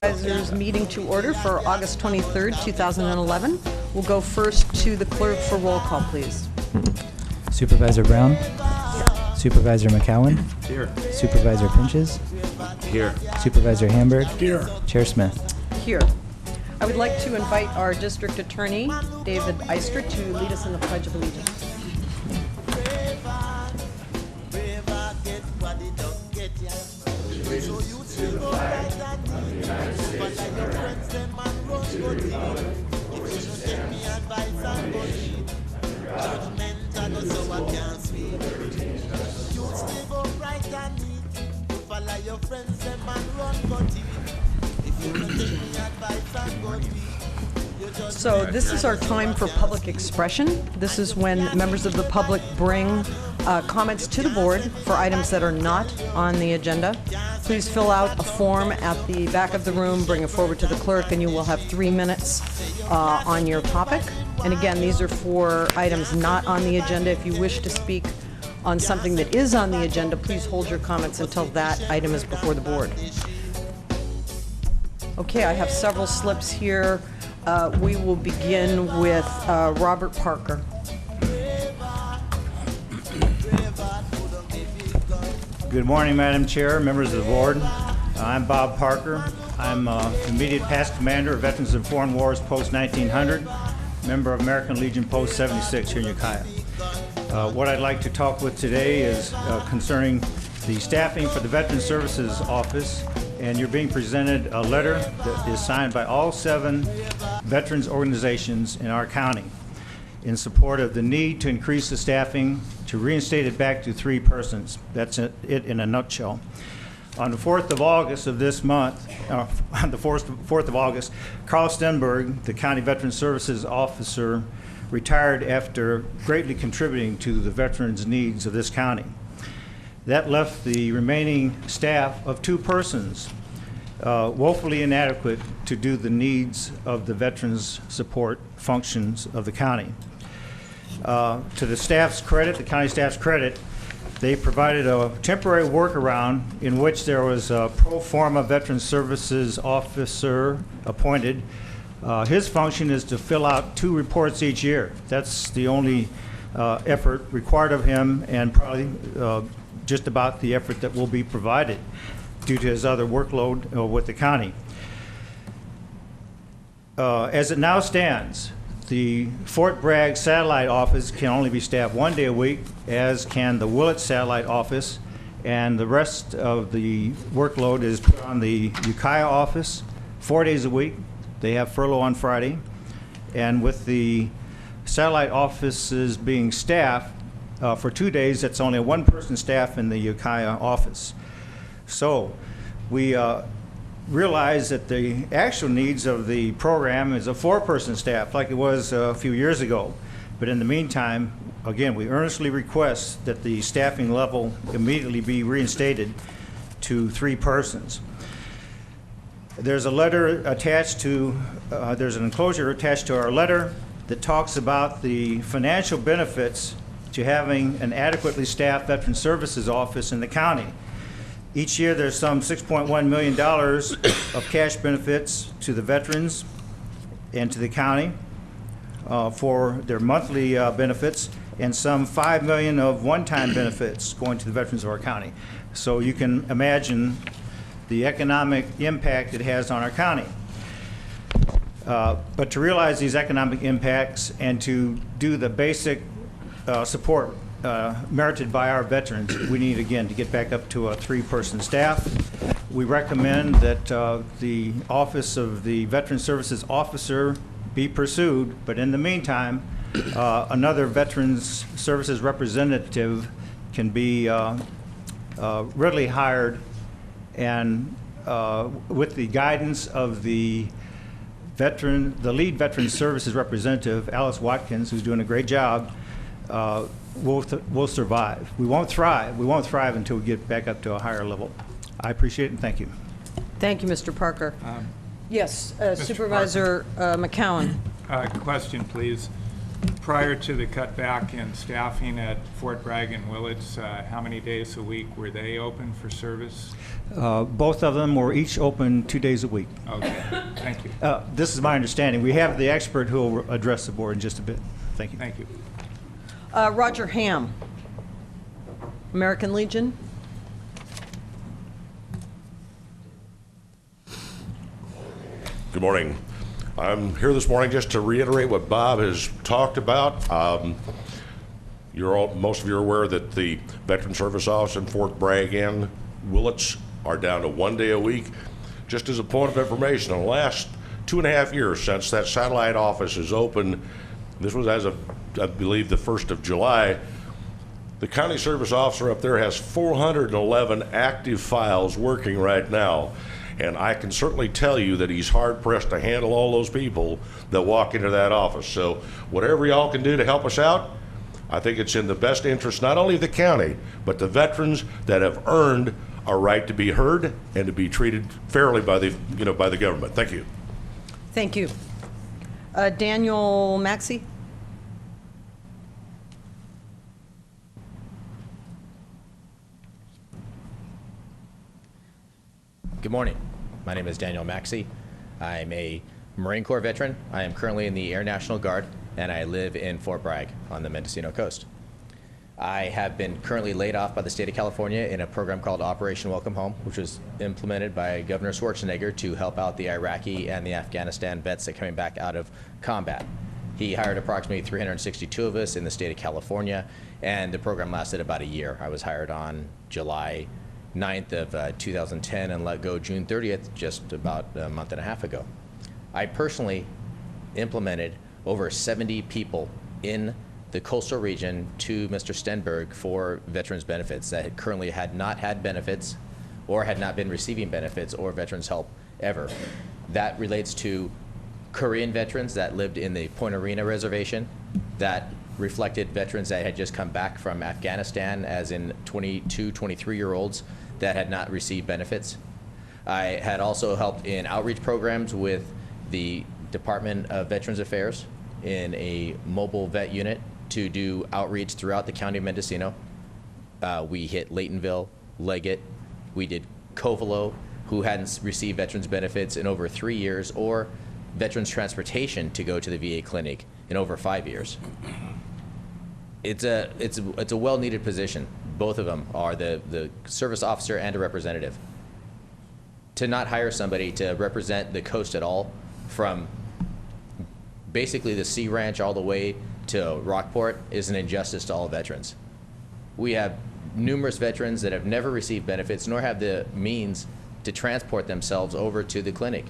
Supervisors meeting to order for August 23rd, 2011. We'll go first to the clerk for roll call, please. Supervisor Brown? Here. Supervisor McCowan? Here. Supervisor Pinches? Here. Supervisor Hamburg? Here. Chair Smith? Here. I would like to invite our district attorney, David Eister, to lead us in the Pledge of Allegiance. To the flag of the United States of America, to the republic for which it stands, one nation, under God, indivisible, with liberty and justice. So this is our time for public expression. This is when members of the public bring comments to the board for items that are not on the agenda. Please fill out a form at the back of the room, bring it forward to the clerk, and you will have 3 minutes on your topic. And again, these are for items not on the agenda. If you wish to speak on something that is on the agenda, please hold your comments until that item is before the board. Okay, I have several slips here. We will begin with Robert Parker. Good morning, Madam Chair, members of the board. I'm Bob Parker. I'm immediate past commander of Veterans of Foreign Wars Post 1900, member of American Legion Post 76 here in Ukiah. What I'd like to talk with today is concerning the staffing for the Veterans Services Office, and you're being presented a letter that is signed by all 7 veterans organizations in our county in support of the need to increase the staffing to reinstate it back to 3 persons. That's it in a nutshell. On the 4th of August of this month, on the 4th of August, Carl Stenberg, the County Veterans Services Officer, retired after greatly contributing to the veterans' needs of this county. That left the remaining staff of 2 persons, woefully inadequate to do the needs of the veterans support functions of the county. To the staff's credit, the county staff's credit, they provided a temporary workaround in which there was a pro forma Veterans Services officer appointed. His function is to fill out 2 reports each year. That's the only effort required of him, and probably just about the effort that will be provided due to his other workload with the county. As it now stands, the Fort Bragg satellite office can only be staffed 1 day a week, as can the Willett satellite office, and the rest of the workload is put on the Ukiah office 4 days a week. They have furlough on Friday, and with the satellite offices being staffed for 2 days, that's only a 1-person staff in the Ukiah office. So we realize that the actual needs of the program is a 4-person staff like it was a few years ago. But in the meantime, again, we earnestly request that the staffing level immediately be reinstated to 3 persons. There's a letter attached to, there's an enclosure attached to our letter that talks about the financial benefits to having an adequately staffed Veterans Services Office in the county. Each year there's some $6.1 million of cash benefits to the veterans and to the county for their monthly benefits, and some $5 million of one-time benefits going to the veterans of our county. So you can imagine the economic impact it has on our county. But to realize these economic impacts and to do the basic support merited by our veterans, we need, again, to get back up to a 3-person staff. We recommend that the office of the Veteran Services Officer be pursued, but in the meantime, another Veterans Services representative can be readily hired, and with the guidance of the lead Veteran Services representative, Alice Watkins, who's doing a great job, we'll survive. We won't thrive. We won't thrive until we get back up to a higher level. I appreciate it, and thank you. Thank you, Mr. Parker. Yes, Mr. Supervisor McCowan. Question, please. Prior to the cutback in staffing at Fort Bragg and Willits, how many days a week were they open for service? Both of them were each open 2 days a week. Okay, thank you. This is my understanding. We have the expert who will address the board in just a bit. Thank you. Thank you. Roger Ham, American Legion. Good morning. I'm here this morning just to reiterate what Bob has talked about. Most of you are aware that the Veteran Service Office in Fort Bragg and Willits are down to 1 day a week. Just as a point of information, in the last 2.5 years since that satellite office is open, this was as of, I believe, the 1st of July, the county service officer up there has 411 active files working right now. And I can certainly tell you that he's hard-pressed to handle all those people that walk into that office. So whatever y'all can do to help us out, I think it's in the best interest not only of the county, but the veterans that have earned a right to be heard and to be treated fairly by the, by the government. Thank you. Thank you. Daniel Maxey. Good morning. My name is Daniel Maxey. I'm a Marine Corps veteran. I am currently in the Air National Guard, and I live in Fort Bragg on the Mendocino coast. I have been currently laid off by the state of California in a program called Operation Welcome Home, which was implemented by Governor Schwarzenegger to help out the Iraqi and the Afghanistan vets that are coming back out of combat. He hired approximately 362 of us in the state of California, and the program lasted about a year. I was hired on July 9th of 2010 and let go June 30th, just about a month and a half ago. I personally implemented over 70 people in the coastal region to Mr. Stenberg for veterans benefits that currently had not had benefits or had not been receiving benefits or veterans help ever. That relates to Korean veterans that lived in the Point Arena reservation, that reflected veterans that had just come back from Afghanistan, as in 22, 23-year-olds that had not received benefits. I had also helped in outreach programs with the Department of Veterans Affairs in a mobile vet unit to do outreach throughout the county of Mendocino. We hit Laytonville, Leggett. We did Covelo, who hadn't received veterans benefits in over 3 years, or veterans transportation to go to the VA clinic in over 5 years. It's a well-needed position. Both of them are the service officer and a representative. To not hire somebody to represent the coast at all, from basically the Sea Ranch all the way to Rockport, is an injustice to all veterans. We have numerous veterans that have never received benefits nor have the means to transport themselves over to the clinic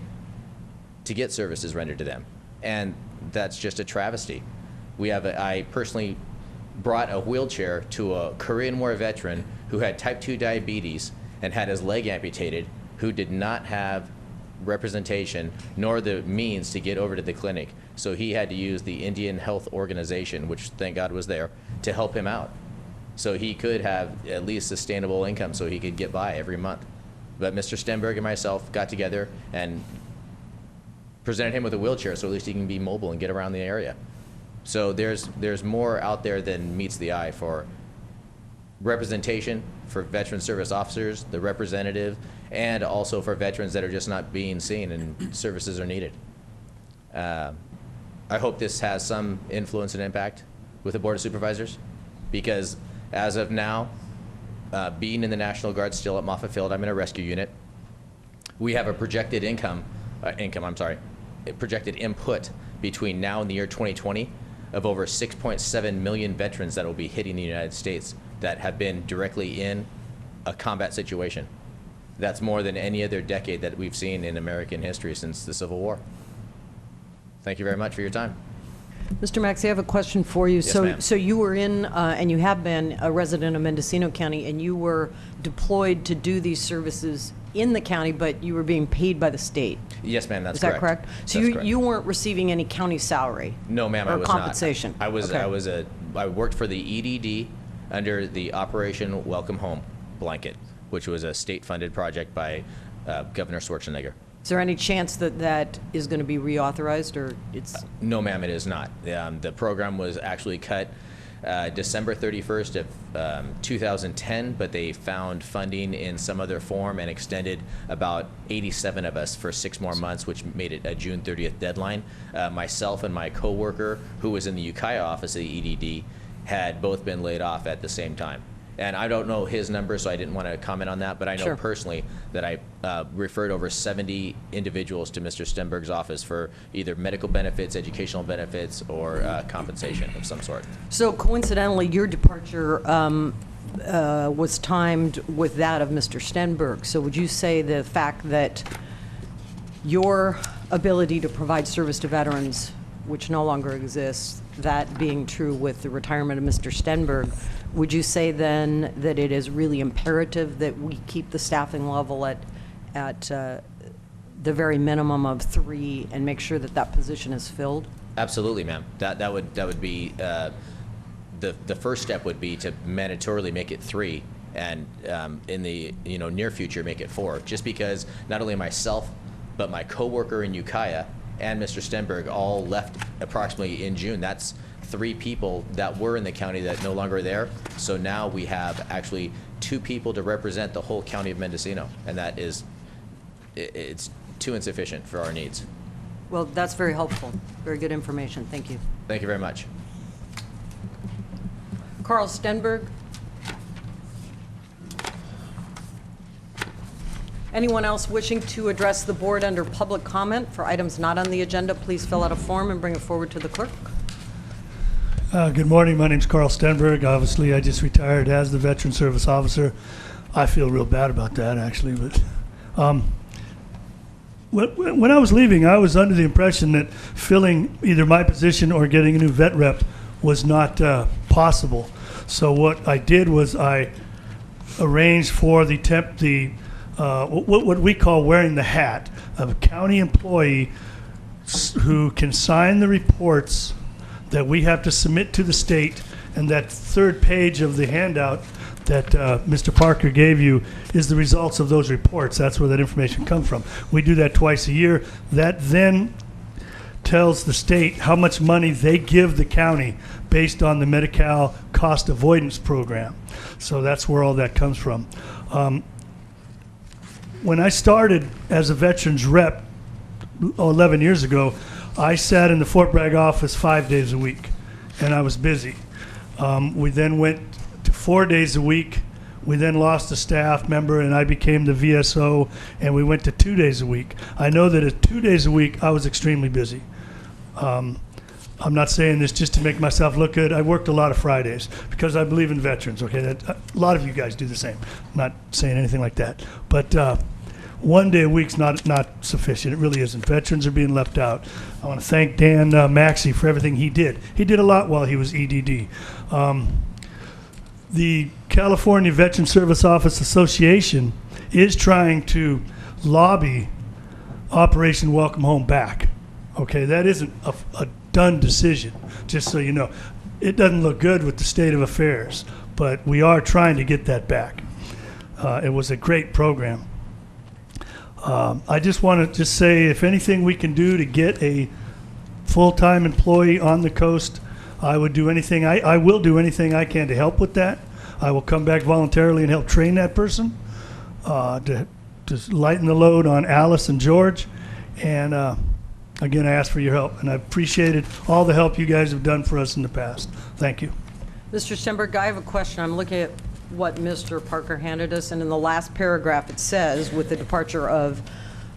to get services rendered to them. And that's just a travesty. I personally brought a wheelchair to a Korean War veteran who had type 2 diabetes and had his leg amputated, who did not have representation nor the means to get over to the clinic. So he had to use the Indian Health Organization, which thank God was there, to help him out. So he could have at least sustainable income so he could get by every month. But Mr. Stenberg and myself got together and presented him with a wheelchair so at least he can be mobile and get around the area. So there's more out there than meets the eye for representation for veteran service officers, the representative, and also for veterans that are just not being seen and services are needed. I hope this has some influence and impact with the Board of Supervisors, because as of now, being in the National Guard still at Moffett Field, I'm in a rescue unit. We have a projected projected input between now and the year 2020 of over 6.7 million veterans that will be hitting the United States that have been directly in a combat situation. That's more than any other decade that we've seen in American history since the Civil War. Thank you very much for your time. Mr. Maxey, I have a question for you. Yes, ma'am. So you were in, and you have been a resident of Mendocino County, and you were deployed to do these services in the county, but you were being paid by the state. Yes, ma'am, that's correct. Is that correct? So That's correct. you weren't receiving any county salary? No, ma'am, I was compensation? not. Okay. I worked for the EDD under the Operation Welcome Home blanket, which was a state-funded project by Governor Schwarzenegger. Is there any chance that that is going to be reauthorized, or it's? No, ma'am, it is not. The program was actually cut December 31st of 2010, but they found funding in some other form and extended about 87 of us for 6 more months, which made it a June 30th deadline. Myself and my coworker, who was in the Ukiah office of the EDD, had both been laid off at the same time. And I don't know his number, so I didn't want to comment on that, but I know Sure. personally that I referred over 70 individuals to Mr. Stenberg's office for either medical benefits, educational benefits, or compensation of some sort. So coincidentally, your departure was timed with that of Mr. Stenberg. So would you say the fact that your ability to provide service to veterans, which no longer exists, that being true with the retirement of Mr. Stenberg, would you say then that it is really imperative that we keep the staffing level at the very minimum of 3 and make sure that that position is filled? Absolutely, ma'am. That would be the first step would be to mandatorily make it 3, and in the near future make it 4. Just because not only myself, but my coworker in Ukiah and Mr. Stenberg all left approximately in June. That's 3 people that were in the county that no longer are there. So now we have actually 2 people to represent the whole county of Mendocino, and that is, it's too insufficient for our needs. Well, that's very helpful. Very good information. Thank you. Thank you very much. Carl Stenberg. Anyone else wishing to address the board under public comment for items not on the agenda, please fill out a form and bring it forward to the clerk. Good morning. My name's Carl Stenberg. Obviously, I just retired as the Veteran Service Officer. I feel real bad about that, actually. But when I was leaving, I was under the impression that filling either my position or getting a new vet rep was not possible. So what I did was I arranged for what we call wearing the hat of a county employee who can sign the reports that we have to submit to the state, and that 3rd page of the handout that Mr. Parker gave you is the results of those reports. That's where that information comes from. We do that twice a year. That then tells the state how much money they give the county based on the Medi-Cal cost avoidance program. So that's where all that comes from. When I started as a veterans rep 11 years ago, I sat in the Fort Bragg office 5 days a week, and I was busy. We then went to 4 days a week. We then lost a staff member, and I became the VSO, and we went to 2 days a week. I know that at 2 days a week, I was extremely busy. I'm not saying this just to make myself look good. I worked a lot of Fridays because I believe in veterans, okay? A lot of you guys do the same. I'm not saying anything like that. But 1 day a week's not sufficient. It really isn't. Veterans are being left out. I want to thank Dan Maxey for everything he did. He did a lot while he was EDD. The California Veteran Service Office Association is trying to lobby Operation Welcome Home back. Okay, that isn't a done decision, just so you know. It doesn't look good with the state of affairs, but we are trying to get that back. It was a great program. I just want to say, if anything we can do to get a full-time employee on the coast, I would do anything. I will do anything I can to help with that. I will come back voluntarily and help train that person to lighten the load on Alice and George. And again, I ask for your help, and I appreciated all the help you guys have done for us in the past. Thank you. Mr. Stenberg, I have a question. I'm looking at what Mr. Parker handed us, and in the last paragraph it says, with the departure of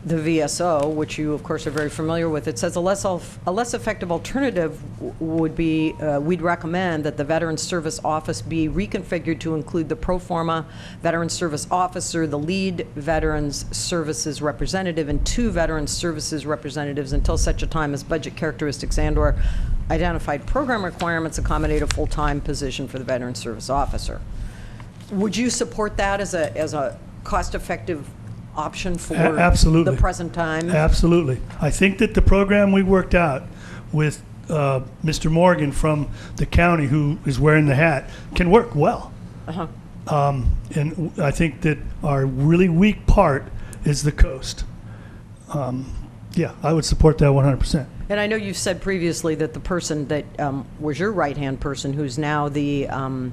the VSO, which you of course are very familiar with, it says a less effective alternative would be, we'd recommend that the Veterans Service Office be reconfigured to include the pro forma Veterans Service Officer, the lead Veterans Services Representative, and 2 Veterans Services Representatives until such a time as budget characteristics and/or identified program requirements accommodate a full-time position for the Veterans Service Officer. Would you support that as a cost-effective option for Absolutely. the present time? Absolutely. I think that the program we worked out with Mr. Morgan from the county, who is wearing the hat, can work well. Uh-huh. And I think that our really weak part is the coast. Yeah, I would support that 100%. And I know you said previously that the person that was your right-hand person, who's now the, I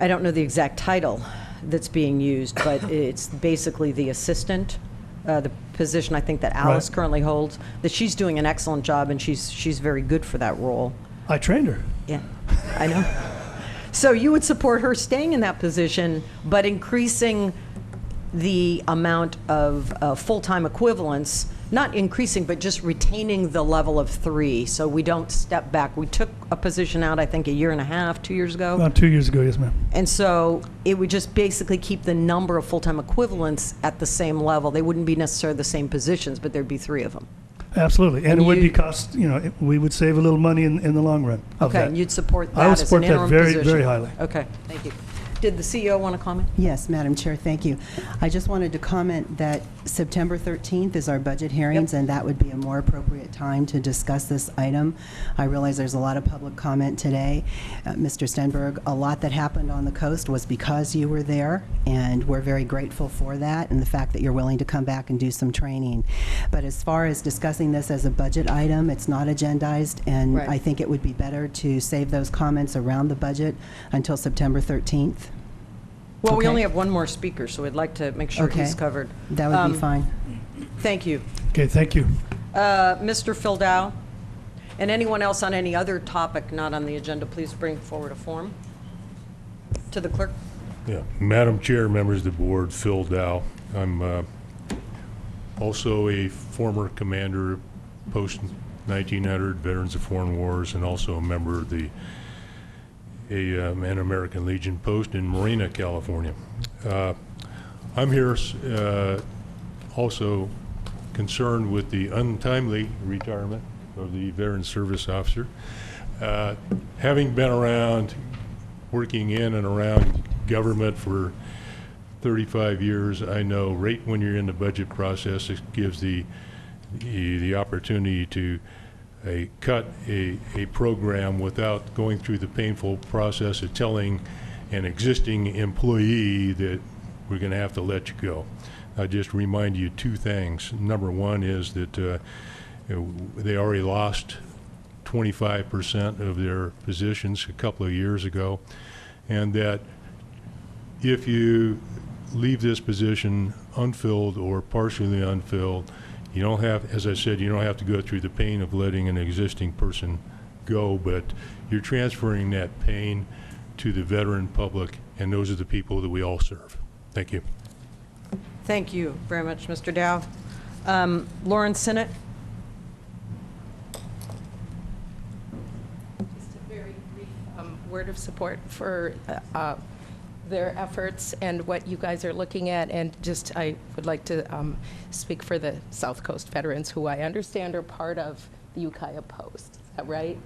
don't know the exact title that's being used, but it's basically the assistant, the position I think that Alice Right. currently holds, that she's doing an excellent job, and she's very good for that role. I trained her. Yeah, I know. So you would support her staying in that position, but increasing the amount of full-time equivalents, not increasing, but just retaining the level of 3, so we don't step back. We took a position out, I think, a year and a half, 2 years ago. About 2 years ago, yes, ma'am. And so it would just basically keep the number of full-time equivalents at the same level. They wouldn't be necessarily the same positions, but there'd be 3 of them. Absolutely. And And it would be you- cost, we would save a little money in the long run of Okay, that. and you'd support I would that as an support that interim very, position? very highly. Okay, thank you. Did the CEO want to comment? Yes, Madam Chair, thank you. I just wanted to comment that September 13th is our budget hearings, and that would be a more appropriate time to discuss this item. I realize there's a lot of public comment today. Mr. Stenberg, a lot that happened on the coast was because you were there, and we're very grateful for that and the fact that you're willing to come back and do some training. But as far as discussing this as a budget item, it's not agendized, and Right. I think it would be better to save those comments around the budget until September 13th. Well, we Okay. only have one more speaker, so we'd like to make sure he's Okay. covered. That would be fine. Thank you. Okay, thank you. Mr. Fildow, and anyone else on any other topic not on the agenda, please bring forward a form to the clerk. Yeah, Madam Chair, members of the board, Phil Dow. I'm also a former commander, post 1900, Veterans of Foreign Wars, and also a member of an American Legion post in Marina, California. I'm here also concerned with the untimely retirement of the veteran service officer. Having been around, working in and around government for 35 years, I know right when you're in the budget process, it gives the opportunity to cut a program without going through the painful process of telling an existing employee that we're going to have to let you go. I just remind you 2 things. Number one is that they already lost 25% of their positions a couple of years ago, and that if you leave this position unfilled or partially unfilled, you don't have, as I said, you don't have to go through the pain of letting an existing person go, but you're transferring that pain to the veteran public, and those are the people that we all serve. Thank you. Thank you very much, Mr. Dow. Lauren Sinnott? Just a very brief word of support for their efforts and what you guys are looking at, and just I would like to speak for the South Coast veterans, who I understand are part of the Ukiah Post. Is that right?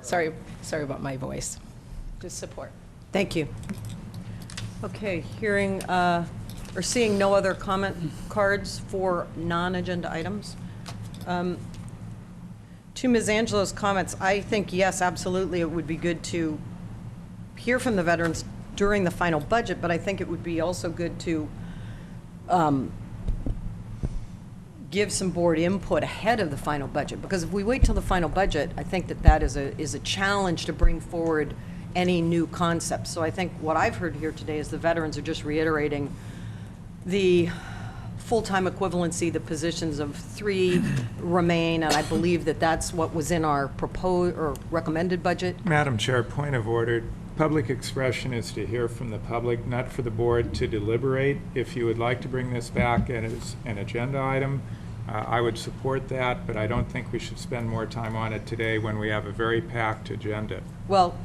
Sorry about my voice. Just support. Thank you. Okay, hearing or seeing no other comment cards for non-agenda items. To Ms. Angelo's comments, I think, yes, absolutely, it would be good to hear from the veterans during the final budget, but I think it would be also good to give some board input ahead of the final budget, because if we wait till the final budget, I think that is a challenge to bring forward any new concepts. So I think what I've heard here today is the veterans are just reiterating the full-time equivalency, the positions of 3 remain, and I believe that that's what was in our proposed or recommended budget. Madam Chair, point of order. Public expression is to hear from the public, not for the board to deliberate. If you would like to bring this back as an agenda item, I would support that, but I don't think we should spend more time on it today when we have a very packed agenda. Well,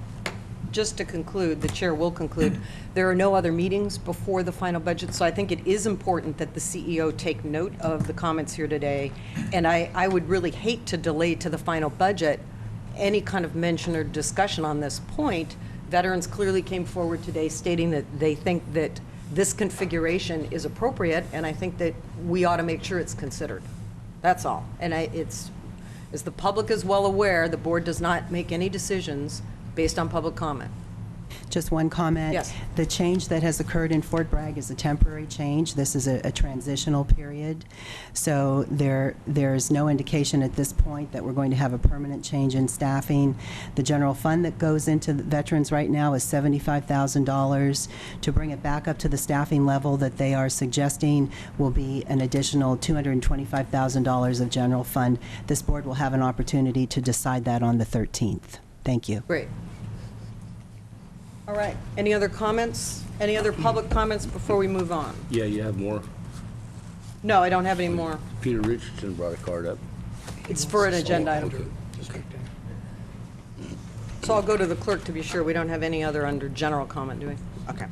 just to conclude, the chair will conclude, there are no other meetings before the final budget, so I think it is important that the CEO take note of the comments here today, and I would really hate to delay to the final budget any kind of mention or discussion on this point. Veterans clearly came forward today stating that they think that this configuration is appropriate, and I think that we ought to make sure it's considered. That's all. And as the public is well aware, the board does not make any decisions based on public comment. Just one comment. Yes. The change that has occurred in Fort Bragg is a temporary change. This is a transitional period. So there's no indication at this point that we're going to have a permanent change in staffing. The general fund that goes into the veterans right now is $75,000. To bring it back up to the staffing level that they are suggesting will be an additional $225,000 of general fund. This board will have an opportunity to decide that on the 13th. Thank you. Great. All right. Any other comments? Any other public comments before we move on? Yeah, you have more. No, I don't have any more. Peter Richardson brought a card up. It's for an agenda item. Okay. So I'll go to the clerk to be sure. We don't have any other under general comment, do we? Okay.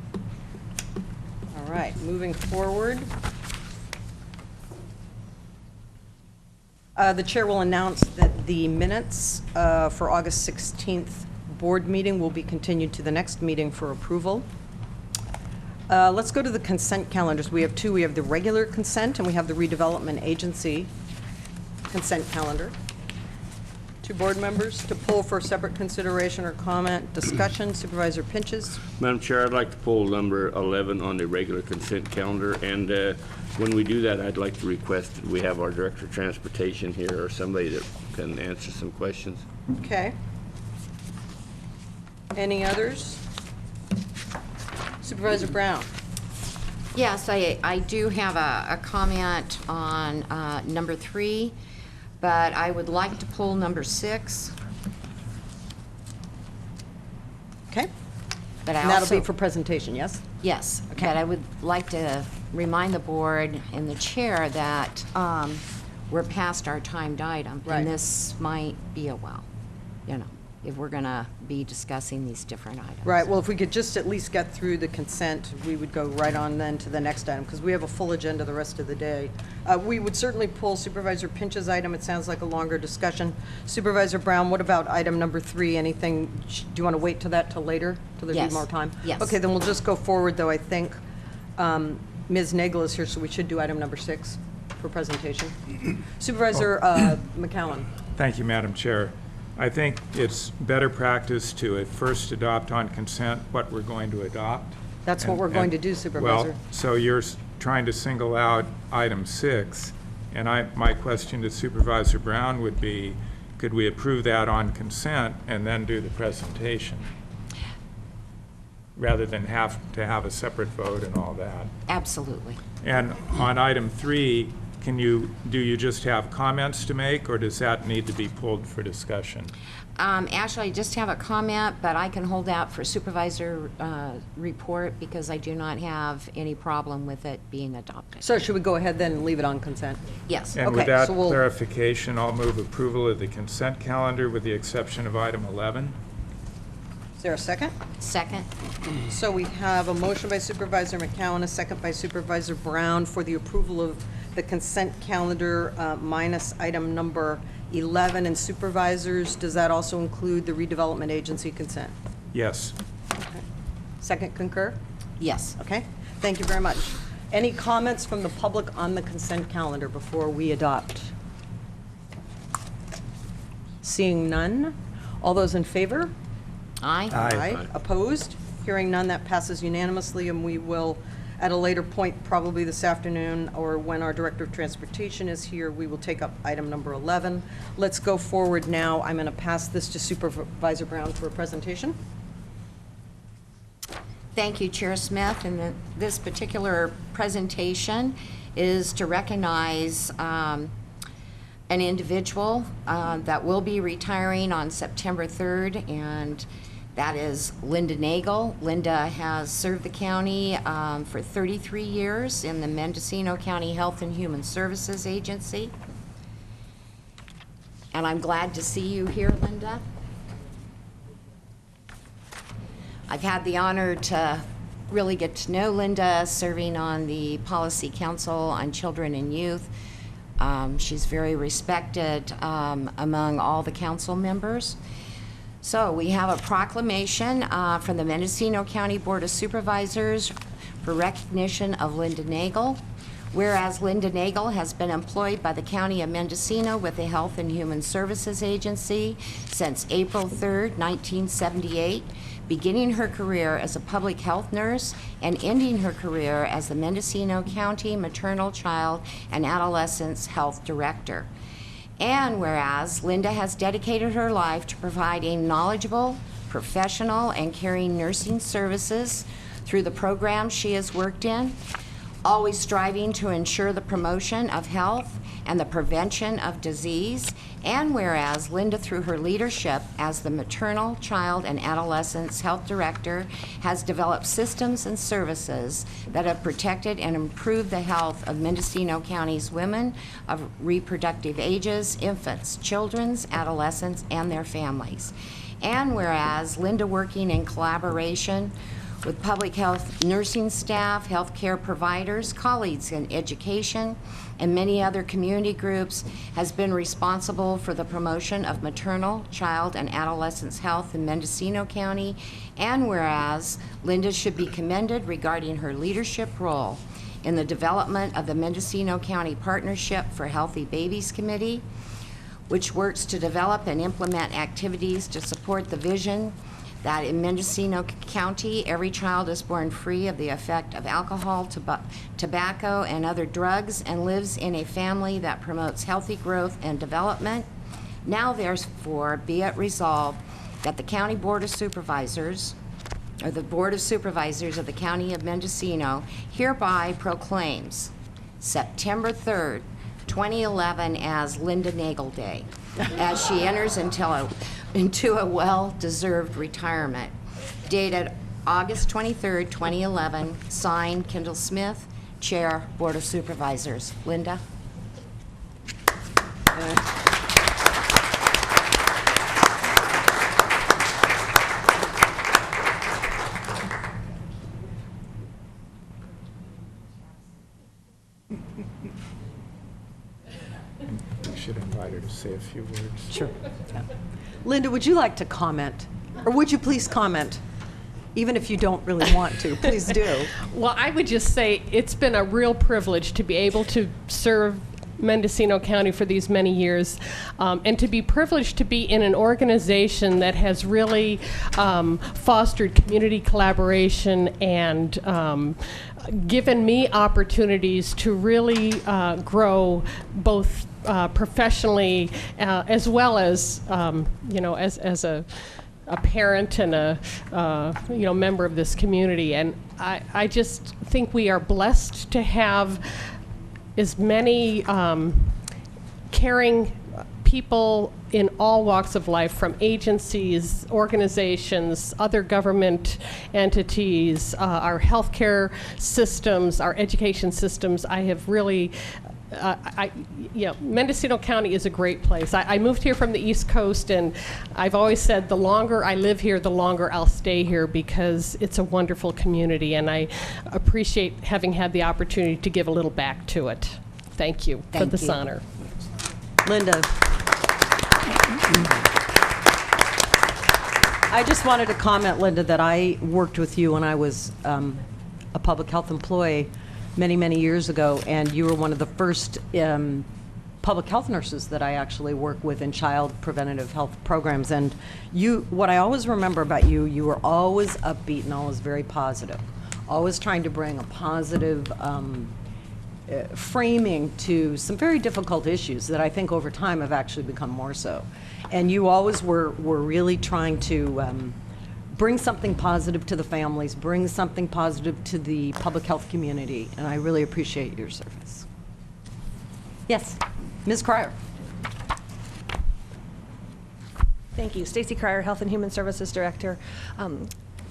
All right, moving forward. The chair will announce that the minutes for August 16th board meeting will be continued to the next meeting for approval. Let's go to the consent calendars. We have two. We have the regular consent and we have the redevelopment agency consent calendar. Two board members to pull for separate consideration or comment, discussion. Supervisor Pinches. Madam Chair, I'd like to pull number 11 on the regular consent calendar, and when we do that, I'd like to request that we have our Director of Transportation here or somebody that can answer some questions. Okay. Any others? Supervisor Brown. Yes, I do have a comment on number 3, but I would like to pull number 6. Okay. But I And that'll also, be for presentation, yes? yes, Okay. but I would like to remind the board and the chair that we're past our timed item. Right. And this might be a while, if we're going to be discussing these different items. Right, well, if we could just at least get through the consent, we would go right on then to the next item, because we have a full agenda the rest of the day. We would certainly pull Supervisor Pinch's item. It sounds like a longer discussion. Supervisor Brown, what about item number 3? Anything, do you want to wait till that till later, till there's Yes. more time? Yes. Okay, then we'll just go forward, though. I think Ms. Nagel is here, so we should do item number 6 for presentation. Supervisor McCowan. Thank you, Madam Chair. I think it's better practice to at first adopt on consent what we're going to adopt. That's what we're going to do, Supervisor. Well, so you're trying to single out item 6, and my question to Supervisor Brown would be, could we approve that on consent and then do the presentation? Rather than have to have a separate vote and all that. Absolutely. And on item 3, do you just have comments to make, or does that need to be pulled for discussion? Actually, I just have a comment, but I can hold out for supervisor report because I do not have any problem with it being adopted. So should we go ahead then and leave it on consent? Yes. And Okay, with that so we'll- clarification, I'll move approval of the consent calendar with the exception of item 11. Is there a second? Second. So we have a motion by Supervisor McCowan, a second by Supervisor Brown for the approval of the consent calendar minus item number 11. And supervisors, does that also include the redevelopment agency consent? Yes. Second concur? Yes. Okay, thank you very much. Any comments from the public on the consent calendar before we adopt? Seeing none, all those in favor? Aye. Aye. Opposed? Hearing none, that passes unanimously, and we will, at a later point, probably this afternoon, or when our Director of Transportation is here, we will take up item number 11. Let's go forward now. I'm going to pass this to Supervisor Brown for a presentation. Thank you, Chair Smith. And this particular presentation is to recognize an individual that will be retiring on September 3rd, and that is Linda Nagel. Linda has served the county for 33 years in the Mendocino County Health and Human Services Agency. And I'm glad to see you here, Linda. I've had the honor to really get to know Linda serving on the Policy Council on Children and Youth. She's very respected among all the council members. So we have a proclamation from the Mendocino County Board of Supervisors for recognition of Linda Nagel. Whereas Linda Nagel has been employed by the County of Mendocino with the Health and Human Services Agency since April 3rd, 1978, beginning her career as a public health nurse and ending her career as the Mendocino County Maternal, Child, and Adolescents Health Director. And whereas Linda has dedicated her life to providing knowledgeable, professional, and caring nursing services through the programs she has worked in, always striving to ensure the promotion of health and the prevention of disease, and whereas Linda, through her leadership as the Maternal, Child, and Adolescents Health Director, has developed systems and services that have protected and improved the health of Mendocino County's women of reproductive ages, infants, children, adolescents, and their families. And whereas Linda, working in collaboration with public health nursing staff, healthcare providers, colleagues in education, and many other community groups, has been responsible for the promotion of maternal, child, and adolescents health in Mendocino County. And whereas Linda should be commended regarding her leadership role in the development of the Mendocino County Partnership for Healthy Babies Committee, which works to develop and implement activities to support the vision that in Mendocino County, every child is born free of the effect of alcohol, tobacco, and other drugs, and lives in a family that promotes healthy growth and development. Now, therefore, be it resolved that the County Board of Supervisors, or the Board of Supervisors of the County of Mendocino, hereby proclaims September 3rd, 2011 as Linda Nagel Day, as she enters into a well-deserved retirement. Dated August 23rd, 2011, signed Kendall Smith, Chair, Board of Supervisors. Linda? We should invite her to say a few words. Sure. Yeah. Linda, would you like to comment? Or would you please comment? Even if you don't really want to, please do. Well, I would just say it's been a real privilege to be able to serve Mendocino County for these many years, and to be privileged to be in an organization that has really fostered community collaboration and given me opportunities to really grow both professionally as well as, as a parent and a member of this community. And I just think we are blessed to have as many caring people in all walks of life, from agencies, organizations, other government entities, our healthcare systems, our education systems. I have really, Mendocino County is a great place. I moved here from the East Coast, and I've always said the longer I live here, the longer I'll stay here, because it's a wonderful community, and I appreciate having had the opportunity to give a little back to it. Thank you for this honor. Linda. I just wanted to comment, Linda, that I worked with you when I was a public health employee many, many years ago, and you were one of the first public health nurses that I actually worked with in child preventative health programs. And what I always remember about you, you were always upbeat and always very positive, always trying to bring a positive framing to some very difficult issues that I think over time have actually become more so. And you always were really trying to bring something positive to the families, bring something positive to the public health community, and I really appreciate your service. Yes, Ms. Cryer. Thank you. Stacy Cryer, Health and Human Services Director.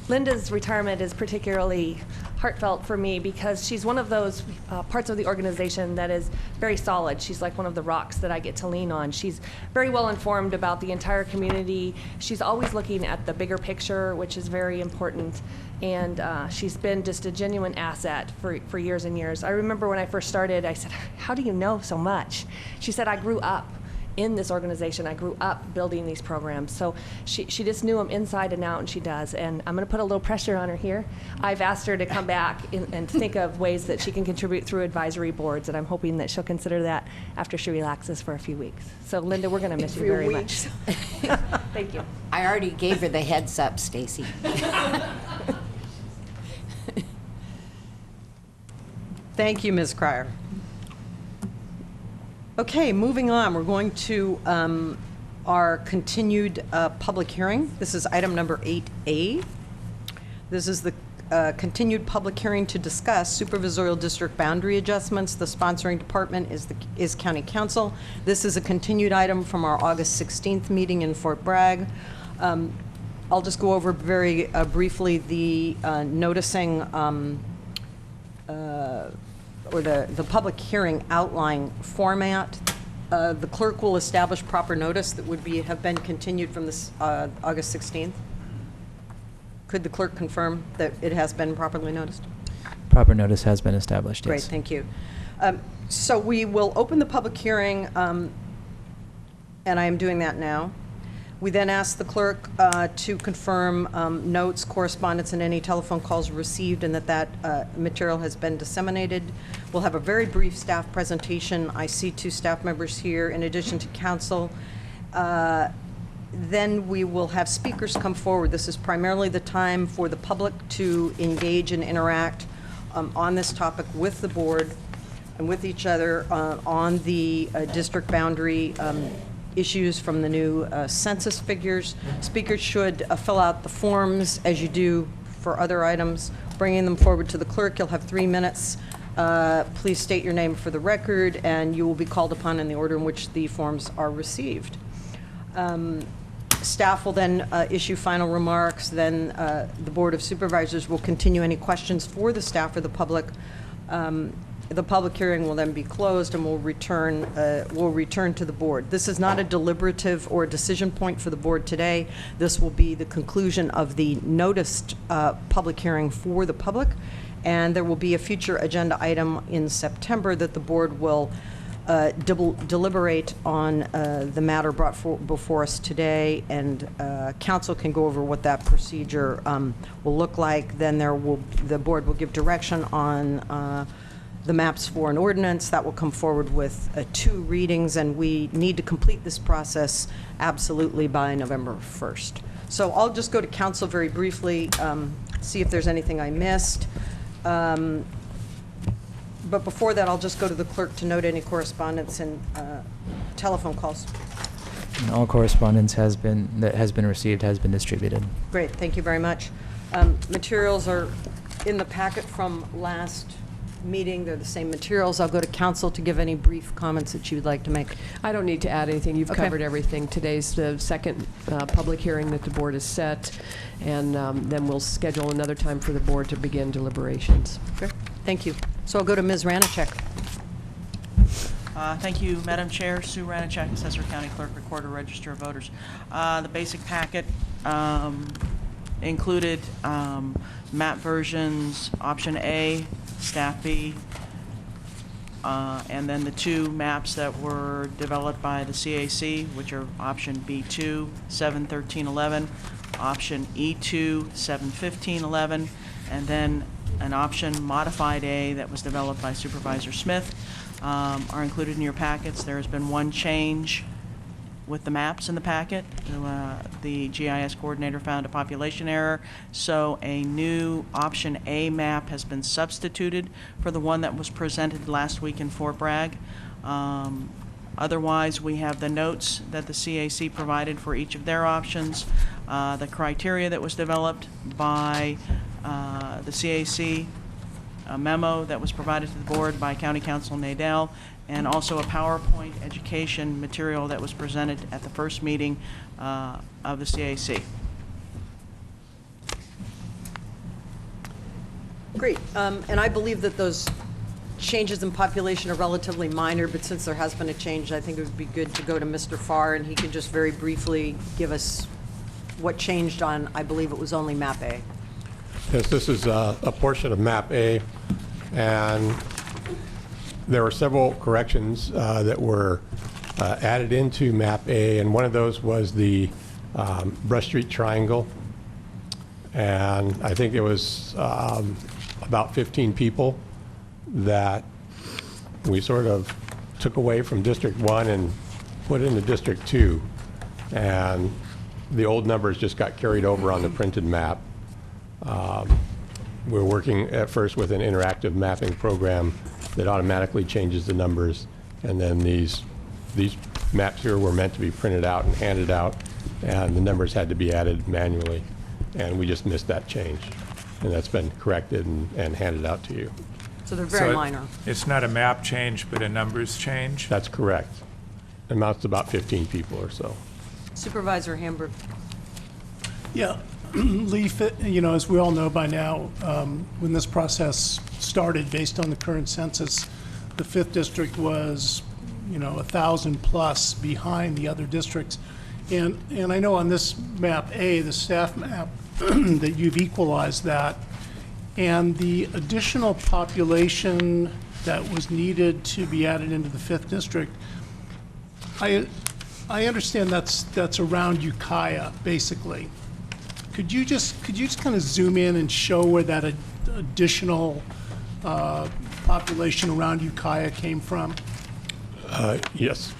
Linda's retirement is particularly heartfelt for me because she's one of those parts of the organization that is very solid. She's like one of the rocks that I get to lean on. She's very well informed about the entire community. She's always looking at the bigger picture, which is very important. And she's been just a genuine asset for years and years. I remember when I first started, I said, "How do you know so much?" She said, "I grew up in this organization. I grew up building these programs. So she just knew them inside and out, and she does. And I'm going to put a little pressure on her here. I've asked her to come back and think of ways that she can contribute through advisory boards, and I'm hoping that she'll consider that after she relaxes for a few weeks. So Linda, we're going to miss you very much. Thank you. I already gave her the heads up, Stacy. Thank you, Ms. Cryer. Okay, moving on. We're going to our continued public hearing. This is item number 8A. This is the continued public hearing to discuss supervisorial district boundary adjustments. The sponsoring department is County Council. This is a continued item from our August 16th meeting in Fort Bragg. I'll just go over very briefly the noticing or the public hearing outline format. The clerk will establish proper notice that would have been continued from this August 16th. Could the clerk confirm that it has been properly noticed? Proper notice has been established, yes. Great, thank you. So we will open the public hearing, and I am doing that now. We then ask the clerk to confirm notes, correspondence, and any telephone calls received, and that material has been disseminated. We'll have a very brief staff presentation. I see 2 staff members here in addition to council. Then we will have speakers come forward. This is primarily the time for the public to engage and interact on this topic with the board and with each other on the district boundary issues from the new census figures. Speakers should fill out the forms as you do for other items, bringing them forward to the clerk. You'll have 3 minutes. Please state your name for the record, and you will be called upon in the order in which the forms are received. Staff will then issue final remarks. Then the Board of Supervisors will continue any questions for the staff or the public. The public hearing will then be closed, and we'll return to the board. This is not a deliberative or a decision point for the board today. This will be the conclusion of the noticed public hearing for the public, and there will be a future agenda item in September that the board will deliberate on the matter brought before us today, and council can go over what that procedure will look like. Then the board will give direction on the maps for an ordinance that will come forward with 2 readings, and we need to complete this process absolutely by November 1st. So I'll just go to council very briefly, see if there's anything I missed. But before that, I'll just go to the clerk to note any correspondence and telephone calls. And all correspondence that has been received has been distributed. Great, thank you very much. Materials are in the packet from last meeting. They're the same materials. I'll go to council to give any brief comments that you would like to make. I don't need to add anything. You've Okay. covered everything. Today's the second public hearing that the board has set, and then we'll schedule another time for the board to begin deliberations. Okay. Thank you. So I'll go to Ms. Ranachek. Thank you, Madam Chair. Sue Ranachek, Assessor, County Clerk, Recorder, Register of Voters. The basic packet included map versions, Option A, Staff B, and then the 2 maps that were developed by the CAC, which are Option B2, 71311, Option E2, 71511, and then an option Modified A that was developed by Supervisor Smith are included in your packets. There has been 1 change with the maps in the packet. The GIS coordinator found a population error, so a new Option A map has been substituted for the one that was presented last week in Fort Bragg. Otherwise, we have the notes that the CAC provided for each of their options, the criteria that was developed by the CAC, a memo that was provided to the board by County Council Nadell, and also a PowerPoint education material that was presented at the first meeting of the CAC. Great. And I believe that those changes in population are relatively minor, but since there has been a change, I think it would be good to go to Mr. Farr, and he can just very briefly give us what changed on, I believe it was only Map A. Yes, this is a portion of Map A, and there were several corrections that were added into map A, and one of those was the Brush Street Triangle. And I think it was about 15 people that we sort of took away from District 1 and put into District 2. And the old numbers just got carried over on the printed map. We're working at first with an interactive mapping program that automatically changes the numbers, and then these maps here were meant to be printed out and handed out, and the numbers had to be added manually, and we just missed that change, and that's been corrected and handed out to you. So they're very So minor. It's not a map change, but a numbers change? That's correct. It amounts to about 15 people or so. Supervisor Hamburg. Yeah, Leaf, as we all know by now, when this process started, based on the current census, the 5th district was, 1,000 plus behind the other districts. And I know on this map A, the staff map, that you've equalized that. And the additional population that was needed to be added into the 5th district, I understand that's around Ukiah, basically. Could you just kind of zoom in and show where that additional population around Ukiah came from? Yes.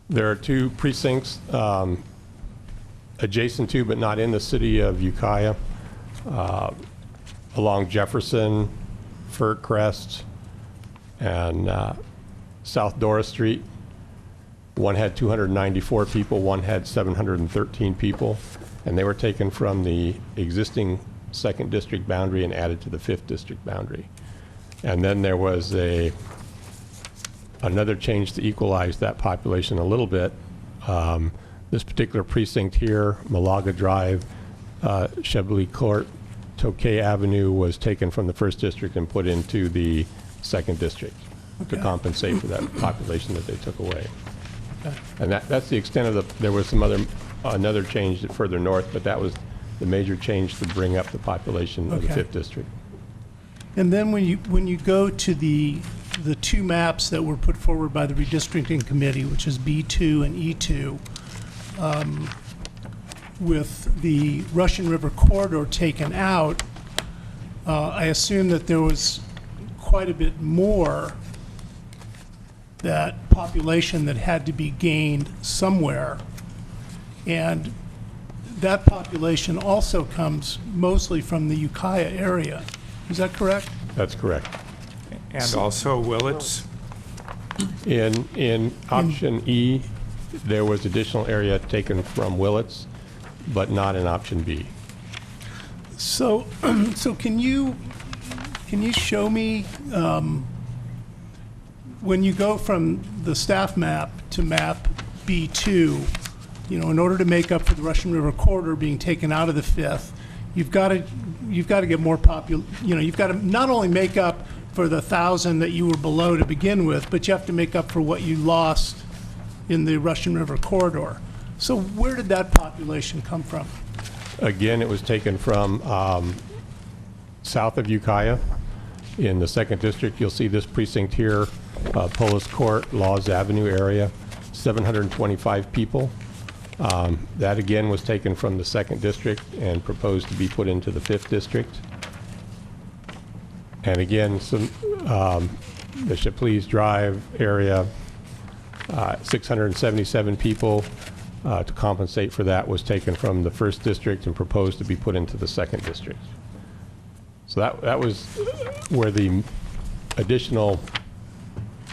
There are 2 precincts adjacent to, but not in the city of Ukiah, along Jefferson, Fir Crest, and South Dora Street. One had 294 people, one had 713 people, and they were taken from the existing 2nd district boundary and added to the 5th district boundary. And then there was another change to equalize that population a little bit. This particular precinct here, Malaga Drive, Cheveley Court, Tokay Avenue, was taken from the 1st district and put into the 2nd district to compensate for that population that they took away. Okay. And that's the extent of there was another change further north, but that was the major change to bring up the population of the 5th district. And then when you go to the 2 maps that were put forward by the redistricting committee, which is B2 and E2, with the Russian River corridor taken out, I assume that there was quite a bit more that population that had to be gained somewhere. And that population also comes mostly from the Ukiah area. Is that correct? That's correct. And also Willits? In option E, there was additional area taken from Willits, but not in option B. So, can you show me when you go from the staff map to map B2, in order to make up for the Russian River corridor being taken out of the 5th, you've got to get more you've got to not only make up for the 1,000 that you were below to begin with, but you have to make up for what you lost in the Russian River corridor. So where did that population come from? Again, it was taken from south of Ukiah. In the 2nd district, you'll see this precinct here, Polis Court, Laws Avenue area, 725 people. That again was taken from the 2nd district and proposed to be put into the 5th district. And again, the Chapley's Drive area, 677 people to compensate for that was taken from the 1st district and proposed to be put into the 2nd district. So that was where the additional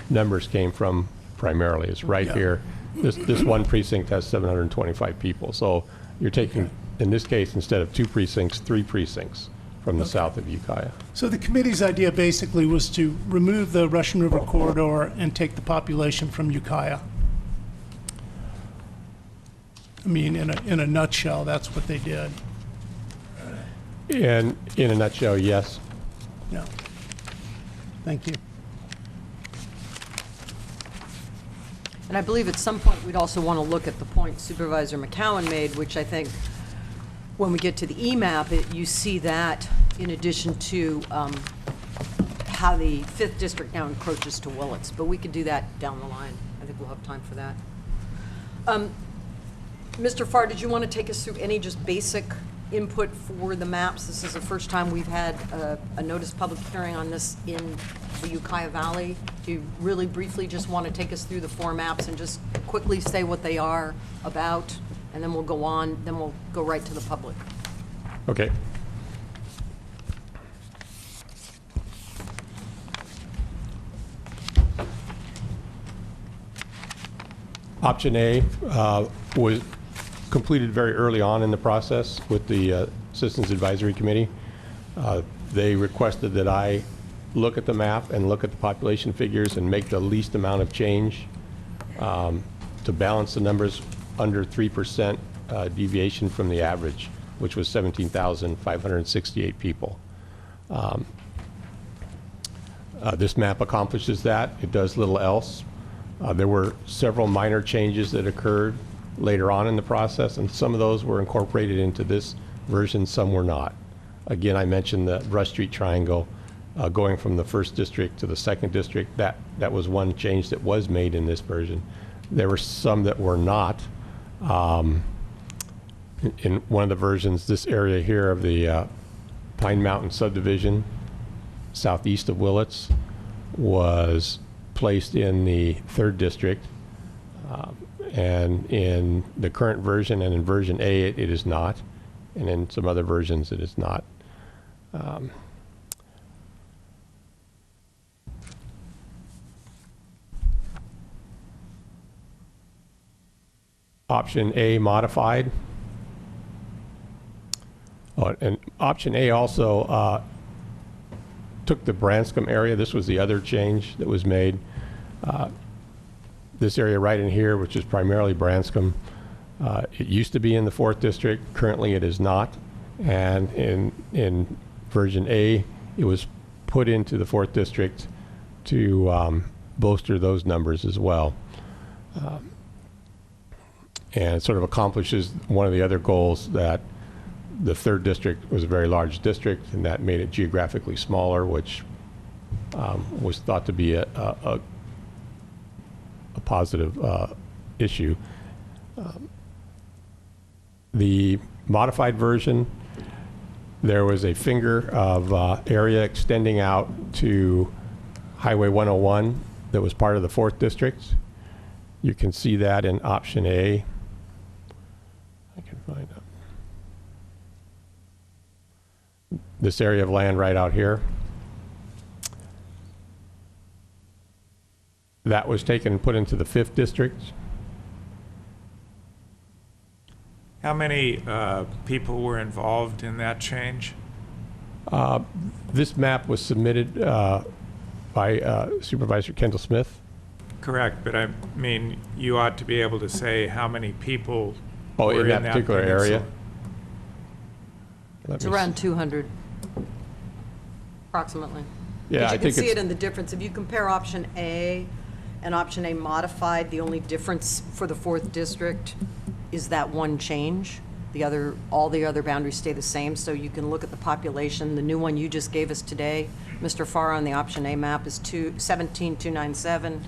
numbers came from primarily. It's right here. This one precinct has 725 people. So you're taking, in this case, instead of 2 precincts, 3 precincts from the south of Ukiah. So the committee's idea basically was to remove the Russian River corridor and take the population from Ukiah. I mean, in a nutshell, that's what they did. And in a nutshell, yes. Yeah. Thank you. And I believe at some point, we'd also want to look at the point Supervisor McCowan made, which I think, when we get to the EMAP, you see that in addition to how the 5th District now encroaches to Willits. But we could do that down the line. I think we'll have time for that. Mr. Farr, did you want to take us through any just basic input for the maps? This is the first time we've had a notice public hearing on this in the Ukiah Valley. Do you really briefly just want to take us through the 4 maps and just quickly say what they are about, and then we'll go on, then we'll go right to the public. Okay. Option A was completed very early on in the process with the Citizens Advisory Committee. They requested that I look at the map and look at the population figures and make the least amount of change to balance the numbers under 3% deviation from the average, which was 17,568 people. This map accomplishes that. It does little else. There were several minor changes that occurred later on in the process, and some of those were incorporated into this version, some were not. Again, I mentioned the Brush Street Triangle going from the 1st district to the 2nd district. That was one change that was made in this version. There were some that were not. In one of the versions, this area here of the Pine Mountain subdivision, southeast of Willits, was placed in the 3rd district. And in the current version and in version A, it is not. And in some other versions, it is not. Option A modified. Oh, and option A also took the Branscombe area. This was the other change that was made. This area right in here, which is primarily Branscombe, it used to be in the 4th district. Currently, it is not. And in version A, it was put into the 4th district to bolster those numbers as well. And it sort of accomplishes one of the other goals, that the 3rd district was a very large district, and that made it geographically smaller, which was thought to be a positive issue. The modified version, there was a finger of area extending out to Highway 101 that was part of the 4th district. You can see that in option A. I can find out. This area of land right out here. That was taken and put into the 5th district. How many people were involved in that change? This map was submitted by Supervisor Kendall Smith. Correct, but I mean, you ought to be able to say how many people were in that particular area. It's around 200, approximately. Yeah, I think you can see it in the difference. If you compare option A and option A modified, the only difference for the 4th district is that one change. All the other boundaries stay the same, so you can look at the population. The new one you just gave us today, Mr. Farr, on the option A map is 17,297,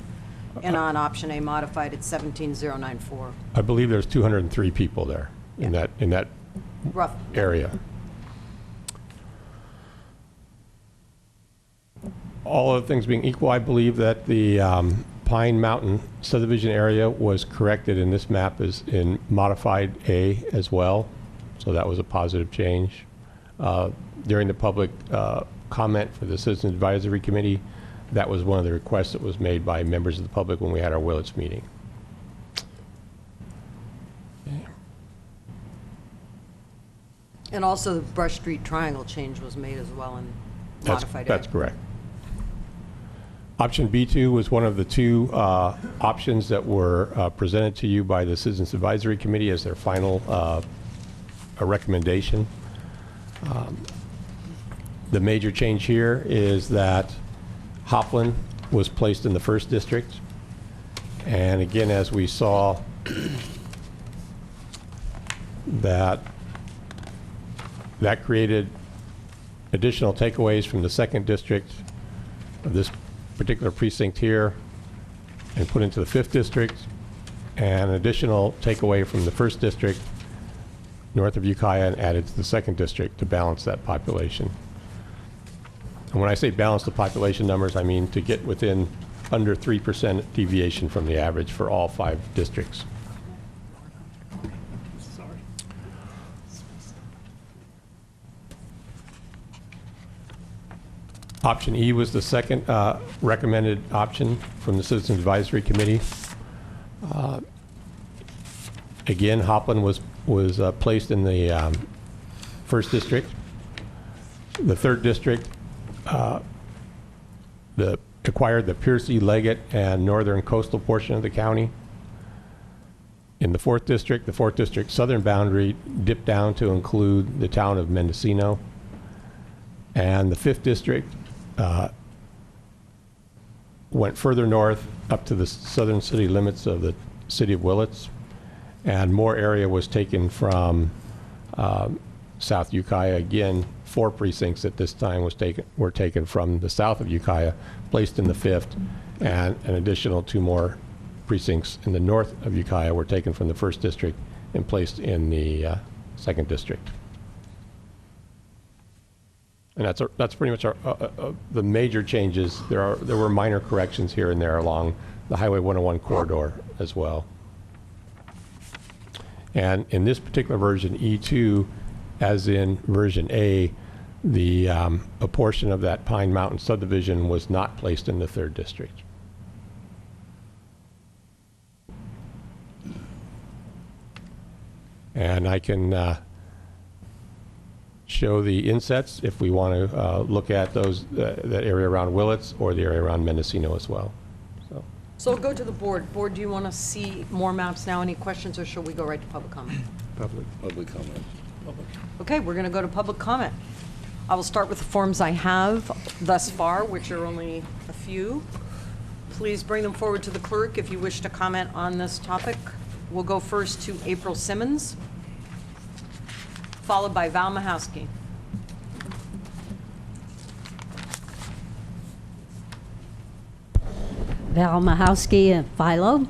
and on option A modified, it's 17,094. I believe there's 203 people there in that rough area. All other things being equal, I believe that the Pine Mountain subdivision area was corrected in this map as in modified A as well. So that was a positive change. During the public comment for the Citizens Advisory Committee, that was one of the requests that was made by members of the public when we had our Willits meeting. Okay. And also the Brush Street Triangle change was made as well in modified A. That's correct. Option B2 was one of the two options that were presented to you by the Citizens Advisory Committee as their final recommendation. The major change here is that Hopland was placed in the 1st district. And again, as we saw, that created additional takeaways from the 2nd district of this particular precinct here and put into the 5th district, and an additional takeaway from the 1st district north of Ukiah and added to the 2nd district to balance that population. And when I say balance the population numbers, I mean to get within under 3% deviation from the average for all 5 districts. Option E was the second recommended option from the Citizens Advisory Committee. Again, Hopland was placed in the 1st district. The 3rd district acquired the Pierce E. Leggett and northern coastal portion of the county. In the 4th district southern boundary dipped down to include the town of Mendocino. And the 5th district went further north up to the southern city limits of the city of Willits, and more area was taken from South Ukiah. Again, 4 precincts at this time were taken from the south of Ukiah, placed in the 5th, and an additional 2 more precincts in the north of Ukiah were taken from the 1st district and placed in the 2nd district. And that's pretty much the major changes. There were minor corrections here and there along the Highway 101 corridor as well. And in this particular version, E2, as in version A, a portion of that Pine Mountain subdivision was not placed in the 3rd district. And I can show the insets if we want to look at those that area around Willits or the area around Mendocino as well. So we'll go to the board. Board, do you want to see more maps now? Any questions, or shall we go right to public comment? Public comment. Okay, we're going to go to public comment. I will start with the forms I have thus far, which are only a few. Please bring them forward to the clerk if you wish to comment on this topic. We'll go first to April Simmons, followed by Val Mahowski. Val Mahowski and Philo.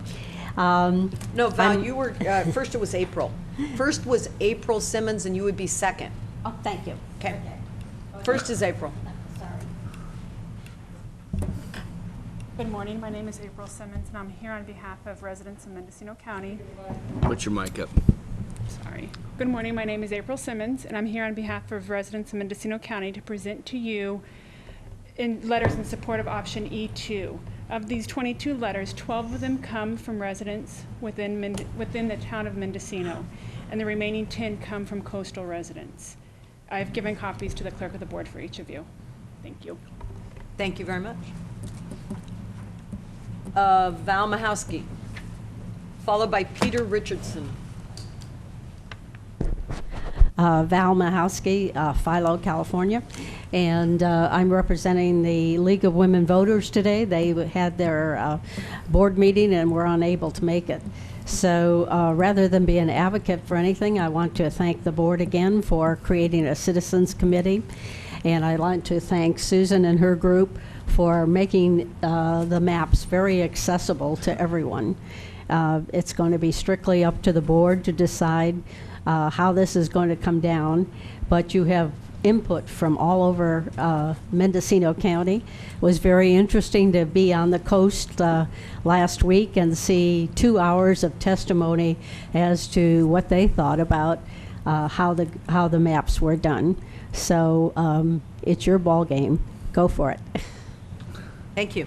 No, Val, you were, first it was April. First was April Simmons, and you would be second. Oh, thank you. Okay. First is April. Good morning. My name is April Simmons, and I'm here on behalf of residents of Mendocino County. Put your mic up. Sorry. Good morning. My name is April Simmons, and I'm here on behalf of residents of Mendocino County to present to you in letters in support of option E2. Of these 22 letters, 12 of them come from residents within the town of Mendocino, and the remaining 10 come from coastal residents. I've given copies to the clerk of the board for each of you. Thank you. Thank you very much. Val Mahowski, followed by Peter Richardson. Val Mahowski, Philo, California, and I'm representing the League of Women Voters today. They had their board meeting and were unable to make it. So rather than be an advocate for anything, I want to thank the board again for creating a citizens committee, and I'd like to thank Susan and her group for making the maps very accessible to everyone. It's going to be strictly up to the board to decide how this is going to come down, but you have input from all over Mendocino County. It was very interesting to be on the coast last week and see 2 hours of testimony as to what they thought about how the maps were done. So it's your ball game. Go for it. Thank you.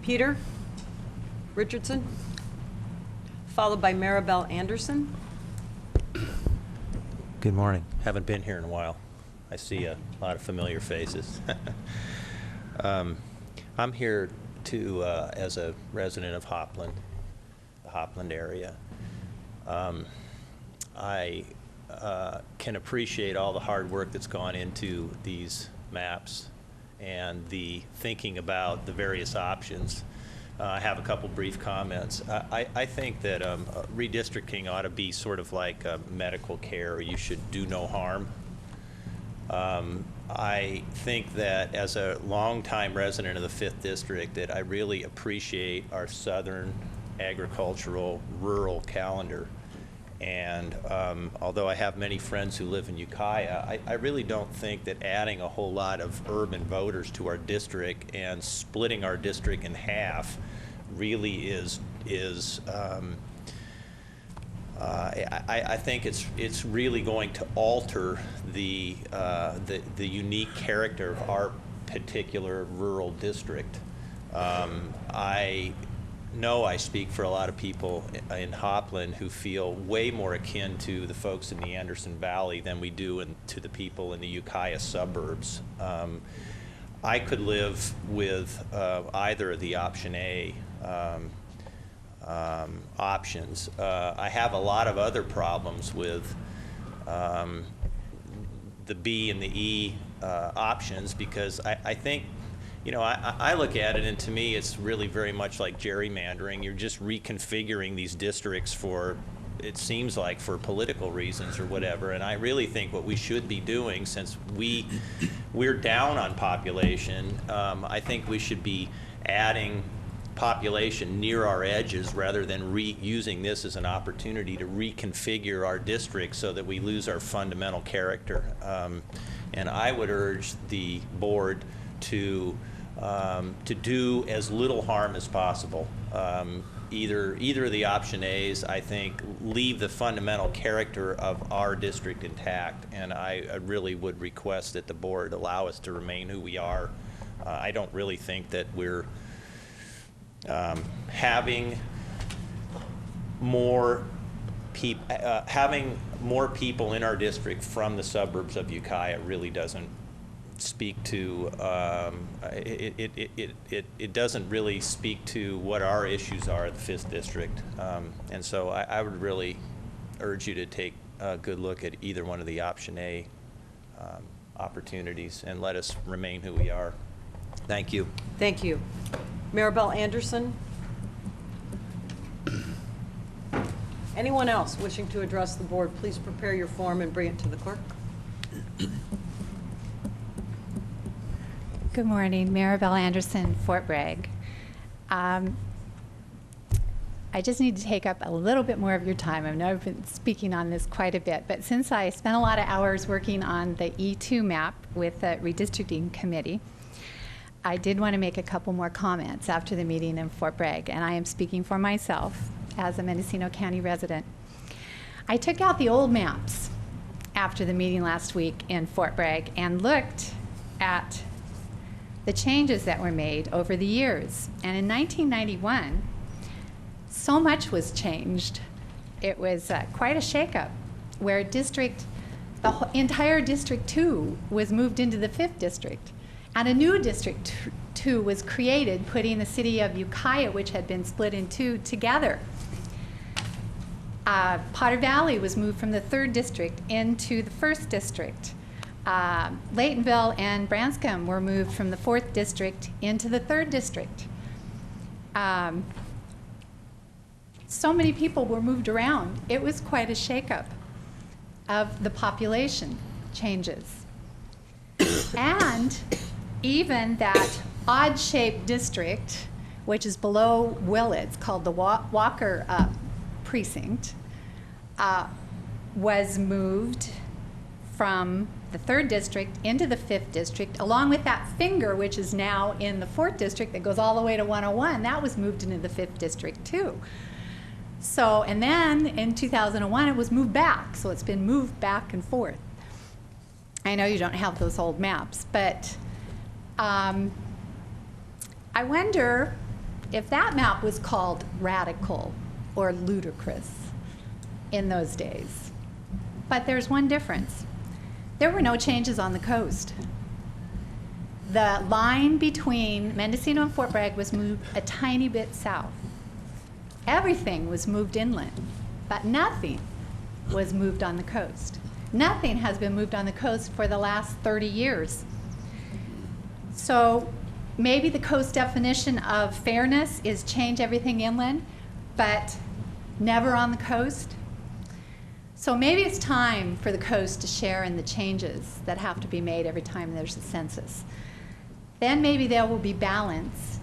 Peter Richardson, followed by Maribel Anderson. Good morning. Haven't been here in a while. I see a lot of familiar faces. I'm here to, as a resident of Hopland, the Hopland area. I can appreciate all the hard work that's gone into these maps and the thinking about the various options. I have a couple brief comments. I think that redistricting ought to be sort of like medical care. You should do no harm. I think that as a longtime resident of the 5th District, that I really appreciate our southern agricultural rural calendar. And although I have many friends who live in Ukiah, I really don't think that adding a whole lot of urban voters to our district and splitting our district in half really is I think it's really going to alter the unique character of our particular rural district. I know I speak for a lot of people in Hopland who feel way more akin to the folks in the Anderson Valley than we do to the people in the Ukiah suburbs. I could live with either of the option A options. I have a lot of other problems with the B and the E options because I think, you know, I look at it, and to me it's really very much like gerrymandering. You're just reconfiguring these districts for, it seems like, for political reasons or whatever. And I really think what we should be doing, since we're down on population, I think we should be adding population near our edges rather than using this as an opportunity to reconfigure our district so that we lose our fundamental character. And I would urge the board to do as little harm as possible. Either of the option A's, I think, leave the fundamental character of our district intact, and I really would request that the board allow us to remain who we are. I don't really think that we're having more people in our district from the suburbs of Ukiah really doesn't speak to it doesn't really speak to what our issues are at the 5th District, and so I would really urge you to take a good look at either one of the option A opportunities and let us remain who we are. Thank you. Thank you. Maribel Anderson. Anyone else wishing to address the board, please prepare your form and bring it to the clerk. Good morning, Maribel Anderson, Fort Bragg. I just need to take up a little bit more of your time. I know I've been speaking on this quite a bit, but since I spent a lot of hours working on the E2 map with the redistricting committee, I did want to make a couple more comments after the meeting in Fort Bragg, and I am speaking for myself as a Mendocino County resident. I took out the old maps after the meeting last week in Fort Bragg and looked at the changes that were made over the years. And in 1991, so much was changed. It was quite a shakeup, where the entire District 2 was moved into the 5th District. And a new District 2 was created, putting the city of Ukiah, which had been split in two, together. Potter Valley was moved from the 3rd District into the 1st District. Laytonville and Branscombe were moved from the 4th District into the 3rd District. So many people were moved around. It was quite a shakeup of the population changes. And even that odd-shaped district, which is below Willits, called the Walker precinct, was moved from the 3rd District into the 5th District, along with that finger, which is now in the 4th District that goes all the way to 101. That was moved into the 5th District too. So, and then in 2001, it was moved back. So it's been moved back and forth. I know you don't have those old maps, but I wonder if that map was called radical or ludicrous in those days. But there's one difference. There were no changes on the coast. The line between Mendocino and Fort Bragg was moved a tiny bit south. Everything was moved inland, but nothing was moved on the coast. Nothing has been moved on the coast for the last 30 years. So maybe the coast definition of fairness is change everything inland, but never on the coast. So maybe it's time for the coast to share in the changes that have to be made every time there's a census. Then maybe there will be balance,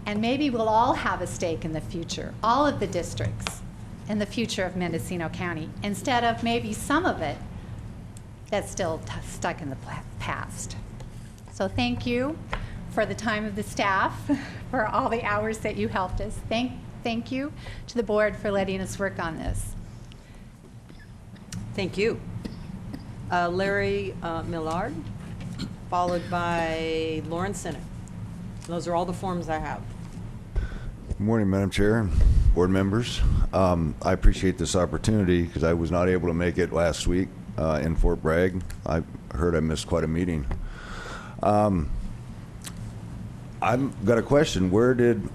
and maybe we'll all have a stake in the future, all of the districts in the future of Mendocino County, instead of maybe some of it that's still stuck in the past. So thank you for the time of the staff, for all the hours that you helped us. Thank you to the board for letting us work on this. Thank you. Larry Millard, followed by Lauren Sinnott. Those are all the forms I have. Good morning, Madam Chair and board members. I appreciate this opportunity because I was not able to make it last week in Fort Bragg. I heard I missed quite a meeting. I've got a question. Where did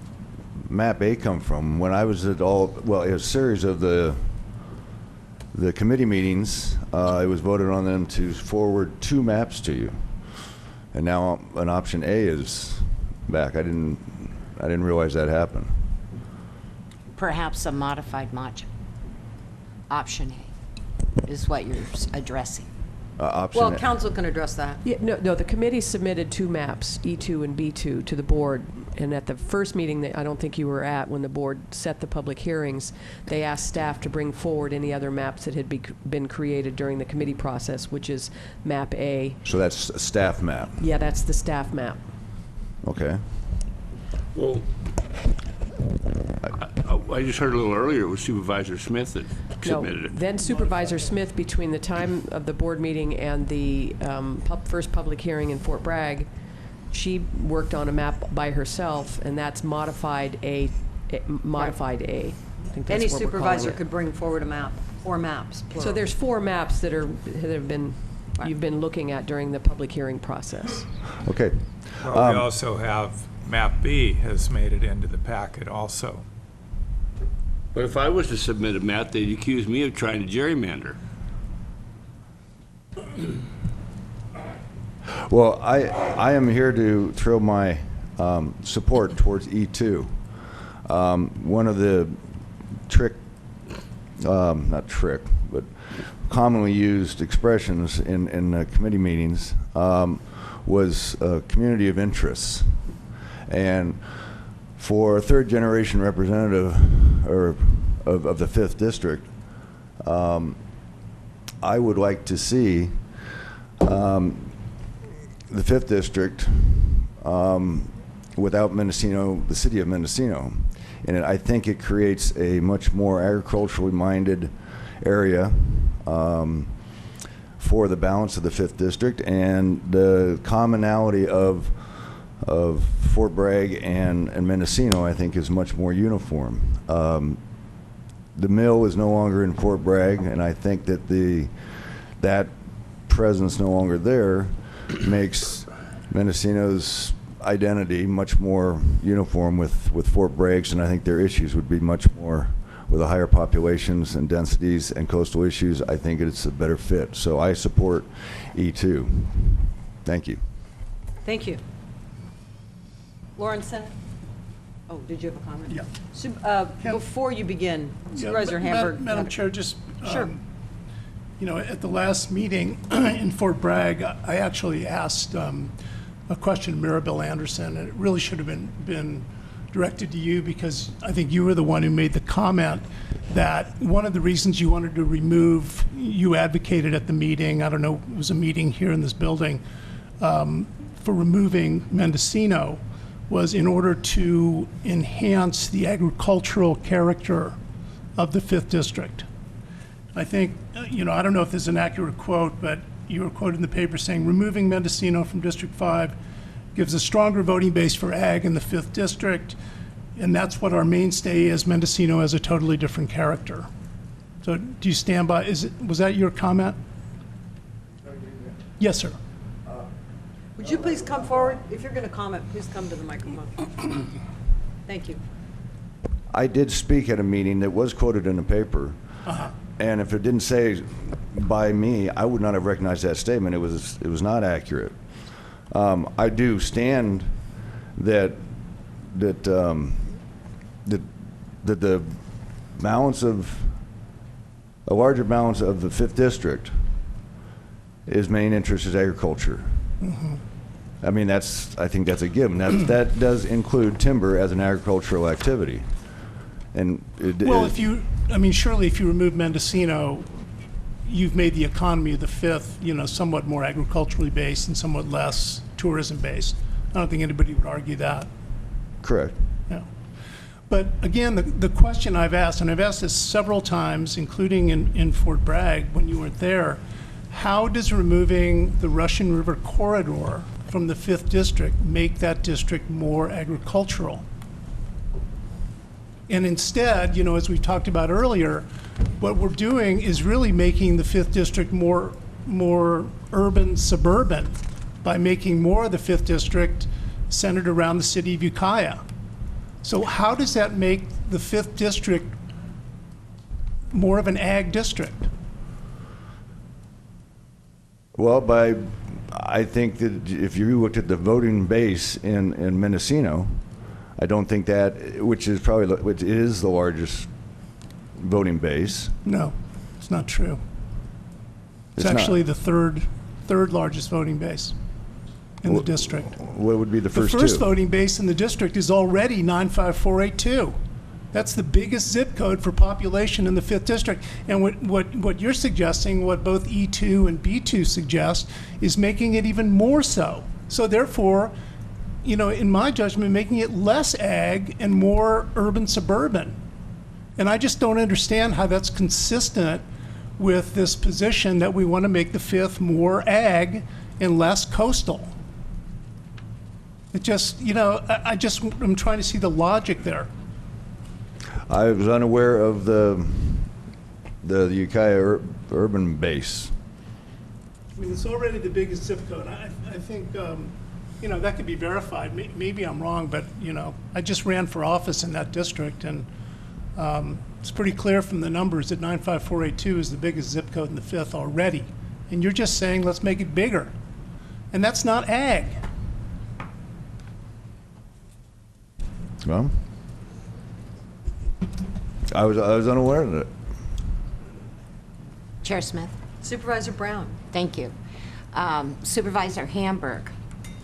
Map A come from? When I was at it was a series of the committee meetings, it was voted on them to forward 2 maps to you. And now an option A is back. I didn't realize that happened. Perhaps a modified option A is what you're addressing. Option Well, A. council can address that. Yeah, no, the committee submitted 2 maps, E2 and B2, to the board. And at the first meeting that I don't think you were at, when the board set the public hearings, they asked staff to bring forward any other maps that had been created during the committee process, which is map A. So that's a staff map. Yeah, that's the staff map. Okay. Well, I just heard a little earlier it was Supervisor Smith that submitted it. Then Supervisor Smith, between the time of the board meeting and the first public hearing in Fort Bragg, she worked on a map by herself, and that's modified A. Modified A. I think that's Any what we're calling supervisor it. could bring forward a map, or maps, plural. So there's 4 maps that have been you've been looking at during the public hearing process. Okay. Well, we also have map B has made it into the packet also. But if I was to submit a map, they'd accuse me of trying to gerrymander. Well, I am here to throw my support towards E2. One of the not trick, but commonly used expressions in committee meetings was community of interests. And for a third-generation representative of the 5th District, I would like to see the 5th District without Mendocino, the city of Mendocino. And I think it creates a much more agriculturally minded area for the balance of the 5th District, and the commonality of Fort Bragg and Mendocino, I think, is much more uniform. The mill is no longer in Fort Bragg, and I think that that presence no longer there makes Mendocino's identity much more uniform with Fort Bragg's, and I think their issues would be much more with the higher populations and densities and coastal issues. I think it's a better fit. So I support E2. Thank you. Thank you. Lauren Sinnott? Oh, did you have a comment? Yeah. Before you begin, Supervisor Hamburg. Madam Chair, just, Sure. At the last meeting in Fort Bragg, I actually asked a question to Maribel Anderson, and it really should have been directed to you, because I think you were the one who made the comment that one of the reasons you wanted to remove, you advocated at the meeting, I don't know, it was a meeting here in this building, for removing Mendocino, was in order to enhance the agricultural character of the 5th District. I think, I don't know if this is an accurate quote, but you were quoted in the paper saying, removing Mendocino from District 5 gives a stronger voting base for ag in the 5th District, and that's what our mainstay is. Mendocino has a totally different character. So do you stand by, was that your comment? Yes, sir. Would you please come forward? If you're going to comment, please come to the microphone. Thank you. I did speak at a meeting that was quoted in the paper. And if it didn't say by me, I would not have recognized that statement. It was not accurate. I do stand that the balance of a larger balance of the 5th district, his main interest is agriculture. I mean, I think that's a given. That does include timber as an agricultural activity. And surely if you remove Mendocino, you've made the economy of the 5th, somewhat more agriculturally based and somewhat less tourism based. I don't think anybody would argue that. Correct. Yeah. But again, the question I've asked, and I've asked this several times, including in Fort Bragg when you weren't there, how does removing the Russian River corridor from the 5th district make that district more agricultural? And instead, as we talked about earlier, what we're doing is really making the 5th district more urban suburban by making more of the 5th district centered around the city of Ukiah. So how does that make the 5th district more of an ag district? Well, I think that if you looked at the voting base in Mendocino, I don't think that, which is the largest voting base. No, it's not true. It's actually the third largest voting base in the district. What would be the first two? The first voting base in the district is already 95482. That's the biggest zip code for population in the 5th district. And what you're suggesting, what both E2 and B2 suggest, is making it even more so. So therefore, in my judgment, making it less ag and more urban suburban. And I just don't understand how that's consistent with this position that we want to make the 5th more ag and less coastal. It just, I'm trying to see the logic there. I was unaware of the Ukiah urban base. I mean, it's already the biggest zip code. I think, that could be verified. Maybe I'm wrong, but, I just ran for office in that district, and it's pretty clear from the numbers that 95482 is the biggest zip code in the 5th already. And you're just saying, let's make it bigger. And that's not ag. Well, I was unaware of it. Chair Smith. Supervisor Brown. Thank you. Supervisor Hamburg.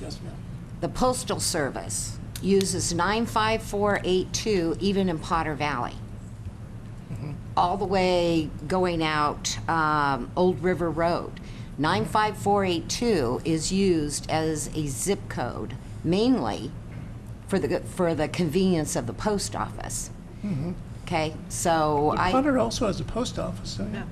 Yes, ma'am. The Postal Service uses 95482 even in Potter Valley. All the way going out Old River Road. 95482 is used as a zip code mainly for the convenience of the post office. Okay, so Potter also has a post office, don't you?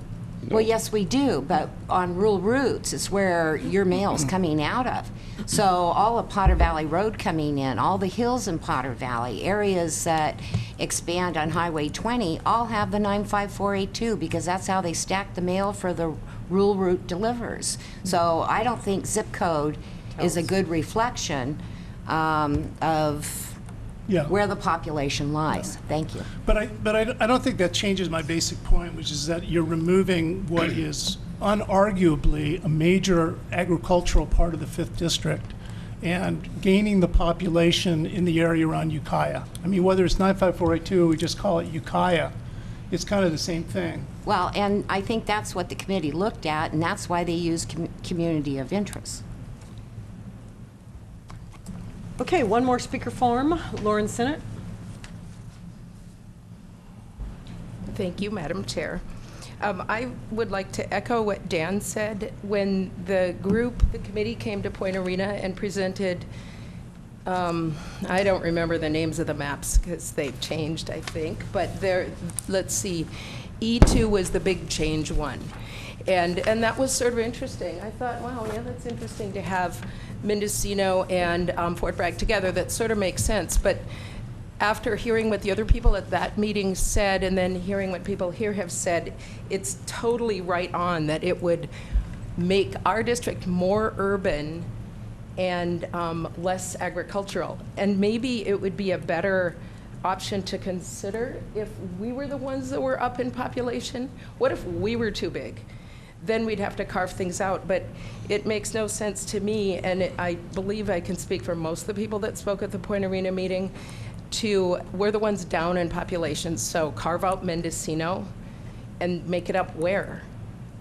Well, yes, we do, but on rural routes is where your mail's coming out of. So all of Potter Valley Road coming in, all the hills in Potter Valley, areas that expand on Highway 20, all have the 95482 because that's how they stack the mail for the rural route delivers. So I don't think zip code is a good reflection of where the population lies. Thank you. But I don't think that changes my basic point, which is that you're removing what is unarguably a major agricultural part of the 5th district and gaining the population in the area around Ukiah. I mean, whether it's 95482 or we just call it Ukiah, it's kind of the same thing. Well, and I think that's what the committee looked at, and that's why they used community of interest. Okay, one more speaker form. Lauren Sinnott. Thank you, Madam Chair. I would like to echo what Dan said. When the committee came to Point Arena and presented, I don't remember the names of the maps because they've changed, I think, but let's see, E2 was the big change one. And that was sort of interesting. I thought, wow, yeah, that's interesting to have Mendocino and Fort Bragg together. That sort of makes sense. But after hearing what the other people at that meeting said and then hearing what people here have said, it's totally right on that it would make our district more urban and less agricultural. And maybe it would be a better option to consider if we were the ones that were up in population. What if we were too big? Then we'd have to carve things out. But it makes no sense to me, and I believe I can speak for most of the people that spoke at the Point Arena meeting, we're the ones down in population, so carve out Mendocino and make it up where.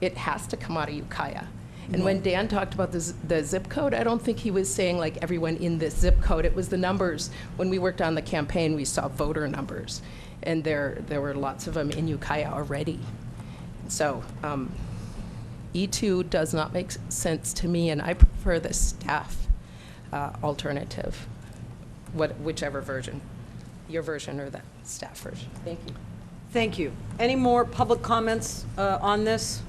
It has to come out of Ukiah. And when Dan talked about the zip code, I don't think he was saying like everyone in this zip code. It was the numbers. When we worked on the campaign, we saw voter numbers, and there were lots of them in Ukiah already. So E2 does not make sense to me, and I prefer the staff alternative, whichever version, your version or the staff version. Thank you. Thank you. Any more public comments on this?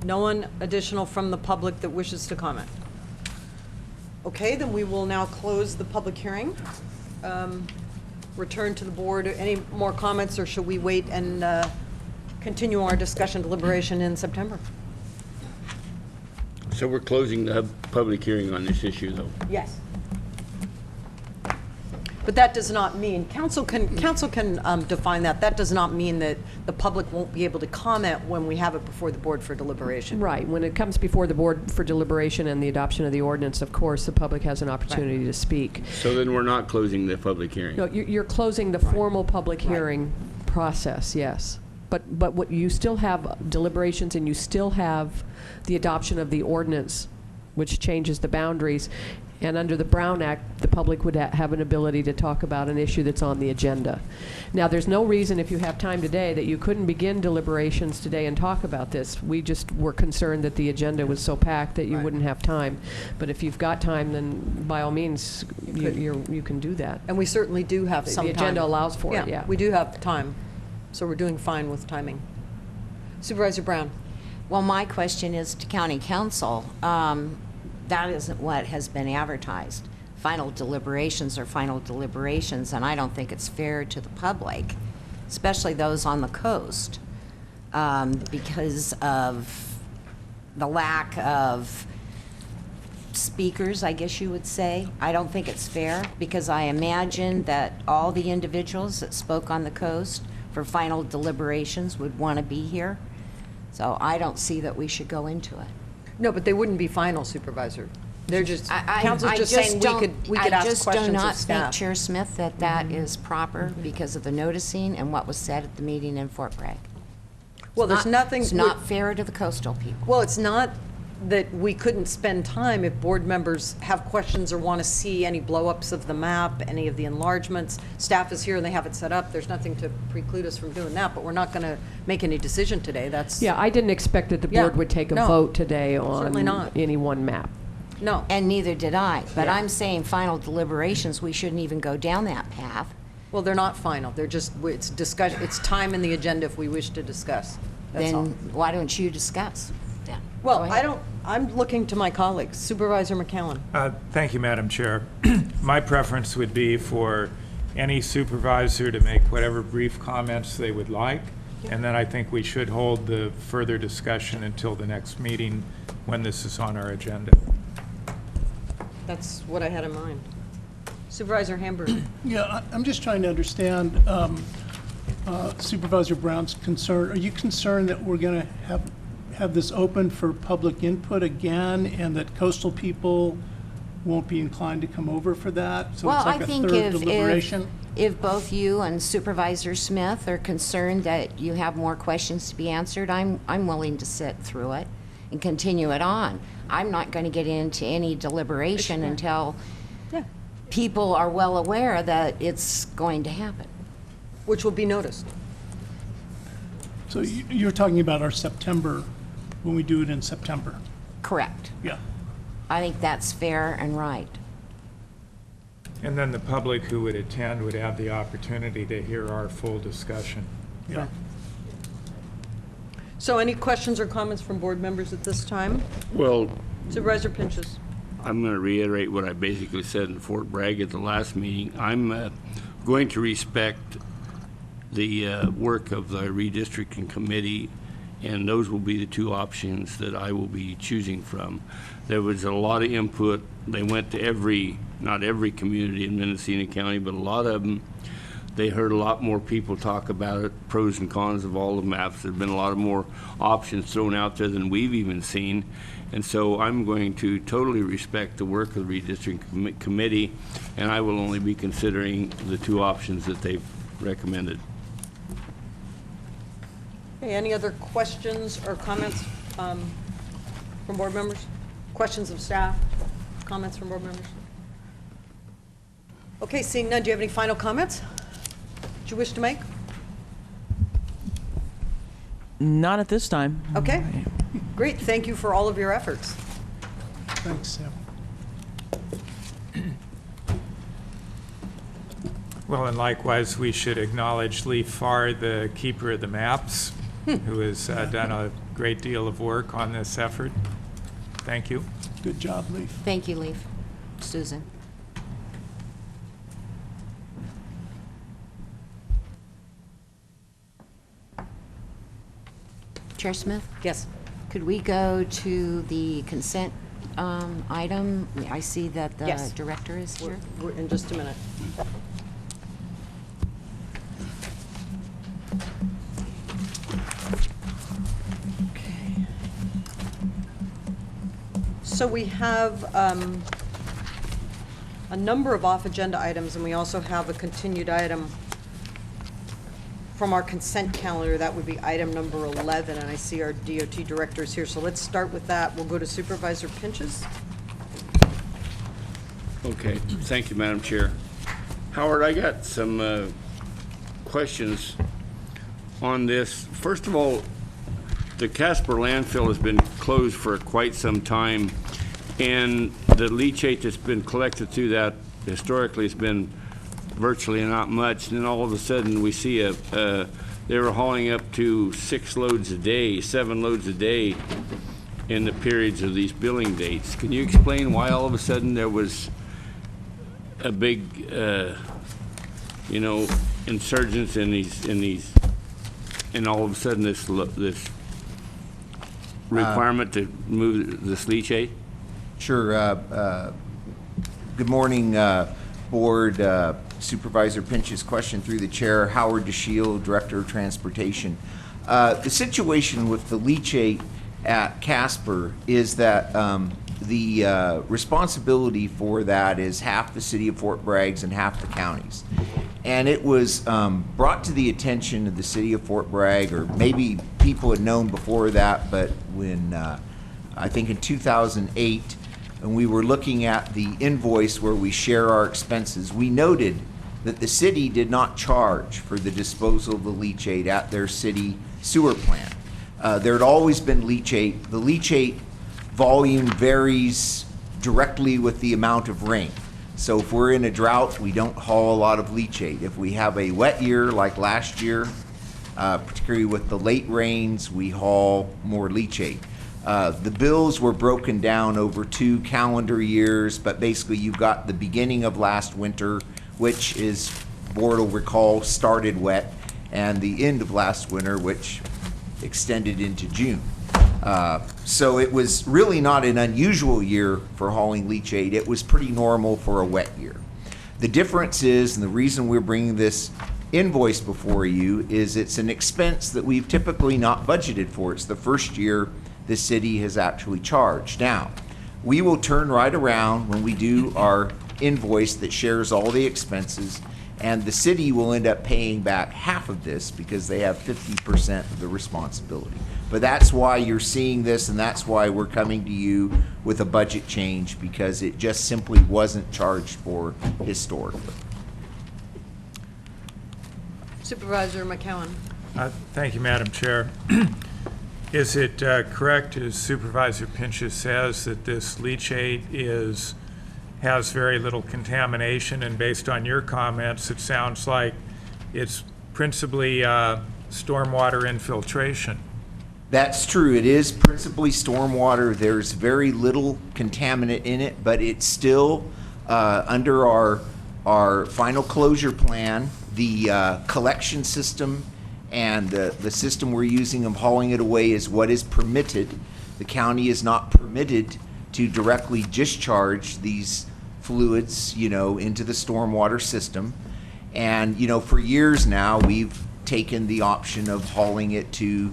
No one additional from the public that wishes to comment? Okay, then we will now close the public hearing. Return to the board. Any more comments, or should we wait and continue our discussion deliberation in September? So we're closing the public hearing on this issue, though? Yes. But that does not mean, council can define that. That does not mean that the public won't be able to comment when we have it before the board for deliberation. Right. When it comes before the board for deliberation and the adoption of the ordinance, of course, the public has an opportunity to speak. So then we're not closing the public hearing? No, you're closing the formal public hearing process, yes. But what you still have deliberations, and you still have the adoption of the ordinance, which changes the boundaries. And under the Brown Act, the public would have an ability to talk about an issue that's on the agenda. Now, there's no reason, if you have time today, that you couldn't begin deliberations today and talk about this. We just were concerned that the agenda was so packed that you wouldn't have time. But if you've got time, then by all means, you can do that. And we certainly do have some time. The agenda allows for it, yeah. We do have time, so we're doing fine with timing. Supervisor Brown. Well, my question is to County Council. That isn't what has been advertised. Final deliberations are final deliberations, and I don't think it's fair to the public, especially those on the coast, because of the lack of speakers, I guess you would say. I don't think it's fair, because I imagine that all the individuals that spoke on the coast for final deliberations would want to be here. So I don't see that we should go into it. No, but they wouldn't be final, Supervisor. They're just, council's just saying we could ask questions of staff. I just do not think, Chair Smith, that that is proper because of the noticing and what was said at the meeting in Fort Bragg. Well, there's nothing. It's not fair to the coastal people. Well, it's not that we couldn't spend time if board members have questions or want to see any blow-ups of the map, any of the enlargements. Staff is here and they have it set up. There's nothing to preclude us from doing that, but we're not going to make any decision today. That's. Yeah, I didn't expect that the board would take a vote today on any one map. No. And neither did I. But I'm saying final deliberations, we shouldn't even go down that path. Well, they're not final. They're just, it's discussion. It's time in the agenda if we wish to discuss. That's all. Then why don't you discuss? Yeah. Well, I'm looking to my colleagues. Supervisor McCallum. Thank you, Madam Chair. My preference would be for any supervisor to make whatever brief comments they would like, and then I think we should hold the further discussion until the next meeting when this is on our agenda. That's what I had in mind. Supervisor Hamburg. Yeah, I'm just trying to understand Supervisor Brown's concern. Are you concerned that we're going to have this open for public input again, and that coastal people won't be inclined to come over for that? So well, it's like I a think third deliberation? If both you and Supervisor Smith are concerned that you have more questions to be answered, I'm willing to sit through it and continue it on. I'm not going to get into any deliberation until people are well aware that it's going to happen. Which will be noticed. So you're talking about our September, when we do it in September? Correct. Yeah. I think that's fair and right. And then the public who would attend would have the opportunity to hear our full discussion. Yeah. So any questions or comments from board members at this time? Well, Supervisor Pinches. I'm going to reiterate what I basically said in Fort Bragg at the last meeting. I'm going to respect the work of the redistricting committee and those will be the two options that I will be choosing from. There was a lot of input. They went to not every community in Mendocino County, but a lot of them. They heard a lot more people talk about it, pros and cons of all the maps. There have been a lot of more options thrown out there than we've even seen. And so I'm going to totally respect the work of the redistricting committee, and I will only be considering the two options that they've recommended. Okay, any other questions or comments from board members? Questions of staff? Comments from board members? Okay, seeing none, do you have any final comments that you wish to make? Not at this time. Okay, great. Thank you for all of your efforts. Thanks, Sam. Well, and likewise, we should acknowledge Lee Farr, the keeper of the maps, who has done a great deal of work on this effort. Thank you. Good job, Leaf. Thank you, Leaf. Susan. Chair Smith? Yes. Could we go to the consent item? I see that the Yes. director is here. We're in just a minute. So we have a number of off-agenda items, and we also have a continued item from our consent calendar. That would be item number 11, and I see our DOT director is here. So let's start with that. We'll go to Supervisor Pinches. Okay, thank you, Madam Chair. Howard, I got some questions on this. First of all, the Casper landfill has been closed for quite some time, and the leachate that's been collected through that historically has been virtually not much. And then all of a sudden we see they were hauling up to 6 loads a day, 7 loads a day in the periods of these billing dates. Can you explain why all of a sudden there was a big, insurgence in these, and all of a sudden this requirement to move this leachate? Sure. Good morning, Board. Supervisor Pinch's question through the chair. Howard DeShiel, Director of Transportation. The situation with the leachate at Casper is that the responsibility for that is half the city of Fort Bragg's and half the county's. And it was brought to the attention of the city of Fort Bragg, or maybe people had known before that, but when I think in 2008, and we were looking at the invoice where we share our expenses, we noted that the city did not charge for the disposal of the leachate at their city sewer plant. There had always been leachate. The leachate volume varies directly with the amount of rain. So if we're in a drought, we don't haul a lot of leachate. If we have a wet year like last year, particularly with the late rains, we haul more leachate. The bills were broken down over 2 calendar years, but basically you've got the beginning of last winter, which is, board will recall, started wet, and the end of last winter, which extended into June. So it was really not an unusual year for hauling leachate. It was pretty normal for a wet year. The difference is, and the reason we're bringing this invoice before you, is it's an expense that we've typically not budgeted for. It's the first year the city has actually charged. Now, we will turn right around when we do our invoice that shares all the expenses, and the city will end up paying back half of this because they have 50% of the responsibility. But that's why you're seeing this, and that's why we're coming to you with a budget change, because it just simply wasn't charged for historically. Supervisor McCowan. Thank you, Madam Chair. Is it correct, as Supervisor Pinchas says, that this leachate has very little contamination, and based on your comments, it sounds like it's principally stormwater infiltration? That's true. It is principally stormwater. There's very little contaminant in it, but it's still under our final closure plan. The collection system And the system we're using of hauling it away is what is permitted. The county is not permitted to directly discharge these fluids, into the stormwater system. And, for years now, we've taken the option of hauling it to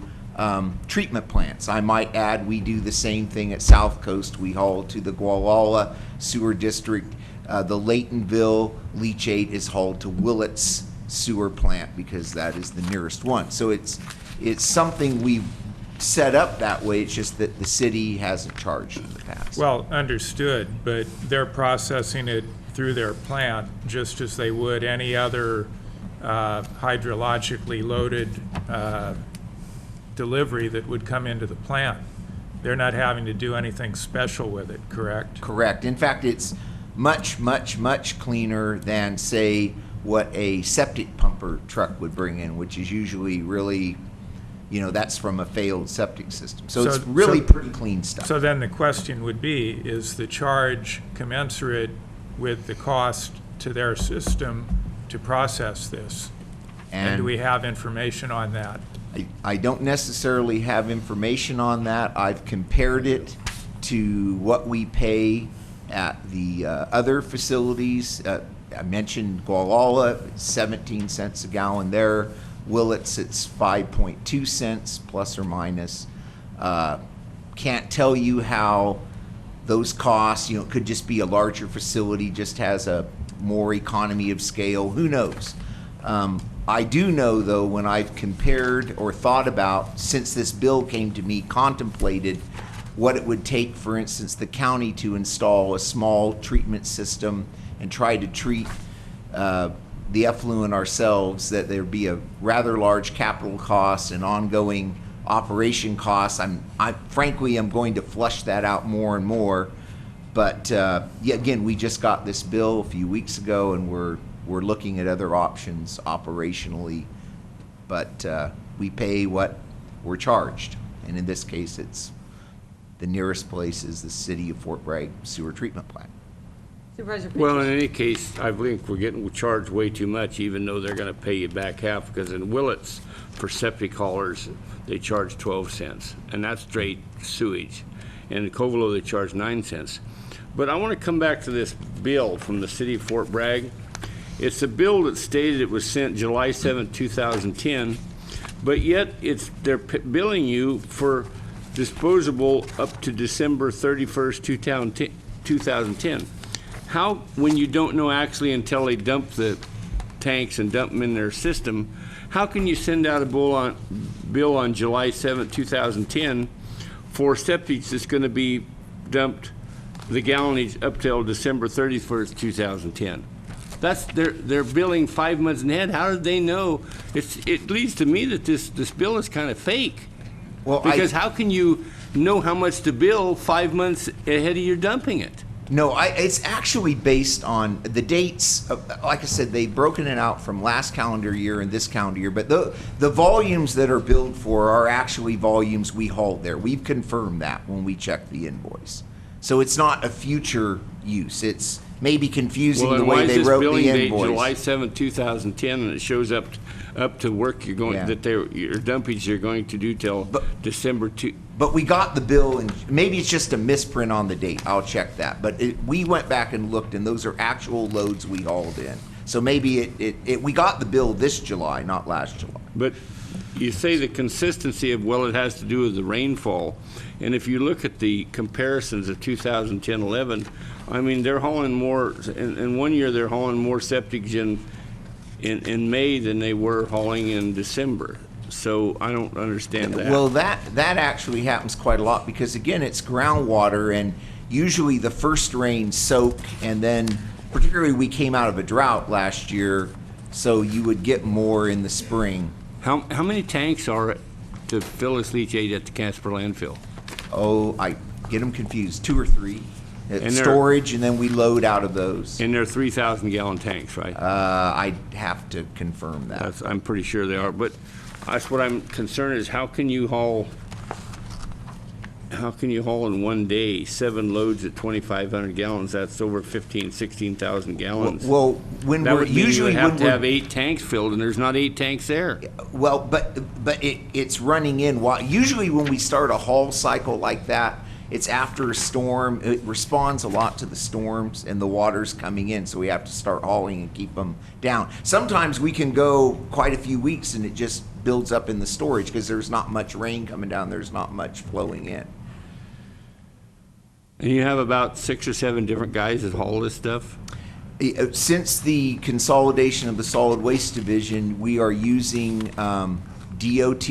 treatment plants. I might add, we do the same thing at South Coast. We haul to the Gualala Sewer District. The Laytonville leachate is hauled to Willits Sewer Plant because that is the nearest one. So it's something we've set up that way. It's just that the city hasn't charged in the past. Well, understood, but they're processing it through their plant just as they would any other hydrologically loaded delivery that would come into the plant. They're not having to do anything special with it, correct? Correct. In fact, it's much, much, much cleaner than, say, what a septic pumper truck would bring in, which is usually really, that's from a failed septic system. So it's really pretty clean stuff. So then the question would be, is the charge commensurate with the cost to their system to process this? And do we have information on that? I don't necessarily have information on that. I've compared it to what we pay at the other facilities. I mentioned Gualala, 17 cents a gallon there. Willits, it's 5.2 cents plus or minus. Can't tell you how those costs, it could just be a larger facility, just has a more economy of scale. Who knows? I do know, though, when I've compared or thought about, since this bill came to me, contemplated what it would take, for instance, the county to install a small treatment system and try to treat the effluent ourselves, that there'd be a rather large capital cost and ongoing operation costs. I frankly am going to flush that out more and more. But again, we just got this bill a few weeks ago, and we're looking at other options operationally. But we pay what we're charged, and in this case, it's the nearest place is the city of Fort Bragg sewer treatment plant. Supervisor Well, Pinches. in any case, I think we're getting charged way too much, even though they're going to pay you back half, because in Willits, for septic haulers, they charge 12 cents, and that's straight sewage. And in Covelo, they charge 9 cents. But I want to come back to this bill from the city of Fort Bragg. It's a bill that stated it was sent July 7, 2010, but yet they're billing you for disposable up to December 31st, 2010. How, when you don't know actually until they dump the tanks and dump them in their system, how can you send out a bill on July 7, 2010 for septic that's going to be dumped the gallonage up till December 31st, 2010? They're billing 5 months ahead. How did they know? It leads to me that this bill is kind of fake. Well, because how can you know how much to bill 5 months ahead of your dumping it? No, it's actually based on the dates. Like I said, they've broken it out from last calendar year and this calendar year. But the volumes that are billed for are actually volumes we hauled there. We've confirmed that when we checked the invoice. So it's not a future use. It's maybe confusing the way they wrote the invoice. Well, why is this billing date July 7, 2010, and it shows up to work you're going that your dumpage you're going to do till December 2. But we got the bill, and maybe it's just a misprint on the date. I'll check that. But we went back and looked, and those are actual loads we hauled in. So maybe we got the bill this July, not last July. But you say the consistency of, well, it has to do with the rainfall. And if you look at the comparisons of 2010-11, I mean, they're hauling more, in 1 year they're hauling more septic in May than they were hauling in December. So I don't understand that. Well, that actually happens quite a lot because, again, it's groundwater, and usually the first rains soak, and then particularly we came out of a drought last year, so you would get more in the spring. How many tanks are to fill this leachate at the Casper landfill? Oh, I get them confused, 2 or 3. Storage, and then we load out of those. And they're 3,000-gallon tanks, right? I'd have to confirm that. I'm pretty sure they are, but that's what I'm concerned is how can you haul how can you haul in one day 7 loads at 2,500 gallons? That's over 16,000 gallons. Well, when that we're would mean usually you would have when to we're- have 8 tanks filled, and there's not 8 tanks there. Well, but it's running in. Usually when we start a haul cycle like that, it's after a storm. It responds a lot to the storms and the water's coming in, so we have to start hauling and keep them down. Sometimes we can go quite a few weeks and it just builds up in the storage because there's not much rain coming down. There's not much flowing in. And you have about 6 or 7 different guys that haul this stuff? Since the consolidation of the solid waste division, we are using DOT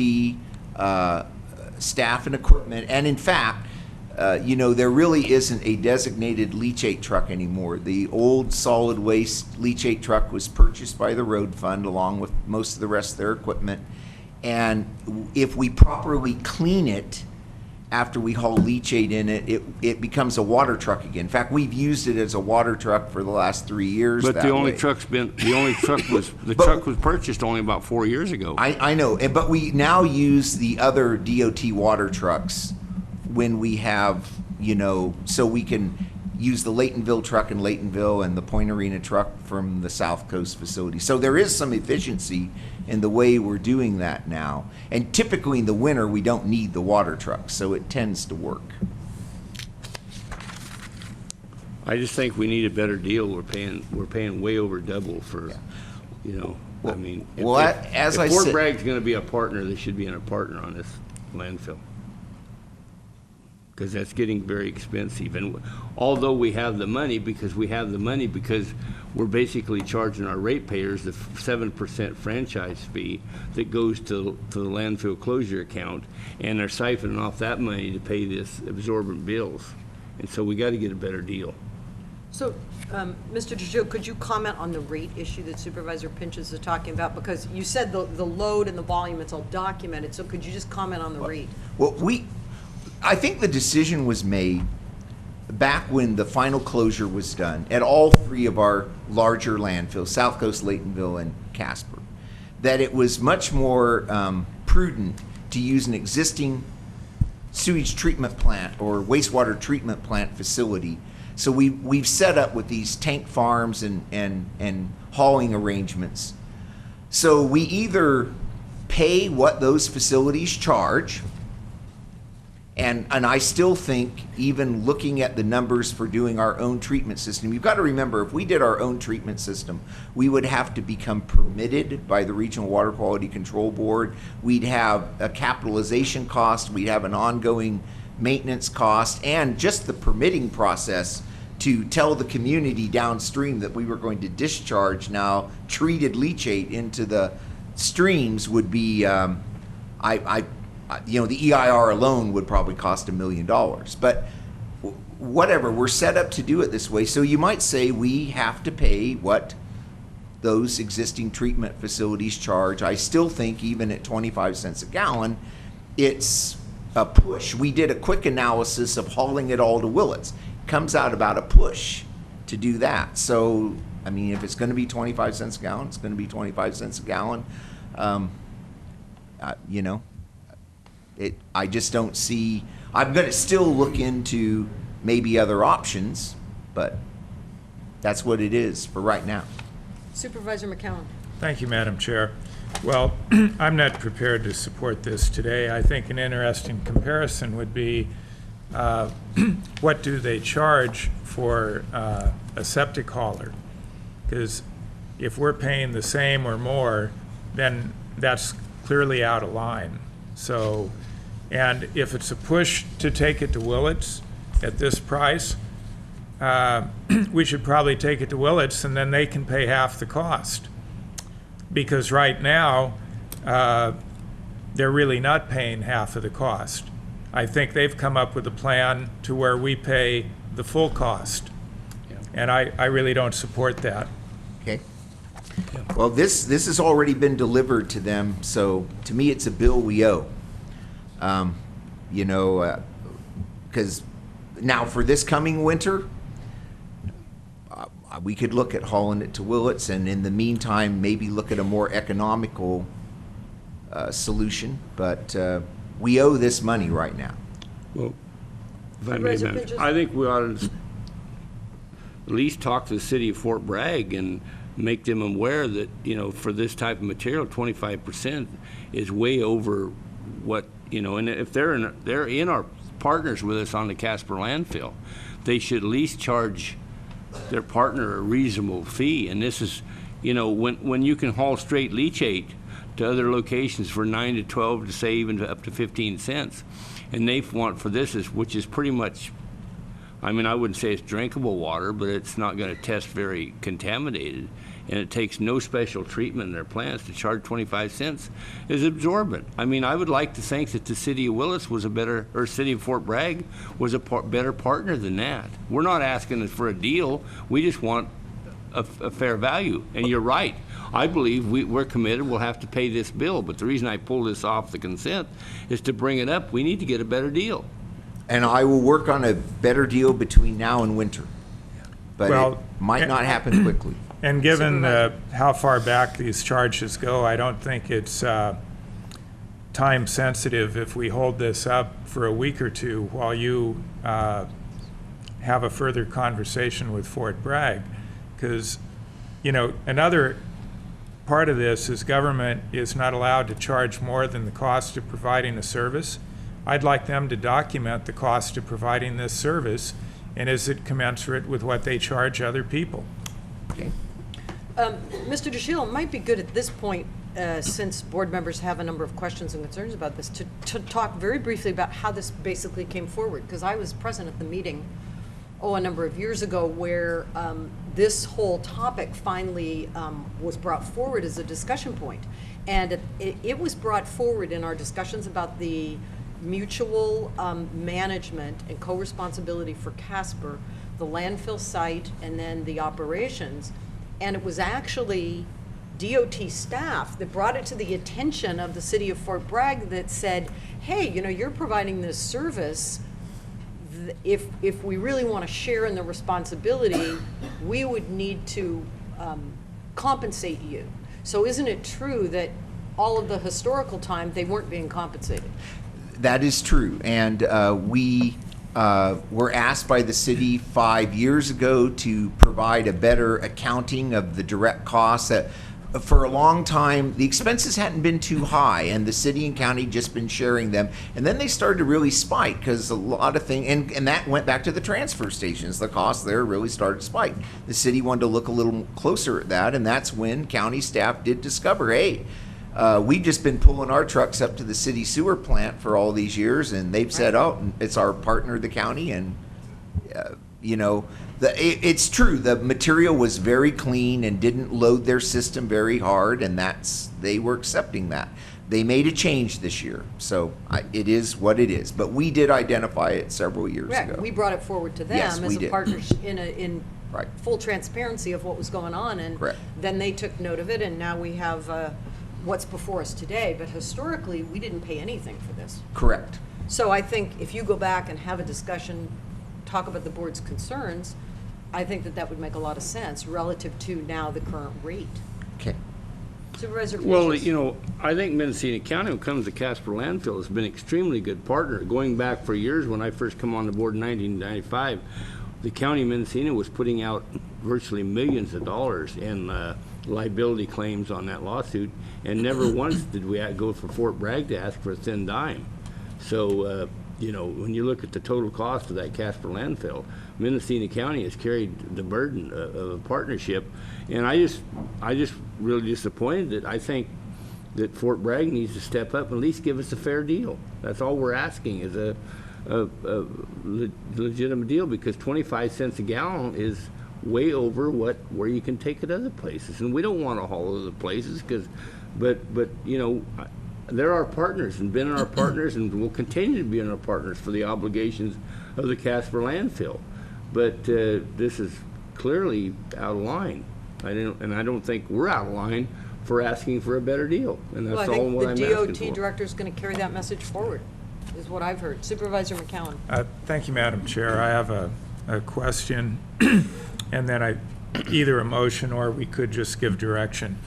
staff and equipment. And in fact, there really isn't a designated leachate truck anymore. The old solid waste leachate truck was purchased by the road fund along with most of the rest of their equipment. And if we properly clean it after we haul leachate in it, it becomes a water truck again. In fact, we've used it as a water truck for the last 3 years. But the only truck was purchased only about 4 years ago. I know, but we now use the other DOT water trucks when we have, so we can use the Laytonville truck in Laytonville and the Point Arena truck from the South Coast facility. So there is some efficiency in the way we're doing that now. And typically in the winter, we don't need the water trucks, so it tends to work. I just think we need a better deal. We're paying way over double for, I mean, if Fort Bragg's going to be a partner, they should be a partner on this landfill, because that's getting very expensive. And although we have the money, because we're basically charging our ratepayers the 7% franchise fee that goes to the landfill closure account, and they're siphoning off that money to pay this absorbent bills. And so we got to get a better deal. So, Mr. Trujillo, could you comment on the rate issue that Supervisor Pinches is talking about? Because you said the load and the volume, it's all documented, so could you just comment on the rate? Well, I think the decision was made back when the final closure was done at all 3 of our larger landfills, South Coast, Laytonville, and Casper, that it was much more prudent to use an existing sewage treatment plant or wastewater treatment plant facility. So we've set up with these tank farms and hauling arrangements. So we either pay what those facilities charge, and I still think, even looking at the numbers for doing our own treatment system, you've got to remember, if we did our own treatment system, we would have to become permitted by the Regional Water Quality Control Board. We'd have a capitalization cost, we'd have an ongoing maintenance cost, and just the permitting process to tell the community downstream that we were going to discharge now treated leachate into the streams would be, the EIR alone would probably cost $1 million. But whatever, we're set up to do it this way. So you might say we have to pay what those existing treatment facilities charge. I still think even at 25 cents a gallon, it's a push. We did a quick analysis of hauling it all to Willits. Comes out about a push to do that. So, I mean, if it's going to be 25 cents a gallon, it's going to be 25 cents a gallon. I just don't see. I'm going to still look into maybe other options, but that's what it is for right now. Supervisor McCowan. Thank you, Madam Chair. Well, I'm not prepared to support this today. I think an interesting comparison would be what do they charge for a septic hauler? Because if we're paying the same or more, then that's clearly out of line. So, and if it's a push to take it to Willits at this price, we should probably take it to Willits, and then they can pay half the cost. Because right now, they're really not paying half of the cost. I think they've come up with a plan to where we pay the full cost. Yeah. And I really don't support that. Okay. Well, this has already been delivered to them, so to me it's a bill we owe. Because now for this coming winter, we could look at hauling it to Willits, and in the meantime maybe look at a more economical solution, but we owe this money right now. Well, Supervisor Pinches? I think we ought to at least talk to the city of Fort Bragg and make them aware that, you know, for this type of material, 25% is way over what, you know, and if they're in our partners with us on the Casper landfill, they should at least charge their partner a reasonable fee. And this is, you know, when you can haul straight leachate to other locations for 9 to 12 to say even up to 15 cents, and they want for this which is pretty much, I mean, I wouldn't say it's drinkable water, but it's not going to test very contaminated, and it takes no special treatment in their plants. To charge 25 cents is absorbent. I mean, I would like to think that the city of Willis was a better, or city of Fort Bragg was a better partner than that. We're not asking for a deal. We just want a fair value. And you're right. I believe we're committed. We'll have to pay this bill. But the reason I pull this off the consent is to bring it up. We need to get a better deal. And I will work on a better deal between now and winter. But it might not happen quickly. And given how far back these charges go, I don't think it's time sensitive if we hold this up for a week or two while you have a further conversation with Fort Bragg. Because, you know, another part of this is government is not allowed to charge more than the cost of providing a service. I'd like them to document the cost of providing this service, and is it commensurate with what they charge other people? Okay. Mr. DeShiel, it might be good at this point, since board members have a number of questions and concerns about this, to talk very briefly about how this basically came forward, because I was present at the meeting a number of years ago where this whole topic finally was brought forward as a discussion point. And it was brought forward in our discussions about the mutual management and co-responsibility for Casper, the landfill site, and then the operations. And it was actually DOT staff that brought it to the attention of the city of Fort Bragg that said, hey, you know, you're providing this service. If we really want to share in the responsibility, we would need to compensate you. So isn't it true that all of the historical time they weren't being compensated? That is true. And we were asked by the city 5 years ago to provide a better accounting of the direct costs. For a long time, the expenses hadn't been too high, and the city and county just been sharing them. And then they started to really spike because a lot of things, and that went back to the transfer stations. The costs there really started to spike. The city wanted to look a little closer at that, and that's when county staff did discover, hey, we've just been pulling our trucks up to the city sewer plant for all these years, and they've said, oh, it's our partner, the county, and you know, it's true. The material was very clean and didn't load their system very hard, and they were accepting that. They made a change this year, so it is what it is. But we did identify it several years ago. We brought it forward to them as a partnership in full transparency of what was going on, and then they took note of it, and now we have what's before us today. But historically, we didn't pay anything for this. Correct. So I think if you go back and have a discussion, talk about the board's concerns, I think that would make a lot of sense relative to now the current rate. Okay. Supervisor Pinches. Well, you know, I think Mendocino County, when it comes to Casper Landfill, has been an extremely good partner. Going back for years, when I first come on the board in 1995, the county of Mendocino was putting out virtually millions of dollars in liability claims on that lawsuit, and never once did we go for Fort Bragg to ask for a thin dime. So, you know, when you look at the total cost of that Casper landfill, Mendocino County has carried the burden of a partnership, and I just really disappointed that I think that Fort Bragg needs to step up and at least give us a fair deal. That's all we're asking, is a legitimate deal, because 25 cents a gallon is way over where you can take it other places, and we don't want to haul other places but you know, they're our partners and been our partners and will continue to be our partners for the obligations of the Casper landfill. But this is clearly out of line. I don't think we're out of line for asking for a better deal. And that's all what I'm asking for. I think the DOT director is going to carry that message forward, is what I've heard. Supervisor McCowan. Thank you, Madam Chair. I have a question, and then either a motion or we could just give direction.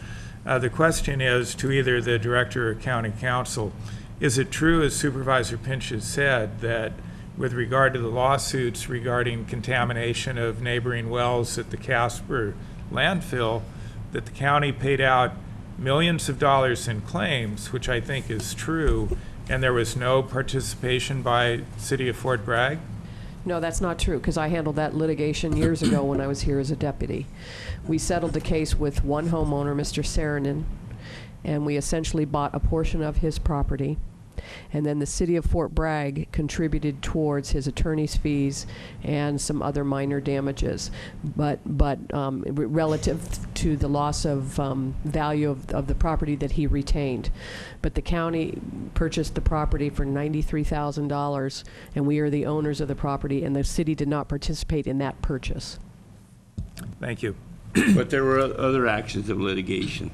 The question is to either the director or county council: is it true, as Supervisor Pinches said, that with regard to the lawsuits regarding contamination of neighboring wells at the Casper landfill, that the county paid out millions of dollars in claims, which I think is true, and there was no participation by City of Fort Bragg? No, that's not true, because I handled that litigation years ago when I was here as a deputy. We settled the case with one homeowner, Mr. Saranen, and we essentially bought a portion of his property. And then the City of Fort Bragg contributed towards his attorney's fees and some other minor damages. But relative to the loss of value of the property that he retained. But the county purchased the property for $93,000, and we are the owners of the property, and the city did not participate in that purchase. Thank you. But there were other actions of litigation.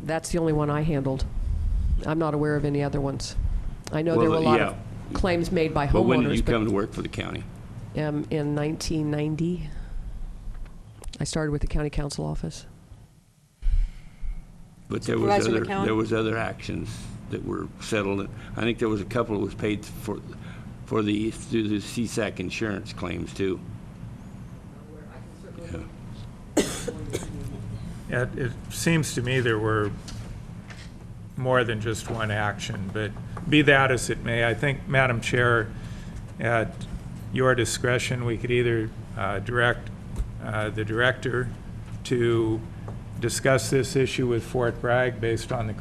That's the only one I handled. I'm not aware of any other ones. I know there were a lot of claims made by homeowners. But when did you come to work for the county? In 1990. I started with the county council office. But there was other actions that were settled. I think there was a couple that was paid for through the CSAC insurance claims too. Yeah, it seems to me there were more than just one action, but be that as it may, I think, Madam Chair, at your discretion, we could either direct the director to discuss this issue with Fort Bragg based on the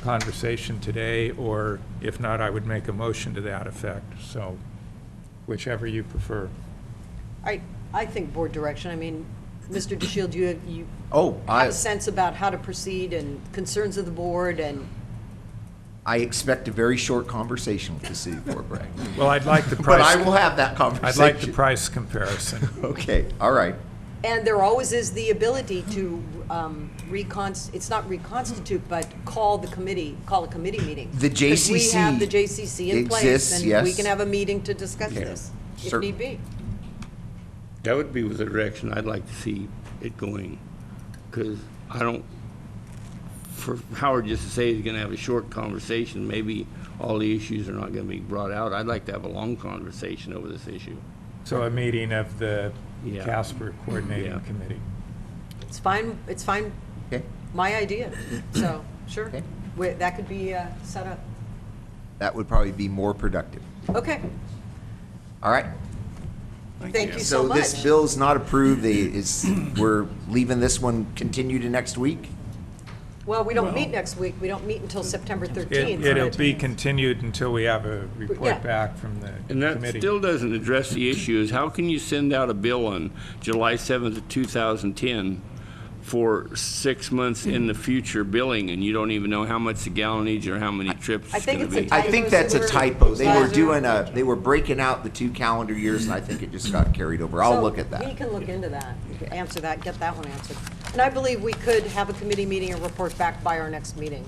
conversation today, or if not, I would make a motion to that effect. So whichever you prefer. I think board direction. I mean, Mr. DeShield, you I have a sense about how to proceed and concerns of the board, and I expect a very short conversation with the City of Fort Bragg. Well, I'd like the price. But I will have that conversation. I'd like the price comparison. Okay, all right. And there always is the ability to it's not reconstitute, but call a committee meeting. The JCC 'Cause we have the JCC in place, exists, and yes. we can have a meeting to discuss this, if need be. That would be with the direction I'd like to see it going, because I don't, for Howard just to say he's going to have a short conversation, maybe all the issues are not going to be brought out. I'd like to have a long conversation over this issue. So a meeting of the Casper Coordinating Committee. It's fine, Okay. my idea, so, sure. Okay. That could be set up. That would probably be more productive. Okay, All right. thank you so much. So this bill's not approved, we're leaving this one continue to next week? Well, we don't meet next week, we don't meet until September 13th. It'll be continued until we have a Yeah. report back from the And that committee. still doesn't address the issue, is how can you send out a bill on July 7th of 2010 for 6 months in the future billing, and you don't even know how much the gallonage or how many trips it's going to be? I think that's a typo. They were breaking out the 2 calendar years, and I think it just got carried over. I'll look at that. We can look into that, answer that, get that one answered. And I believe we could have a committee meeting and report back by our next meeting.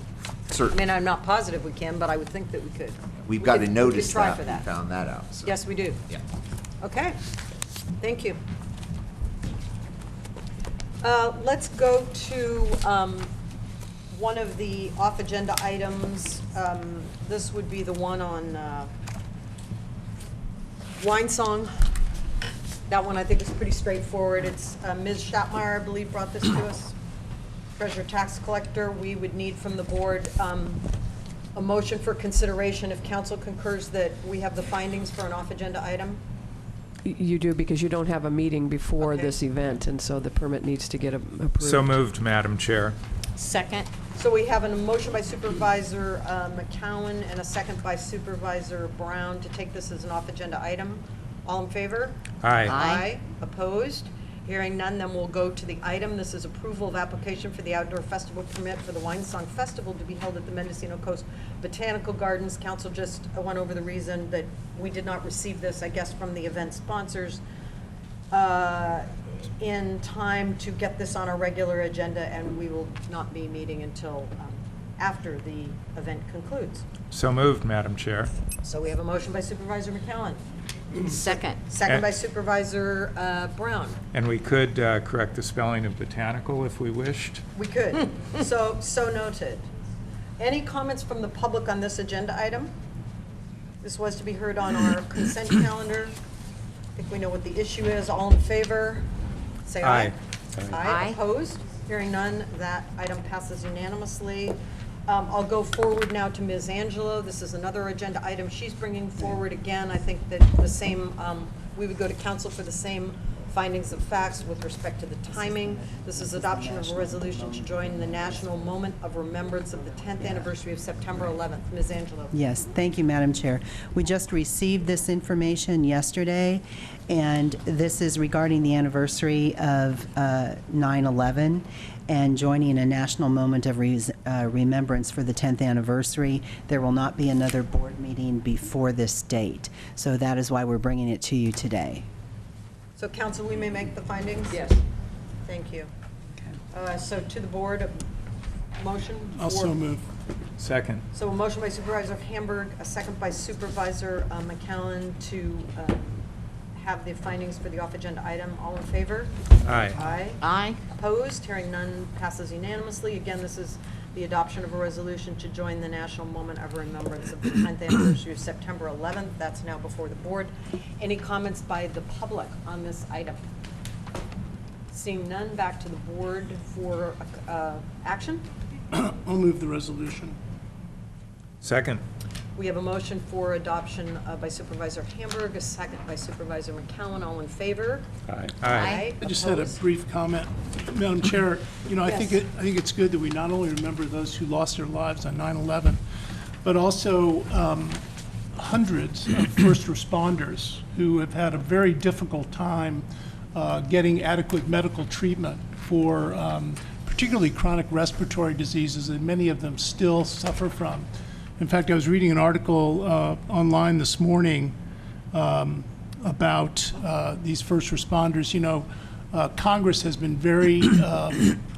Certainly. I mean, I'm not positive we can, but I would think that we could. We've got to We could notice try that. for We found that out. So. Yes, we do. Yeah. Okay, thank you. Let's go to one of the off-agenda items. This would be the one on Wine Song. That one I think is pretty straightforward. It's Ms. Shatmeyer, I believe, brought this to us. Treasurer Tax Collector. We would need from the board a motion for consideration if council concurs that we have the findings for an off-agenda item. You do, because you don't have a meeting before this event, and so the permit needs to get approved. So moved, Madam Chair. Second. So we have a motion by Supervisor McCowan and a second by Supervisor Brown to take this as an off-agenda item. All in favor? Aye. Aye. Opposed? Hearing none, then we'll go to the item. This is approval of application for the outdoor festival permit for the Wine Song Festival to be held at the Mendocino Coast Botanical Gardens. Council just went over the reason that we did not receive this, I guess, from the event sponsors in time to get this on our regular agenda, and we will not be meeting until after the event concludes. So moved, Madam Chair. So we have a motion by Supervisor McCowan. Second. Second by Supervisor Brown. And we could correct the spelling of botanical if we wished. We could. So noted. Any comments from the public on this agenda item? This was to be heard on our consent calendar. I think we know what the issue is. All in favor, say aye. Aye. Opposed? Hearing none, that item passes unanimously. I'll go forward now to Ms. Angelo. This is another agenda item she's bringing forward again. I think that the same, we would go to council for the same findings of facts with respect to the timing. This is adoption of a resolution to join the national moment of remembrance of the 10th anniversary of September 11th. Ms. Angelo. Yes, thank you, Madam Chair. We just received this information yesterday, and this is regarding the anniversary of 9/11 and joining a national moment of remembrance for the 10th anniversary. There will not be another board meeting before this date, so that is why we're bringing it to you today. So council, we may make the findings? Yes. Thank you. So to the board, a motion? Also move. Second. So a motion by Supervisor Hamburg, a second by Supervisor McCallum to have the findings for the off-agenda item. All in favor? Aye. Aye. Aye. Opposed? Hearing none, passes unanimously. Again, this is the adoption of a resolution to join the national moment of remembrance of the 10th anniversary of September 11th. That's now before the board. Any comments by the public on this item? Seeing none, back to the board for action. I'll move the resolution. Second. We have a motion for adoption by Supervisor Hamburg, a second by Supervisor McCallum. All in favor? Aye. Aye. I just had a Opposed? brief comment. Madam Chair, you know, I Yes. think it's good that we not only remember those who lost their lives on 9/11, but also hundreds of first responders who have had a very difficult time getting adequate medical treatment for particularly chronic respiratory diseases that many of them still suffer from. In fact, I was reading an article online this morning about these first responders. You know, Congress has been very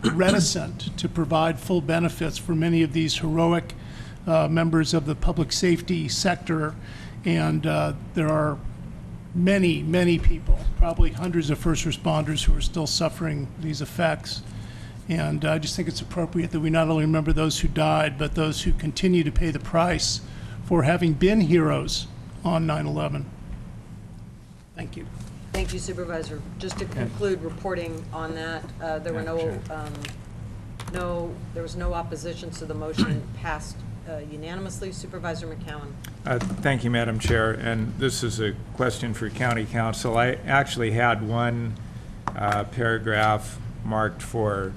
reticent to provide full benefits for many of these heroic members of the public safety sector, and there are many, many people, probably hundreds of first responders who are still suffering these effects. And I just think it's appropriate that we not only remember those who died, but those who continue to pay the price for having been heroes on 9/11. Thank you. Thank you, Supervisor. Just to conclude reporting on that, there were there was no opposition, so the motion passed unanimously. Supervisor McCallum. Thank you, Madam Chair. And this is a question for County Council. I actually had one paragraph marked for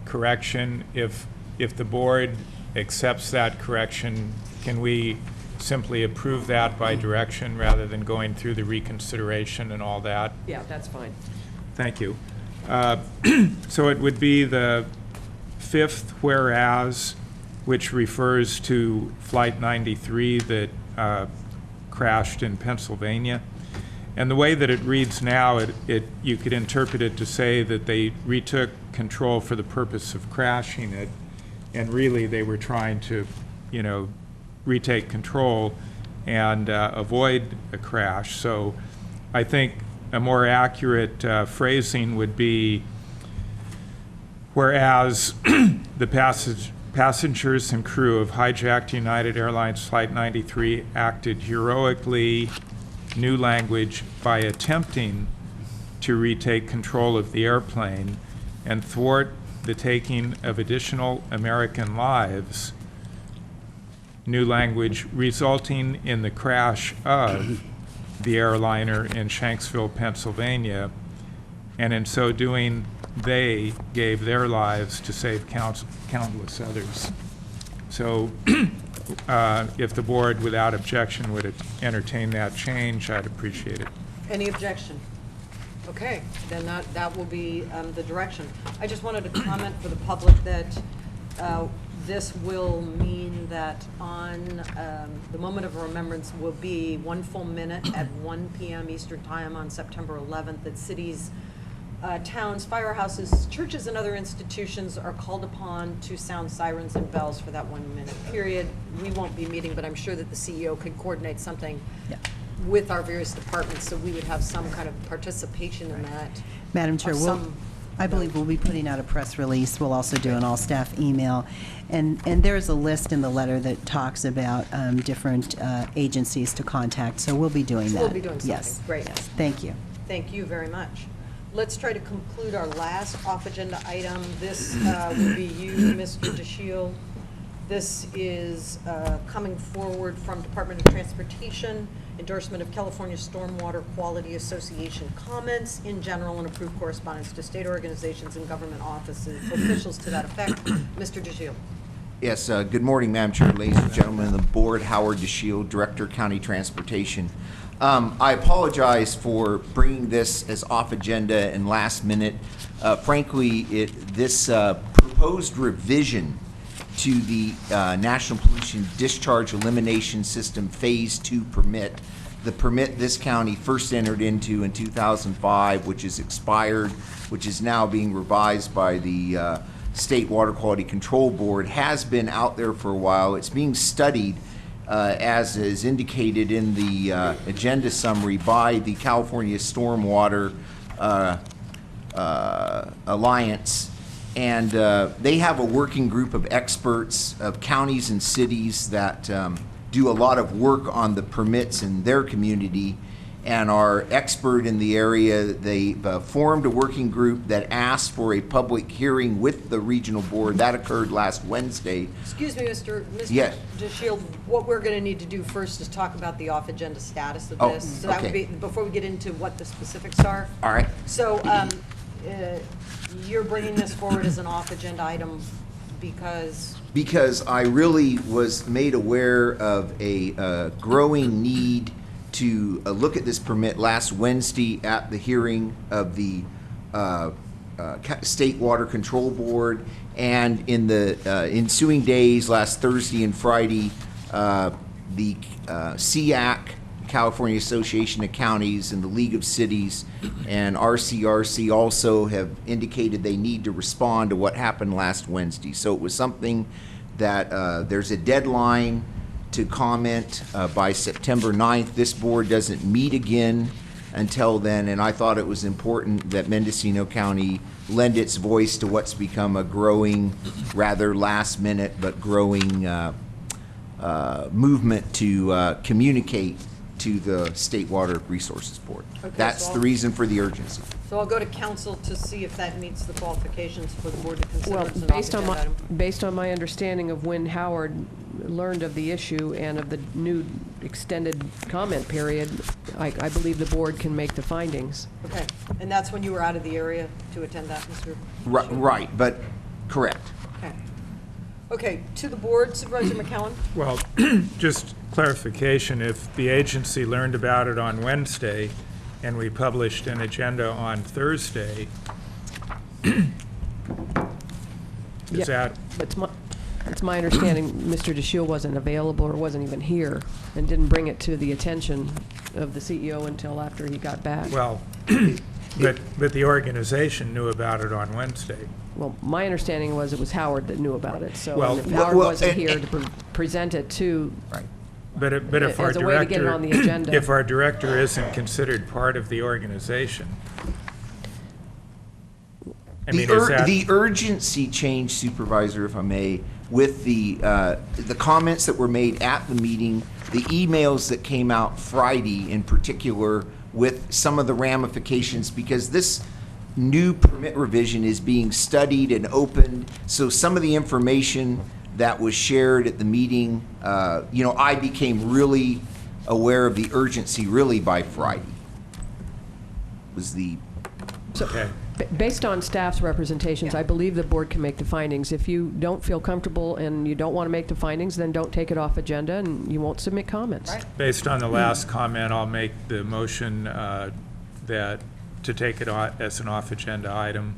correction. If the board accepts that correction, can we simply approve that by direction rather than going through the reconsideration and all that? Yeah, that's fine. Thank you. So it would be the fifth whereas, which refers to Flight 93 that crashed in Pennsylvania. And the way that it reads now, you could interpret it to say that they retook control for the purpose of crashing it, and really they were trying to, retake control and avoid a crash. So I think a more accurate phrasing would be, whereas the passengers and crew of hijacked United Airlines Flight 93 acted heroically, new language, by attempting to retake control of the airplane and thwart the taking of additional American lives, new language, resulting in the crash of the airliner in Shanksville, Pennsylvania, and in so doing, they gave their lives to save countless others. So if the board, without objection, would entertain that change, I'd appreciate it. Any objection? Okay, then that will be the direction. I just wanted to comment for the public that this will mean that on the moment of remembrance will be 1 full minute at 1 p.m. Eastern Time on September 11th, that cities, towns, firehouses, churches, and other institutions are called upon to sound sirens and bells for that 1 minute period. We won't be meeting, but I'm sure that the CEO could coordinate something with our various departments, so we would have some kind of participation in that. Madam Chair, I believe we'll be putting out a press release. We'll also do an all-staff email. And there's a list in the letter that talks about different agencies to contact, so we'll be doing that. We'll be doing something. Yes. Great. Yes. Thank you. Thank you very much. Let's try to conclude our last off-agenda item. This will be you, Mr. DeShiel. This is coming forward from Department of Transportation, endorsement of California Stormwater Quality Association comments in general and approved correspondence to state organizations and government offices, officials to that effect. Mr. DeShiel. Yes, good morning, Madam Chair, ladies and gentlemen of the board. Howard DeShiel, Director, County Transportation. I apologize for bringing this as off agenda and last minute. Frankly, this proposed revision to the National Pollution Discharge Elimination System Phase 2 permit, the permit this county first entered into in 2005, which is expired, which is now being revised by the State Water Quality Control Board, has been out there for a while. It's being studied, as is indicated in the agenda summary, by the California Stormwater Alliance. And they have a working group of experts of counties and cities that do a lot of work on the permits in their community and are expert in the area. They formed a working group that asked for a public hearing with the regional board. That occurred last Wednesday. Excuse me, Mr. Yes. DeShiel, what we're going to need to do first is talk about the off-agenda status of this. So that would be, before we get into what the specifics are. All right. So you're bringing this forward as an off-agenda item because? Because I really was made aware of a growing need to look at this permit last Wednesday at the hearing of the State Water Control Board, and in the ensuing days, last Thursday and Friday, the CAC, California Association of Counties, and the League of Cities and RCRC also have indicated they need to respond to what happened last Wednesday. So it was something that there's a deadline to comment by September 9th. This board doesn't meet again until then, and I thought it was important that Mendocino County lend its voice to what's become a growing, rather last minute, but growing movement to communicate to the State Water Resources Board. Okay, That's so the reason for the urgency. So I'll go to council to see if that meets the qualifications for the board to consider. Well, as an based off-agenda on my understanding of when Howard learned of the issue and of the new extended comment period, I believe the board can make the findings. Okay, and that's when you were out of the area to attend that, Mr. Right, but correct. Okay. Okay, to the board, Supervisor McCowan. Well, just clarification, if the agency learned about it on Wednesday and we published an agenda on Thursday, is that? It's my understanding Mr. DeShiel wasn't available or wasn't even here and didn't bring it to the attention of the CEO until after he got back. Well, but the organization knew about it on Wednesday. Well, my understanding was it was Howard that knew about it, so Well, if Howard wasn't here to present it to, But if our as a way to get it director, on the agenda. if our director isn't considered part of the organization, I mean, is that? The urgency change, Supervisor, if I may, with the comments that were made at the meeting, the emails that came out Friday in particular with some of the ramifications, because this new permit revision is being studied and opened, so some of the information that was shared at the meeting, I became really aware of the urgency really by Friday. Was the Okay. Based on staff's representations, I believe the board can make the findings. If you don't feel comfortable and you don't want to make the findings, then don't take it off agenda and you won't submit comments. Based on the last comment, I'll make the motion that to take it as an off-agenda item,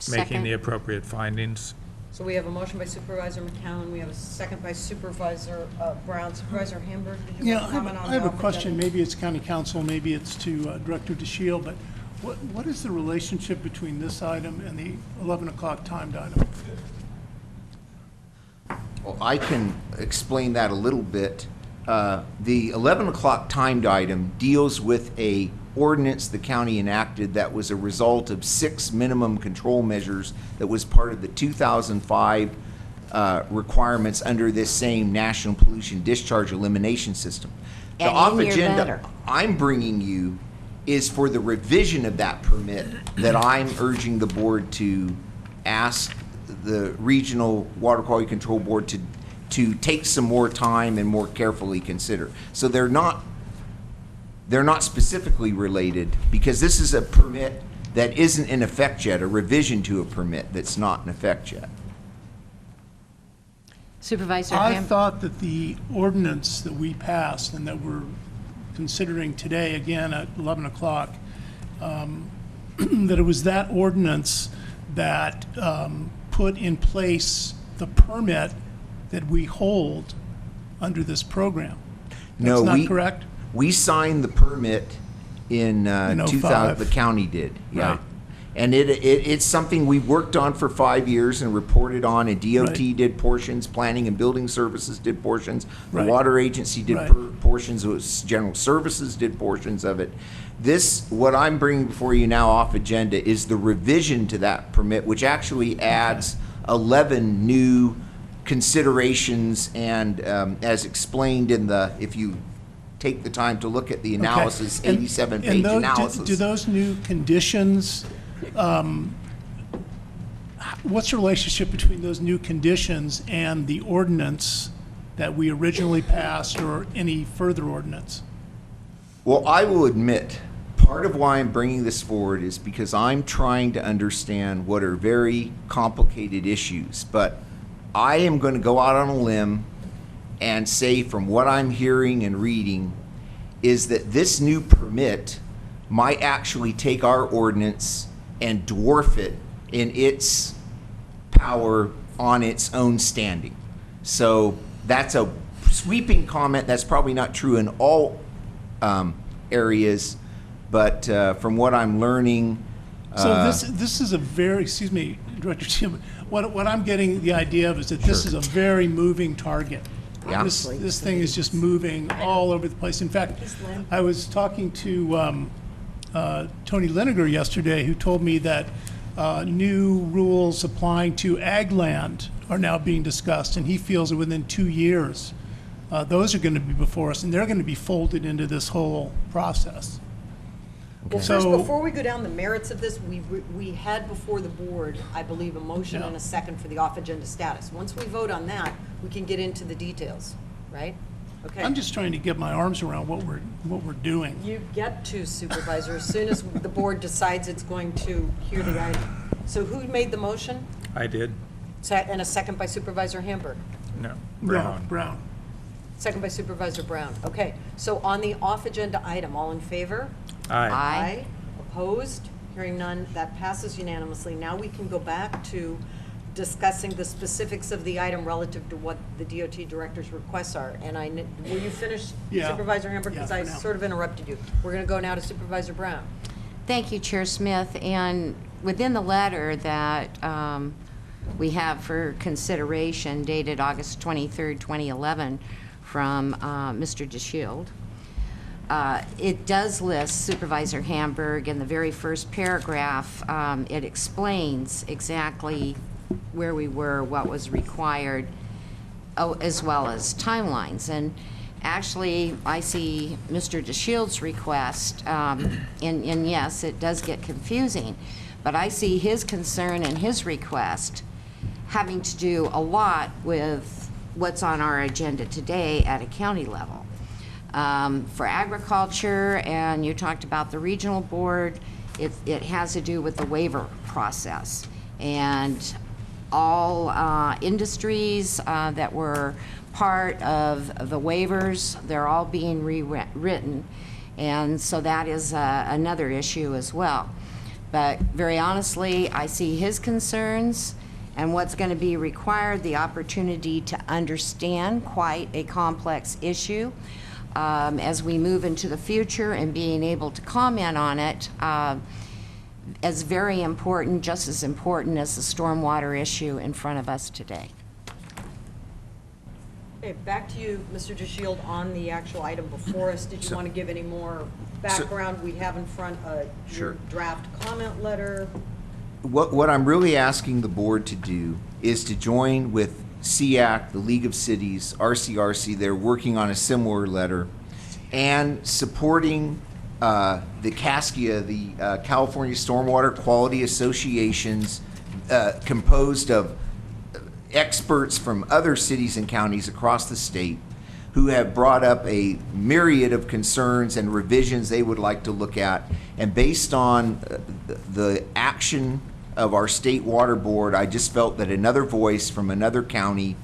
making Second. the appropriate findings. So we have a motion by Supervisor McCowan, we have a second by Supervisor Brown. Supervisor Hamburg, did you want to comment on the I have a off-agenda? question. Maybe it's county council, maybe it's to Director DeShiel, but what is the relationship between this item and the 11 o'clock timed item? Well, I can explain that a little bit. The 11 o'clock timed item deals with a ordinance the county enacted that was a result of 6 minimum control measures that was part of the 2005 requirements under this same National Pollution Discharge Elimination System. The And off in your agenda letter. I'm bringing you is for the revision of that permit that I'm urging the board to ask the Regional Water Quality Control Board to take some more time and more carefully consider. So they're not specifically related, because this is a permit that isn't in effect yet, a revision to a permit that's not in effect yet. Supervisor I Ham. thought that the ordinance that we passed and that we're considering today, again at 11 o'clock, that it was that ordinance that put in place the permit that we hold under this program. That's not correct? We signed the permit in 2000, 05. the county did, yeah. Right. And it's something we worked on for 5 years and reported on, and DOT Right. did portions, Planning and Building Services did portions, the Right. Water Agency did Right. portions, General Services did portions of it. This, what I'm bringing before you now off agenda, is the revision to that permit, which actually adds 11 new considerations, and as explained in the, if you take the time to look at the analysis, Okay. And- 87-page and those- analysis. Do those new conditions, what's the relationship between those new conditions and the ordinance that we originally passed, or any further ordinance? Well, I will admit, part of why I'm bringing this forward is because I'm trying to understand what are very complicated issues. But I am going to go out on a limb and say, from what I'm hearing and reading, is that this new permit might actually take our ordinance and dwarf it in its power on its own standing. So that's a sweeping comment. That's probably not true in all areas, but from what I'm learning. So this is a very, excuse me, Director Chairman, what I'm getting the idea of is that this is a very moving target. Yeah. This thing is just moving all over the place. In fact, I was talking to Tony Liniger yesterday, who told me that new rules applying to ag land are now being discussed, and he feels that within 2 years, those are going to be before us, and they're going to be folded into this whole process. Well, So- first, before we go down the merits of this, we had before the board, I believe, a motion Yeah. and a second for the off-agenda status. Once we vote on that, we can get into the details, right? Okay. I'm just trying to get my arms around what we're doing. You get to, Supervisor, as soon as the board decides it's going to hear the item. So who made the motion? I did. And a second by Supervisor Hamburg. No. Brown. Second by Supervisor Brown. Okay, so on the off-agenda item, all in favor? Aye. Aye. Opposed? Hearing none, that passes unanimously. Now we can go back to discussing the specifics of the item relative to what the DOT director's requests are. And will you finish, Yeah. Supervisor Hamburg? Yeah, Because I for now. sort of interrupted you. We're going to go now to Supervisor Brown. Thank you, Chair Smith. And within the letter that we have for consideration dated August 23rd, 2011, from Mr. DeShield, it does list Supervisor Hamburg in the very first paragraph. It explains exactly where we were, what was required, as well as timelines. And actually, I see Mr. DeShield's request, and yes, it does get confusing, but I see his concern and his request having to do a lot with what's on our agenda today at a county level. For agriculture, and you talked about the regional board, it has to do with the waiver process. And all industries that were part of the waivers, they're all being rewritten. And so that is another issue as well. But very honestly, I see his concerns and what's going to be required, the opportunity to understand quite a complex issue as we move into the future, and being able to comment on it as very important, just as important as the stormwater issue in front of us today. Okay, back to you, Mr. DeShield, on the actual item before us. Did you want to give any more background? We have in front your Sure. draft comment letter. What I'm really asking the board to do is to join with SEAC, the League of Cities, RCRC. They're working on a similar letter, and supporting the CASCIA, the California Stormwater Quality Associations, composed of experts from other cities and counties across the state who have brought up a myriad of concerns and revisions they would like to look at. And based on the action of our state water board, I just felt that another voice from another county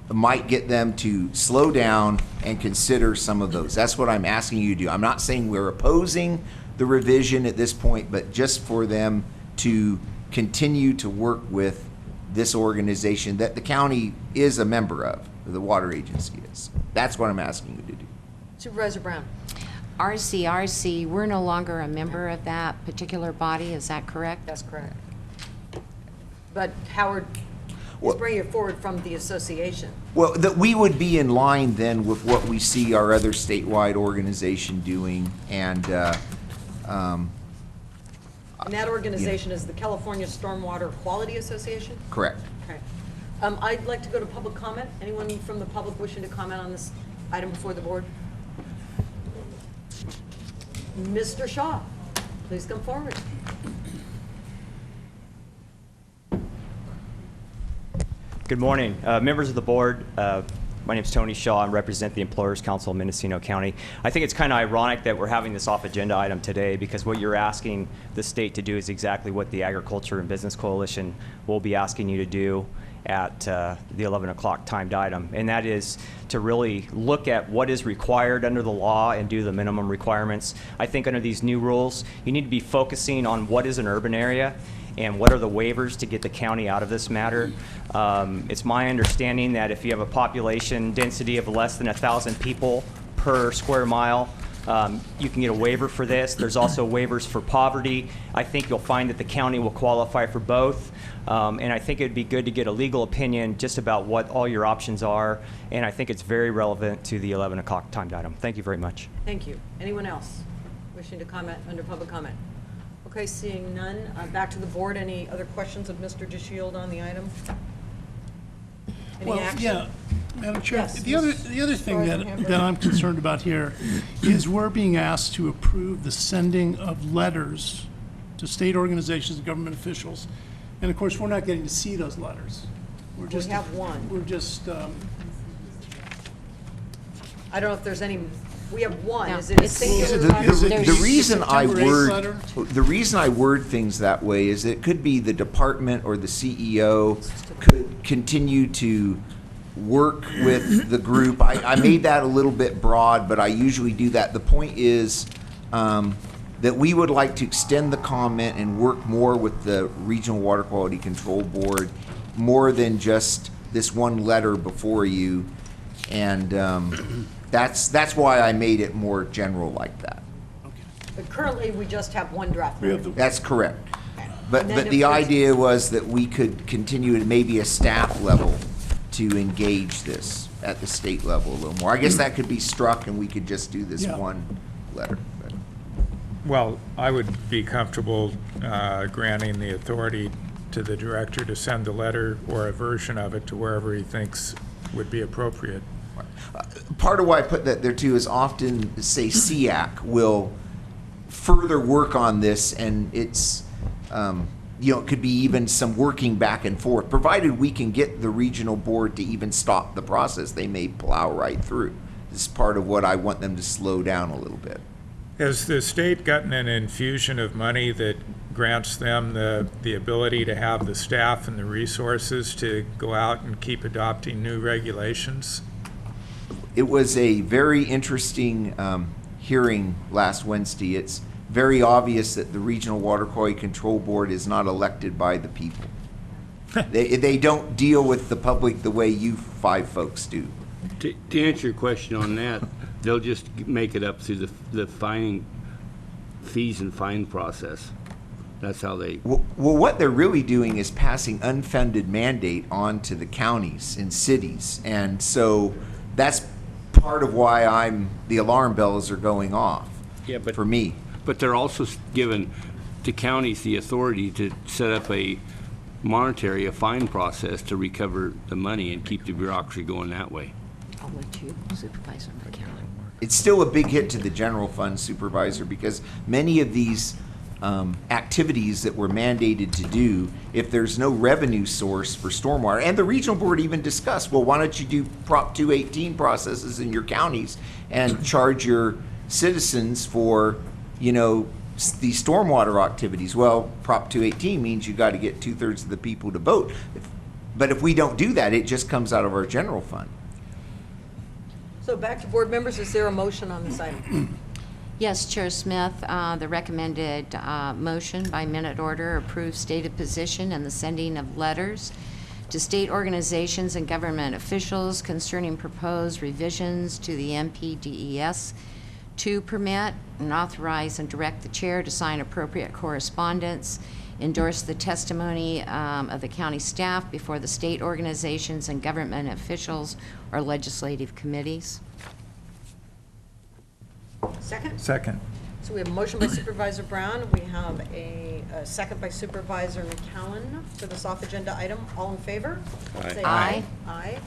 might get them to slow down and consider some of those. That's what I'm asking you to do. I'm not saying we're opposing the revision at this point, but just for them to continue to work with this organization that the county is a member of, the water agency is. That's what I'm asking you to do. Supervisor Brown. RCRC, we're no longer a member of that particular body, is that correct? That's correct. But Howard is bringing it forward from the association. Well, that we would be in line then with what we see our other statewide organization doing, and And that organization is the California Stormwater Quality Association? correct. Okay. I'd like to go to public comment. Anyone from the public wishing to comment on this item before the board? Mr. Shaw, please come forward. Good morning. Members of the board, my name is Tony Shaw. I represent the Employers Council of Mendocino County. I think it's kind of ironic that we're having this off-agenda item today, because what you're asking the state to do is exactly what the Agriculture and Business Coalition will be asking you to do at the 11 o'clock timed item, and that is to really look at what is required under the law and do the minimum requirements. I think under these new rules, you need to be focusing on what is an urban area and what are the waivers to get the county out of this matter. It's my understanding that if you have a population density of less than 1,000 people per square mile, you can get a waiver for this. There's also waivers for poverty. I think you'll find that the county will qualify for both. And I think it'd be good to get a legal opinion just about what all your options are. And I think it's very relevant to the 11 o'clock timed item. Thank you very much. Thank you. Anyone else wishing to comment under public comment? Okay, seeing none, back to the board. Any other questions of Mr. DeShield on the item? Any action? Yeah, Madam Chair, Yes, the other thing Supervisor that I'm concerned about here is we're being asked to approve the sending of letters to state organizations and government officials. And of course, we're not getting to see those letters. We're just, We have one. We're just, I don't know if there's any, we have one. No, Is it a it's- singular The, letter? the reason I September 8th letter? the reason I word things that way is it could be the department or the CEO could continue to work with the group. I made that a little bit broad, but I usually do that. The point is that we would like to extend the comment and work more with the Regional Water Quality Control Board, more than just this one letter before you. And that's why I made it more general like that. But currently, we just have one draft. That's correct. And But then if the there's- idea was that we could continue at maybe a staff level to engage this at the state level a little more. I guess that could be struck and we could just do this Yeah. one letter. But Well, I would be comfortable granting the authority to the director to send the letter or a version of it to wherever he thinks would be appropriate. part of why I put that there too is often, say, SEAC will further work on this, and it's, it could be even some working back and forth. Provided we can get the regional board to even stop the process, they may plow right through. This is part of what I want them to slow down a little bit. Has the state gotten an infusion of money that grants them the ability to have the staff and the resources to go out and keep adopting new regulations? It was a very interesting hearing last Wednesday. It's very obvious that the Regional Water Quality Control Board is not elected by the people. They don't deal with the public the way you five folks do. To answer your question on that, they'll just make it up through the fining, fees and fine process. That's how they... Well, what they're really doing is passing unfunded mandate on to the counties and cities. And so that's part of why the alarm bells are going off. Yeah, but for me. But they're also given to counties the authority to set up a fine process to recover the money and keep the bureaucracy going that way. I'll let you, Supervisor McCallum. It's still a big hit to the general fund, Supervisor, because many of these activities that we're mandated to do, if there's no revenue source for stormwater, and the regional board even discussed, well, why don't you do Prop 218 processes in your counties and charge your citizens for, these stormwater activities? Well, Prop 218 means you got to get 2/3 of the people to vote. But if we don't do that, it just comes out of our general fund. So back to board members, is there a motion on this item? Yes, Chair Smith, the recommended motion by minute order approves stated position and the sending of letters to state organizations and government officials concerning proposed revisions to the MPDES to permit and authorize and direct the chair to sign appropriate correspondence, endorse the testimony of the county staff before the state organizations and government officials or legislative committees. Second? Second. So we have a motion by Supervisor Brown. We have a second by Supervisor McCallum for this off-agenda item. All in favor? Aye. Say Aye. Aye.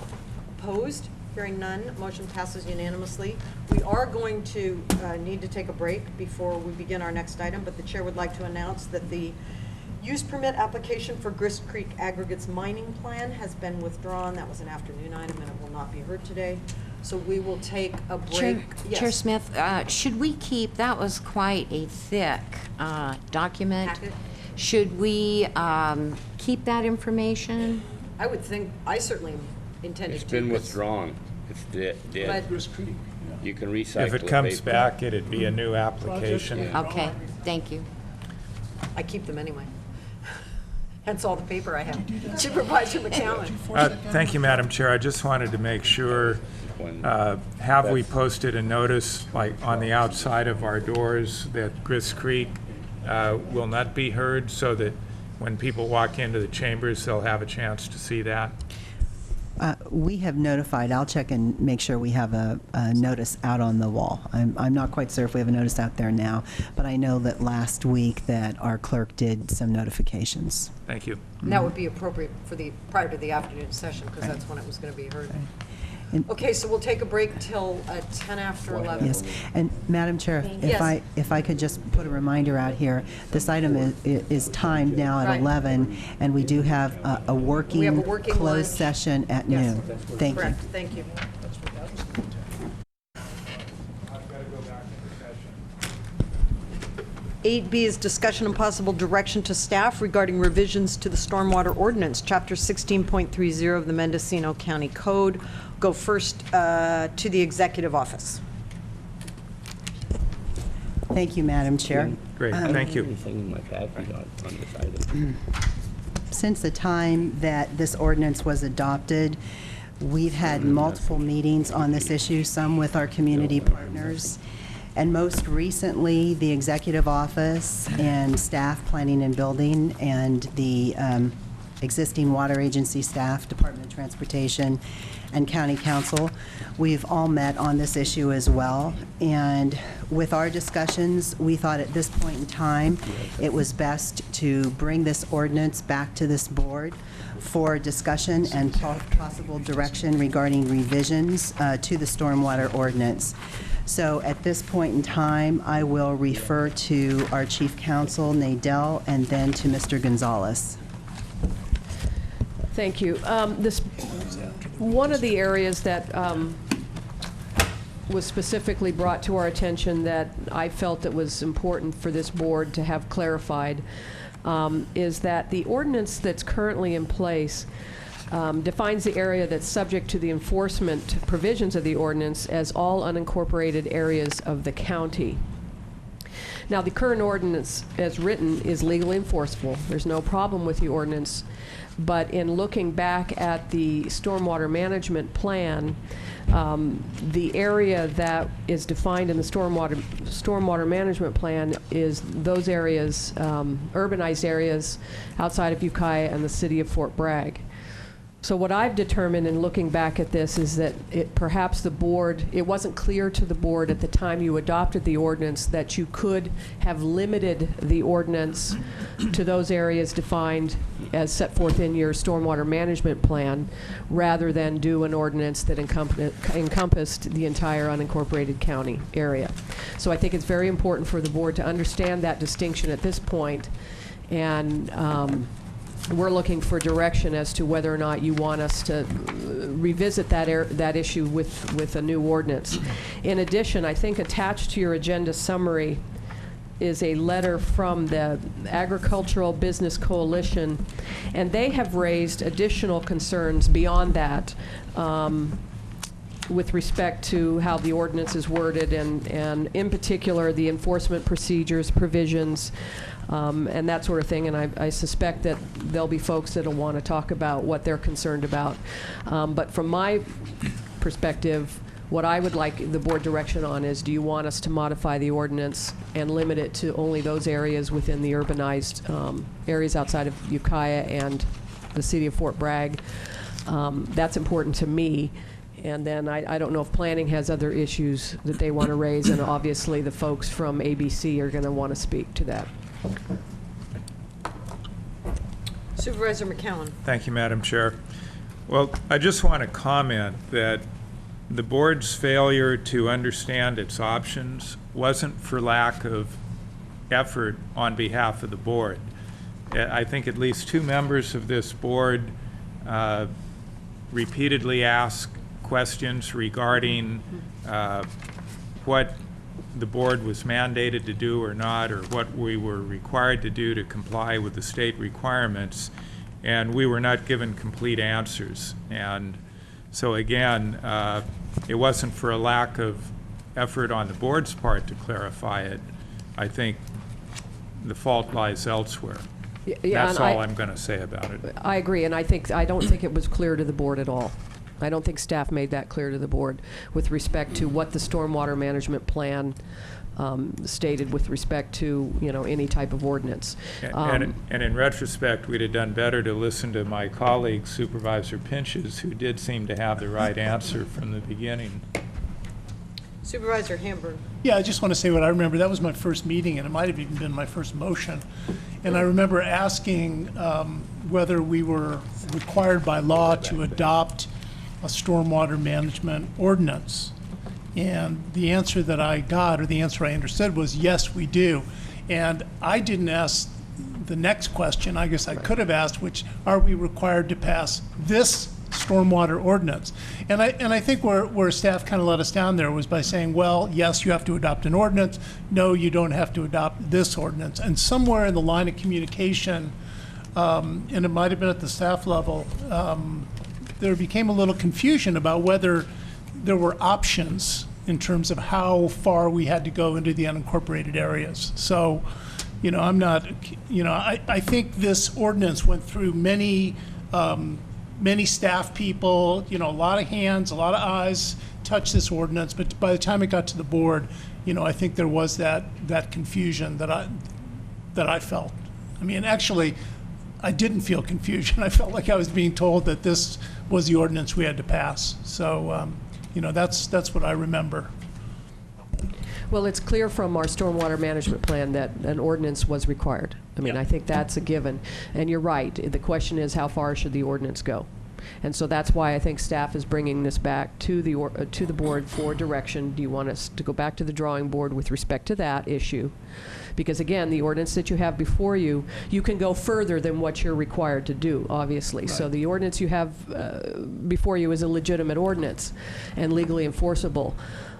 Opposed? Hearing none, motion passes unanimously. We are going to need to take a break before we begin our next item, but the chair would like to announce that the use permit application for Grist Creek Aggregates Mining Plan has been withdrawn. That was an afternoon item and it will not be heard today. So we will take a break. Chair Smith, should we keep, that was quite a thick document. Packet? Should we keep that information? I would think, I certainly intended to. It's been but- withdrawn. It's dead. Grist Creek, You can recycle If it. it comes paper. back, it'd be a new application. Yeah. Okay, thank you. I keep them anyway. Hence all the paper I have. Supervisor McCallum. Thank you, Madam Chair. I just wanted to make sure, have we posted a notice, like on the outside of our doors, that Grist Creek will not be heard, so that when people walk into the chambers, they'll have a chance to see that? We have notified, I'll check and make sure we have a notice out on the wall. I'm not quite certain if we have a notice out there now, but I know that last week that our clerk did some notifications. Thank you. And that would be appropriate for prior to the afternoon session, because that's when it was going to be heard. Okay, so we'll take a break till 10 after 11. Yes, and Madam Chair, Yes. if I could just put a reminder out here, this item is timed now at Right. 11, and we do have a We working have a working closed lunch. session at Yes. noon. Thank you. Correct, thank you. I've got to go back into session. 8B is discussion and possible direction to staff regarding revisions to the Stormwater Ordinance, Chapter 16.30 of the Mendocino County Code. Go first to the Executive Office. Thank you, Madam Chair. Great, thank you. Anything in my package on this item? Since the time that this ordinance was adopted, we've had multiple meetings on this issue, some with our community partners, and most recently, the Executive Office and staff planning and building and the existing water agency staff, Department of Transportation, and County Council. We've all met on this issue as well. And with our discussions, we thought at this point in time, it was best to bring this ordinance back to this board for discussion and possible direction regarding revisions to the stormwater ordinance. So at this point in time, I will refer to our Chief Counsel, Nadell, and then to Mr. Gonzalez. Thank you. One of the areas that was specifically brought to our attention that I felt it was important for this board to have clarified is that the ordinance that's currently in place defines the area that's subject to the enforcement provisions of the ordinance as all unincorporated areas of the county. Now, the current ordinance as written is legally enforceable. There's no problem with the ordinance. But in looking back at the stormwater management plan, the area that is defined in the stormwater management plan is those areas, urbanized areas outside of Ukiah and the city of Fort Bragg. So what I've determined in looking back at this is that perhaps the board, it wasn't clear to the board at the time you adopted the ordinance that you could have limited the ordinance to those areas defined as set forth in your stormwater management plan, rather than do an ordinance that encompassed the entire unincorporated county area. So I think it's very important for the board to understand that distinction at this point, and we're looking for direction as to whether or not you want us to revisit that issue with a new ordinance. In addition, I think attached to your agenda summary is a letter from the Agricultural Business Coalition, and they have raised additional concerns beyond that with respect to how the ordinance is worded, and in particular the enforcement procedures, provisions, and that sort of thing. And I suspect that there'll be folks that'll want to talk about what they're concerned about. But from my perspective, what I would like the board direction on is, do you want us to modify the ordinance and limit it to only those areas within the urbanized areas outside of Ukiah and the city of Fort Bragg? That's important to me. And then I don't know if planning has other issues that they want to raise, and obviously the folks from ABC are going to want to speak to that. Supervisor McCowan. Thank you, Madam Chair. Well, I just want to comment that the board's failure to understand its options wasn't for lack of effort on behalf of the board. I think at least 2 members of this board repeatedly asked questions regarding what the board was mandated to do or not, or what we were required to do to comply with the state requirements, and we were not given complete answers. And so again, it wasn't for a lack of effort on the board's part to clarify it. I think the fault lies elsewhere. Yeah, that's all I'm going to say about it. I agree, and I don't think it was clear to the board at all. I don't think staff made that clear to the board with respect to what the stormwater management plan stated with respect to, any type of ordinance. And in retrospect, we'd have done better to listen to my colleague, Supervisor Pinches, who did seem to have the right answer from the beginning. Supervisor Hamburg. Yeah, I just want to say what I remember. That was my first meeting, and it might have even been my first motion. And I remember asking whether we were required by law to adopt a stormwater management ordinance. And the answer that I got, or the answer I understood, was yes, we do. And I didn't ask the next question, I guess I could have asked, which, are we required to pass this stormwater ordinance? And I think where staff kind of let us down there was by saying, well, yes, you have to adopt an ordinance. No, you don't have to adopt this ordinance. And somewhere in the line of communication, and it might have been at the staff level, there became a little confusion about whether there were options in terms of how far we had to go into the unincorporated areas. So, I'm not, I think this ordinance went through many staff people, a lot of hands, a lot of eyes touched this ordinance, but by the time it got to the board, I think there was that confusion that I felt. I mean, actually, I didn't feel confusion. I felt like I was being told that this was the ordinance we had to pass. So, that's what I remember. Well, it's clear from our stormwater management plan that an ordinance was required. I mean, I think that's a given. And you're right. The question is, how far should the ordinance go? And so that's why I think staff is bringing this back to the board for direction. Do you want us to go back to the drawing board with respect to that issue? Because again, the ordinance that you have before you, you can go further than what you're required to do, obviously. Right. So the ordinance you have before you is a legitimate ordinance and legally enforceable.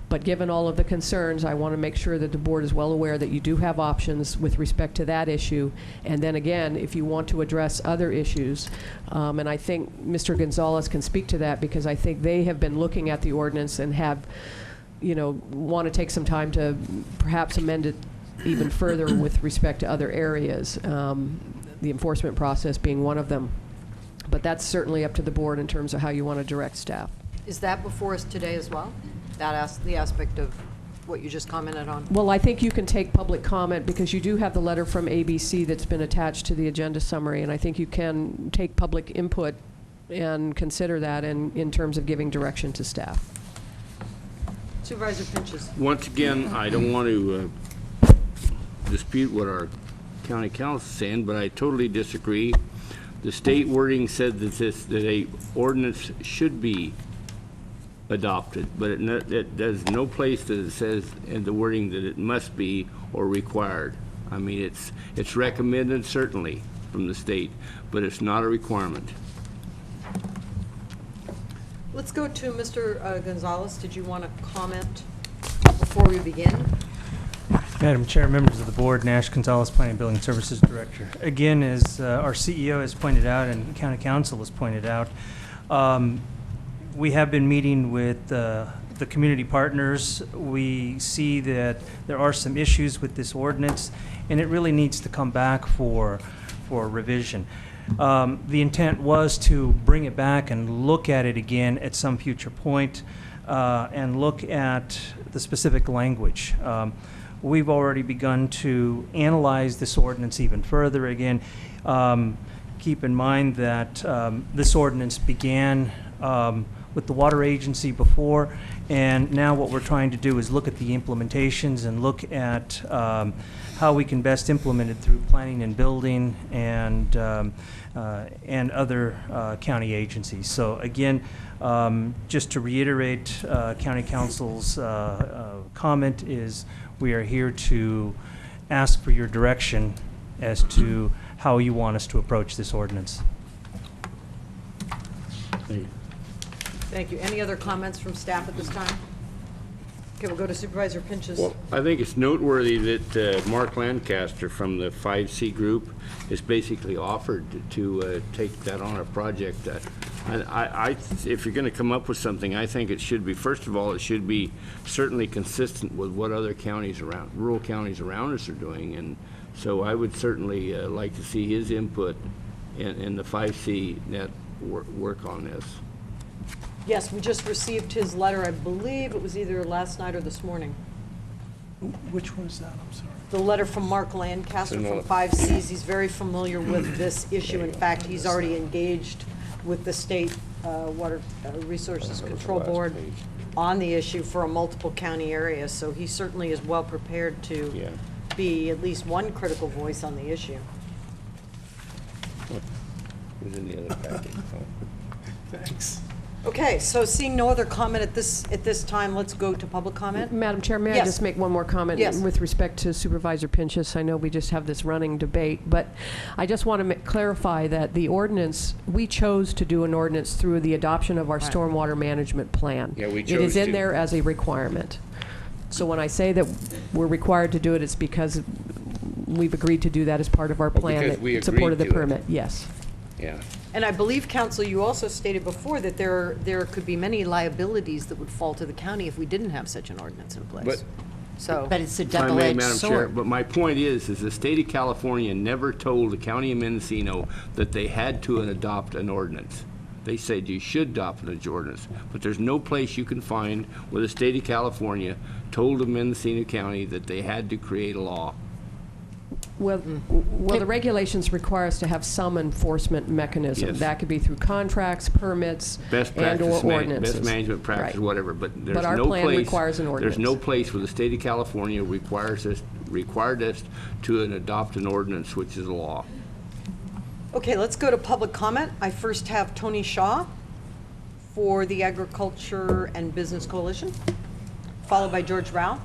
But given all of the concerns, I want to make sure that the board is well aware that you do have options with respect to that issue. And then again, if you want to address other issues, and I think Mr. Gonzalez can speak to that, because I think they have been looking at the ordinance and have, want to take some time to perhaps amend it even further with respect to other areas, the enforcement process being one of them. But that's certainly up to the board in terms of how you want to direct staff. Is that before us today as well? The aspect of what you just commented on? Well, I think you can take public comment because you do have the letter from ABC that's been attached to the agenda summary, and I think you can take public input and consider that in terms of giving direction to staff. Supervisor Pinches. Once again, I don't want to dispute what our county council is saying, but I totally disagree. The state wording said that a ordinance should be adopted, but there's no place that it says in the wording that it must be or required. I mean, it's recommended certainly from the state, but it's not a requirement. Let's go to Mr. Gonzalez. Did you want to comment before we begin? Madam Chair, members of the board, Nash Gonzalez, Planning and Building Services Director. Again, as our CEO has pointed out and County Council has pointed out, we have been meeting with the community partners. We see that there are some issues with this ordinance, and it really needs to come back for revision. The intent was to bring it back and look at it again at some future point and look at the specific language. We've already begun to analyze this ordinance even further. Again, keep in mind that this ordinance began with the water agency before, and now what we're trying to do is look at the implementations and look at how we can best implement it through planning and building and other county agencies. So again, just to reiterate, County Council's comment is we are here to ask for your direction as to how you want us to approach this ordinance. Thank you. Thank you. Any other comments from staff at this time? Okay, we'll go to Supervisor Pinches. Well, I think it's noteworthy that Mark Lancaster from the 5C group is basically offered to take that on a project. If you're going to come up with something, I think it should be, first of all, it should be certainly consistent with what other counties around, rural counties around us are doing. And so I would certainly like to see his input in the 5C net work on this. Yes, we just received his letter. I believe it was either last night or this morning. Which one is that? I'm sorry. The letter from Mark Lancaster from 5Cs. He's very familiar with this issue. In fact, he's already engaged with the State Water Resources Control Board on the issue for a multiple county area. So he certainly is well prepared to be at least one critical voice on the issue. It was in the other package. Thanks. Okay, so seeing no other comment at this time, let's go to public comment. Madam Chair, may I just make one more comment with respect to Supervisor Pinches? I know we just have this running debate, but I just want to clarify that the ordinance, we chose to do an ordinance through the adoption of our stormwater management plan. Yeah, we chose It is in to. there as a requirement. So when I say that we're required to do it, it's because we've agreed to do that as part of our plan that supported the permit. Yes. Yeah. And I believe, Council, you also stated before that there could be many liabilities that would fall to the county if we didn't have such an ordinance in place. But it's a If I may, double-edged Madam Chair, sword. but my point is the state of California never told the county of Mendocino that they had to adopt an ordinance. They said you should adopt an ordinance, but there's no place you can find where the state of California told the Mendocino County that they had to create a law. Well, the regulations require us to have some enforcement mechanism. Yes. That could be through contracts, permits, Best and/or practice, ordinances. best management practice, Right. whatever, but there's no place. But our plan requires an ordinance. There's no place where the state of California required us to adopt an ordinance, which is a law. Okay, let's go to public comment. I first have Tony Shaw for the Agriculture and Business Coalition, followed by George Rao.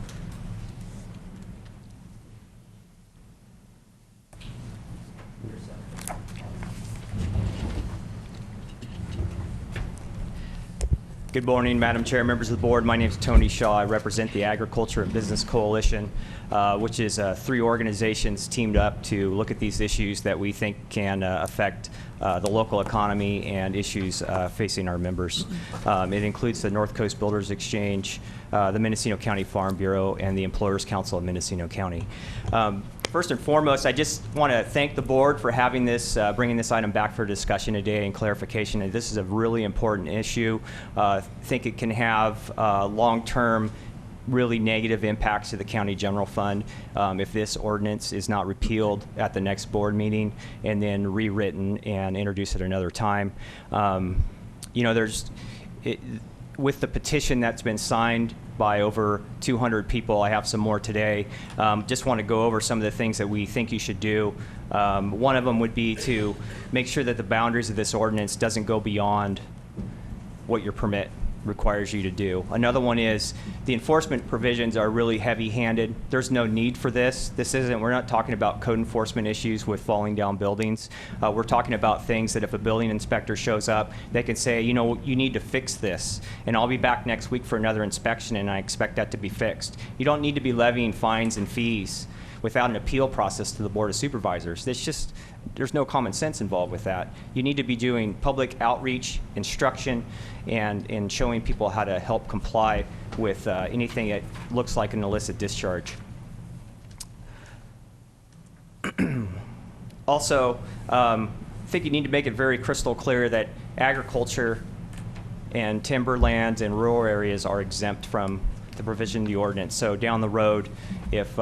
Good morning, Madam Chair, members of the board. My name is Tony Shaw. I represent the Agriculture and Business Coalition, which is 3 organizations teamed up to look at these issues that we think can affect the local economy and issues facing our members. It includes the North Coast Builders Exchange, the Mendocino County Farm Bureau, and the Employers Council of Mendocino County. First and foremost, I just want to thank the board for having this, bringing this item back for discussion today and clarification. And this is a really important issue. I think it can have long-term really negative impacts to the county general fund if this ordinance is not repealed at the next board meeting and then rewritten and introduced at another time. You know, with the petition that's been signed by over 200 people, I have some more today, just want to go over some of the things that we think you should do. One of them would be to make sure that the boundaries of this ordinance doesn't go beyond what your permit requires you to do. Another one is the enforcement provisions are really heavy-handed. There's no need for this. We're not talking about code enforcement issues with falling down buildings. We're talking about things that if a building inspector shows up, they can say, you know, you need to fix this, and I'll be back next week for another inspection, and I expect that to be fixed. You don't need to be levying fines and fees without an appeal process to the Board of Supervisors. There's no common sense involved with that. You need to be doing public outreach, instruction, and showing people how to help comply with anything that looks like an illicit discharge. Also, I think you need to make it very crystal clear that agriculture and timberlands and rural areas are exempt from the provision of the ordinance. So down the road, if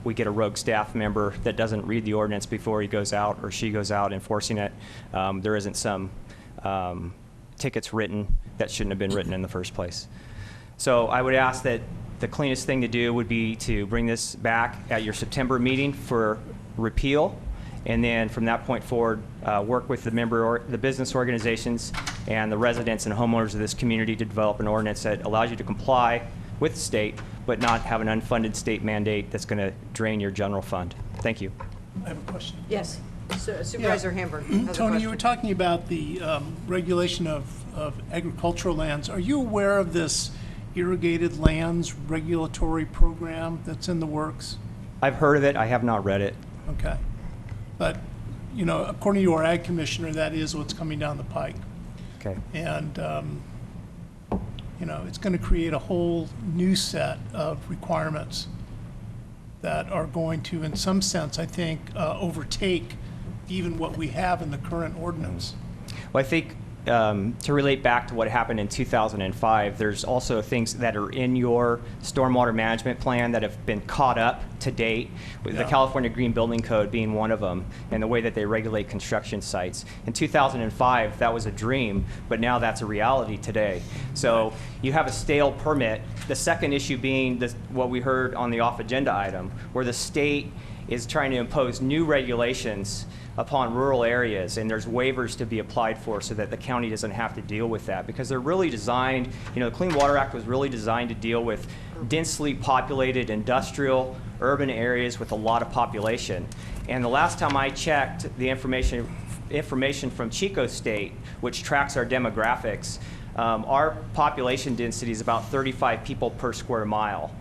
we get a rogue staff member that doesn't read the ordinance before he goes out or she goes out enforcing it, there isn't some tickets written that shouldn't have been written in the first place. So I would ask that the cleanest thing to do would be to bring this back at your September meeting for repeal, and then from that point forward, work with the business organizations and the residents and homeowners of this community to develop an ordinance that allows you to comply with the state, but not have an unfunded state mandate that's going to drain your general fund. Thank you. I have a question. Yes. Supervisor Hamburg has a Tony, question. you were talking about the regulation of agricultural lands. Are you aware of this irrigated lands regulatory program that's in the works? I've heard of it. I have not read it. Okay. But, you know, according to our ag commissioner, that is what's coming down the pike. Okay. And, you know, it's going to create a whole new set of requirements that are going to, in some sense, I think, overtake even what we have in the current ordinance. Well, I think to relate back to what happened in 2005, there's also things that are in your stormwater management plan that have been caught up to date, with the California Green Building Code being one of them, and the way that they regulate construction sites. In 2005, that was a dream, but now that's a reality today. So you have a stale permit. The second issue being what we heard on the off-agenda item, where the state is trying to impose new regulations upon rural areas, and there's waivers to be applied for so that the county doesn't have to deal with that, because they're really designed, you know, the Clean Water Act was really designed to deal with densely populated industrial urban areas with a lot of population. And the last time I checked the information from Chico State, which tracks our demographics, our population density is about 35 people per square mile.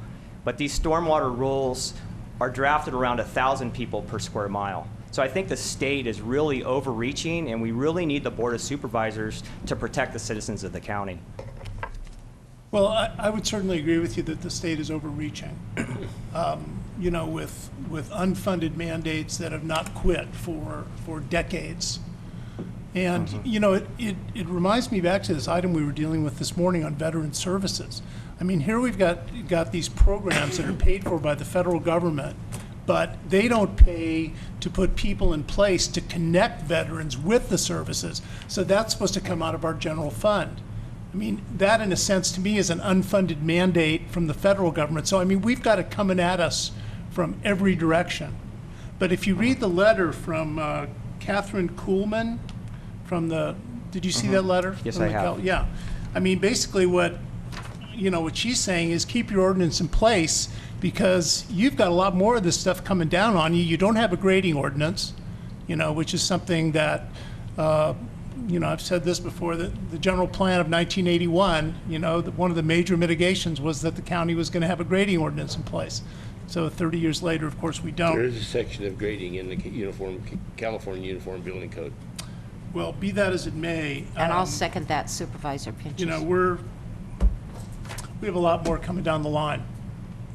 But these stormwater rules are drafted around 1,000 people per square mile. So I think the state is really overreaching, and we really need the Board of Supervisors to protect the citizens of the county. Well, I would certainly agree with you that the state is overreaching. You know, with unfunded mandates that have not quit for decades. And, you know, it reminds me back to this item we were dealing with this morning on veteran services. I mean, here we've got these programs that are paid for by the federal government, but they don't pay to put people in place to connect veterans with the services. So that's supposed to come out of our general fund. I mean, that in a sense to me is an unfunded mandate from the federal government. So I mean, we've got it coming at us from every direction. But if you read the letter from Catherine Kuhlman from did you see that letter? Yes, I have. Yeah. I mean, basically what she's saying is keep your ordinance in place, because you've got a lot more of this stuff coming down on you. You don't have a grading ordinance, which is something that, I've said this before, that the general plan of 1981, one of the major mitigations was that the county was going to have a grading ordinance in place. So 30 years later, of course, we don't. There is a section of grading in the California Uniform Building Code. Well, be that as it may. And I'll second that, Supervisor Pinches. We have a lot more coming down the line.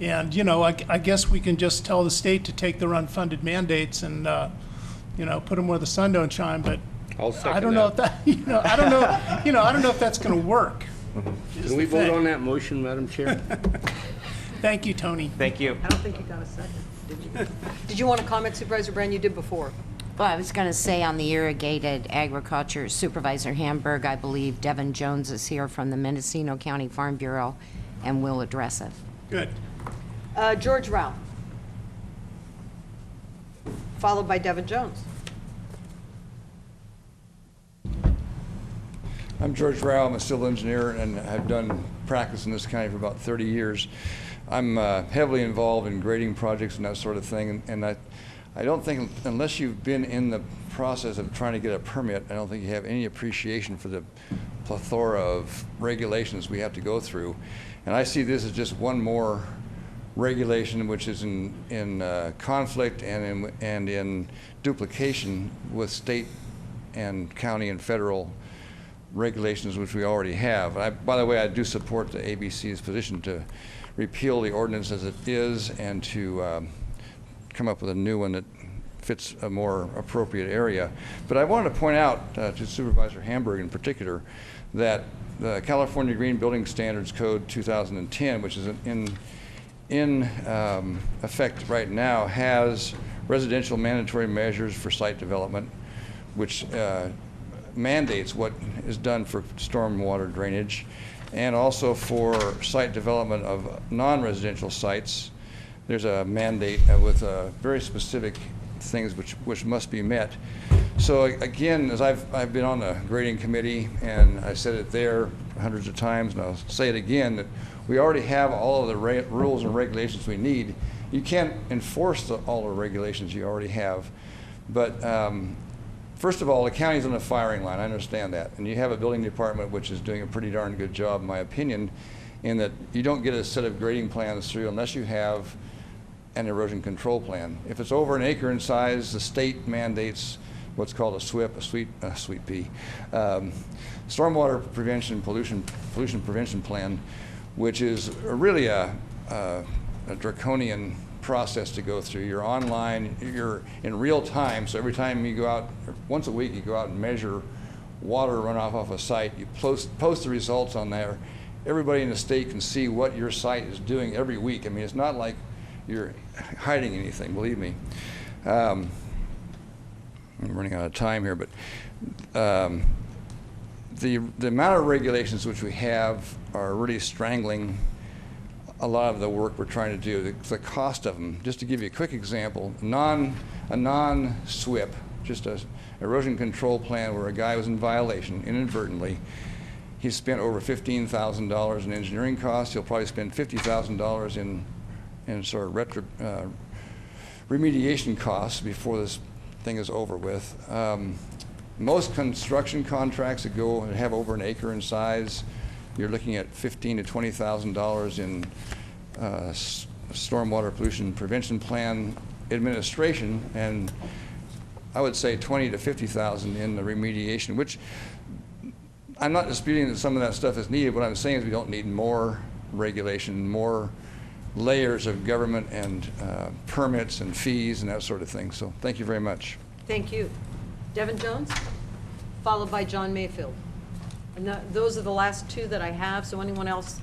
And, I guess we can just tell the state to take their unfunded mandates and, put them where the sun don't shine, but I don't know if that, I don't know if that's going to work. Can we vote on that motion, Madam Chair? Thank you, Tony. Thank you. I don't think you got a second, did you? Did you want to comment, Supervisor Brand? You did before. Well, I was going to say on the irrigated agriculture, Supervisor Hamburg, I believe Devin Jones is here from the Mendocino County Farm Bureau and will address it. Good. George Rao, followed by Devin Jones. I'm George Rao. I'm a civil engineer, and I've done practice in this county for about 30 years. I'm heavily involved in grading projects and that sort of thing, and I don't think, unless you've been in the process of trying to get a permit, I don't think you have any appreciation for the plethora of regulations we have to go through. And I see this as just one more regulation which is in conflict and in duplication with state and county and federal regulations which we already have. By the way, I do support the ABC's position to repeal the ordinance as it is and to come up with a new one that fits a more appropriate area. But I wanted to point out to Supervisor Hamburg in particular that the California Green Building Standards Code 2010, which is in effect right now, has residential mandatory measures for site development, which mandates what is done for stormwater drainage, and also for site development of non-residential sites. There's a mandate with very specific things which must be met. So again, as I've been on the grading committee, and I said it there hundreds of times, and I'll say it again, that we already have all of the rules and regulations we need. You can't enforce all the regulations you already have, but first of all, the county's on the firing line. I understand that. And you have a building department which is doing a pretty darn good job, in my opinion, in that you don't get a set of grading plans through unless you have an erosion control plan. If it's over an acre in size, the state mandates what's called a SWIP, a sweet pea, stormwater prevention, pollution prevention plan, which is really a draconian process to go through. You're online, you're in real time, so every time you go out, once a week you go out and measure water runoff off a site, you post the results on there. Everybody in the state can see what your site is doing every week. I mean, it's not like you're hiding anything, believe me. I'm running out of time here, but the amount of regulations which we have are really strangling a lot of the work we're trying to do. The cost of them, just to give you a quick example, a non-SWIP, just an erosion control plan where a guy was in violation inadvertently, he spent over $15,000 in engineering costs. He'll probably spend $50,000 in sort of remediation costs before this thing is over with. Most construction contracts that have over an acre in size, you're looking at $15,000 to $20,000 in stormwater pollution prevention plan administration, and I would say $20,000 to $50,000 in the remediation, which I'm not disputing that some of that stuff is needed. What I'm saying is we don't need more regulation, more layers of government and permits and fees and that sort of thing. So thank you very much. Thank you. Devin Jones, followed by John Mayfield. And those are the last two that I have, so anyone else,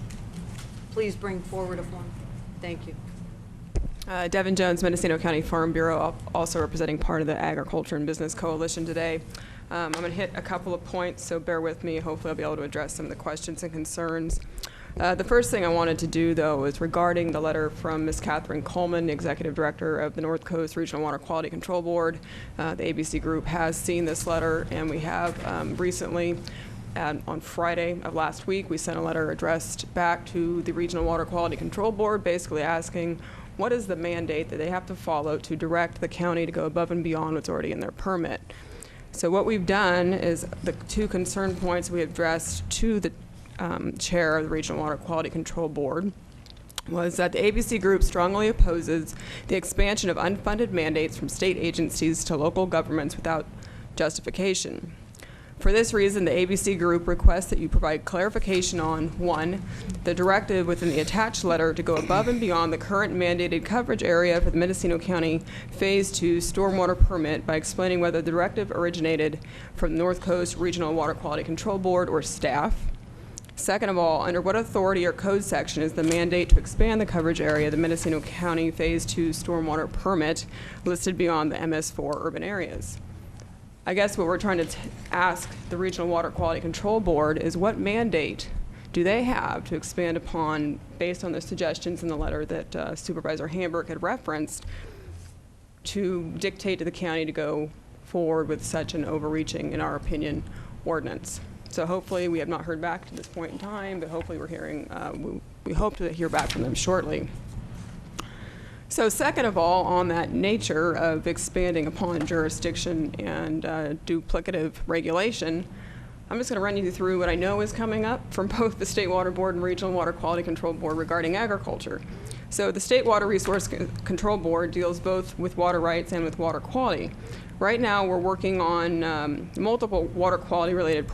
please bring forward a form. Thank you. Devin Jones, Mendocino County Farm Bureau, also representing part of the Agriculture and Business Coalition today. I'm going to hit a couple of points, so bear with me. Hopefully I'll be able to address some of the questions and concerns. The first thing I wanted to do, though, is regarding the letter from Ms. Catherine Coleman, the Executive Director of the North Coast Regional Water Quality Control Board. The ABC Group has seen this letter, and we have recently, on Friday of last week, we sent a letter addressed back to the Regional Water Quality Control Board, basically asking what is the mandate that they have to follow to direct the county to go above and beyond what's already in their permit. So what we've done is the two concern points we addressed to the chair of the Regional Water Quality Control Board was that the ABC Group strongly opposes the expansion of unfunded mandates from state agencies to local governments without justification. For this reason, the ABC Group requests that you provide clarification on, 1, the directive within the attached letter to go above and beyond the current mandated coverage area for the Mendocino County Phase 2 stormwater permit by explaining whether the directive originated from the North Coast Regional Water Quality Control Board or staff. Second of all, under what authority or code section is the mandate to expand the coverage area of the Mendocino County Phase 2 stormwater permit listed beyond the MS4 urban areas? I guess what we're trying to ask the Regional Water Quality Control Board is what mandate do they have to expand upon, based on the suggestions in the letter that Supervisor Hamburg had referenced, to dictate to the county to go forward with such an overreaching, in our opinion, ordinance. So hopefully, we have not heard back to this point in time, but hopefully we're hearing, we hope to hear back from them shortly. So second of all, on that nature of expanding upon jurisdiction and duplicative regulation, I'm just going to run you through what I know is coming up from both the State Water Board and Regional Water Quality Control Board regarding agriculture. So the State Water Resource Control Board deals both with water rights and with water quality. Right now, we're working on multiple water quality related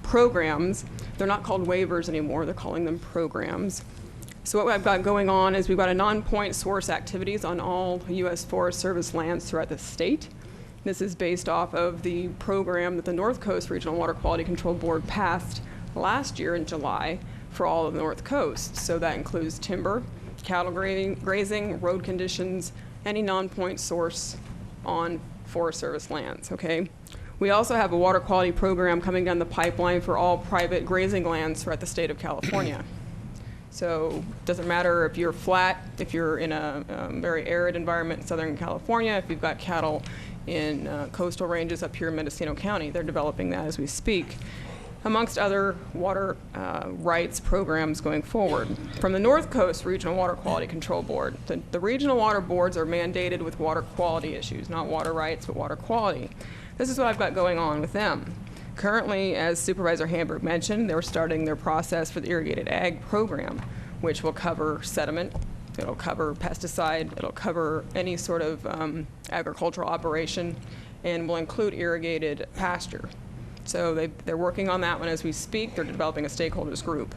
programs. They're not called waivers anymore, they're calling them programs. So what I've got going on is we've got a non-point source activities on all U.S. Forest Service lands throughout the state. This is based off of the program that the North Coast Regional Water Quality Control Board passed last year in July for all of the North Coast. So that includes timber, cattle grazing, road conditions, any non-point source on Forest Service lands, okay? We also have a water quality program coming down the pipeline for all private grazing lands throughout the state of California. So it doesn't matter if you're flat, if you're in a very arid environment in Southern California, if you've got cattle in coastal ranges up here in Mendocino County, they're developing that as we speak, amongst other water rights programs going forward. From the North Coast Regional Water Quality Control Board, the regional water boards are mandated with water quality issues, not water rights, but water quality. This is what I've got going on with them. Currently, as Supervisor Hamburg mentioned, they're starting their process for the irrigated ag program, which will cover sediment, it'll cover pesticide, it'll cover any sort of agricultural operation, and will include irrigated pasture. So they're working on that one as we speak. They're developing a stakeholders group.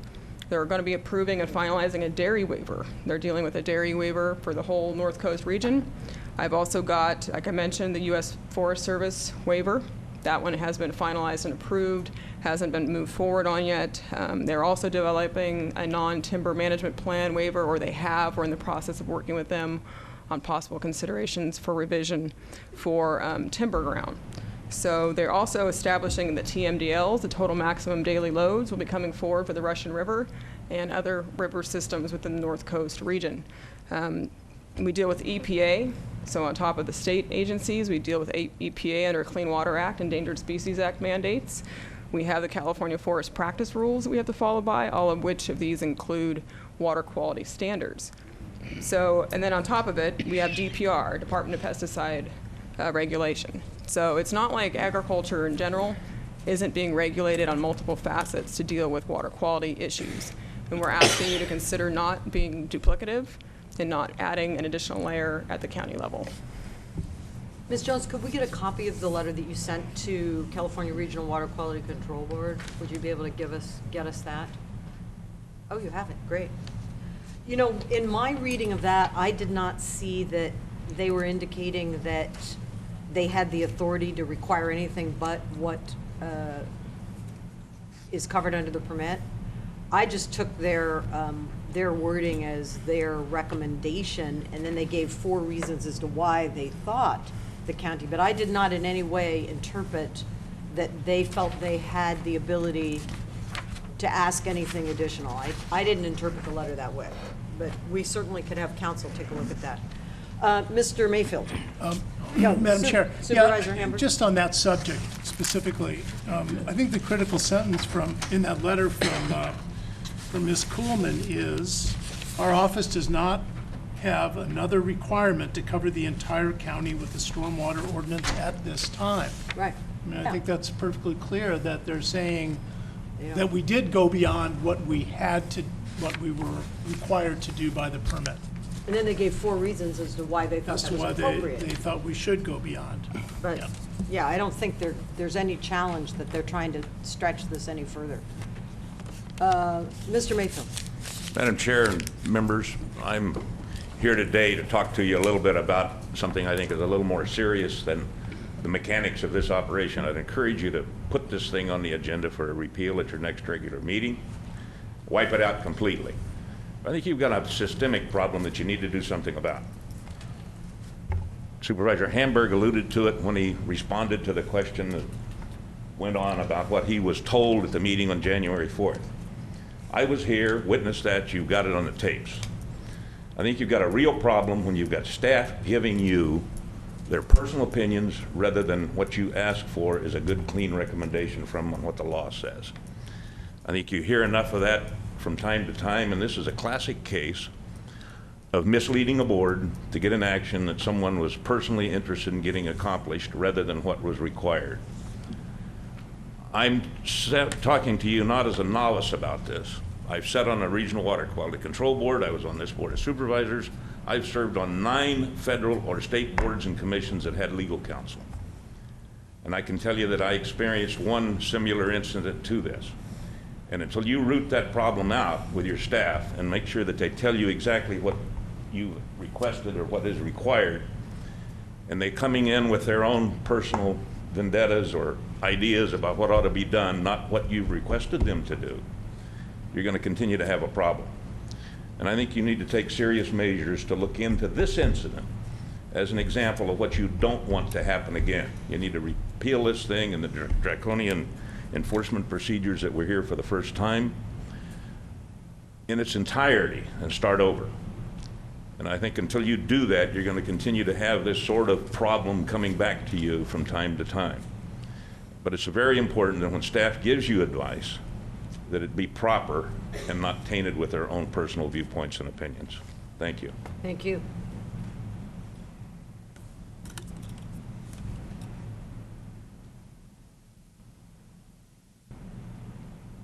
They're going to be approving and finalizing a dairy waiver. They're dealing with a dairy waiver for the whole North Coast region. I've also got, like I mentioned, the U.S. Forest Service waiver. That one has been finalized and approved, hasn't been moved forward on yet. They're also developing a non-timber management plan waiver, or they have. We're in the process of working with them on possible considerations for revision for timber ground. So they're also establishing the TMDLs, the total maximum daily loads, will be coming forward for the Russian River and other river systems within the North Coast region. We deal with EPA, so on top of the state agencies, we deal with EPA under Clean Water Act, Endangered Species Act mandates. We have the California Forest Practice Rules that we have to follow by, all of which of these include water quality standards. So, and then on top of it, we have DPR, Department of Pesticide regulation. So it's not like agriculture in general isn't being regulated on multiple facets to deal with water quality issues. And we're asking you to consider not being duplicative and not adding an additional layer at the county level. Ms. Jones, could we get a copy of the letter that you sent to California Regional Water Quality Control Board? Would you be able to get us that? Oh, you have it, great. You know, in my reading of that, I did not see that they were indicating that they had the authority to require anything but what is covered under the permit. I just took their wording as their recommendation, and then they gave 4 reasons as to why they thought the county, but I did not in any way interpret that they felt they had the ability to ask anything additional. I didn't interpret the letter that way, but we certainly could have counsel take a look at that. Mr. Mayfield. Madam Chair, Supervisor Hamburg. Just on that subject specifically, I think the critical sentence in that letter from Ms. Kuhlman is, our office does not have another requirement to cover the entire county with the stormwater ordinance at this time. Right. I mean, I think that's perfectly clear that they're saying that we did go beyond what we were required to do by the permit. And then they gave 4 reasons as to why they thought that was appropriate. They thought we should go beyond. But, yeah, I don't think there's any challenge that they're trying to stretch this any further. Mr. Mayfield. Madam Chair and members, I'm here today to talk to you a little bit about something I think is a little more serious than the mechanics of this operation. I'd encourage you to put this thing on the agenda for a repeal at your next regular meeting. wipe it out completely. I think you've got a systemic problem that you need to do something about. Supervisor Hamburg alluded to it when he responded to the question that went on about what he was told at the meeting on January 4th. I was here, witnessed that, you've got it on the tapes. I think you've got a real problem when you've got staff giving you their personal opinions rather than what you ask for is a good, clean recommendation from what the law says. I think you hear enough of that from time to time, and this is a classic case of misleading a board to get an action that someone was personally interested in getting accomplished rather than what was required. I'm talking to you not as a novice about this. I've sat on a regional water quality control board. I was on this board of supervisors. I've served on 9 federal or state boards and commissions that had legal counsel. And I can tell you that I experienced one similar incident to this. And until you root that problem out with your staff and make sure that they tell you exactly what you requested or what is required, and they coming in with their own personal vendettas or ideas about what ought to be done, not what you've requested them to do, you're going to continue to have a problem. And I think you need to take serious measures to look into this incident as an example of what you don't want to happen again. You need to repeal this thing and the draconian enforcement procedures that were here for the first time in its entirety and start over. And I think until you do that, you're going to continue to have this sort of problem coming back to you from time to time. But it's very important that when staff gives you advice, that it be proper and not tainted with their own personal viewpoints and opinions. Thank you. Thank you.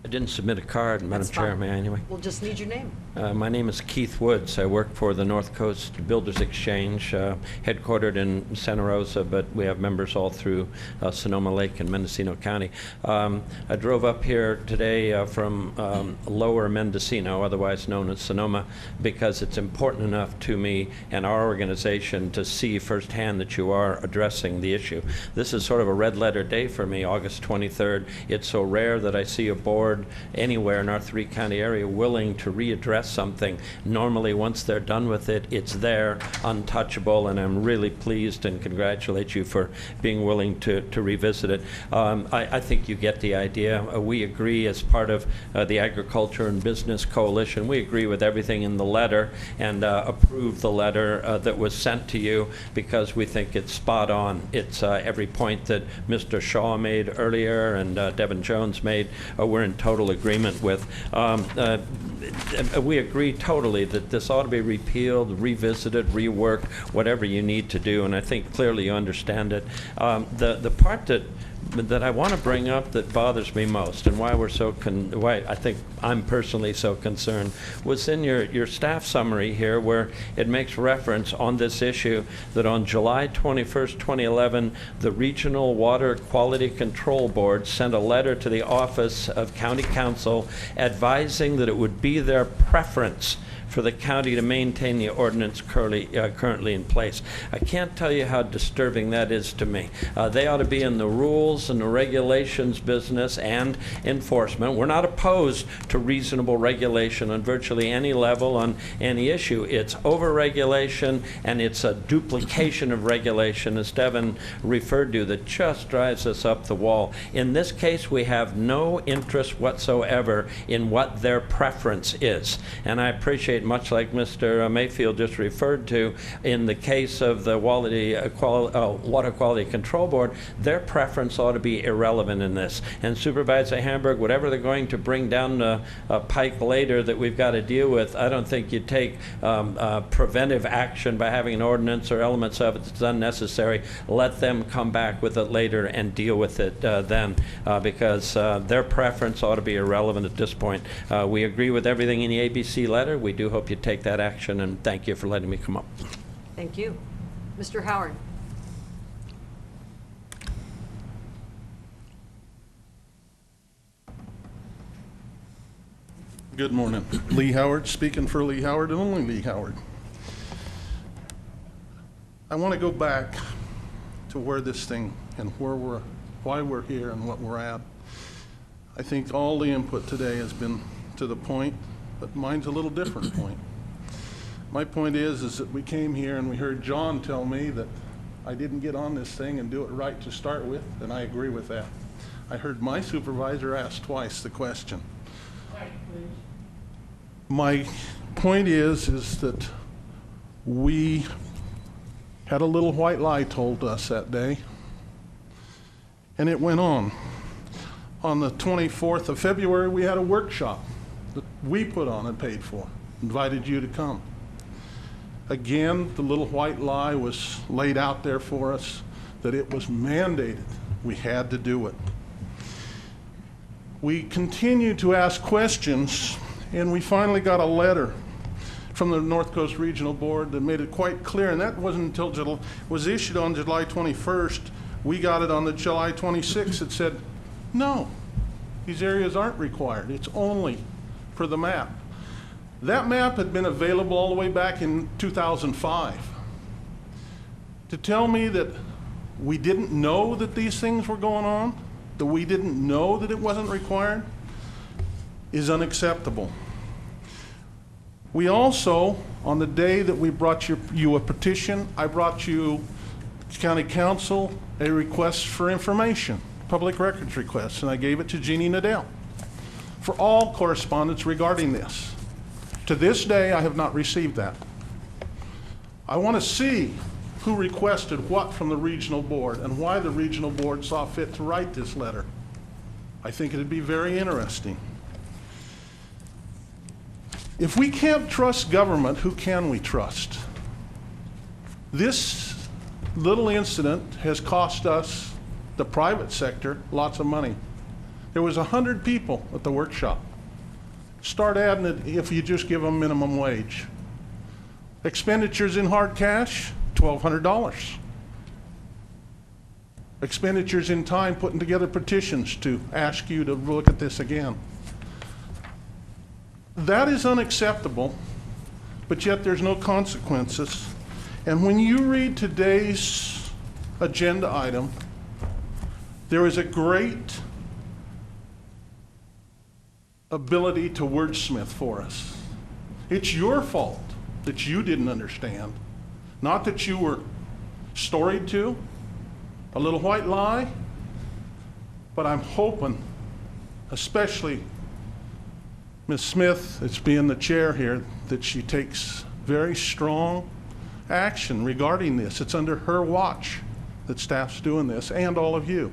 I didn't submit a card, Madam Chair, may I anyway? We'll just need your name. My name is Keith Woods. I work for the North Coast Builders Exchange, headquartered in Santa Rosa, but we have members all through Sonoma Lake and Mendocino County. I drove up here today from Lower Mendocino, otherwise known as Sonoma, because it's important enough to me and our organization to see firsthand that you are addressing the issue. This is sort of a red letter day for me, August 23rd. It's so rare that I see a board anywhere in our 3-county area willing to readdress something. Normally, once they're done with it, it's there, untouchable, and I'm really pleased and congratulate you for being willing to revisit it. I think you get the idea. We agree as part of the Agriculture and Business Coalition. We agree with everything in the letter and approve the letter that was sent to you because we think it's spot on. It's every point that Mr. Shaw made earlier and Devin Jones made, we're in total agreement with. We agree totally that this ought to be repealed, revisited, reworked, whatever you need to do, and I think clearly you understand it. The part that I want to bring up that bothers me most and why we're so why I think I'm personally so concerned was in your staff summary here where it makes reference on this issue that on July 21st, 2011, the Regional Water Quality Control Board sent a letter to the Office of County Council advising that it would be their preference for the county to maintain the ordinance currently in place. I can't tell you how disturbing that is to me. They ought to be in the rules and the regulations business and enforcement. We're not opposed to reasonable regulation on virtually any level on any issue. It's over-regulation and it's a duplication of regulation, as Devin referred to, that just drives us up the wall. In this case, we have no interest whatsoever in what their preference is. And I appreciate, much like Mr. Mayfield just referred to, in the case of the Water Quality Control Board, their preference ought to be irrelevant in this. And Supervisor Hamburg, whatever they're going to bring down the pike later that we've got to deal with, I don't think you take preventive action by having an ordinance or elements of it that's unnecessary. Let them come back with it later and deal with it then, because their preference ought to be irrelevant at this point. We agree with everything in the ABC letter. We do hope you take that action, and thank you for letting me come up. Thank you. Mr. Howard. Good morning. Lee Howard, speaking for Lee Howard and only Lee Howard. I want to go back to where this thing and why we're here and what we're at. I think all the input today has been to the point, but mine's a little different point. My point is that we came here and we heard John tell me that I didn't get on this thing and do it right to start with, and I agree with that. I heard my supervisor ask twice the question. My point is that we had a little white lie told us that day, and it went on. On the 24th of February, we had a workshop that we put on and paid for, invited you to come. Again, the little white lie was laid out there for us, that it was mandated. We had to do it. We continued to ask questions, and we finally got a letter from the North Coast Regional Board that made it quite clear, and that wasn't until was issued on July 21st. We got it on the July 26th. It said, no, these areas aren't required. It's only for the map. That map had been available all the way back in 2005. To tell me that we didn't know that these things were going on, that we didn't know that it wasn't required, is unacceptable. We also, on the day that we brought you a petition, I brought you, County Council, a request for information, public records request, and I gave it to Jeannie Nadell for all correspondence regarding this. To this day, I have not received that. I want to see who requested what from the regional board and why the regional board saw fit to write this letter. I think it'd be very interesting. If we can't trust government, who can we trust? This little incident has cost us, the private sector, lots of money. There was 100 people at the workshop. Start adding it if you just give them minimum wage. Expenditures in hard cash, $1,200. Expenditures in time putting together petitions to ask you to look at this again. That is unacceptable, but yet there's no consequences. And when you read today's agenda item, there is a great ability to wordsmith for us. It's your fault that you didn't understand, not that you were storied to, a little white lie, but I'm hoping, especially Ms. Smith, that's being the chair here, that she takes very strong action regarding this. It's under her watch that staff's doing this, and all of you.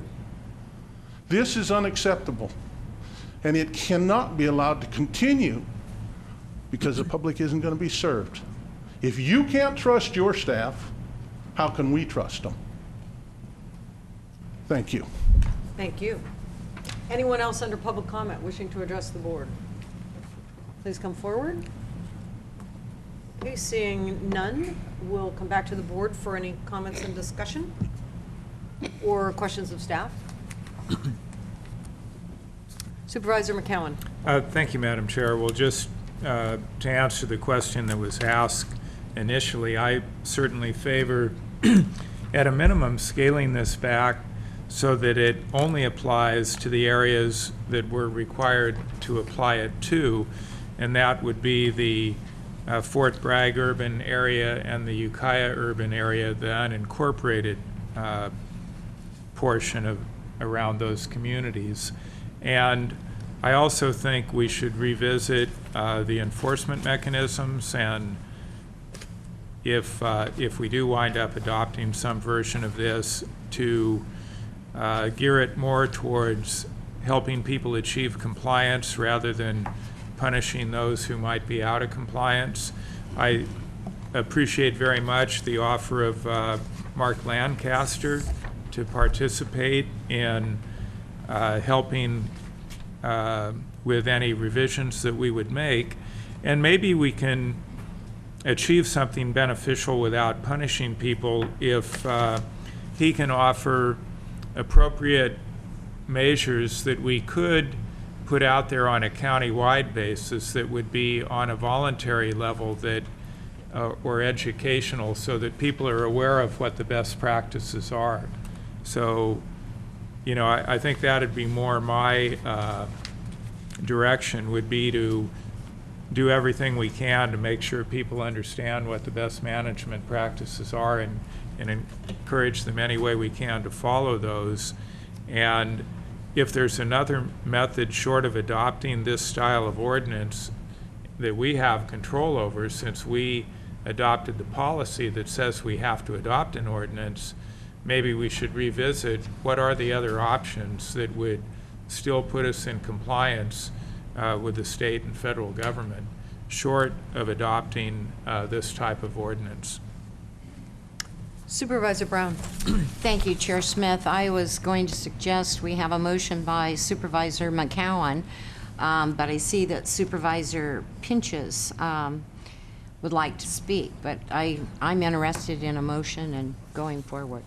This is unacceptable. And it cannot be allowed to continue because the public isn't going to be served. If you can't trust your staff, how can we trust them? Thank you. Thank you. Anyone else under public comment wishing to address the board? Please come forward. Okay, seeing none, we'll come back to the board for any comments and discussion or questions of staff. Supervisor McCowan. Thank you, Madam Chair. Well, just to answer the question that was asked initially, I certainly favor, at a minimum, scaling this back so that it only applies to the areas that we're required to apply it to, and that would be the Fort Bragg urban area and the Ukiah urban area, the unincorporated portion of around those communities. And I also think we should revisit the enforcement mechanisms, and if we do wind up adopting some version of this, to gear it more towards helping people achieve compliance rather than punishing those who might be out of compliance. I appreciate very much the offer of Mark Lancaster to participate in helping with any revisions that we would make. And maybe we can achieve something beneficial without punishing people if he can offer appropriate measures that we could put out there on a county-wide basis that would be on a voluntary level that or educational, so that people are aware of what the best practices are. So, you know, I think that'd be more my direction would be to do everything we can to make sure people understand what the best management practices are, and encourage them any way we can to follow those. And if there's another method short of adopting this style of ordinance that we have control over, since we adopted the policy that says we have to adopt an ordinance, maybe we should revisit what are the other options that would still put us in compliance with the state and federal government, short of adopting this type of ordinance. Supervisor Brown. Thank you, Chair Smith. I was going to suggest we have a motion by Supervisor McCowan, but I see that Supervisor Pinches would like to speak, but I'm interested in a motion and going forward.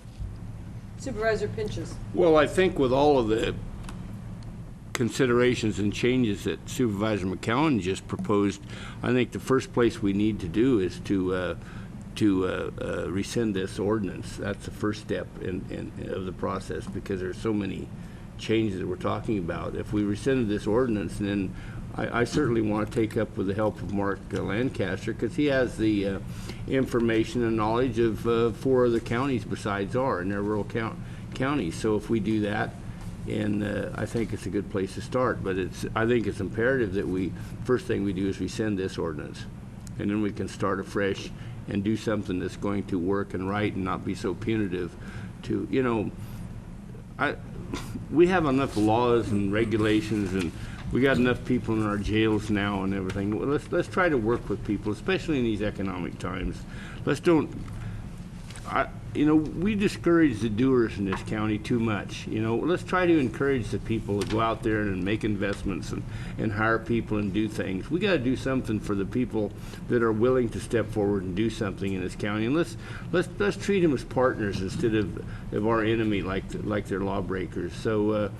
Supervisor Pinches. Well, I think with all of the considerations and changes that Supervisor McCowan just proposed, I think the first place we need to do is to rescind this ordinance. That's the first step of the process, because there's so many changes that we're talking about. If we rescinded this ordinance, then I certainly want to take up with the help of Mark Lancaster, because he has the information and knowledge of 4 other counties besides ours, and they're rural counties. So if we do that, and I think it's a good place to start. But I think it's imperative that first thing we do is rescind this ordinance, and then we can start afresh and do something that's going to work and right and not be so punitive to, we have enough laws and regulations, and we got enough people in our jails now and everything. Well, let's try to work with people, especially in these economic times. We discourage the doers in this county too much. Let's try to encourage the people to go out there and make investments and hire people and do things. We got to do something for the people that are willing to step forward and do something in this county. And let's treat them as partners instead of our enemy, like they're lawbreakers. So,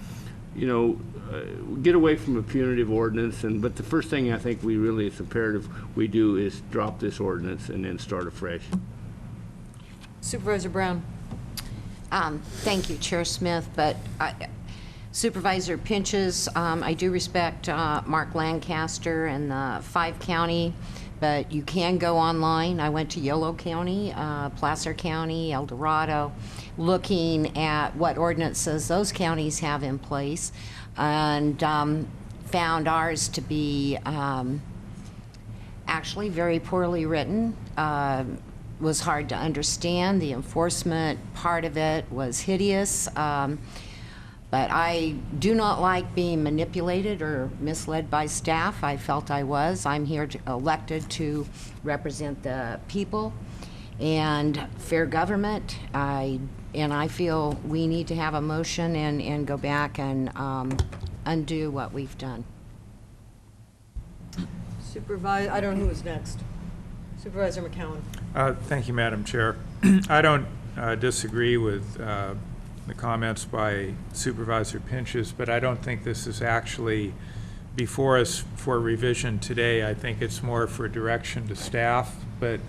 get away from a punitive ordinance. But the first thing I think it's imperative we do is drop this ordinance and then start afresh. Supervisor Brown. Thank you, Chair Smith, but Supervisor Pinches, I do respect Mark Lancaster and the 5 county, but you can go online. I went to Yolo County, Placer County, El Dorado, looking at what ordinances those counties have in place, and found ours to be actually very poorly written. Was hard to understand. The enforcement part of it was hideous. But I do not like being manipulated or misled by staff. I felt I was. I'm here elected to represent the people and fair government. I feel we need to have a motion and go back and undo what we've done. I don't know who is next. Supervisor McCowan. Thank you, Madam Chair. I don't disagree with the comments by Supervisor Pinches, but I don't think this is actually before us for revision today. I think it's more for direction to staff, but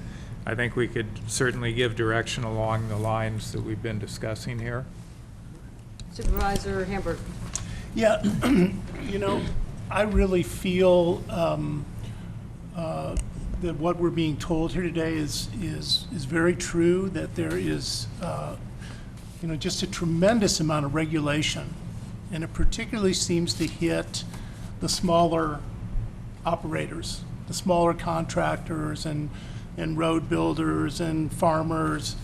I think we could certainly give direction along the lines that we've been discussing here. Supervisor Hamburg. Yeah, I really feel that what we're being told here today is very true, that there is just a tremendous amount of regulation, and it particularly seems to hit the smaller operators, the smaller contractors and road builders and farmers.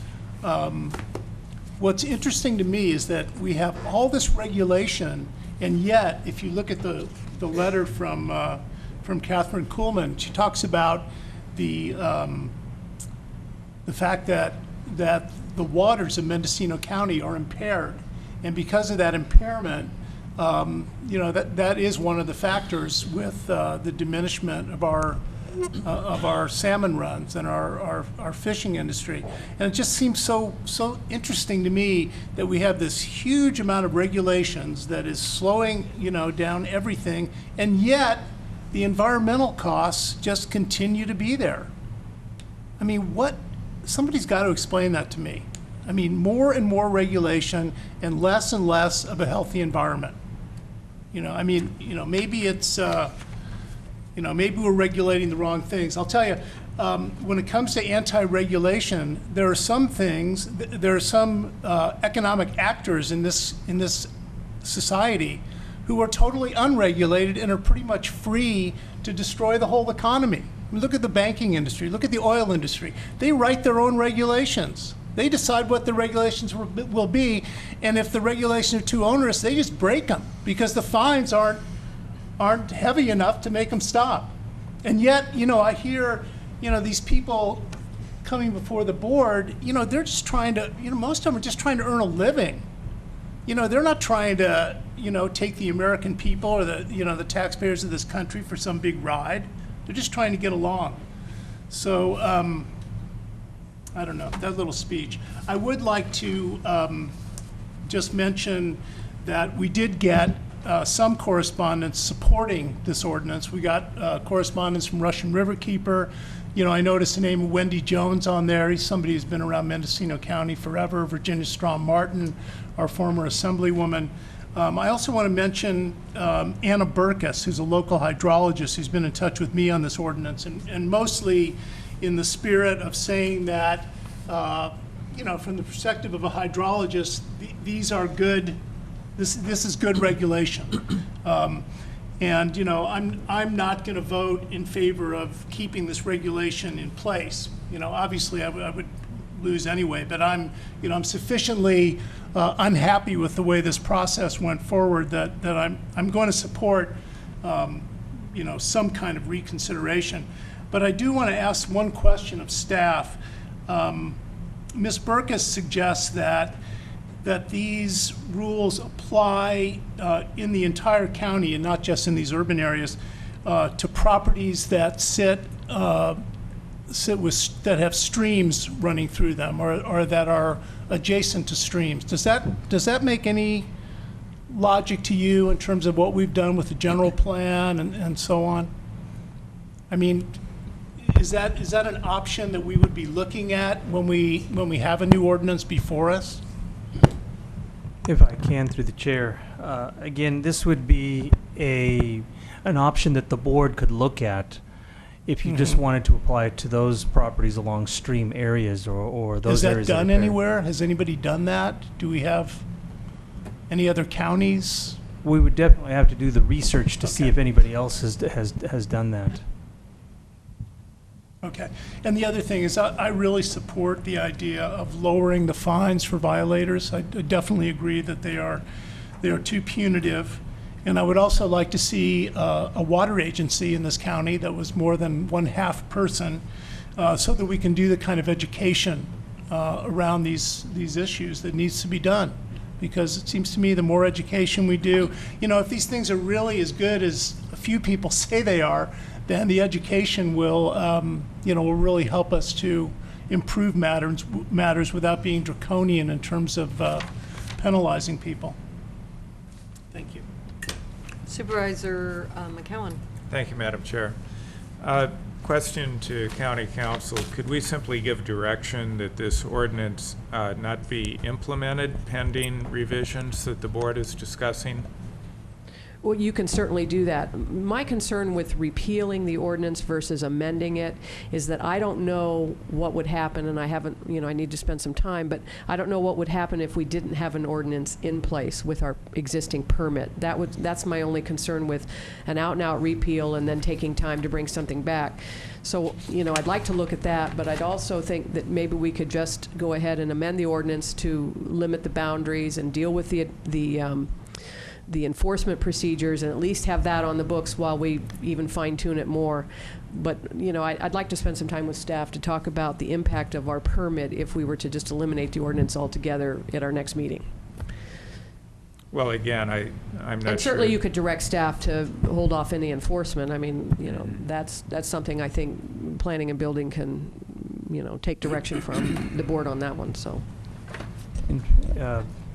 What's interesting to me is that we have all this regulation, and yet if you look at the letter from Catherine Kuhlman, she talks about the fact that the waters of Mendocino County are impaired, and because of that impairment, that is one of the factors with the diminishment of our salmon runs and our fishing industry. And it just seems so interesting to me that we have this huge amount of regulations that is slowing down everything, and yet the environmental costs just continue to be there. I mean, somebody's got to explain that to me. I mean, more and more regulation and less of a healthy environment. I mean, maybe it's, maybe we're regulating the wrong things. I'll tell you, when it comes to anti-regulation, there are some things, there are some economic actors in this society who are totally unregulated and are pretty much free to destroy the whole economy. I mean, look at the banking industry, look at the oil industry. They write their own regulations. They decide what the regulations will be, and if the regulations are too onerous, they just break them because the fines aren't heavy enough to make them stop. And yet, I hear, these people coming before the board, they're just trying to, most of them are just trying to earn a living. They're not trying to, take the American people or the taxpayers of this country for some big ride. They're just trying to get along. So, I don't know, that little speech. I would like to just mention that we did get some correspondence supporting this ordinance. We got correspondence from Russian Riverkeeper. I noticed the name of Wendy Jones on there. He's somebody who's been around Mendocino County forever. Virginia Strom Martin, our former assemblywoman. I also want to mention Anna Burkus, who's a local hydrologist who's been in touch with me on this ordinance, and mostly in the spirit of saying that, from the perspective of a hydrologist, these are good, this is good regulation. And I'm not going to vote in favor of keeping this regulation in place. Obviously I would lose anyway, but I'm sufficiently unhappy with the way this process went forward that I'm going to support some kind of reconsideration. But I do want to ask one question of staff. Ms. Burkus suggests that these rules apply in the entire county and not just in these urban areas to properties that that have streams running through them or that are adjacent to streams. Does that make any logic to you in terms of what we've done with the general plan and so on? I mean, is that an option that we would be looking at when we have a new ordinance before us? If I can, through the chair, again, this would be an option that the board could look at if you just wanted to apply it to those properties along stream areas or those areas. Is that done anywhere? Has anybody done that? Do we have any other counties? We would definitely have to do the research to see if anybody else has done that. Okay. And the other thing is I really support the idea of lowering the fines for violators. I definitely agree that they are too punitive. And I would also like to see a water agency in this county that was more than one half person so that we can do the kind of education around these issues that needs to be done. Because it seems to me the more education we do, if these things are really as good as a few people say they are, then the education will really help us to improve matters without being draconian in terms of penalizing people. Thank you. Supervisor McCowan. Thank you, Madam Chair. Question to County Council. Could we simply give direction that this ordinance not be implemented pending revisions that the board is discussing? Well, you can certainly do that. My concern with repealing the ordinance versus amending it is that I don't know what would happen, and I haven't, I need to spend some time, but I don't know what would happen if we didn't have an ordinance in place with our existing permit. That's my only concern with an out-and-out repeal and then taking time to bring something back. So, I'd like to look at that, but I'd also think that maybe we could just go ahead and amend the ordinance to limit the boundaries and deal with the enforcement procedures and at least have that on the books while we even fine-tune it more. But, I'd like to spend some time with staff to talk about the impact of our permit if we were to just eliminate the ordinance altogether at our next meeting. Well, again, I'm not sure. And certainly you could direct staff to hold off any enforcement. I mean, that's something I think planning and building can, take direction from the board on that one, so.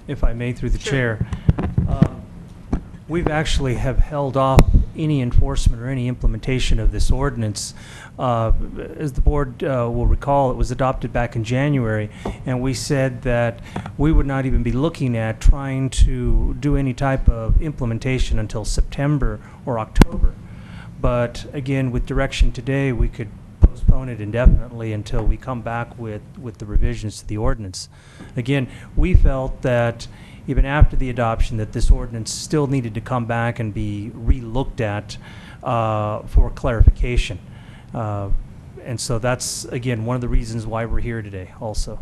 If I may, through the chair, we've actually have held off any enforcement or any implementation of this ordinance. As the board will recall, it was adopted back in January, and we said that we would not even be looking at trying to do any type of implementation until September or October. But again, with direction today, we could postpone it indefinitely until we come back with the revisions to the ordinance. Again, we felt that even after the adoption that this ordinance still needed to come back and be re-looked at for clarification. And so that's, again, one of the reasons why we're here today also.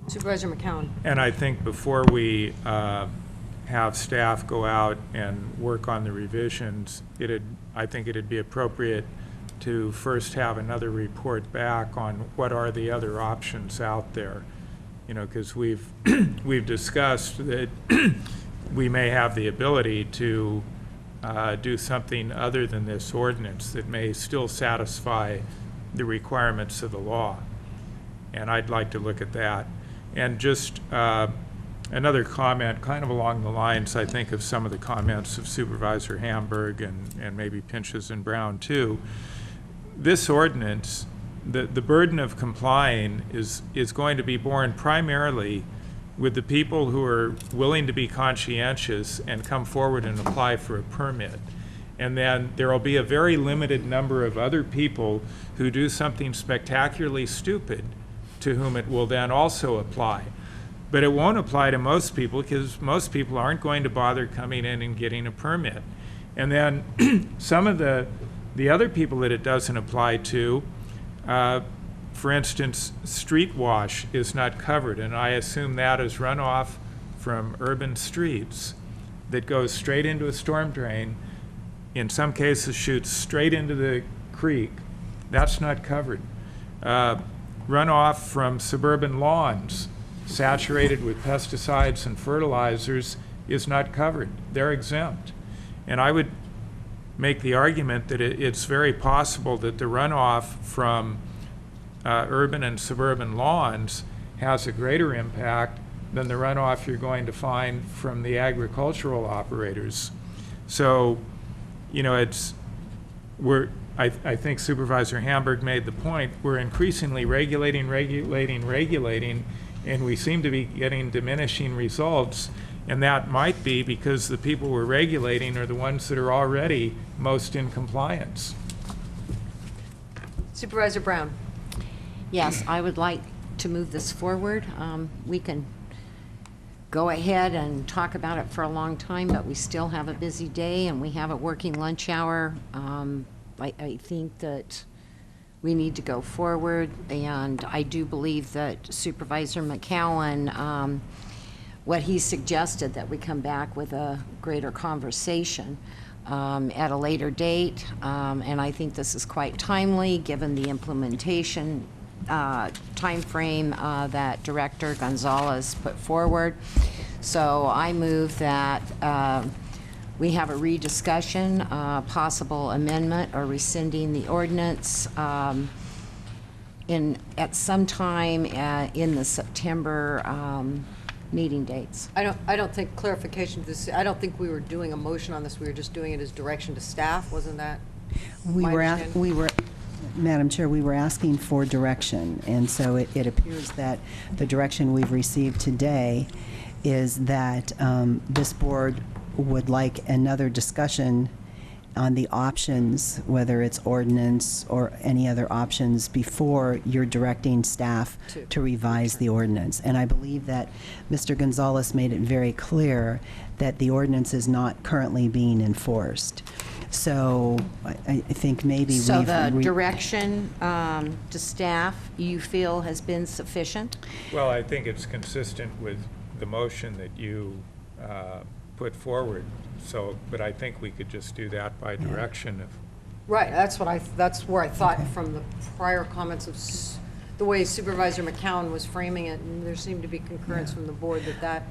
Supervisor McCowan. And I think before we have staff go out and work on the revisions, I think it'd be appropriate to first have another report back on what are the other options out there. You know, because we've discussed that we may have the ability to do something other than this ordinance that may still satisfy the requirements of the law. And I'd like to look at that. And just another comment, kind of along the lines, I think, of some of the comments of Supervisor Hamburg and maybe Pinches and Brown too. This ordinance, the burden of complying is going to be borne primarily with the people who are willing to be conscientious and come forward and apply for a permit. And then there will be a very limited number of other people who do something spectacularly stupid to whom it will then also apply. But it won't apply to most people because most people aren't going to bother coming in and getting a permit. And then some of the other people that it doesn't apply to, for instance, street wash is not covered, and I assume that is runoff from urban streets that goes straight into a storm drain, in some cases shoots straight into the creek. That's not covered. Runoff from suburban lawns saturated with pesticides and fertilizers is not covered. They're exempt. And I would make the argument that it's very possible that the runoff from urban and suburban lawns has a greater impact than the runoff you're going to find from the agricultural operators. So, you know, I think Supervisor Hamburg made the point, we're increasingly regulating, and we seem to be getting diminishing results. And that might be because the people we're regulating are the ones that are already most in compliance. Supervisor Brown. Yes, I would like to move this forward. We can go ahead and talk about it for a long time, but we still have a busy day and we have a working lunch hour. I think that we need to go forward, and I do believe that Supervisor McCowan, what he suggested, that we come back with a greater conversation at a later date, and I think this is quite timely given the implementation time frame that Director Gonzalez put forward. So I move that we have a rediscussion, possible amendment or rescinding the ordinance at some time in the September meeting dates. I don't think clarification. I don't think we were doing a motion on this. We were just doing it as direction to staff. Wasn't that? Madam Chair, we were asking for direction, and so it appears that the direction we've received today is that this board would like another discussion on the options, whether it's ordinance or any other options, before you're directing staff to revise the ordinance. And I believe that Mr. Gonzalez made it very clear that the ordinance is not currently being enforced. So I think maybe so the direction to staff you feel has been sufficient? Well, I think it's consistent with the motion that you put forward. So, but I think we could just do that by direction. Right. That's where I thought from the prior comments of the way Supervisor McCowan was framing it, and there seemed to be concurrence from the board that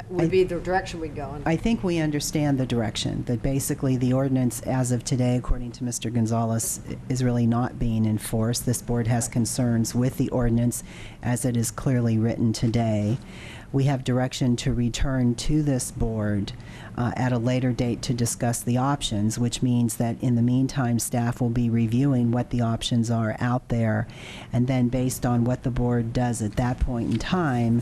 would be the direction we'd go in. I think we understand the direction, that basically the ordinance as of today, according to Mr. Gonzalez, is really not being enforced. This board has concerns with the ordinance as it is clearly written today. we have direction to return to this board at a later date to discuss the options, which means that in the meantime, staff will be reviewing what the options are out there, and then based on what the board does at that point in time,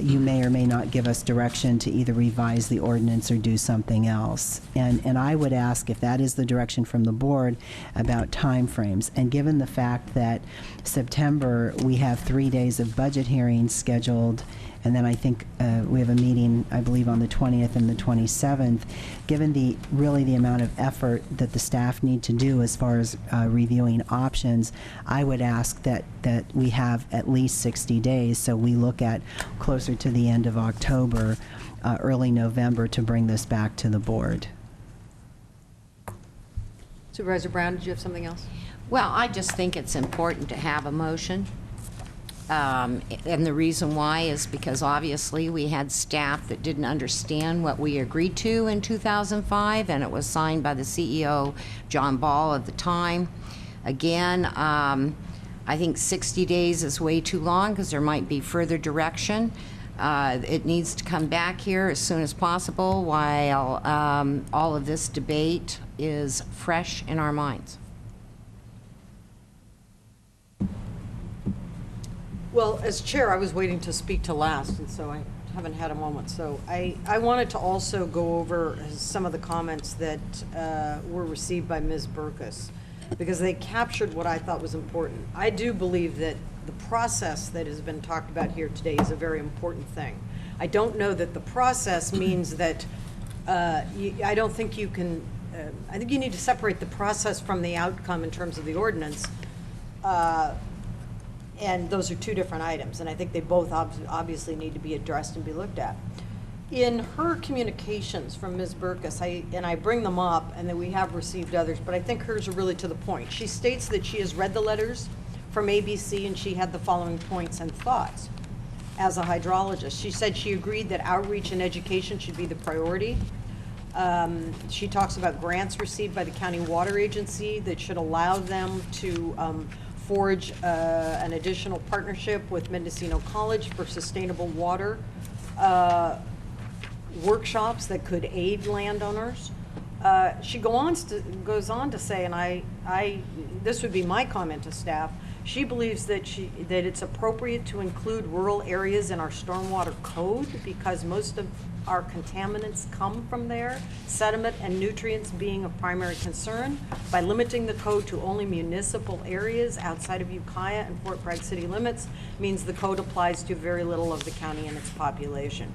you may or may not give us direction to either revise the ordinance or do something else. And I would ask, if that is the direction from the board, about timeframes. And given the fact that September, we have 3 days of budget hearings scheduled, and then I think we have a meeting, I believe, on the 20th and the 27th. Given the amount of effort that the staff need to do as far as reviewing options, I would ask that we have at least 60 days, so we look at closer to the end of October, early November, to bring this back to the board. Supervisor Brown, did you have something else? Well, I just think it's important to have a motion. And the reason why is because obviously we had staff that didn't understand what we agreed to in 2005, and it was signed by the CEO, John Ball, at the time. Again, I think 60 days is way too long because there might be further direction. It needs to come back here as soon as possible while all of this debate is fresh in our minds. Well, as chair, I was waiting to speak to last, and so I haven't had a moment. So I wanted to also go over some of the comments that were received by Ms. Burkus, because they captured what I thought was important. I do believe that the process that has been talked about here today is a very important thing. I don't know that the process means that, I don't think you can, I think you need to separate the process from the outcome in terms of the ordinance. And those are two different items, and I think they both obviously need to be addressed and be looked at. In her communications from Ms. Burkus, and I bring them up, and then we have received others, but I think hers are really to the point. She states that she has read the letters from ABC, and she had the following points and thoughts. As a hydrologist, she said she agreed that outreach and education should be the priority. She talks about grants received by the county water agency that should allow them to forge an additional partnership with Mendocino College for sustainable water workshops that could aid landowners. She goes on to say, and this would be my comment to staff, she believes that it's appropriate to include rural areas in our stormwater code because most of our contaminants come from there, sediment and nutrients being a primary concern. By limiting the code to only municipal areas outside of Ukiah and Fort Bragg city limits means the code applies to very little of the county and its population.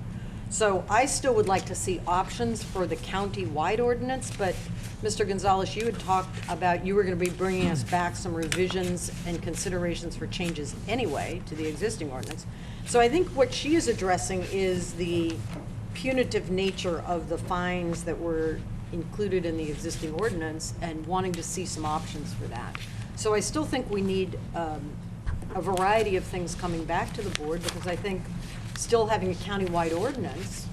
So I still would like to see options for the county-wide ordinance, but Mr. Gonzalez, you had talked about you were going to be bringing us back some revisions and considerations for changes anyway to the existing ordinance. So I think what she is addressing is the punitive nature of the fines that were included in the existing ordinance and wanting to see some options for that. So I still think we need a variety of things coming back to the board, because I think still having a county-wide ordinance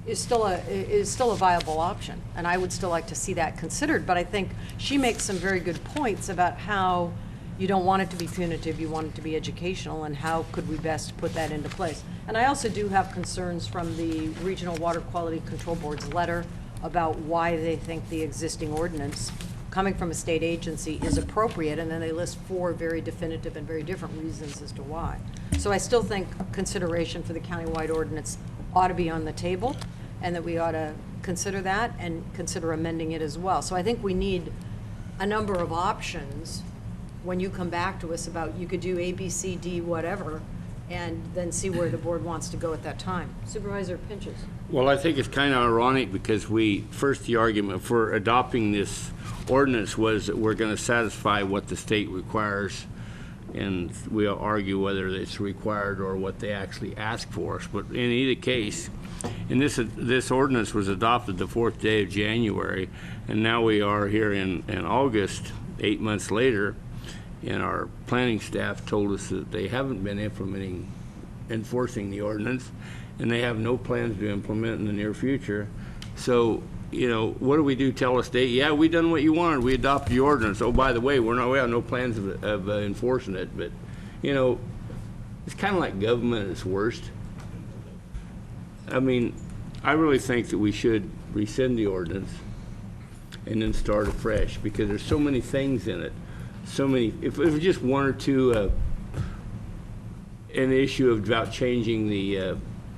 is still a viable option, and I would still like to see that considered. But I think she makes some very good points about how you don't want it to be punitive, you want it to be educational, and how could we best put that into place. And I also do have concerns from the Regional Water Quality Control Board's letter about why they think the existing ordinance coming from a state agency is appropriate, and then they list 4 very definitive and very different reasons as to why. So I still think consideration for the countywide ordinance ought to be on the table, and that we ought to consider that and consider amending it as well. So I think we need a number of options when you come back to us about you could do A, B, C, D, whatever, and then see where the board wants to go at that time. Supervisor Pinches. Well, I think it's kind of ironic because the argument for adopting this ordinance was that we're going to satisfy what the state requires, and we'll argue whether it's required or what they actually ask for us. But in either case, and this ordinance was adopted the 4th day of January, and now we are here in August, 8 months later, and our planning staff told us that they haven't been enforcing the ordinance, and they have no plans to implement in the near future. So, you know, what do we do? Tell the state, yeah, we done what you wanted. We adopted the ordinance. Oh, by the way, we have no plans of enforcing it. But, you know, it's kind of like government at its worst. I mean, I really think that we should rescind the ordinance and then start afresh, because there's so many things in it. So many, if it was just one or two, an issue about changing the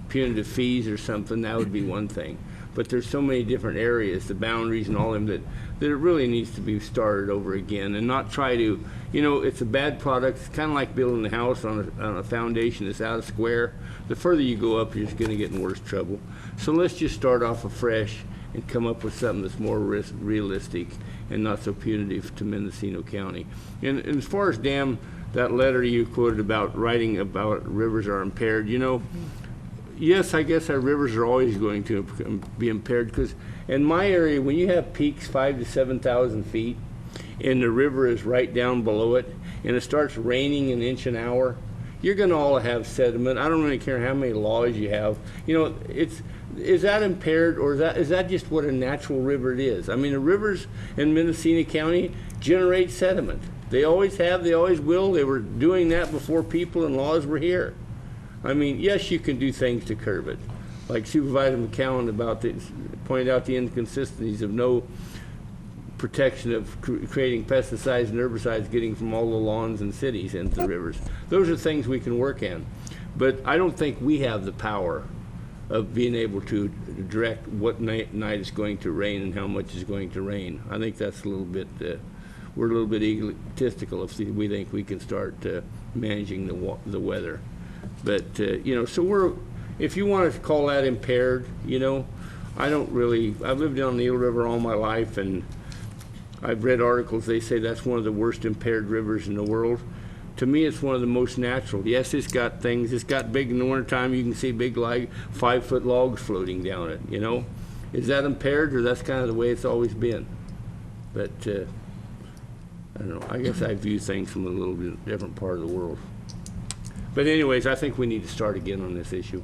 punitive fees or something, that would be one thing. But there's so many different areas, the boundaries and all of them, that it really needs to be started over again and not try to, you know, it's a bad product. It's kind of like building a house on a foundation that's out of square. The further you go up, you're just going to get in worse trouble. So let's just start off afresh and come up with something that's more realistic and not so punitive to Mendocino County. And as far as dam, that letter you quoted about writing about rivers are impaired, you know, yes, I guess our rivers are always going to be impaired, because in my area, when you have peaks 5,000 to 7,000 feet and the river is right down below it and it starts raining an inch an hour, you're going to all have sediment. I don't really care how many laws you have. You know, is that impaired, or is that just what a natural river it is? I mean, the rivers in Mendocino County generate sediment. They always have, they always will. They were doing that before people and laws were here. I mean, yes, you can do things to curb it. Like Supervisor McCowan pointed out the inconsistencies of no protection of creating pesticides and herbicides getting from all the lawns and cities into the rivers. Those are things we can work on. But I don't think we have the power of being able to direct what night it's going to rain and how much is going to rain. I think that's a little bit, we're a little bit egotistical if we think we can start managing the weather. But, you know, so if you want to call that impaired, you know, I've lived down the Eel River all my life, and I've read articles, they say that's one of the worst impaired rivers in the world. To me, it's one of the most natural. Yes, it's got big in the wintertime, you can see big 5-foot logs floating down it, you know. Is that impaired, or that's kind of the way it's always been? But, I don't know, I guess I view things from a little bit different part of the world. But anyways, I think we need to start again on this issue.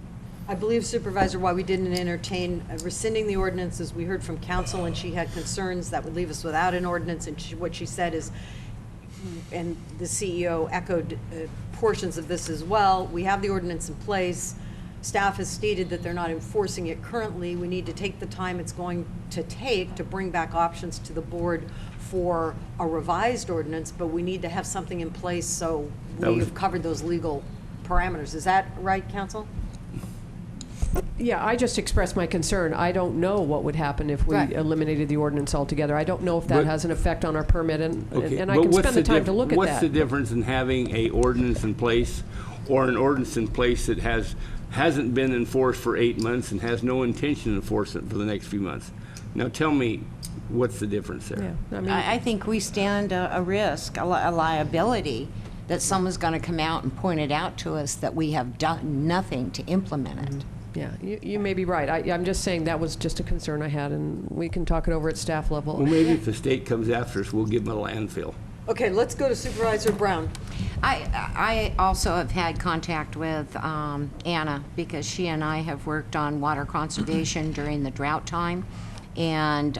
I believe, Supervisor, why we didn't entertain rescinding the ordinance is we heard from council and she had concerns that would leave us without an ordinance, and what she said is, and the CEO echoed portions of this as well, we have the ordinance in place. Staff has stated that they're not enforcing it currently. We need to take the time it's going to take to bring back options to the board for a revised ordinance, but we need to have something in place so we've covered those legal parameters. Is that right, counsel? Yeah, I just expressed my concern. I don't know what would happen if we eliminated the ordinance altogether. I don't know if that has an effect on our permit, and I can spend the time to look at that. What's the difference in having an ordinance in place or an ordinance in place that hasn't been enforced for 8 months and has no intention to enforce it for the next few months? Now tell me, what's the difference there? Yeah, I think we stand a risk, a liability, that someone's going to come out and point it out to us that we have done nothing to implement it. Yeah, you may be right. I'm just saying that was just a concern I had, and we can talk it over at staff level. Well, maybe if the state comes after us, we'll give them a landfill. Okay, let's go to Supervisor Brown. I also have had contact with Anna, because she and I have worked on water conservation during the drought time, and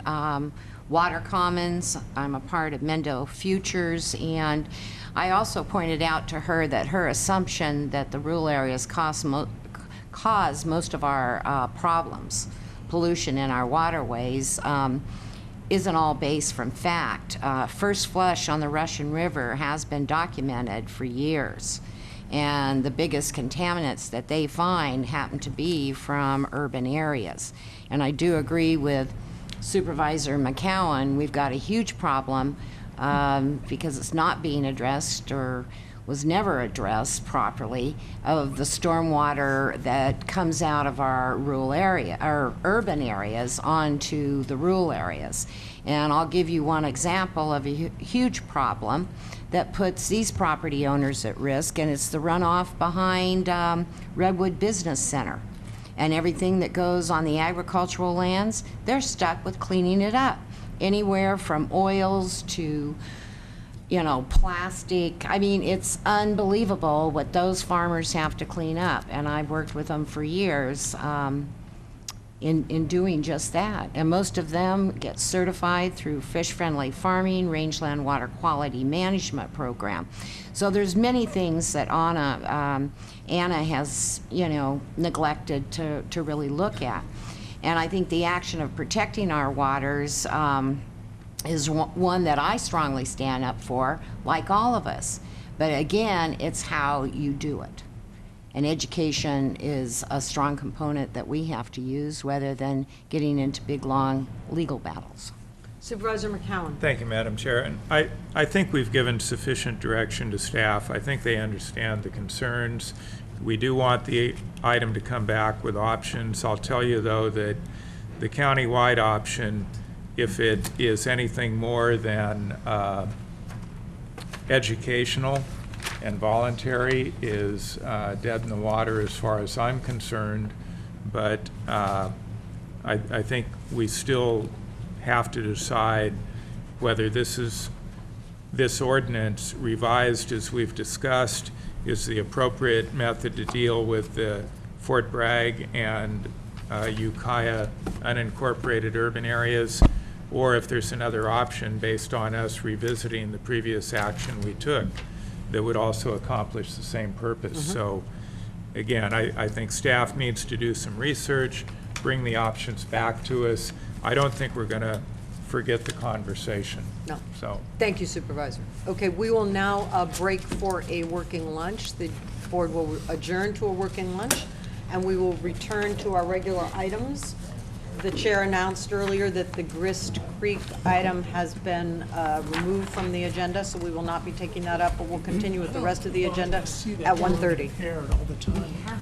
water commons. I'm a part of Mendo Futures, and I also pointed out to her that her assumption that the rural areas cause most of our problems, pollution in our waterways, isn't all based from fact. First flush on the Russian River has been documented for years, and the biggest contaminants that they find happen to be from urban areas. And I do agree with Supervisor McCowan, we've got a huge problem because it's not being addressed, or was never addressed properly, of the stormwater that comes out of our rural area, our urban areas, onto the rural areas. And I'll give you one example of a huge problem that puts these property owners at risk, and it's the runoff behind Redwood Business Center. And everything that goes on the agricultural lands, they're stuck with cleaning it up. Anywhere from oils to, you know, plastic. I mean, it's unbelievable what those farmers have to clean up, and I've worked with them for years. in doing just that. And most of them get certified through fish-friendly farming, rangeland water quality management program. So there's many things that Anna has, neglected to really look at. And I think the action of protecting our waters is one that I strongly stand up for, like all of us. But again, it's how you do it. And education is a strong component that we have to use rather than getting into big, long legal battles. Supervisor McCowan. Thank you, Madam Chair. And I think we've given sufficient direction to staff. I think they understand the concerns. We do want the item to come back with options. I'll tell you, though, that the county-wide option, if it is anything more than educational and voluntary, is dead in the water as far as I'm concerned. But I think we still have to decide whether this ordinance, revised as we've discussed, is the appropriate method to deal with the Fort Bragg and Ukiah unincorporated urban areas, or if there's another option based on us revisiting the previous action we took that would also accomplish the same purpose. So again, I think staff needs to do some research, bring the options back to us. I don't think we're going to forget the conversation. No. So Thank you, Supervisor. Okay, we will now break for a working lunch. The board will adjourn to a working lunch, and we will return to our regular items. The chair announced earlier that the Grist Creek item has been removed from the agenda, so we will not be taking that up, but we'll continue with the rest of the agenda at 1:30. All the time.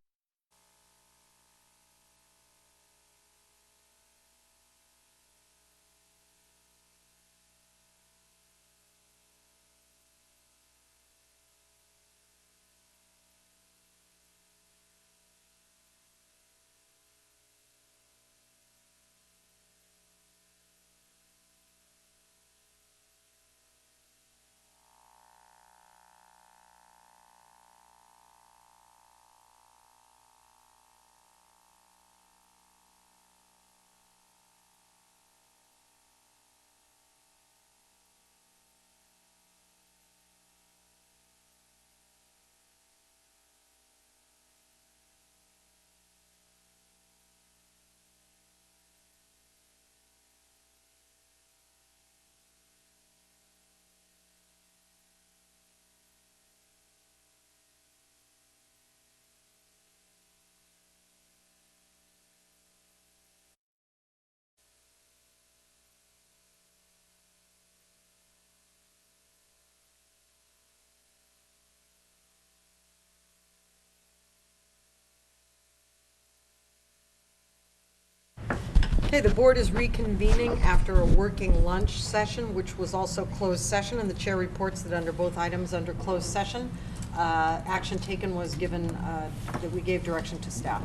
Okay, the board is reconvening after a working lunch session, which was also closed session, and the chair reports that under both items under closed session, action taken was given, that we gave direction to staff.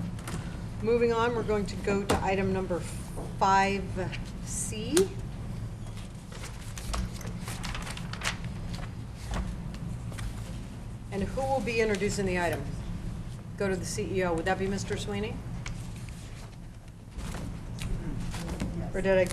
Moving on, we're going to go to item number 5C. And who will be introducing the item? Go to the CEO. Would that be Mr. Sweeney? Or did I,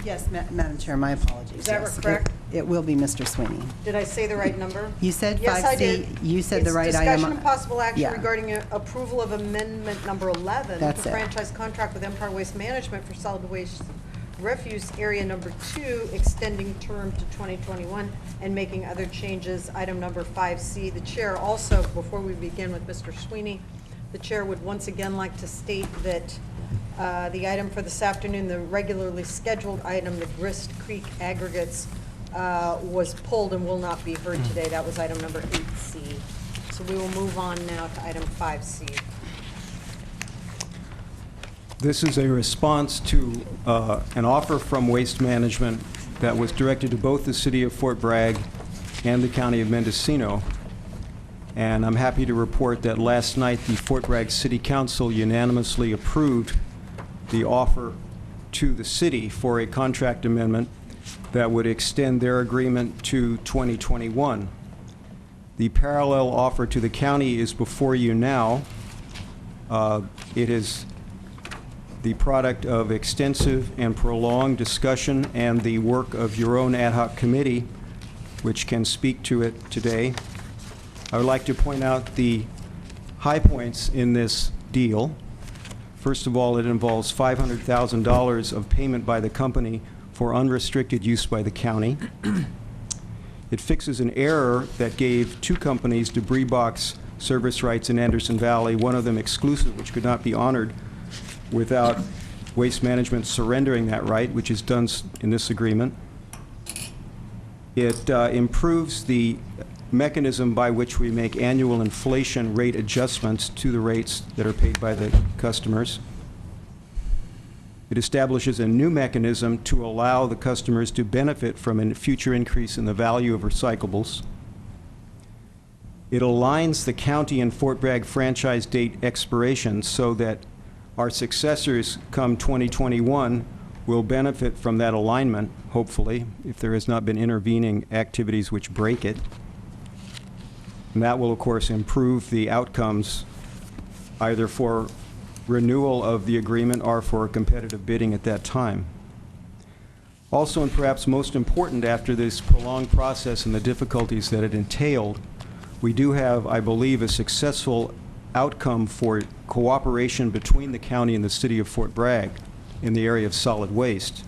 Yes, Madam Chair, my apologies. Is that Yes, correct? It will be Mr. Sweeney. did I say the right number? You said 5C. Yes, I did. You said the right It's item. discussion and possible action Yeah. regarding approval of amendment number 11 That's to it. franchise contract with Empire Waste Management for solid waste refuse area number 2, extending term to 2021 and making other changes. Item number 5C. The chair also, before we begin with Mr. Sweeney, the chair would once again like to state that the item for this afternoon, the regularly scheduled item, the Grist Creek aggregates, was pulled and will not be heard today. That was item number 8C. So we will move on now to item 5C. This is a response to an offer from Waste Management that was directed to both the City of Fort Bragg and the County of Mendocino. And I'm happy to report that last night the Fort Bragg City Council unanimously approved the offer to the city for a contract amendment that would extend their agreement to 2021. The parallel offer to the county is before you now. It is the product of extensive and prolonged discussion and the work of your own ad hoc committee, which can speak to it today. I would like to point out the high points in this deal. First of all, it involves $500,000 of payment by the company for unrestricted use by the county. It fixes an error that gave two companies debris box service rights in Anderson Valley, one of them exclusive, which could not be honored without Waste Management surrendering that right, which is done in this agreement. It improves the mechanism by which we make annual inflation rate adjustments to the rates that are paid by the customers. It establishes a new mechanism to allow the customers to benefit from a future increase in the value of recyclables. It aligns the county and Fort Bragg franchise date expirations so that our successors come 2021 will benefit from that alignment, hopefully, if there has not been intervening activities which break it. And that will, of course, improve the outcomes either for renewal of the agreement or for competitive bidding at that time. Also, and perhaps most important after this prolonged process and the difficulties that it entailed, we do have, I believe, a successful outcome for cooperation between the county and the city of Fort Bragg in the area of solid waste.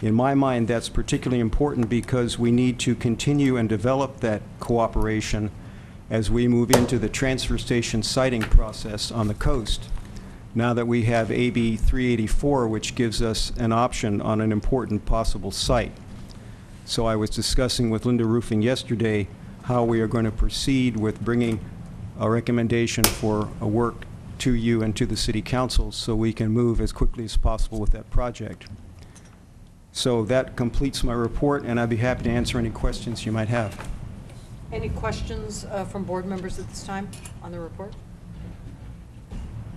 In my mind, that's particularly important because we need to continue and develop that cooperation as we move into the transfer station siting process on the coast, now that we have AB 384, which gives us an option on an important possible site. So I was discussing with Linda Roofing yesterday how we are going to proceed with bringing a recommendation for a work to you and to the City Council so we can move as quickly as possible with that project. So that completes my report, and I'd be happy to answer any questions you might have. Any questions from board members at this time on the report?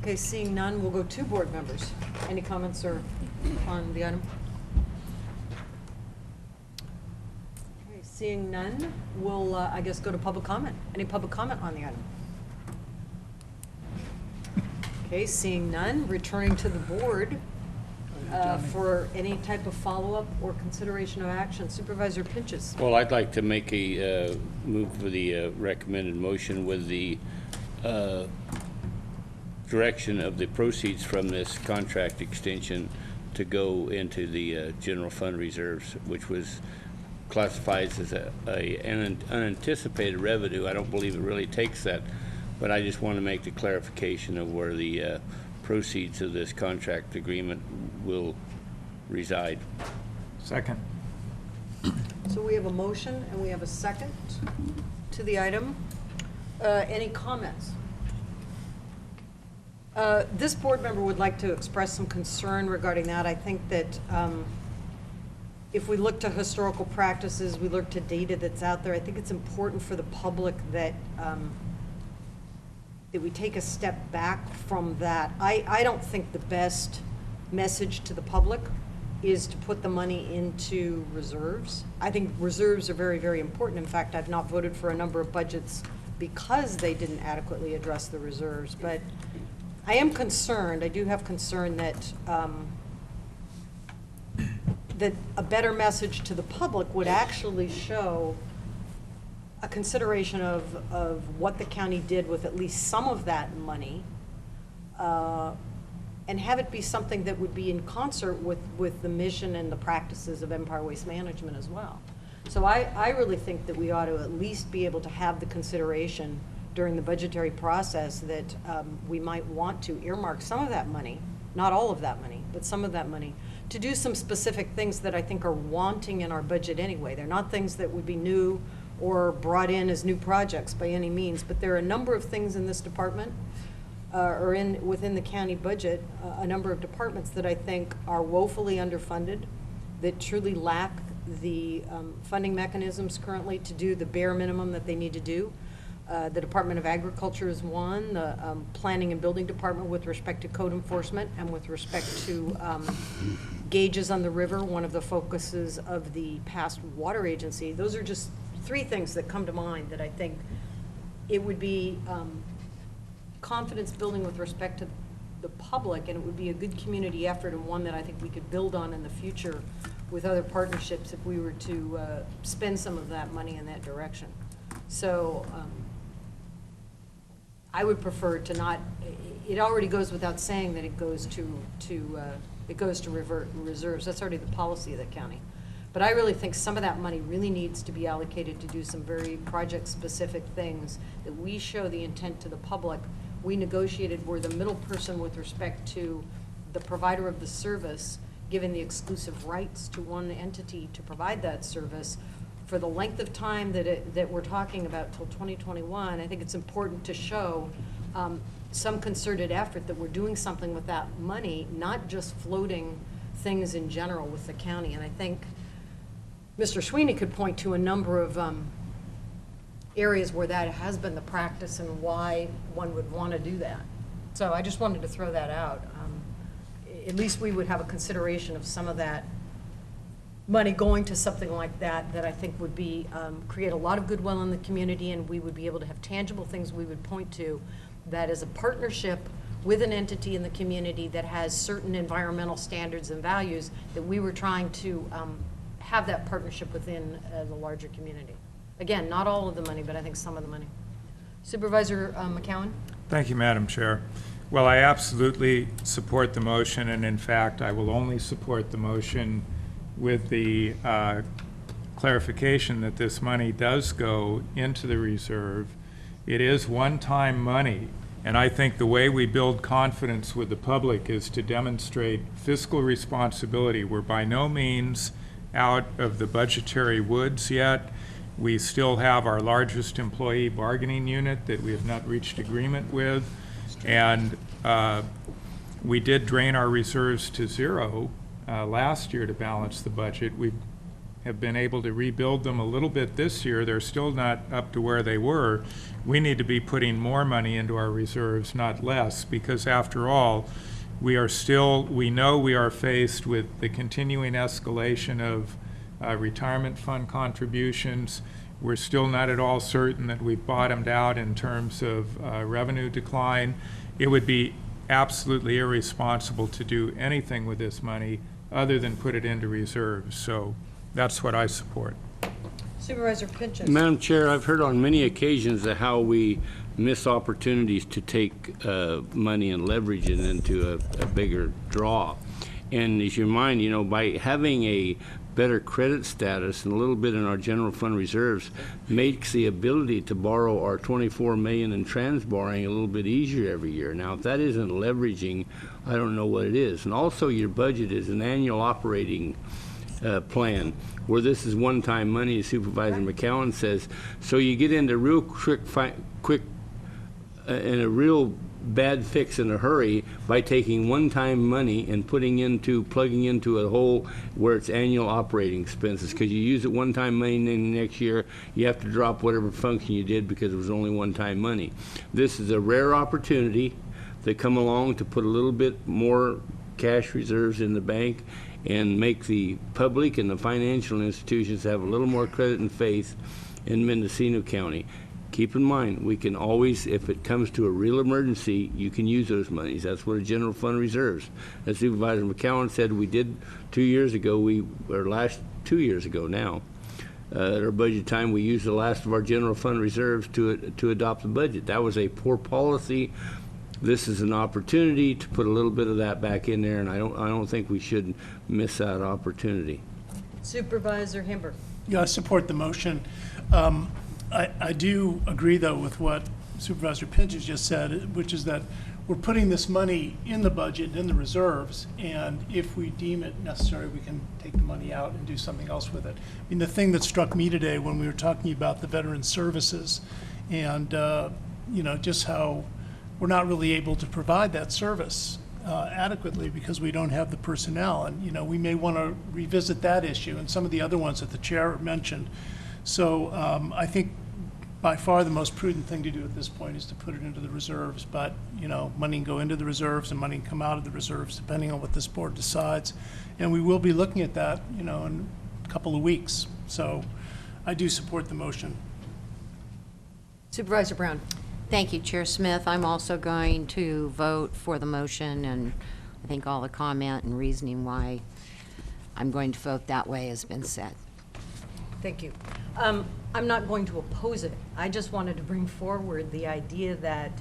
Okay, seeing none, we'll go to board members. Any comments or on the item? Okay, seeing none, we'll, I guess, go to public comment. Any public comment on the item? Okay, seeing none, returning to the board for any type of follow-up or consideration of action. Supervisor Pinches. Well, I'd like to make a move for the recommended motion with the direction of the proceeds from this contract extension to go into the general fund reserves, which was classified as an unanticipated revenue. I don't believe it really takes that, but I just want to make the clarification of where the proceeds of this contract agreement will reside. Second. So we have a motion and we have a second to the item. Any comments? This board member would like to express some concern regarding that. I think that if we look to historical practices, we look to data that's out there, I think it's important for the public that that we take a step back from that. I don't think the best message to the public is to put the money into reserves. I think reserves are very, very important. In fact, I've not voted for a number of budgets because they didn't adequately address the reserves. But I am concerned, I do have concern that that a better message to the public would actually show a consideration of what the county did with at least some of that money, and have it be something that would be in concert with the mission and the practices of Empire Waste Management as well. So I really think that we ought to at least be able to have the consideration during the budgetary process that we might want to earmark some of that money, not all of that money, but some of that money, to do some specific things that I think are wanting in our budget anyway. They're not things that would be new or brought in as new projects by any means, but there are a number of things in this department or within the county budget, a number of departments that I think are woefully underfunded, that truly lack the funding mechanisms currently to do the bare minimum that they need to do. The Department of Agriculture is one, the Planning and Building Department with respect to code enforcement and with respect to gauges on the river, one of the focuses of the past water agency. Those are just three things that come to mind that I think it would be confidence building with respect to the public, and it would be a good community effort and one that I think we could build on in the future with other partnerships if we were to spend some of that money in that direction. So I would prefer to not, it already goes without saying that it goes to reserves. That's already the policy of the county. But I really think some of that money really needs to be allocated to do some very project-specific things that we show the intent to the public. We negotiated, we're the middle person with respect to the provider of the service, given the exclusive rights to one entity to provide that service for the length of time that we're talking about till 2021. I think it's important to show some concerted effort that we're doing something with that money, not just floating things in general with the county. And I think Mr. Sweeney could point to a number of areas where that has been the practice and why one would want to do that. So I just wanted to throw that out. At least we would have a consideration of some of that money going to something like that, that I think would be, create a lot of goodwill in the community, and we would be able to have tangible things we would point to that is a partnership with an entity in the community that has certain environmental standards and values that we were trying to have that partnership within the larger community. Again, not all of the money, but I think some of the money. Supervisor McCowan? Thank you, Madam Chair. Well, I absolutely support the motion, and in fact, I will only support the motion with the clarification that this money does go into the reserve. It is one-time money, and I think the way we build confidence with the public is to demonstrate fiscal responsibility. We're by no means out of the budgetary woods yet. We still have our largest employee bargaining unit that we have not reached agreement with, and we did drain our reserves to zero last year to balance the budget. We have been able to rebuild them a little bit this year. They're still not up to where they were. We need to be putting more money into our reserves, not less, because after all, we know we are faced with the continuing escalation of retirement fund contributions. We're still not at all certain that we've bottomed out in terms of revenue decline. It would be absolutely irresponsible to do anything with this money other than put it into reserves. So that's what I support. Supervisor Pinchas. Madam Chair, I've heard on many occasions of how we miss opportunities to take money and leverage it into a bigger draw. And as you mind, you know, by having a better credit status and a little bit in our general fund reserves makes the ability to borrow our $24 million in trans borrowing a little bit easier every year. Now, if that isn't leveraging, I don't know what it is. And also your budget is an annual operating plan where this is one-time money, as Supervisor McCowan says. So you get into real quick in a real bad fix in a hurry by taking one-time money and plugging into a hole where it's annual operating expenses, because you use it one-time money and then the next year you have to drop whatever function you did because it was only one-time money. This is a rare opportunity that come along to put a little bit more cash reserves in the bank and make the public and the financial institutions have a little more credit and faith in Mendocino County. Keep in mind, we can always, if it comes to a real emergency, you can use those monies. That's what a general fund reserves. As Supervisor McCowan said, we did 2 years ago, 2 years ago now, at our budget time, we used the last of our general fund reserves to adopt the budget. That was a poor policy. This is an opportunity to put a little bit of that back in there, and I don't think we should miss that opportunity. Supervisor Himber. Yeah, I support the motion. I do agree, though, with what Supervisor Pinchas just said, which is that we're putting this money in the budget, in the reserves, and if we deem it necessary, we can take the money out and do something else with it. I mean, the thing that struck me today when we were talking about the veteran services and, you know, just how we're not really able to provide that service adequately because we don't have the personnel. And, you know, we may want to revisit that issue and some of the other ones that the chair mentioned. So I think by far the most prudent thing to do at this point is to put it into the reserves. But, you know, money can go into the reserves and money can come out of the reserves depending on what this board decides. And we will be looking at that, you know, in a couple of weeks. So I do support the motion. Supervisor Brown. Thank you, Chair Smith. I'm also going to vote for the motion, and I think all the comment and reasoning why I'm going to vote that way has been said. Thank you. I'm not going to oppose it. I just wanted to bring forward the idea that,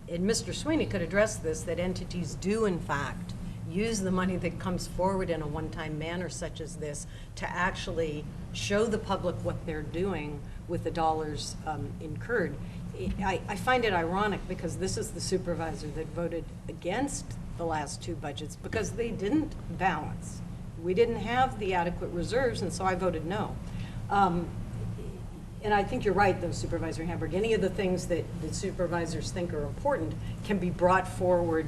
and Mr. Sweeney could address this, that entities do in fact use the money that comes forward in a one-time manner such as this to actually show the public what they're doing with the dollars incurred. I find it ironic because this is the supervisor that voted against the last two budgets because they didn't balance. We didn't have the adequate reserves, and so I voted no. And I think you're right, though, Supervisor Hamburg. Any of the things that the supervisors think are important can be brought forward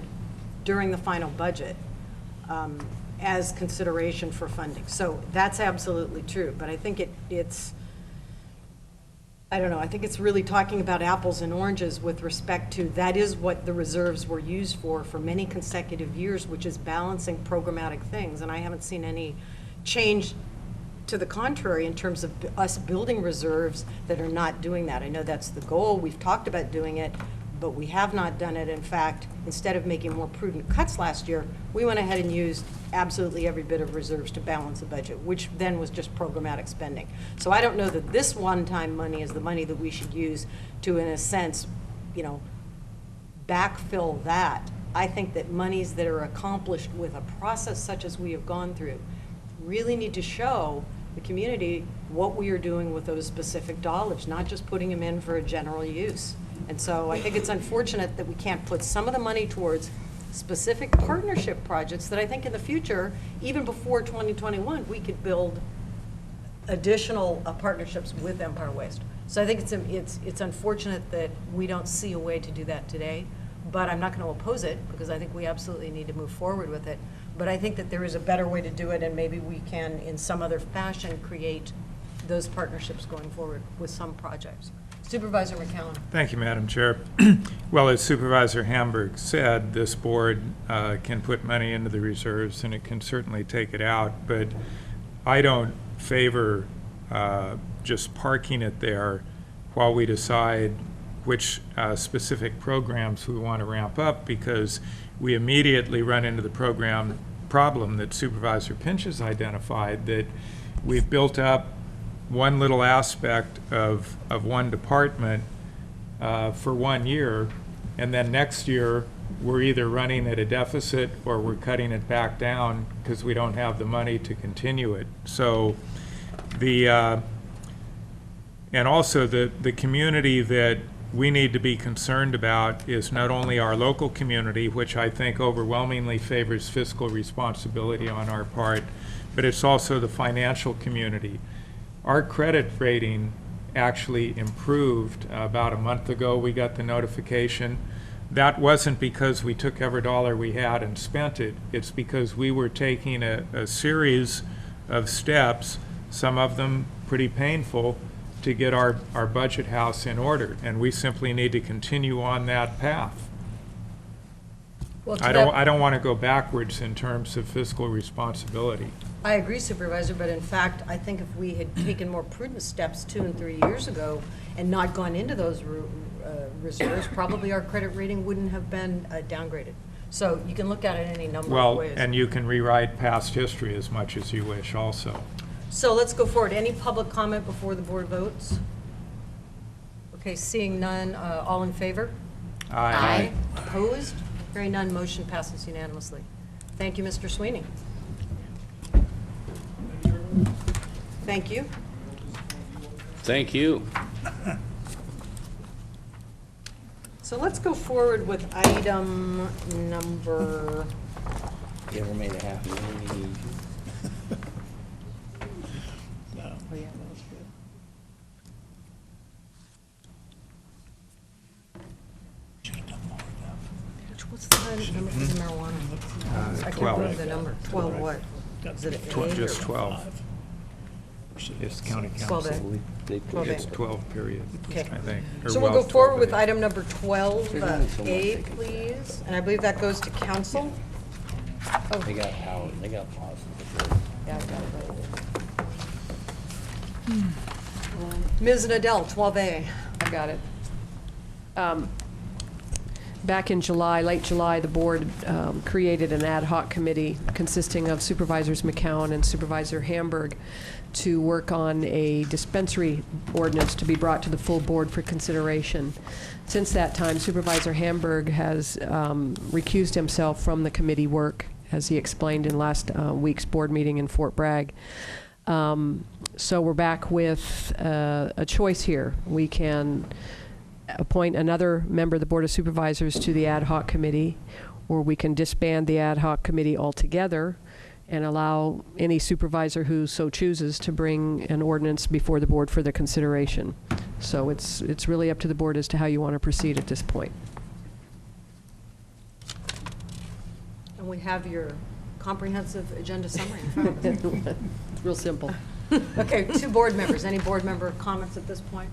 during the final budget as consideration for funding. So that's absolutely true. But I think it's, I don't know, I think it's really talking about apples and oranges with respect to that is what the reserves were used for many consecutive years, which is balancing programmatic things. And I haven't seen any change to the contrary in terms of us building reserves that are not doing that. I know that's the goal. We've talked about doing it, but we have not done it. In fact, instead of making more prudent cuts last year, we went ahead and used absolutely every bit of reserves to balance the budget, which then was just programmatic spending. So I don't know that this one-time money is the money that we should use to, in a sense, you know, backfill that. I think that monies that are accomplished with a process such as we have gone through really need to show the community what we are doing with those specific dollars, not just putting them in for a general use. And so I think it's unfortunate that we can't put some of the money towards specific partnership projects that I think in the future, even before 2021, we could build additional partnerships with Empire Waste. So I think it's unfortunate that we don't see a way to do that today, but I'm not going to oppose it because I think we absolutely need to move forward with it. But I think that there is a better way to do it, and maybe we can, in some other fashion, create those partnerships going forward with some projects. Supervisor McCowan. Thank you, Madam Chair. Well, as Supervisor Hamburg said, this board can put money into the reserves, and it can certainly take it out, but I don't favor just parking it there while we decide which specific programs we want to ramp up, because we immediately run into the problem that Supervisor Pinch has identified, that we've built up one little aspect of one department for 1 year, and then next year we're either running at a deficit or we're cutting it back down because we don't have the money to continue it. So and also the community that we need to be concerned about is not only our local community, which I think overwhelmingly favors fiscal responsibility on our part, but it's also the financial community. Our credit rating actually improved about a month ago. We got the notification. That wasn't because we took every dollar we had and spent it. It's because we were taking a series of steps, some of them pretty painful, to get our budget house in order, and we simply need to continue on that path. Well, I don't want to go backwards in terms of fiscal responsibility. I agree, Supervisor, but in fact, I think if we had taken more prudent steps 2 and 3 years ago and not gone into those reserves, probably our credit rating wouldn't have been downgraded. So you can look at it any number of ways. Well, and you can rewrite past history as much as you wish also. So let's go forward. Any public comment before the board votes? Okay, seeing none, all in favor? Aye. Opposed? Hearing none, motion passes unanimously. Thank you, Mr. Sweeney. Thank you. Thank you. So let's go forward with item number... You ever made a happy meeting? No. Oh, yeah, that was good. What's the number for the marijuana? I can't 12. remember the number. 12 what? Is it A? Just 12. It's county 12A. council. 12A. It's 12 period, Okay. I think. Or So we'll well, go forward with 12A. item number 12A, please. And I believe that goes to council. Oh. They got power, they got positive. Yeah, I got it right. Ms. Nadell, 12A. I got it. Back in July, late July, the board created an ad hoc committee consisting of Supervisors McCowan and Supervisor Hamburg to work on a dispensary ordinance to be brought to the full board for consideration. Since that time, Supervisor Hamburg has recused himself from the committee work, as he explained in last week's board meeting in Fort Bragg. So we're back with a choice here. We can appoint another member of the Board of Supervisors to the ad hoc committee, or we can disband the ad hoc committee altogether and allow any supervisor who so chooses to bring an ordinance before the board for their consideration. So it's really up to the board as to how you want to proceed at this point. And we have your comprehensive agenda summary in front of us. Real simple. Okay, 2 board members. Any board member comments at this point?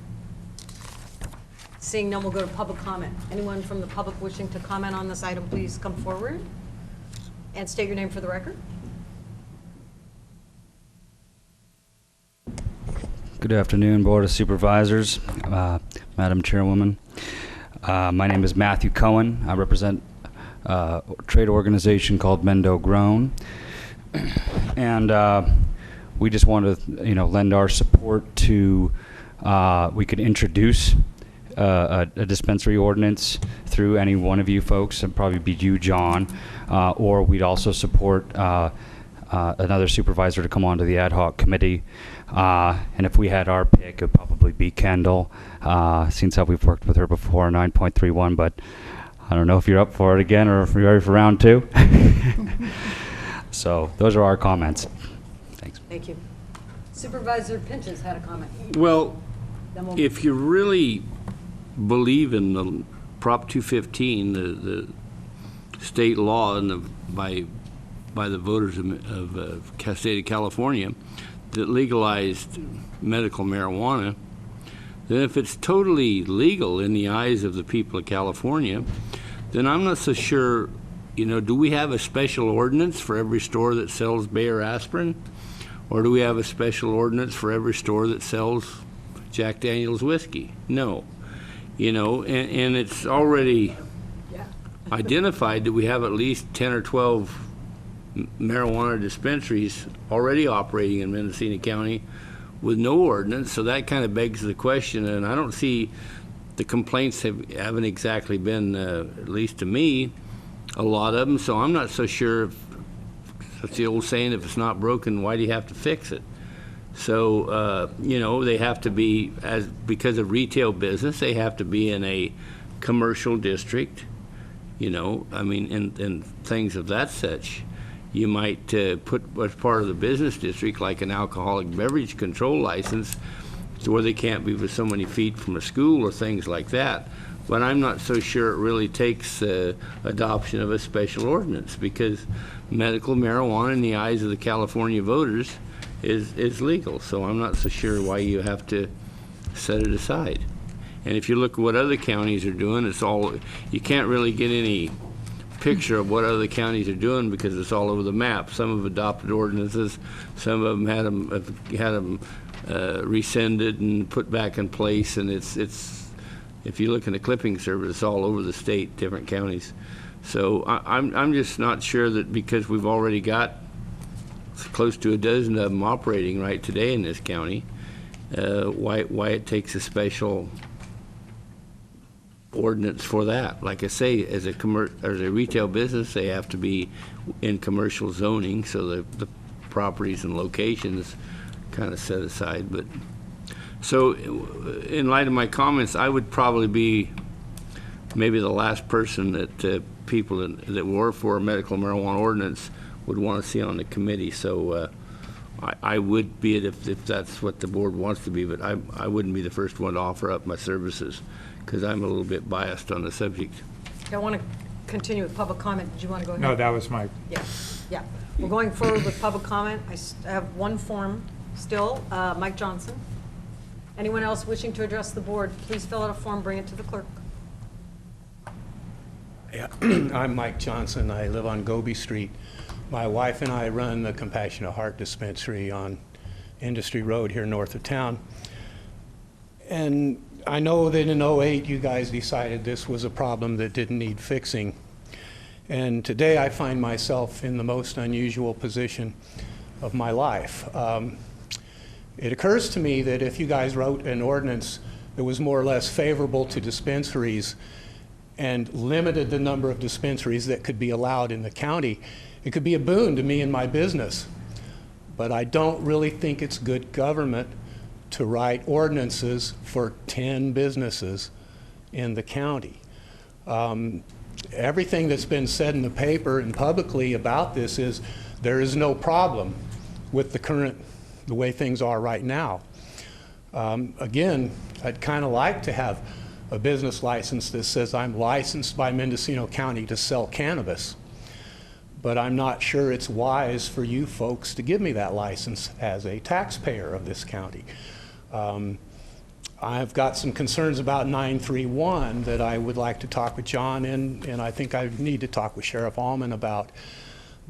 Seeing none, we'll go to public comment. Anyone from the public wishing to comment on this item, please come forward and state your name for the record. Good afternoon, Board of Supervisors, Madam Chairwoman. My name is Matthew Cohen. I represent a trade organization called Mendocino, and we just want to, lend our support to. We could introduce a dispensary ordinance through any one of you folks. It'd probably be you, John, or we'd also support another supervisor to come onto the ad hoc committee. And if we had our pick, it'd probably be Kendall, since how we've worked with her before, 9.31, but I don't know if you're up for it again or if you're ready for round 2. So those are our comments. Thanks. Thank you. Supervisor Pinches had a comment. Well, if you really believe in the Prop 215, the state law and by the voters of state of California that legalized medical marijuana, then if it's totally legal in the eyes of the people of California, then I'm not so sure, do we have a special ordinance for every store that sells Bayer aspirin? Or do we have a special ordinance for every store that sells Jack Daniel's whiskey? No. And it's already identified that we have at least 10 or 12 marijuana dispensaries already operating in Mendocino County with no ordinance, so that kind of begs the question, and I don't see the complaints haven't exactly been, at least to me, a lot of them, so I'm not so sure if, that's the old saying, if it's not broken, why do you have to fix it? So, they have to be, because of retail business, they have to be in a commercial district, and things of that such. You might put as part of the business district like an alcoholic beverage control license where they can't be with so many feet from a school or things like that. But I'm not so sure it really takes adoption of a special ordinance, because medical marijuana in the eyes of the California voters is legal. So I'm not so sure why you have to set it aside. And if you look at what other counties are doing, you can't really get any picture of what other counties are doing because it's all over the map. Some have adopted ordinances, some of them had them rescinded and put back in place, and it's if you look in the clipping service, it's all over the state, different counties. So I'm just not sure that because we've already got close to a dozen of them operating right today in this county, why it takes a special ordinance for that. Like I say, as a retail business, they have to be in commercial zoning, so the properties and locations kind of set aside. But so in light of my comments, I would probably be maybe the last person that people that were for a medical marijuana ordinance would want to see on the committee. So I would be it if that's what the board wants to be, but I wouldn't be the first one to offer up my services, because I'm a little bit biased on the subject. I want to continue with public comment. Did you want to go ahead? No, that was my... Yeah. We're going forward with public comment. I have one form still. Mike Johnson. Anyone else wishing to address the board, please fill out a form, bring it to the clerk. Yeah. I'm Mike Johnson. I live on Goby Street. My wife and I run the Compassionate Heart Dispensary on Industry Road here north of town. And I know that in '08 you guys decided this was a problem that didn't need fixing. And today I find myself in the most unusual position of my life. It occurs to me that if you guys wrote an ordinance that was more or less favorable to dispensaries and limited the number of dispensaries that could be allowed in the county, it could be a boon to me and my business. But I don't really think it's good government to write ordinances for 10 businesses in the county. Everything that's been said in the paper and publicly about this is there is no problem with the way things are right now. Again, I'd kind of like to have a business license that says I'm licensed by Mendocino County to sell cannabis, but I'm not sure it's wise for you folks to give me that license as a taxpayer of this county. I've got some concerns about 931 that I would like to talk with John and I think I need to talk with Sheriff Allman about.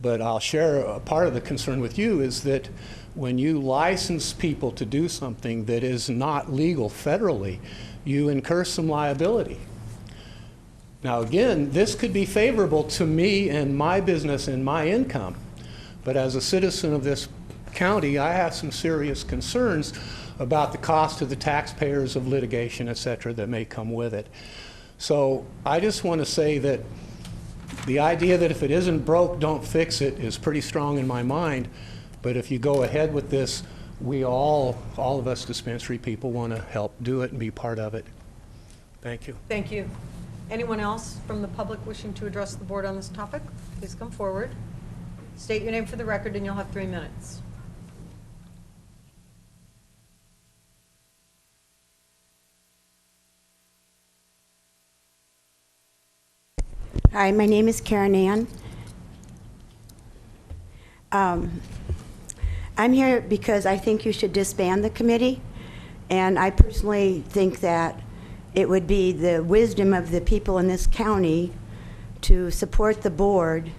But I'll share a part of the concern with you is that when you license people to do something that is not legal federally, you incur some liability. Now again, this could be favorable to me and my business and my income, but as a citizen of this county, I have some serious concerns about the cost to the taxpayers of litigation, et cetera, that may come with it. So I just want to say that the idea that if it isn't broke, don't fix it is pretty strong in my mind. But if you go ahead with this, we all of us dispensary people want to help do it and be part of it. Thank you. Thank you. Anyone else from the public wishing to address the board on this topic? Please come forward. State your name for the record and you'll have 3 minutes. Hi, my name is Karen Ann. I'm here because I think you should disband the committee, and I personally think that it would be the wisdom of the people in this county to support the board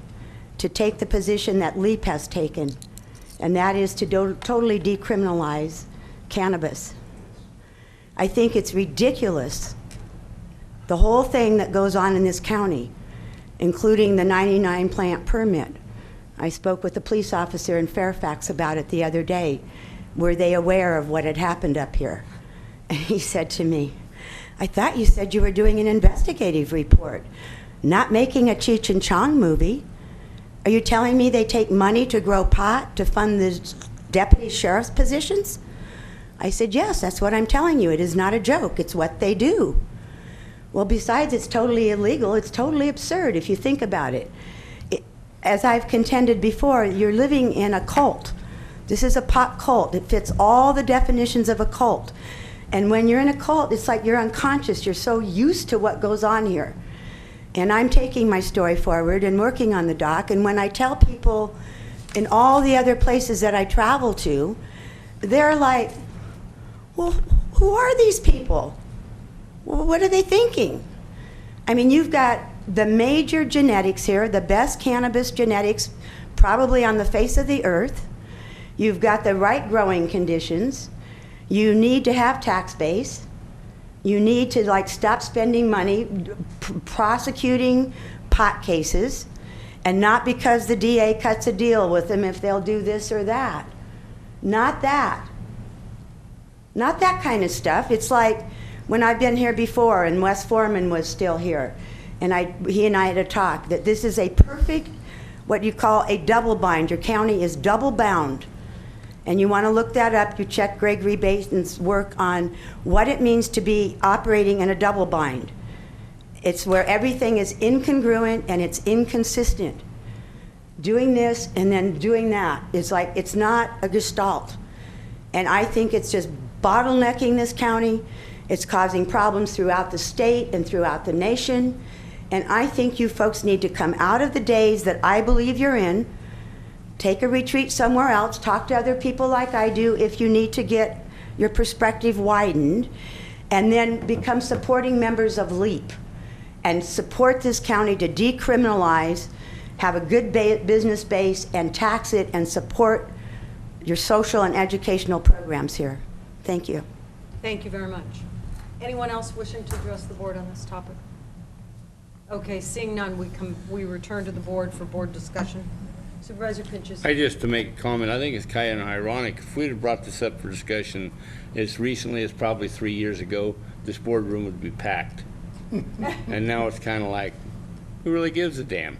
to take the position that LEAP has taken, and that is to totally decriminalize cannabis. I think it's ridiculous, the whole thing that goes on in this county, including the 99 plant permit. I spoke with a police officer in Fairfax about it the other day. Were they aware of what had happened up here? And he said to me, I thought you said you were doing an investigative report, not making a Cheech and Chong movie. Are you telling me they take money to grow pot to fund the deputy sheriff's positions? I said, yes, that's what I'm telling you. It is not a joke. It's what they do. Well, besides it's totally illegal, it's totally absurd if you think about it. As I've contended before, you're living in a cult. This is a pot cult. It fits all the definitions of a cult. And when you're in a cult, it's like you're unconscious. You're so used to what goes on here. And I'm taking my story forward and working on the dock. And when I tell people in all the other places that I travel to, they're like, well, who are these people? What are they thinking? I mean, you've got the major genetics here, the best cannabis genetics probably on the face of the earth. You've got the right growing conditions. You need to have tax base. You need to stop spending money prosecuting pot cases, and not because the DA cuts a deal with them if they'll do this or that. Not that. Not that kind of stuff. It's like when I've been here before and Wes Foreman was still here, and he and I had a talk that this is a perfect, what you call a double bind. Your county is double bound. And you want to look that up, you check Gregory Basin's work on what it means to be operating in a double bind. It's where everything is incongruent and it's inconsistent. Doing this and then doing that, it's like, it's not a gestalt. And I think it's just bottlenecking this county. It's causing problems throughout the state and throughout the nation. And I think you folks need to come out of the days that I believe you're in, take a retreat somewhere else, talk to other people like I do if you need to get your perspective widened, and then become supporting members of LEAP and support this county to decriminalize, have a good business base, and tax it and support your social and educational programs here. Thank you. Thank you very much. Anyone else wishing to address the board on this topic? Okay, seeing none, we return to the board for board discussion. Supervisor Pinches. Just to make a comment, I think it's kind of ironic. If we'd have brought this up for discussion as recently as probably 3 years ago, this boardroom would be packed. And now it's kind of like, who really gives a damn?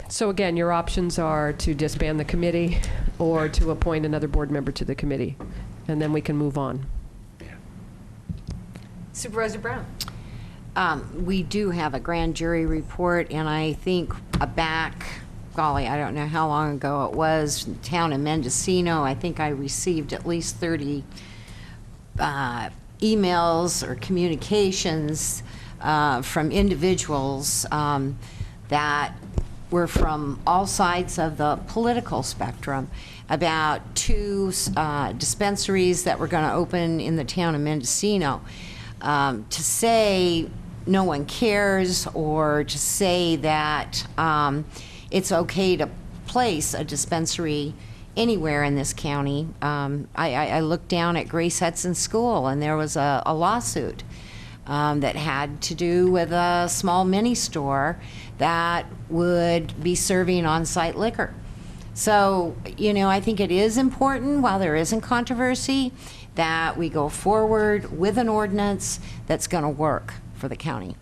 So again, your options are to disband the committee or to appoint another board member to the committee, and then we can move on. Supervisor Brown. We do have a grand jury report, and I think back, golly, I don't know how long ago it was, in the town of Mendocino, I think I received at least 30 emails or communications from individuals that were from all sides of the political spectrum about 2 dispensaries that were going to open in the town of Mendocino. To say no one cares, or to say that it's okay to place a dispensary anywhere in this county. I looked down at Grace Hudson School, and there was a lawsuit that had to do with a small mini store that would be serving on-site liquor. So, I think it is important, while there isn't controversy, that we go forward with an ordinance that's going to work for the county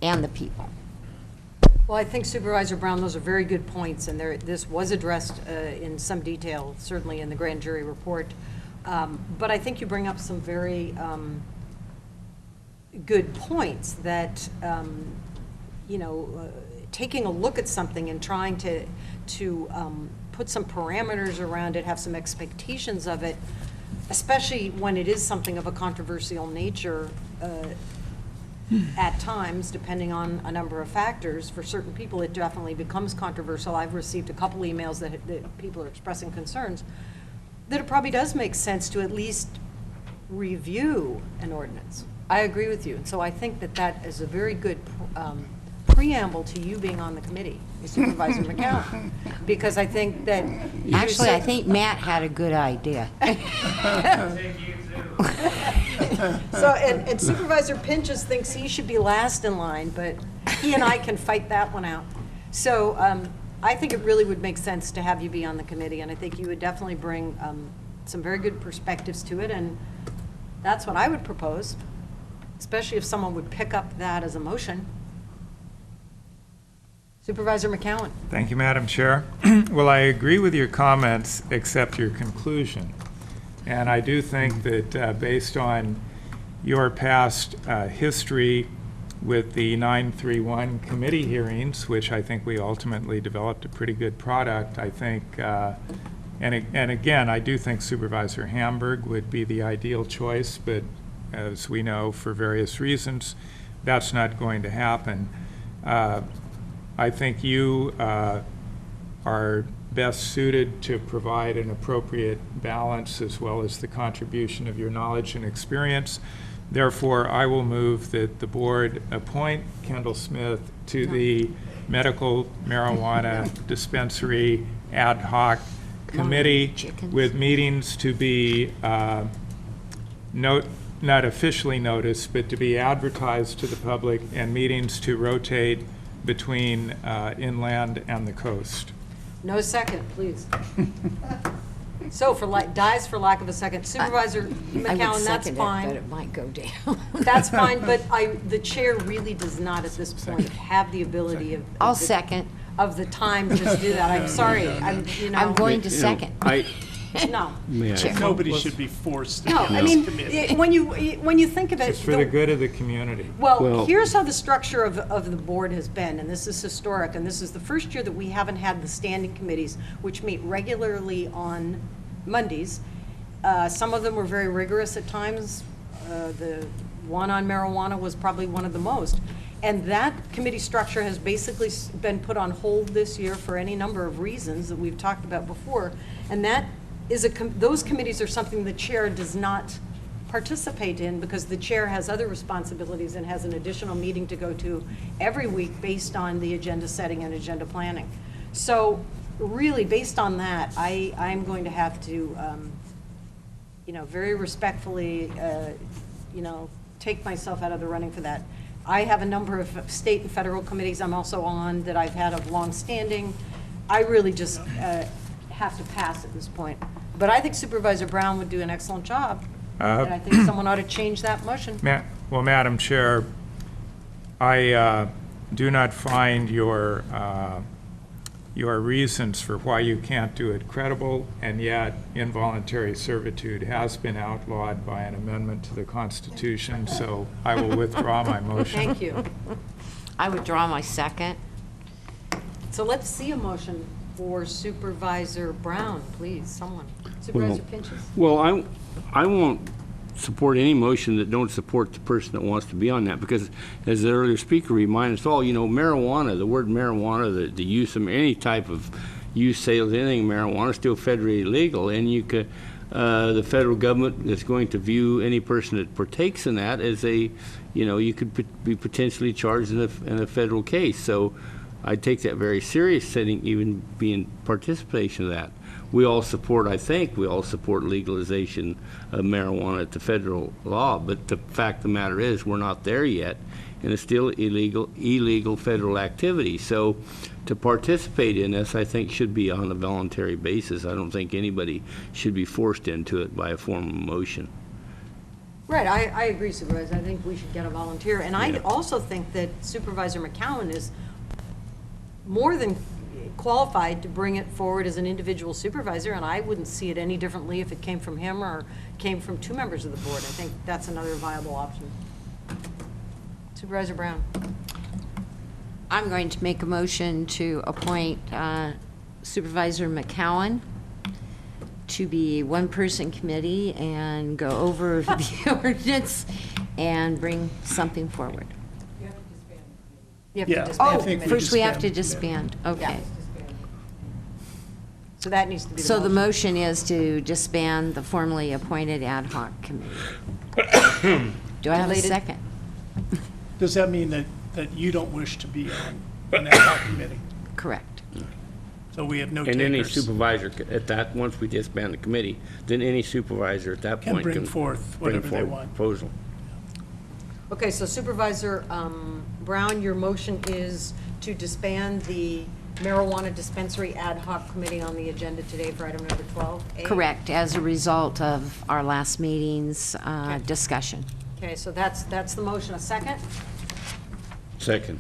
and the people. Well, I think Supervisor Brown, those are very good points, and this was addressed in some detail, certainly in the grand jury report. But I think you bring up some very good points that, taking a look at something and trying to put some parameters around it, have some expectations of it, especially when it is something of a controversial nature at times, depending on a number of factors. For certain people, it definitely becomes controversial. I've received a couple emails that people are expressing concerns that it probably does make sense to at least review an ordinance. I agree with you. And so I think that is a very good preamble to you being on the committee, Supervisor McCown, because I think that... Actually, I think Matt had a good idea. So, and Supervisor Pinches thinks he should be last in line, but he and I can fight that one out. So I think it really would make sense to have you be on the committee, and I think you would definitely bring some very good perspectives to it, and that's what I would propose, especially if someone would pick up that as a motion. Supervisor McCowan. Thank you, Madam Chair. Well, I agree with your comments, except your conclusion. And I do think that based on your past history with the 931 committee hearings, which I think we ultimately developed a pretty good product, I think, and again, I do think Supervisor Hamburg would be the ideal choice, but as we know, for various reasons, that's not going to happen. I think you are best suited to provide an appropriate balance as well as the contribution of your knowledge and experience. Therefore, I will move that the board appoint Kendall Smith to the Medical Marijuana Dispensary Ad Hoc Committee with meetings to be not officially noticed, but to be advertised to the public, and meetings to rotate between inland and the coast. No second, please. So dies for lack of a second. Supervisor McCowan, that's fine. But it might go down. That's fine, but the chair really does not at this point have the ability of I'll second. Of the time to just do that. I'm sorry. I'm going to second. No. Nobody should be forced to No, be I on this mean, committee. when you think of it, It's for the good of the community. well, here's how the structure of the board has been, and this is historic, and this is the first year that we haven't had the standing committees, which meet regularly on Mondays. Some of them were very rigorous at times. The one on marijuana was probably one of the most. And that committee structure has basically been put on hold this year for any number of reasons that we've talked about before. And that is those committees are something the chair does not participate in, because the chair has other responsibilities and has an additional meeting to go to every week based on the agenda setting and agenda planning. So really, based on that, I'm going to have to, very respectfully, take myself out of the running for that. I have a number of state and federal committees I'm also on that I've had of long standing. I really just have to pass at this point. But I think Supervisor Brown would do an excellent job. And I think someone ought to change that motion. Well, Madam Chair, I do not find your reasons for why you can't do it credible, and yet involuntary servitude has been outlawed by an amendment to the Constitution, so I will withdraw my motion. Thank you. I withdraw my second. So let's see a motion for Supervisor Brown, please, someone. Supervisor Pinches. Well, I won't support any motion that don't support the person that wants to be on that, because as the earlier speaker reminded us all, marijuana, the word marijuana, the use of any type of use, sales, anything marijuana is still federally illegal, and you could, the federal government is going to view any person that partakes in that as you could be potentially charged in a federal case. So I take that very serious, setting even being participation of that. I think we all support legalization of marijuana at the federal law, but the fact of the matter is we're not there yet, and it's still illegal federal activity. So to participate in this, I think, should be on a voluntary basis. I don't think anybody should be forced into it by a form of motion. Right, I agree, Supervisor. I think we should get a volunteer. And I also think that Supervisor McCowan is more than qualified to bring it forward as an individual supervisor, and I wouldn't see it any differently if it came from him or came from two members of the board. I think that's another viable option. Supervisor Brown. I'm going to make a motion to appoint Supervisor McCowan to be one-person committee and go over the ordinance and bring something forward. You have to disband. I think First we have to disband. disband. Okay. So that needs to be the So the motion. motion is to disband the formally appointed ad hoc committee. Do I have a Related- second? Does that mean that you don't wish to be on an ad hoc committee? Correct. So we have no And any takers. supervisor at that, once we disband the committee, then any supervisor at that Can point bring can forth bring whatever they forward want. proposal. Okay, so Supervisor Brown, your motion is to disband the marijuana dispensary ad hoc committee on the agenda today for item number 12A? Correct, as a result of our last meeting's discussion. Okay, so that's the motion. A second? Second.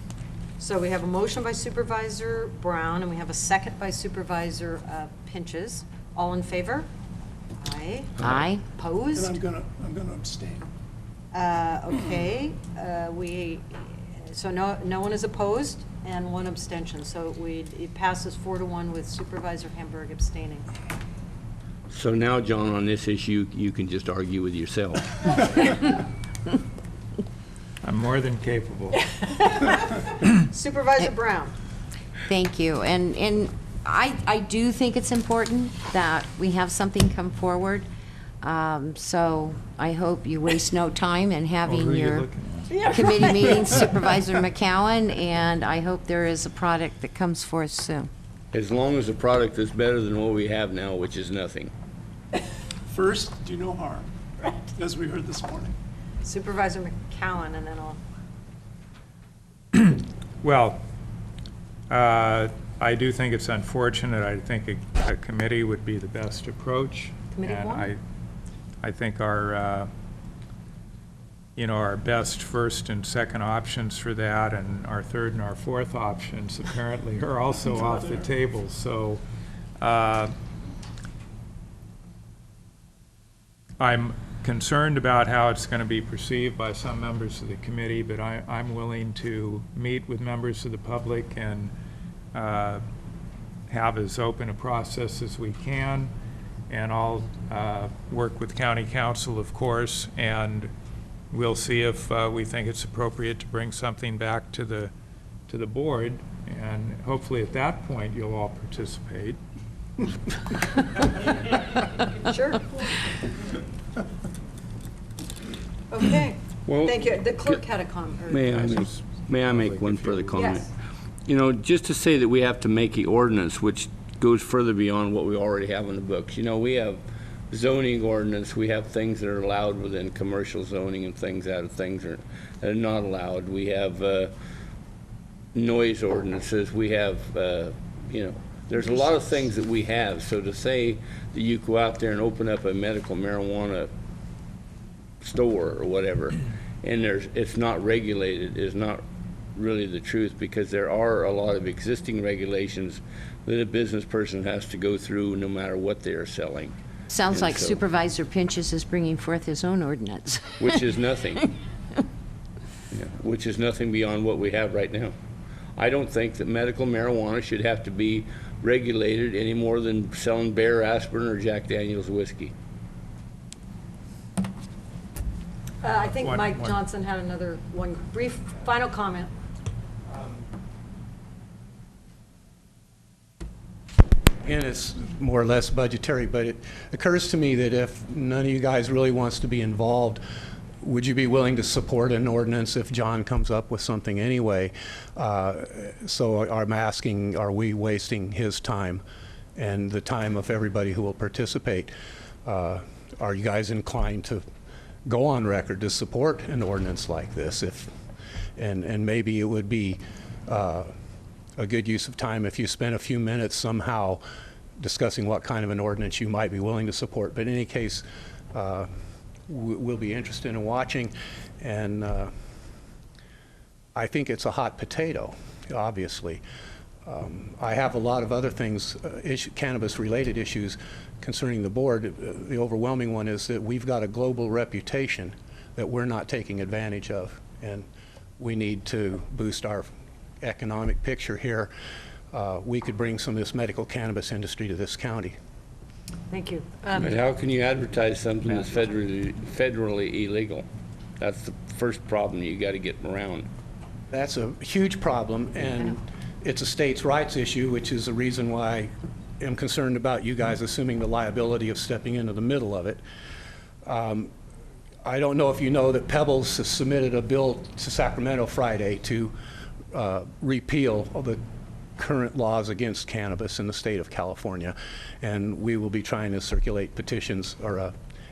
So we have a motion by Supervisor Brown, and we have a second by Supervisor Pinches. All in favor? Aye. Aye. Opposed? And I'm gonna abstain. Okay, so no one is opposed and one abstention. So it passes 4-1 with Supervisor Hamburg abstaining. So now, John, on this issue, you can just argue with yourself. I'm more than capable. Supervisor Brown. Thank you. And I do think it's important that we have something come forward. So I hope you waste no time in having your committee meeting, Supervisor McCowan, and I hope there is a product that comes forth soon. As long as the product is better than what we have now, which is nothing. First, do no harm, as we heard this morning. Supervisor McCowan, and then I'll. Well, I do think it's unfortunate. I think a committee would be the best approach. Committee And one? I think our best first and second options for that, and our third and our fourth options apparently are also off the table. So I'm concerned about how it's going to be perceived by some members of the committee, but I'm willing to meet with members of the public and have as open a process as we can. And I'll work with County Council, of course, and we'll see if we think it's appropriate to bring something back to the board. And hopefully at that point, you'll all participate. Sure. Okay. Well, Thank you. The clerk had a comment. May I make one further comment? Yes. Just to say that we have to make the ordinance, which goes further beyond what we already have in the books. You know, we have zoning ordinance, we have things that are allowed within commercial zoning and things that are not allowed. We have noise ordinances, we have, you know, there's a lot of things that we have. So to say that you go out there and open up a medical marijuana store or whatever, and it's not regulated is not really the truth, because there are a lot of existing regulations that a business person has to go through no matter what they are selling. Sounds And like so- Supervisor Pinchas is bringing forth his own ordinance. Which is nothing. Yeah, which is nothing beyond what we have right now. I don't think that medical marijuana should have to be regulated any more than selling Bear aspirin or Jack Daniel's whiskey. I think One- Mike one- Johnson had another one brief final comment. Again, it's more or less budgetary, but it occurs to me that if none of you guys really wants to be involved, would you be willing to support an ordinance if John comes up with something anyway? So I'm asking, are we wasting his time and the time of everybody who will participate? Are you guys inclined to go on record to support an ordinance like this? And maybe it would be a good use of time if you spent a few minutes somehow discussing what kind of an ordinance you might be willing to support. But in any case, we'll be interested in watching, and I think it's a hot potato, obviously. I have a lot of other things, cannabis-related issues concerning the board. The overwhelming one is that we've got a global reputation that we're not taking advantage of, and we need to boost our economic picture here. We could bring some of this medical cannabis industry to this county. Thank you. And how can you advertise something that's federally illegal? That's the first problem you got to get around. That's a huge problem, and it's a states' rights issue, which is the reason why I'm concerned about you guys assuming the liability of stepping into the middle of it. I don't know if you know that Pebbles has submitted a bill to Sacramento Friday to repeal all the current laws against cannabis in the state of California, and we will be trying to circulate petitions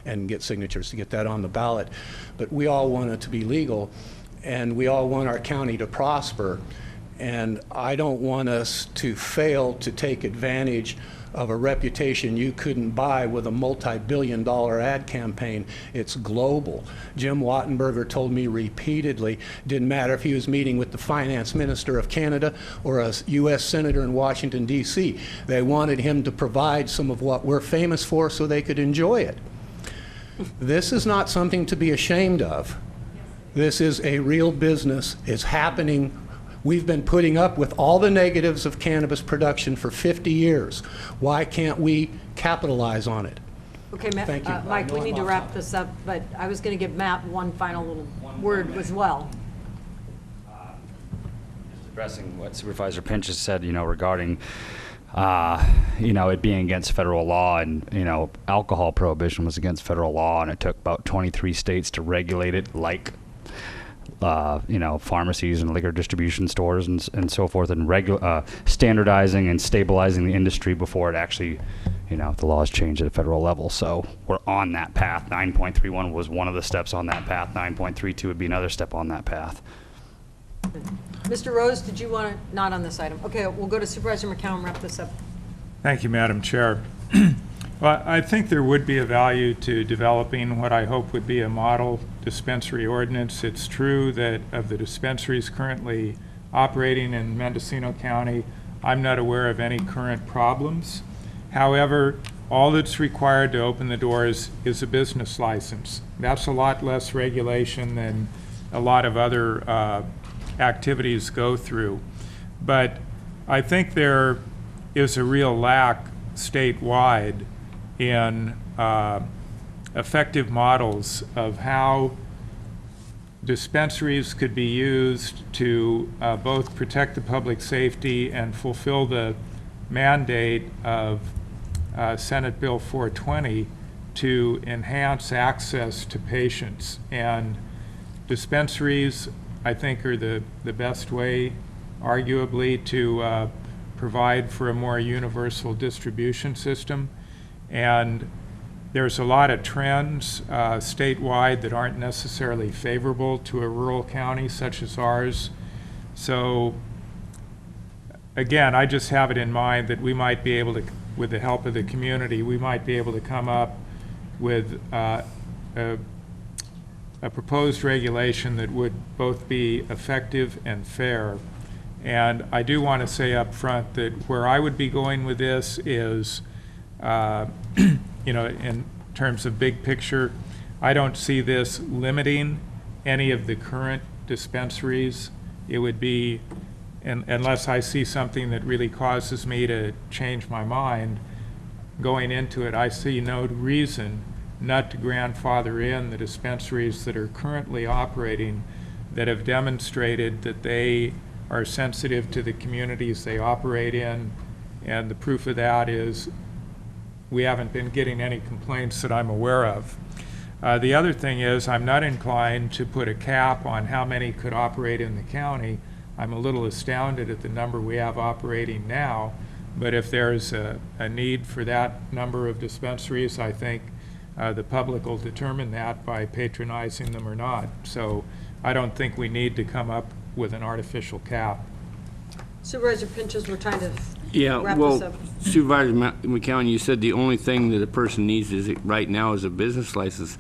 and get signatures to get that on the ballot. But we all want it to be legal, and we all want our county to prosper, and I don't want us to fail to take advantage of a reputation you couldn't buy with a multi-billion-dollar ad campaign. It's global. Jim Wattenberger told me repeatedly, didn't matter if he was meeting with the finance minister of Canada or a U.S. senator in Washington, D.C. They wanted him to provide some of what we're famous for so they could enjoy it. This is not something to be ashamed of. This is a real business. It's happening. We've been putting up with all the negatives of cannabis production for 50 years. Why can't we capitalize on it? Okay, Thank you. Mike, we need to wrap this up, but I was going to give Matt one final little word as well. Just addressing what Supervisor Pinchas said, you know, regarding, you know, it being against federal law, and, you know, alcohol prohibition was against federal law, and it took about 23 states to regulate it, like you know, pharmacies and liquor distribution stores and so forth, and standardizing and stabilizing the industry before it actually, you know, the laws change at a federal level. So we're on that path. 9.31 was one of the steps on that path. 9.32 would be another step on that path. Mr. Rose, did you want to, not on this item? Okay, we'll go to Supervisor McCown, wrap this up. Thank you, Madam Chair. Well, I think there would be a value to developing what I hope would be a model dispensary ordinance. It's true that of the dispensaries currently operating in Mendocino County, I'm not aware of any current problems. However, all that's required to open the doors is a business license. That's a lot less regulation than a lot of other activities go through. But I think there is a real lack statewide in effective models of how dispensaries could be used to both protect the public safety and fulfill the mandate of Senate Bill 420 to enhance access to patients. And dispensaries, I think, are the best way, arguably, to provide for a more universal distribution system. And there's a lot of trends statewide that aren't necessarily favorable to a rural county such as ours. So again, I just have it in mind that we might be able to, with the help of the community, we might be able to come up with a proposed regulation that would both be effective and fair. And I do want to say up front that where I would be going with this is, you know, in terms of big picture, I don't see this limiting any of the current dispensaries. It would be, unless I see something that really causes me to change my mind going into it, I see no reason not to grandfather in the dispensaries that are currently operating that have demonstrated that they are sensitive to the communities they operate in. And the proof of that is we haven't been getting any complaints that I'm aware of. The other thing is I'm not inclined to put a cap on how many could operate in the county. I'm a little astounded at the number we have operating now, but if there's a need for that number of dispensaries, I think the public will determine that by patronizing them or not. So I don't think we need to come up with an artificial cap. Supervisor Pinches, we're trying to wrap well, this up. Supervisor McCowan, you said the only thing that a person needs is right now is a business license.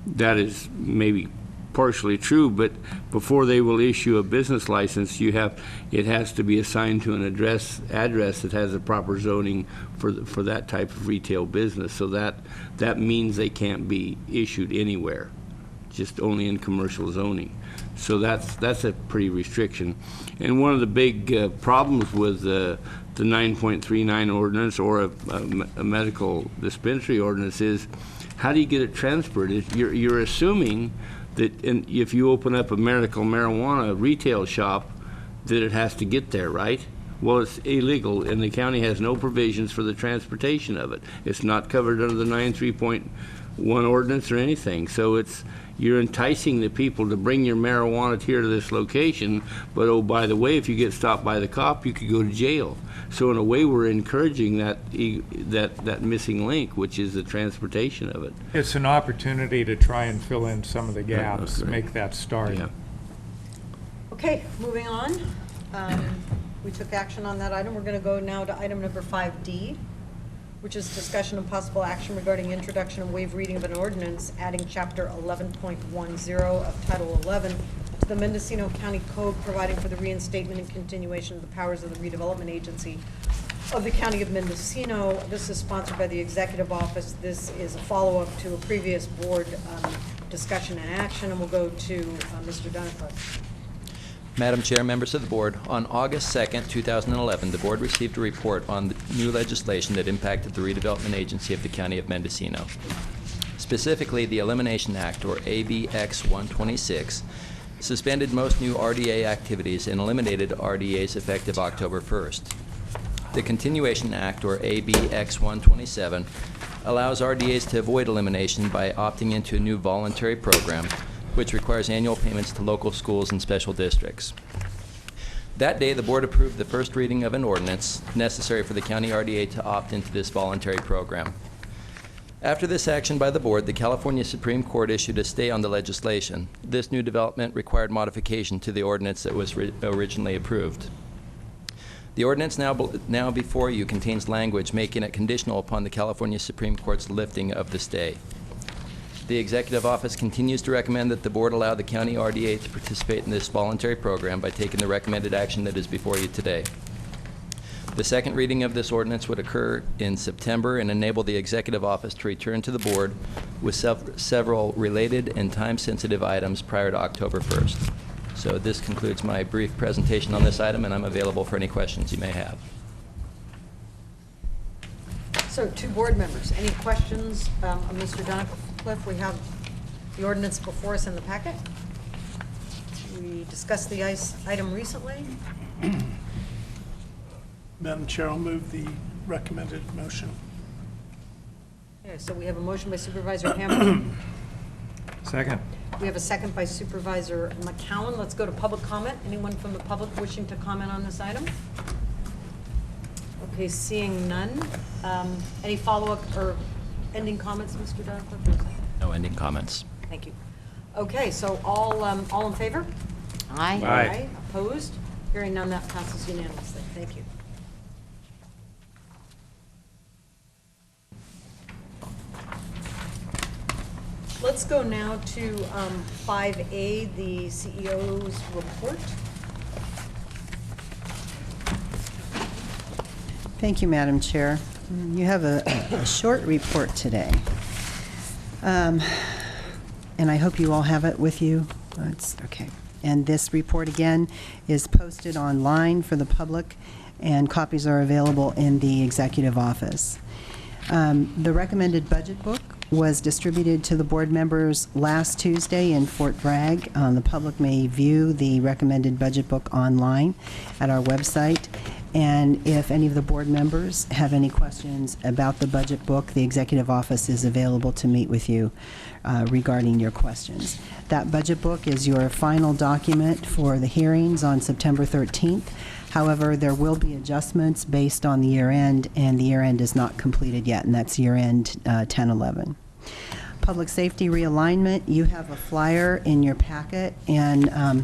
That is maybe partially true, but before they will issue a business license, it has to be assigned to an address that has a proper zoning for that type of retail business. So that means they can't be issued anywhere, just only in commercial zoning. So that's a pretty restriction. And one of the big problems with the 9.39 ordinance or a medical dispensary ordinance is, how do you get it transferred? You're assuming that if you open up a medical marijuana retail shop, that it has to get there, right? Well, it's illegal, and the county has no provisions for the transportation of it. It's not covered under the 9.3.1 ordinance or anything. So you're enticing the people to bring your marijuana here to this location, but oh, by the way, if you get stopped by the cop, you could go to jail. So in a way, we're encouraging that missing link, which is the transportation of it. It's an opportunity to try and fill in some of the gaps, make that start. Yeah. Okay, moving on. We took action on that item. We're going to go now to item number 5D, which is discussion and possible action regarding introduction and waive reading of an ordinance adding Chapter 11.10 of Title 11 to the Mendocino County Code, providing for the reinstatement and continuation of the powers of the Redevelopment Agency of the County of Mendocino. This is sponsored by the Executive Office. This is a follow-up to a previous board discussion and action, and we'll go to Mr. Dunicliff. Madam Chair, members of the board, on August 2nd, 2011, the board received a report on the new legislation that impacted the Redevelopment Agency of the County of Mendocino. Specifically, the Elimination Act, or ABX 126, suspended most new RDA activities and eliminated RDAs effective October 1st. The Continuation Act, or ABX 127, allows RDAs to avoid elimination by opting into a new voluntary program, which requires annual payments to local schools and special districts. That day, the board approved the first reading of an ordinance necessary for the county RDA to opt into this voluntary program. After this action by the board, the California Supreme Court issued a stay on the legislation. This new development required modification to the ordinance that was originally approved. The ordinance now before you contains language making it conditional upon the California Supreme Court's lifting of the stay. The Executive Office continues to recommend that the board allow the county RDA to participate in this voluntary program by taking the recommended action that is before you today. The second reading of this ordinance would occur in September and enable the Executive Office to return to the board with several related and time-sensitive items prior to October 1st. So this concludes my brief presentation on this item, and I'm available for any questions you may have. So, two board members, any questions of Mr. Dunicliff? We have the ordinance before us in the packet. We discussed the item recently. Madam Chair, I'll move the recommended motion. Okay, so we have a motion by Supervisor Hamilton. Second. We have a second by Supervisor McCowan. Let's go to public comment. Anyone from the public wishing to comment on this item? Okay, seeing none. Any follow-up or ending comments, Mr. Dartmouth? No ending comments. Thank you. Okay, so all in favor? Aye. Aye. Opposed? Hearing none, that passes unanimously. Thank you. Let's go now to 5A, the CEO's report. Thank you, Madam Chair. You have a short report today. And I hope you all have it with you. It's okay. And this report, again, is posted online for the public, and copies are available in the executive office. The recommended budget book was distributed to the board members last Tuesday in Fort Bragg. The public may view the recommended budget book online at our website. And if any of the board members have any questions about the budget book, the executive office is available to meet with you regarding your questions. That budget book is your final document for the hearings on September 13th. However, there will be adjustments based on the year end, and the year end is not completed yet, and that's year end 10/11. Public safety realignment, you have a flyer in your packet, and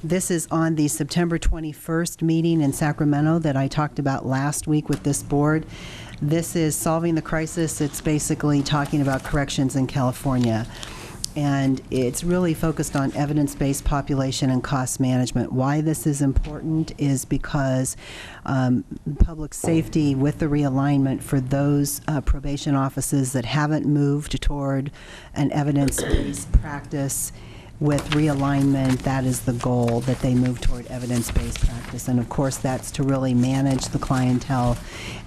this is on the September 21st meeting in Sacramento that I talked about last week with this board. This is solving the crisis. It's basically talking about corrections in California. And it's really focused on evidence-based population and cost management. Why this is important is because public safety with the realignment for those probation offices that haven't moved toward an evidence-based practice, with realignment, that is the goal, that they move toward evidence-based practice. And of course, that's to really manage the clientele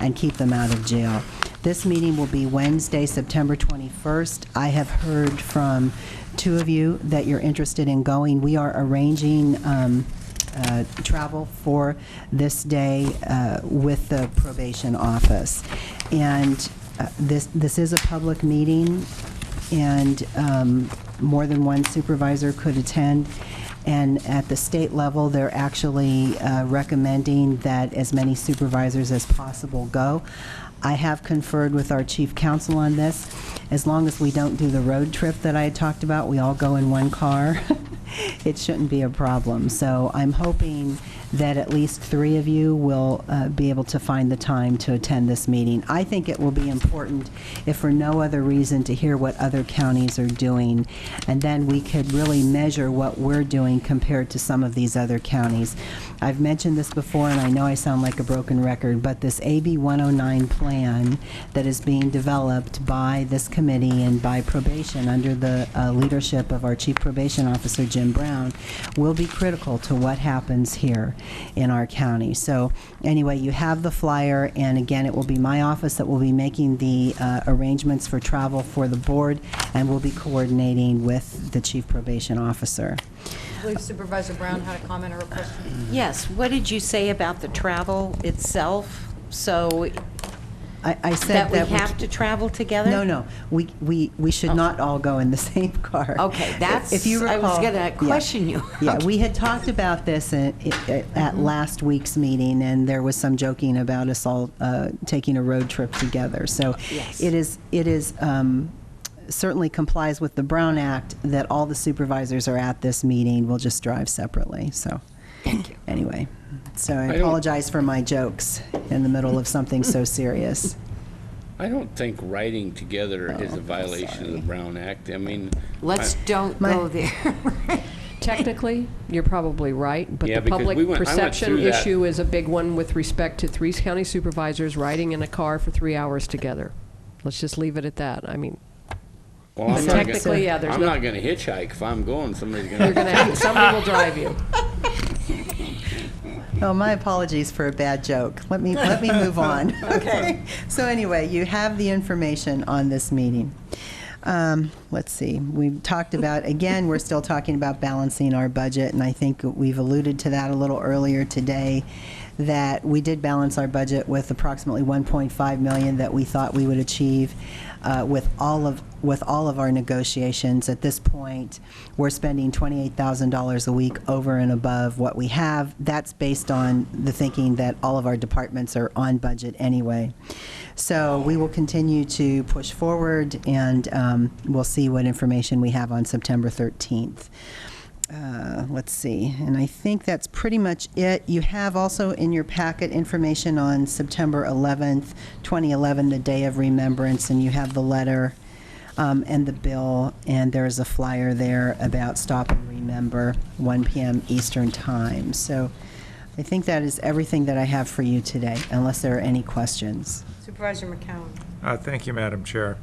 and keep them out of jail. This meeting will be Wednesday, September 21st. I have heard from two of you that you're interested in going. We are arranging travel for this day with the probation office. And this is a public meeting, and more than one supervisor could attend. And at the state level, they're actually recommending that as many supervisors as possible go. I have conferred with our chief counsel on this. As long as we don't do the road trip that I had talked about, we all go in one car, it shouldn't be a problem. So I'm hoping that at least 3 of you will be able to find the time to attend this meeting. I think it will be important, if for no other reason, to hear what other counties are doing, and then we could really measure what we're doing compared to some of these other counties. I've mentioned this before, and I know I sound like a broken record, but this AB 109 plan that is being developed by this committee and by probation under the leadership of our Chief Probation Officer, Jim Brown, will be critical to what happens here in our county. So anyway, you have the flyer, and again, it will be my office that will be making the arrangements for travel for the board, and we'll be coordinating with the Chief Probation Officer. I believe Supervisor Brown had a comment or a question. Yes, what did you say about the travel itself? So I said that we have to travel together? No. We should not all go in the same car. Okay, that's, if you recall, I was going to question you. Yeah, we had talked about this at last week's meeting, and there was some joking about us all taking a road trip together. So Yes. it is certainly complies with the Brown Act that all the supervisors are at this meeting. We'll just drive separately. So thank you. Anyway, so I apologize for my jokes in the middle of something so serious. I don't think riding together is a violation of the Brown Act. I mean, don't go there. Technically, you're probably right, but Yeah, the because public I went perception through that. issue is a big one with respect to 3 county supervisors riding in a car for 3 hours together. Let's just leave it at that. I mean, well, I'm technically, yeah, there's I'm no. not going to hitchhike if I'm going. Somebody's going You're going to. Somebody will drive you. Oh, my apologies for a bad joke. Let me move on. Okay. So anyway, you have the information on this meeting. Let's see. We've talked about, again, we're still talking about balancing our budget, and I think we've alluded to that a little earlier today, that we did balance our budget with approximately $1.5 million that we thought we would achieve with all of our negotiations. At this point, we're spending $28,000 a week over and above what we have. That's based on the thinking that all of our departments are on budget anyway. So we will continue to push forward, and we'll see what information we have on September 13th. Let's see, and I think that's pretty much it. You have also in your packet information on September 11th, 2011, the Day of Remembrance, and you have the letter and the bill, and there's a flyer there about Stop and Remember, 1 p.m. Eastern Time. So I think that is everything that I have for you today, unless there are any questions. Supervisor McCowan. Thank you, Madam Chair.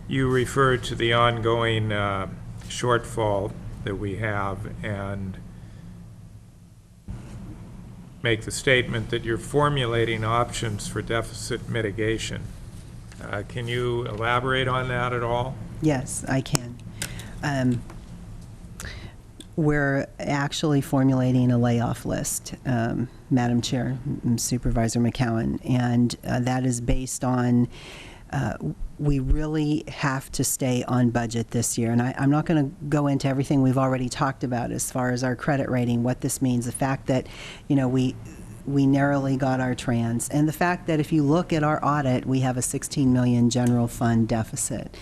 You referred to the ongoing shortfall that we have and make the statement that you're formulating options for deficit mitigation. Can you elaborate on that at all? Yes, I can. We're actually formulating a layoff list, Madam Chair, Supervisor McCowan, and that is based on we really have to stay on budget this year. And I'm not going to go into everything we've already talked about as far as our credit rating, what this means, the fact that, you know, we narrowly got our trans, and the fact that if you look at our audit, we have a $16 million general fund deficit.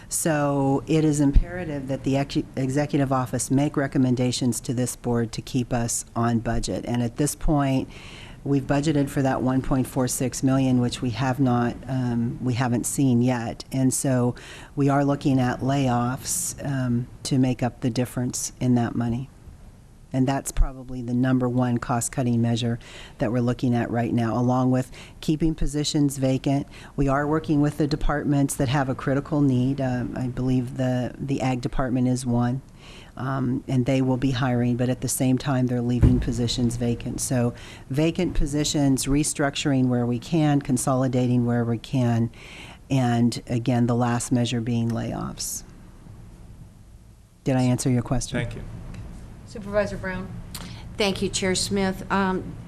So it is imperative that the executive office make recommendations to this board to keep us on budget. And at this point, we've budgeted for that $1.46 million, which we have not, we haven't seen yet. And so we are looking at layoffs to make up the difference in that money. And that's probably the number one cost-cutting measure that we're looking at right now, along with keeping positions vacant. We are working with the departments that have a critical need. I believe the Ag Department is one. And they will be hiring, but at the same time, they're leaving positions vacant. So vacant positions, restructuring where we can, consolidating where we can, and again, the last measure being layoffs. Did I answer your question? Thank you. Supervisor Brown. Thank you, Chair Smith.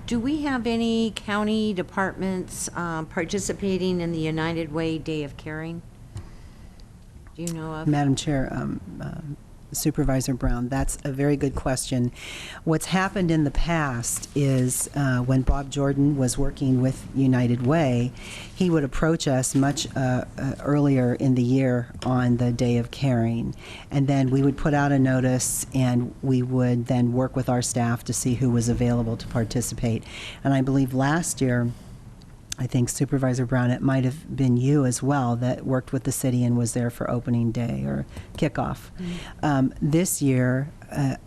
Do we have any county departments participating in the United Way Day of Caring? Do you know of? Madam Chair, Supervisor Brown, that's a very good question. What's happened in the past is when Bob Jordan was working with United Way, he would approach us much earlier in the year on the Day of Caring, and then we would put out a notice, and we would then work with our staff to see who was available to participate. And I believe last year, I think Supervisor Brown, it might have been you as well that worked with the city and was there for opening day or kickoff. This year,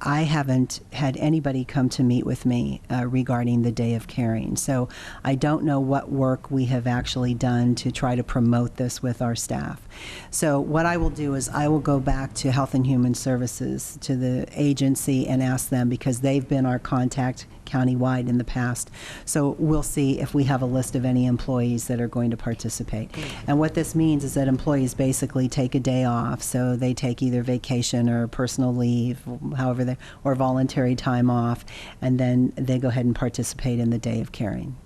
I haven't had anybody come to meet with me regarding the Day of Caring. So I don't know what work we have actually done to try to promote this with our staff. So what I will do is I will go back to Health and Human Services, to the agency, and ask them, because they've been our contact countywide in the past. So we'll see if we have a list of any employees that are going to participate. And what this means is that employees basically take a day off. So they take either vacation or personal leave, however they, or voluntary time off, and then they go ahead and participate in the Day of Caring.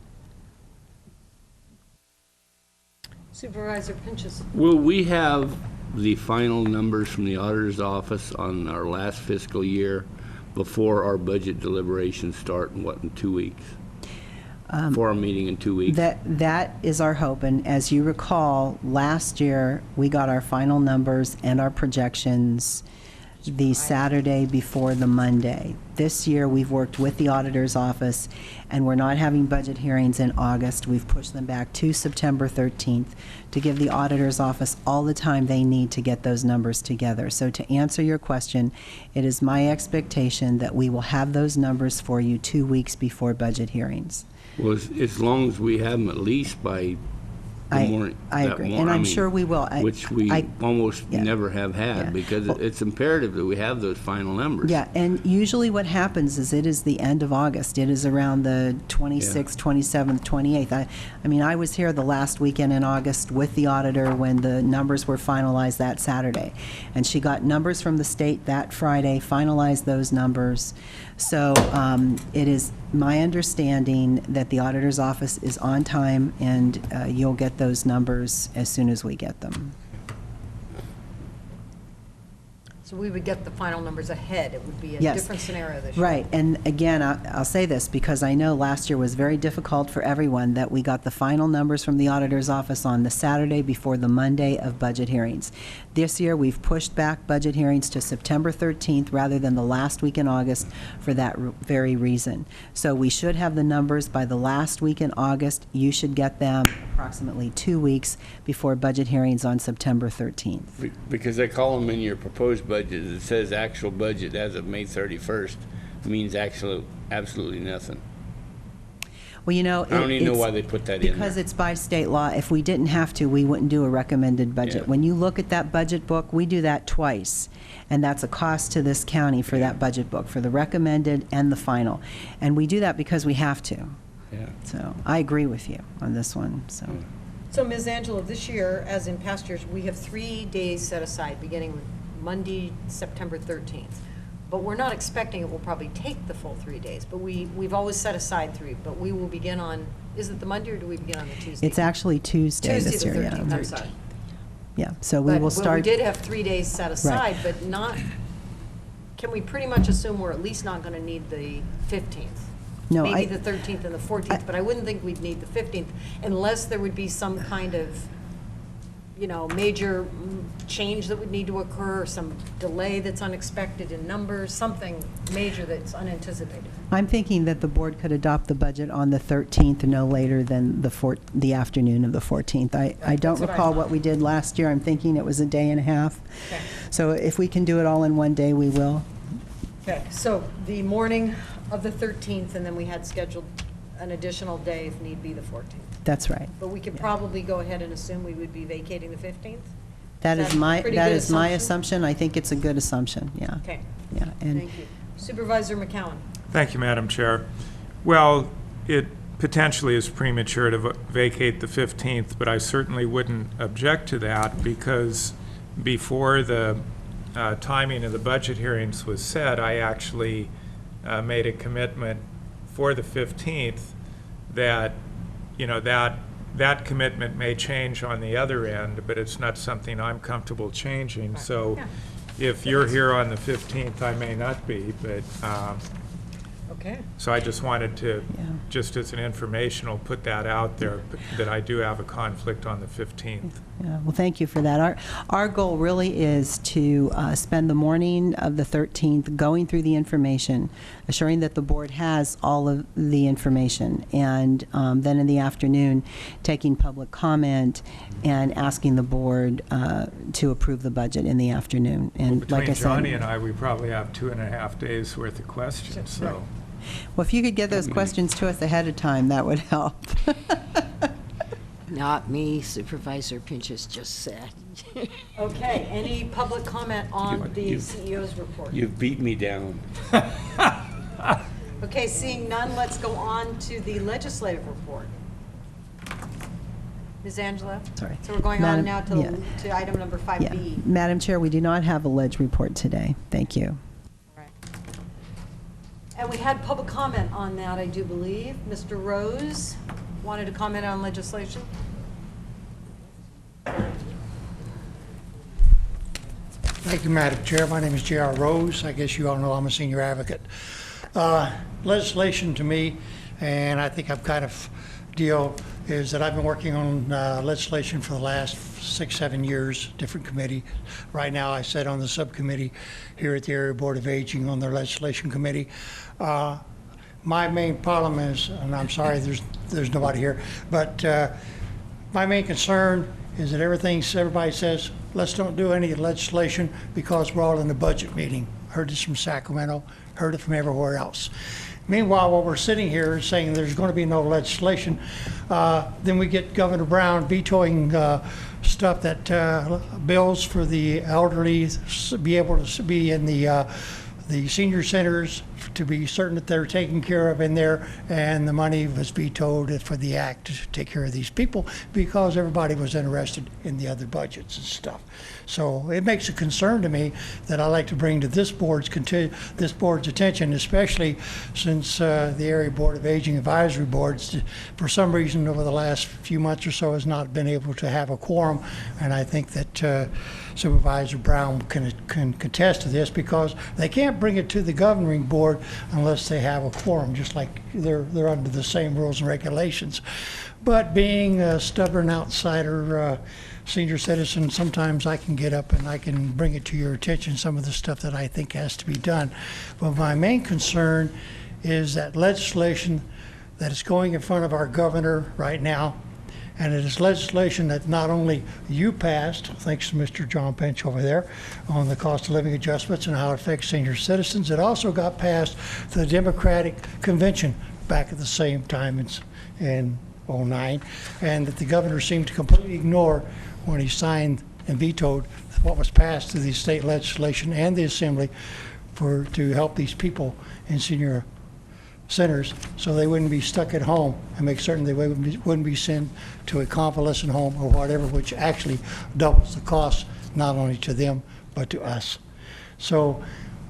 Supervisor Pinchas. Will we have the final numbers from the auditor's office on our last fiscal year before our budget deliberations start in 2 weeks? For our meeting in 2 weeks? That is our hope. And as you recall, last year we got our final numbers and our projections the Saturday before the Monday. This year we've worked with the auditor's office, and we're not having budget hearings in August. We've pushed them back to September 13th to give the auditor's office all the time they need to get those numbers together. So to answer your question, it is my expectation that we will have those numbers for you 2 weeks before budget hearings. Well, as long as we have them at least by the more. I that agree, more- and I I'm mean, sure we will. Which we almost yeah. never have had, Yeah. because it's imperative that we have those final numbers. Yeah, and usually what happens is it is the end of August. It is around the 26th, 27th, 28th. I mean, I was here the last weekend in August with the auditor when the numbers were finalized that Saturday. And she got numbers from the state that Friday, finalized those numbers. So it is my understanding that the auditor's office is on time, and you'll get those numbers as soon as we get them. So we would get the final numbers ahead. It would be a Yes. different scenario this year. Right, and again, I'll say this because I know last year was very difficult for everyone, that we got the final numbers from the auditor's office on the Saturday before the Monday of budget hearings. This year, we've pushed back budget hearings to September 13th rather than the last week in August for that very reason. So we should have the numbers by the last week in August. You should get them approximately 2 weeks before budget hearings on September 13th. Because they call them in your proposed budget, it says actual budget as of May 31st, means absolutely nothing. Well, you know, I don't even know it's- why they put that in there. Because it's by state law. If we didn't have to, we wouldn't do a recommended budget. Yeah. When you look at that budget book, we do that twice, and that's a cost to this county for that budget book, for the recommended and the final. And we do that because we have to. Yeah. So I agree with you on this one, so. So, Ms. Angela, this year, as in past years, we have 3 days set aside, beginning with Monday, September 13th. But we're not expecting it will probably take the full 3 days, but we've always set aside 3. But we will begin on, is it the Monday or do we begin on the Tuesday? It's actually Tuesday this Tuesday, year, the yeah. 13th, I'm sorry. Yeah, so we will But start. we did have 3 days set aside, but not, can we pretty much assume we're at least not going to need the 15th? No, Maybe I- the 13th and the 14th, but I wouldn't think we'd need the 15th unless there would be some kind of, you know, major change that would need to occur, or some delay that's unexpected in numbers, something major that's unanticipated. I'm thinking that the board could adopt the budget on the 13th, no later than the afternoon of the 14th. I don't That's what I recall thought. what we did last year. I'm thinking it was a day and a half. Okay. So if we can do it all in one day, we will. Okay, so the morning of the 13th, and then we had scheduled an additional day if need be, the 14th. That's right. But we could probably go ahead and assume we would be vacating the 15th? That is a my, pretty that good is my assumption. I think it's a good assumption, yeah. Okay, Yeah, and thank you. Supervisor McCowan? Thank you, Madam Chair. Well, it potentially is premature to vacate the 15th, but I certainly wouldn't object to that because before the timing of the budget hearings was set, I actually made a commitment for the 15th that, you know, that commitment may change on the other end, but it's not something I'm comfortable changing. So if you're here on the 15th, I may not be, but Okay. so I just wanted to, just as an informational, put that out there, that I do have a conflict on the 15th. Yeah, well, thank you for that. Our goal really is to spend the morning of the 13th going through the information, assuring that the board has all of the information, and then in the afternoon, taking public comment and asking the board to approve the budget in the afternoon. And Between like I said, Johnny and I, we probably have 2.5 days worth of questions, so. well, if you could get those questions to us ahead of time, that would help. Not me, Supervisor Pinchas just said. Okay, any public comment on the CEO's report? You've beat me down. Okay, seeing none, let's go on to the legislative report. Ms. Angela? Sorry. So we're going Madam- on now to item number 5B. Yeah. Madam Chair, we do not have a ledge report today. Thank you. And we had public comment on that, I do believe. Mr. Rose wanted to comment on legislation. Thank you, Madam Chair. My name is J.R. Rose. I guess you all know I'm a senior advocate. Legislation to me, and I think I've kind of deal, is that I've been working on legislation for the last 6-7 years, different committee. Right now, I sit on the subcommittee here at the Area Board of Aging on their legislation committee. My main problem is, and I'm sorry there's nobody here, but my main concern is that everybody says, let's don't do any legislation because we're all in the budget meeting. heard this from Sacramento, heard it from everywhere else. Meanwhile, while we're sitting here saying there's going to be no legislation, then we get Governor Brown vetoing stuff that bills for the elderly be able to be in the senior centers, to be certain that they're taken care of in there, and the money was vetoed for the act to take care of these people because everybody was interested in the other budgets and stuff. So it makes a concern to me that I like to bring to this board's attention, especially since the Area Board of Aging Advisory Boards, for some reason over the last few months or so, has not been able to have a quorum, and I think that Supervisor Brown can contest to this because they can't bring it to the governing board unless they have a quorum, just like they're under the same rules and regulations. But being a stubborn outsider senior citizen, sometimes I can get up and I can bring it to your attention, some of the stuff that I think has to be done. But my main concern is that legislation that is going in front of our governor right now, and it is legislation that not only you passed, thanks to Mr. John Pinch over there, on the cost of living adjustments and how it affects senior citizens, it also got passed the Democratic Convention back at the same time in 2009, and that the governor seemed to completely ignore when he signed and vetoed what was passed through the state legislation and the assembly to help these people in senior centers so they wouldn't be stuck at home, and make certain they wouldn't be sent to a convalescent home or whatever, which actually doubles the cost not only to them but to us. So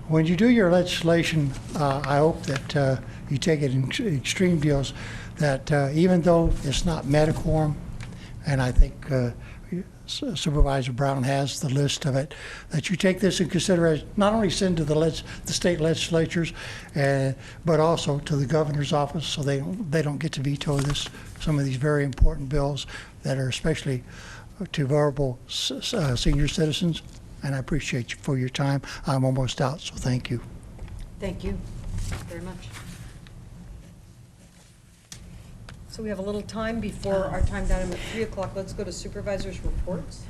when you do your legislation, I hope that you take it in extreme deals, that even though it's not Medicorum, and I think Supervisor Brown has the list of it, that you take this in consideration, not only send to the state legislatures, but also to the governor's office, so they don't get to veto some of these very important bills that are especially to vulnerable senior citizens. And I appreciate you for your time. I'm almost out, so thank you. Thank you very much. So we have a little time before our time down at 3 o'clock. Let's go to supervisors' reports.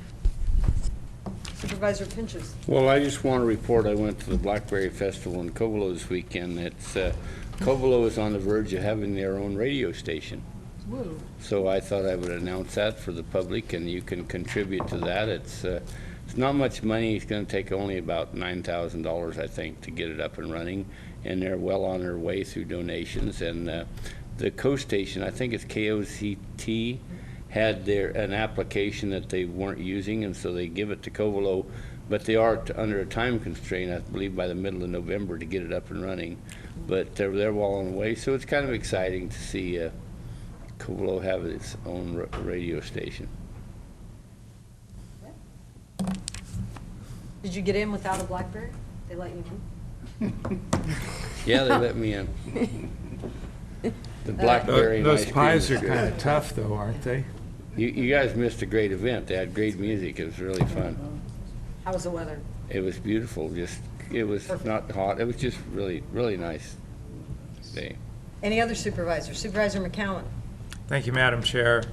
Supervisor Pinches. Well, I just want to report I went to the Blackberry Festival in Covelo this weekend. Covelo is on the verge of having their own radio station. Woo. So I thought I would announce that for the public, and you can contribute to that. It's not much money. It's going to take only about $9,000, I think, to get it up and running, and they're well on their way through donations. And the coast station, I think it's KOCT, had an application that they weren't using, and so they give it to Covelo, but they are under a time constraint, I believe, by the middle of November to get it up and running. But they're well on the way, so it's kind of exciting to see Covelo have its own radio station. Did you get in without a BlackBerry? They let you in? Yeah, they let me in. The BlackBerry. Those pies are kind of tough, though, aren't they? You guys missed a great event. They had great music. It was really fun. How was the weather? It was beautiful. It was perfect. Not hot. It was just really, really nice day. Any other supervisors? Supervisor McCowan. Thank you, Madam Chair.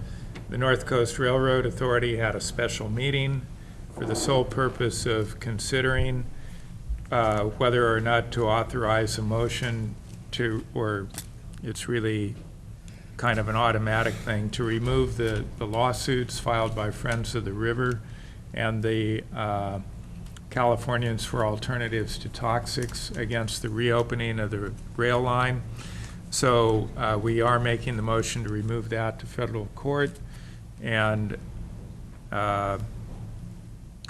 The North Coast Railroad Authority had a special meeting for the sole purpose of considering whether or not to authorize a motion to, or it's really kind of an automatic thing, to remove the lawsuits filed by Friends of the River and the Californians for Alternatives to Toxics against the reopening of the rail line. So we are making the motion to remove that to federal court, and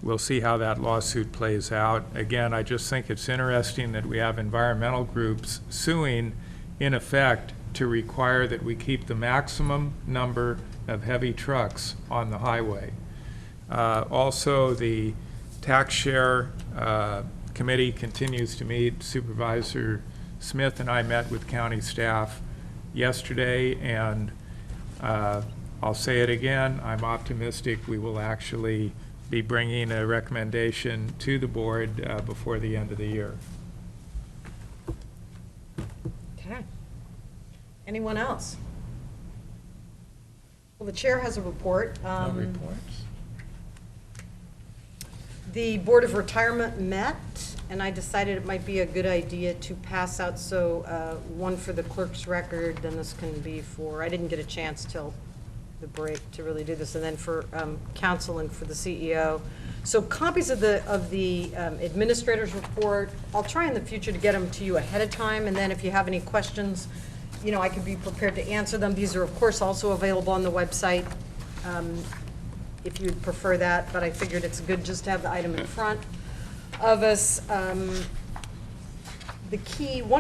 we'll see how that lawsuit plays out. Again, I just think it's interesting that we have environmental groups suing, in effect, to require that we keep the maximum number of heavy trucks on the highway. Also, the tax share committee continues to meet. Supervisor Smith and I met with county staff yesterday, and I'll say it again, I'm optimistic we will actually be bringing a recommendation to the board before the end of the year. Okay. Anyone else? Well, the chair has a report. No reports. The Board of Retirement met and I decided it might be a good idea to pass out, so one for the clerk's record, then this can be for, I didn't get a chance till the break to really do this, and then for council and for the CEO. So copies of the administrator's report, I'll try in the future to get them to you ahead of time, and then if you have any questions, you know, I could be prepared to answer them. These are, of course, also available on the website if you'd prefer that, but I figured it's good just to have the item in front of us. One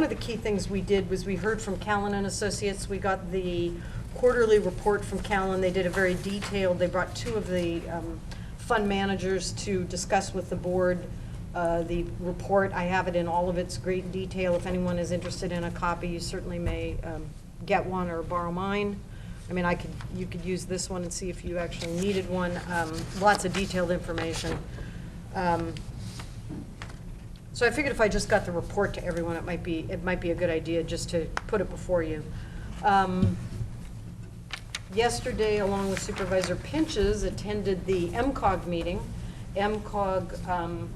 of the key things we did was we heard from Callan and Associates. We got the quarterly report from Callan. They did a very detailed, they brought two of the fund managers to discuss with the board the report. I have it in all of its great detail. If anyone is interested in a copy, you certainly may get one or borrow mine. I mean, you could use this one and see if you actually needed one. Lots of detailed information. So I figured if I just got the report to everyone, it might be a good idea just to put it before you. Yesterday, along with Supervisor Pinches, attended the MCOG meeting. MCOG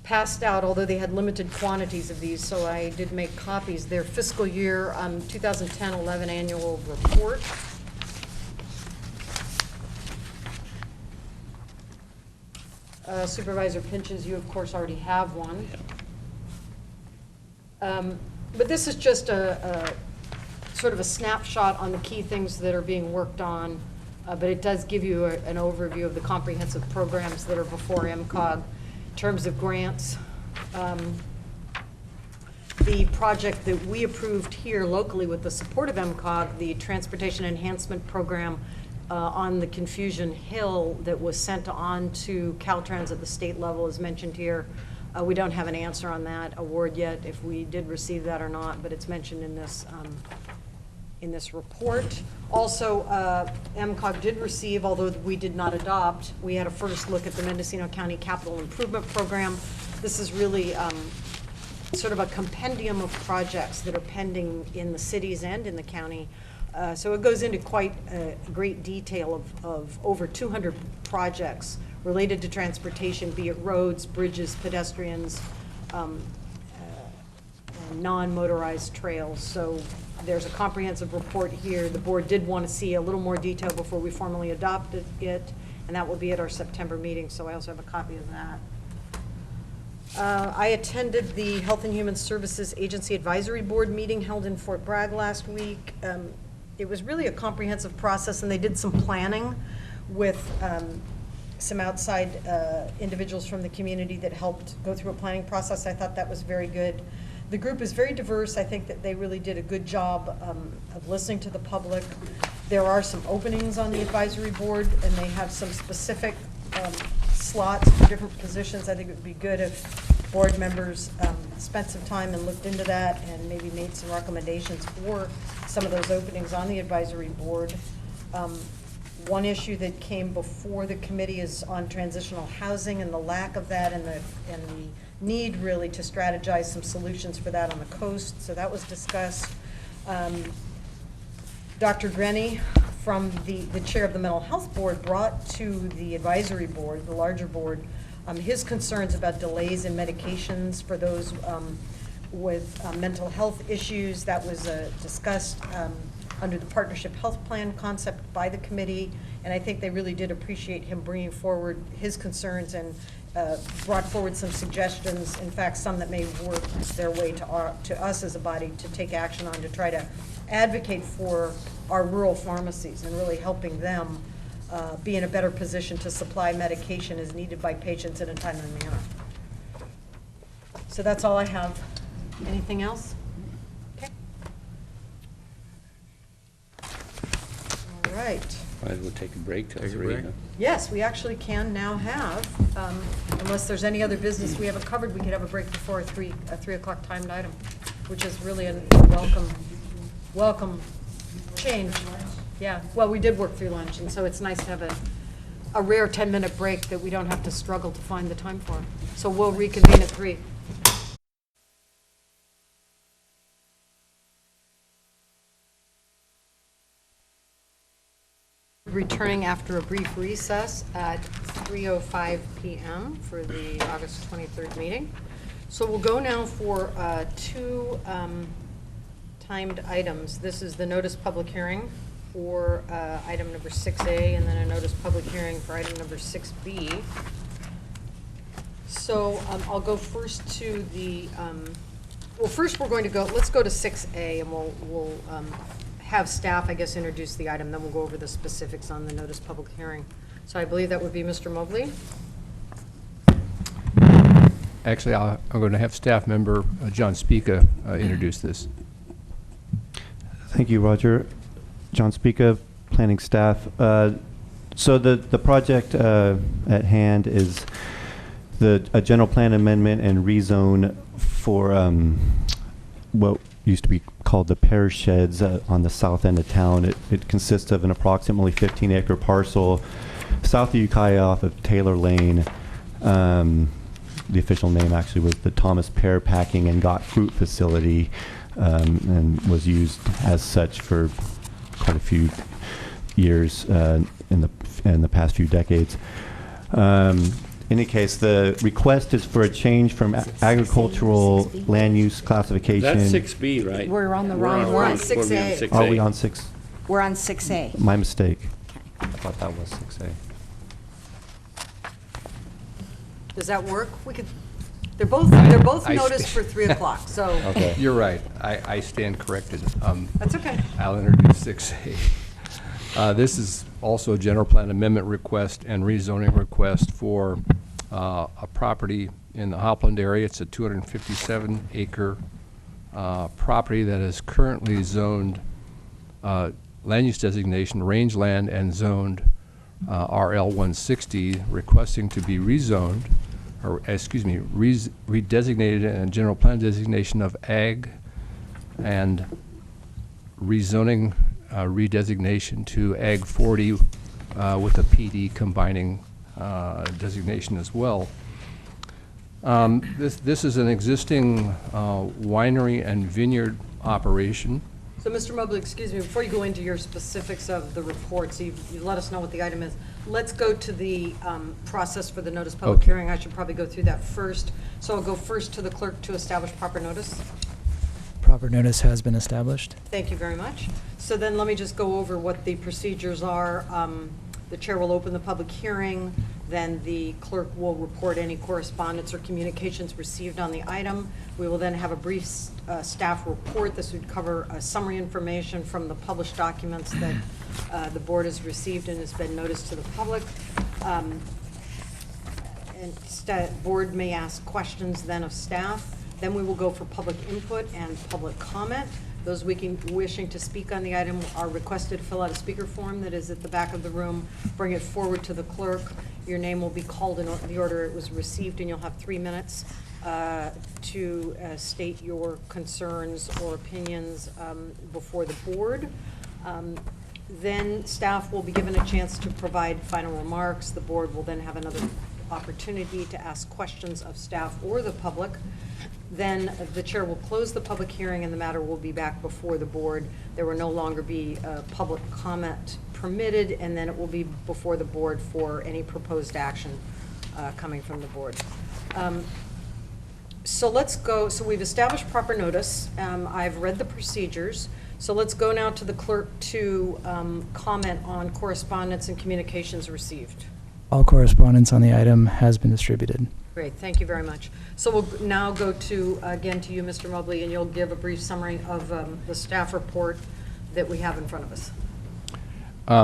passed out, although they had limited quantities of these, so I did make copies, their fiscal year 2010-11 annual report. Supervisor Pinches, you of course already have one. But this is just a sort of a snapshot on the key things that are being worked on, but it does give you an overview of the comprehensive programs that are before MCOG in terms of grants. The project that we approved here locally with the support of MCOG, the Transportation Enhancement Program on the Confusion Hill that was sent on to Caltrans at the state level is mentioned here. We don't have an answer on that award yet, if we did receive that or not, but it's mentioned in this report. Also, MCOG did receive, although we did not adopt, we had a first look at the Mendocino County Capital Improvement Program. This is really sort of a compendium of projects that are pending in the cities and in the county. So it goes into quite great detail of over 200 projects related to transportation, be it roads, bridges, pedestrians, non-motorized trails. So there's a comprehensive report here. The board did want to see a little more detail before we formally adopted it, and that will be at our September meeting, so I also have a copy of that. I attended the Health and Human Services Agency Advisory Board meeting held in Fort Bragg last week. It was really a comprehensive process, and they did some planning with some outside individuals from the community that helped go through a planning process. I thought that was very good. The group is very diverse. I think that they really did a good job of listening to the public. There are some openings on the advisory board, and they have some specific slots for different positions. I think it would be good if board members spent some time and looked into that and maybe made some recommendations for some of those openings on the advisory board. One issue that came before the committee is on transitional housing and the lack of that, and the need really to strategize some solutions for that on the coast. So that was discussed. Dr. Grenny, from the chair of the mental health board, brought to the advisory board, the larger board, his concerns about delays in medications for those with mental health issues. That was discussed under the partnership health plan concept by the committee, and I think they really did appreciate him bringing forward his concerns and brought forward some suggestions, in fact, some that may work their way to us as a body to take action on, to try to advocate for our rural pharmacies and really helping them be in a better position to supply medication as needed by patients in a timely manner. So that's all I have. Anything else? Okay. All right. Might as well take a break till 3. Huh? Yes, we actually can now have, unless there's any other business we haven't covered, we could have a break before a 3 o'clock timed item, which is really a welcome change. Yeah, well, we did work through lunch, and so it's nice to have a rare 10-minute break that we don't have to struggle to find the time for. So we'll reconvene at 3. Returning after a brief recess at 3:05 p.m. for the August 23rd meeting. So we'll go now for two timed items. This is the notice public hearing for item number 6A, and then a notice public hearing for item number 6B. So I'll go first to the, well, first we're going to go, let's go to 6A, and we'll have staff, I guess, introduce the item, then we'll go over the specifics on the notice public hearing. So I believe that would be Mr. Mobley. Actually, I'm going to have staff member John Spica introduce this. Thank you, Roger. John Spica, planning staff. So the project at hand is a general plan amendment and rezone for what used to be called the Pear Sheds on the south end of town. It consists of an approximately 15-acre parcel south of Ukiah off of Taylor Lane. The official name actually was the Thomas Pear Packing and Got Fruit Facility, and was used as such for quite a few years in the past few decades. In any case, the request is for a change from agricultural land use classification. That's 6B, right? We're on the wrong We're on one. 6A. Are we on 6? We're on 6A. My mistake. I thought that was 6A. Does that work? We could, they're both noticed for 3 o'clock, so. Okay. You're right. I stand corrected. That's okay. I'll introduce 6A. This is also a general plan amendment request and rezoning request for a property in the Hopland area. It's a 257-acre property that is currently zoned land use designation rangeland and zoned RL 160, requesting to be rezoned, or excuse me, redesignated in a general plan designation of ag, and rezoning redesignation to ag 40 with a PD combining designation as well. This is an existing winery and vineyard operation. So, Mr. Mobley, excuse me, before you go into your specifics of the report, so you let us know what the item is. Let's go to the process for the notice public hearing. I should probably go through that first. So I'll go first to the clerk to establish proper notice. Proper notice has been established. Thank you very much. So then let me just go over what the procedures are. The chair will open the public hearing, then the clerk will report any correspondence or communications received on the item. We will then have a brief staff report. This would cover summary information from the published documents that the board has received and has been noticed to the public. And board may ask questions then of staff. Then we will go for public input and public comment. Those wishing to speak on the item are requested to fill out a speaker form that is at the back of the room. Bring it forward to the clerk. Your name will be called in the order it was received, and you'll have 3 minutes to state your concerns or opinions before the board. Then staff will be given a chance to provide final remarks. The board will then have another opportunity to ask questions of staff or the public. Then the chair will close the public hearing and the matter will be back before the board. There will no longer be public comment permitted, and then it will be before the board for any proposed action coming from the board. So let's go. So we've established proper notice. I've read the procedures. So let's go now to the clerk to comment on correspondence and communications received. All correspondence on the item has been distributed. Great, thank you very much. So we'll now go to, again, to you, Mr. Mobley, and you'll give a brief summary of the staff report that we have in front of us.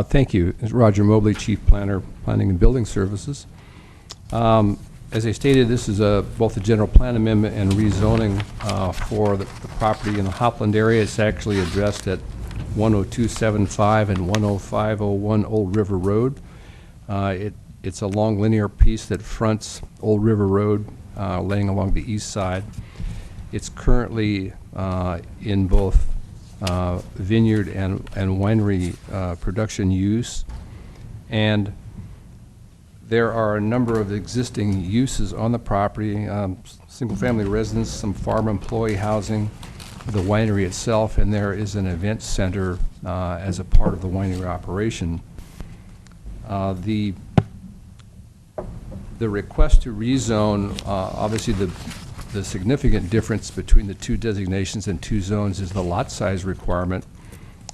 Thank you. It's Roger Mobley, Chief Planner, Planning and Building Services. As I stated, this is both a general plan amendment and rezoning for the property in the Hopland area. It's actually addressed at 10275 and 10501 Old River Road. It's a long linear piece that fronts Old River Road, laying along the east side. It's currently in both vineyard and winery production use, and there are a number of existing uses on the property, single-family residence, some farm employee housing, the winery itself, and there is an event center as a part of the winery operation. The request to rezone, obviously the significant difference between the two designations and two zones is the lot size requirement.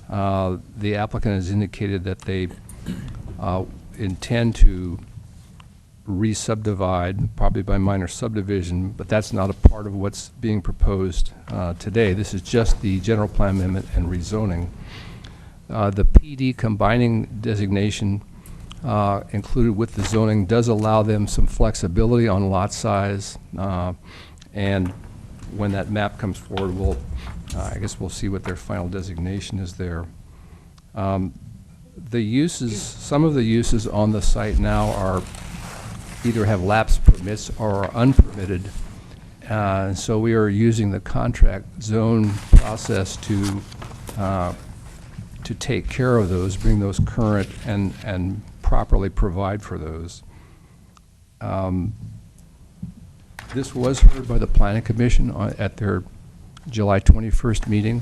The applicant has indicated that they intend to re-subdivide, probably by minor subdivision, but that's not a part of what's being proposed today. This is just the general plan amendment and rezoning. The PD combining designation included with the zoning does allow them some flexibility on lot size, and when that map comes forward, I guess we'll see what their final designation is there. The uses, some of the uses on the site now are either have lapsed permits or are unpermitted. So we are using the contract zone process to take care of those, bring those current, and properly provide for those. This was heard by the Planning Commission at their July 21st meeting.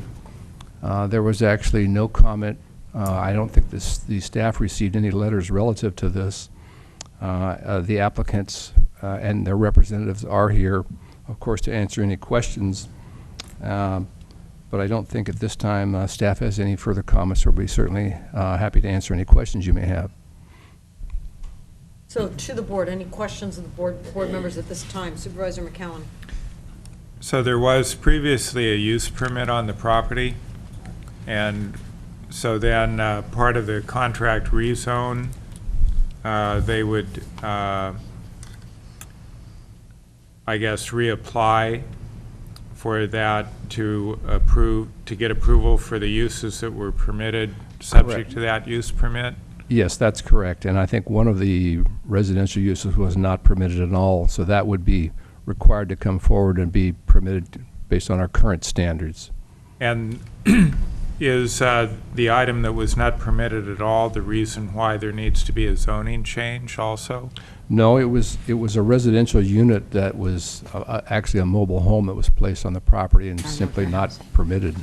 There was actually no comment. I don't think the staff received any letters relative to this. The applicants and their representatives are here, of course, to answer any questions. But I don't think at this time staff has any further comments, or we'll be certainly happy to answer any questions you may have. So to the board, any questions of the board members at this time? Supervisor McCowan. So there was previously a use permit on the property, and so then part of the contract rezone, they would, I guess, reapply for that to get approval for the uses that were permitted, subject Correct. to that use permit? Yes, that's correct. And I think one of the residential uses was not permitted at all, so that would be required to come forward and be permitted based on our current standards. And is the item that was not permitted at all the reason why there needs to be a zoning change also? No, it was a residential unit that was actually a mobile home that was placed on the property and simply not permitted.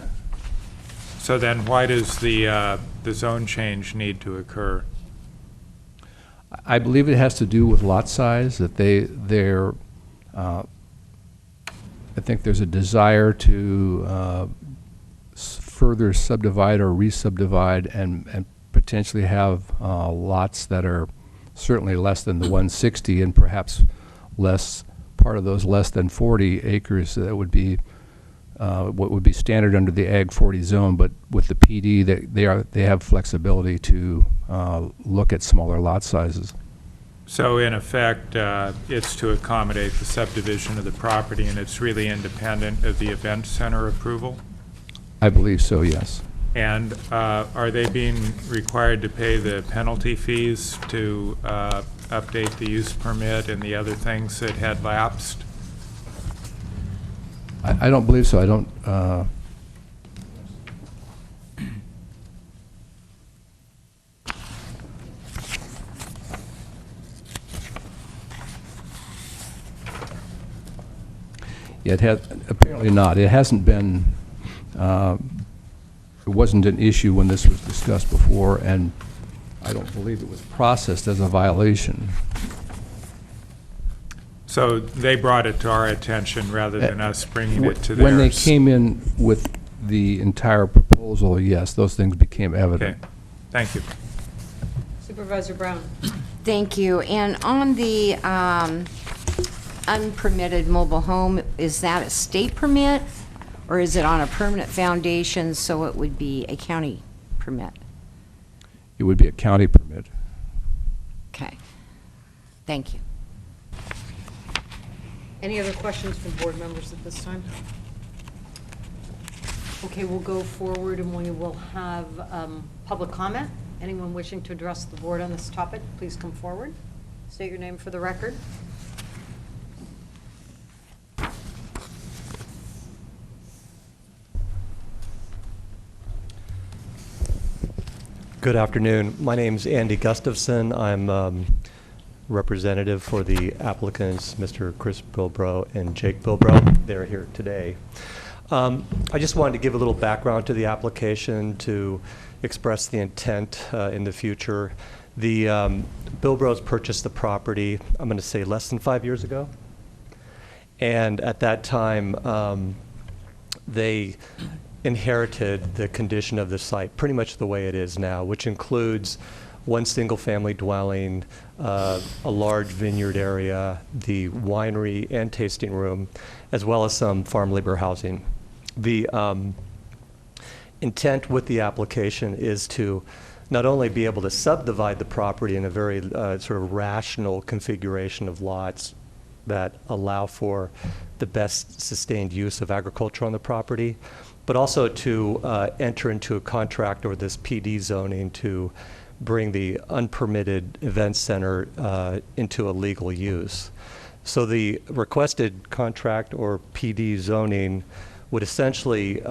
So then why does the zone change need to occur? I believe it has to do with lot size, that I think there's a desire to further subdivide or re-subdivide and potentially have lots that are certainly less than the 160 and perhaps part of those less than 40 acres that would be what would be standard under the Ag 40 zone, but with the PD, they have flexibility to look at smaller lot sizes. So in effect, it's to accommodate the subdivision of the property, and it's really independent of the event center approval? I believe so, yes. And are they being required to pay the penalty fees to update the use permit and the other things that had lapsed? I don't believe so. I don't. It has apparently not. It hasn't been. It wasn't an issue when this was discussed before, and I don't believe it was processed as a violation. So they brought it to our attention rather than us bringing it to theirs? When they came in with the entire proposal, yes, those things became evident. Okay. Thank you. Supervisor Brown. Thank you. And on the unpermitted mobile home, is that a state permit, or is it on a permanent foundation, so it would be a county permit? It would be a county permit. Okay. Thank you. Any other questions from board members at this time? Okay, we'll go forward and we will have public comment. Anyone wishing to address the board on this topic, please come forward. State your name for the record. Good afternoon. My name's Andy Gustafson. I'm representative for the applicants, Mr. Chris Bilbrow and Jake Bilbrow. They're here today. I just wanted to give a little background to the application to express the intent in the future The Bilbros purchased the property, I'm going to say less than 5 years ago. And at that time, they inherited the condition of the site pretty much the way it is now, which includes one single-family dwelling, a large vineyard area, the winery and tasting room, as well as some farm labor housing. The intent with the application is to not only be able to subdivide the property in a very sort of rational configuration of lots that allow for the best sustained use of agriculture on the property, but also to enter into a contract or this PD zoning to bring the unpermitted event center into a legal use. So the requested contract or PD zoning would essentially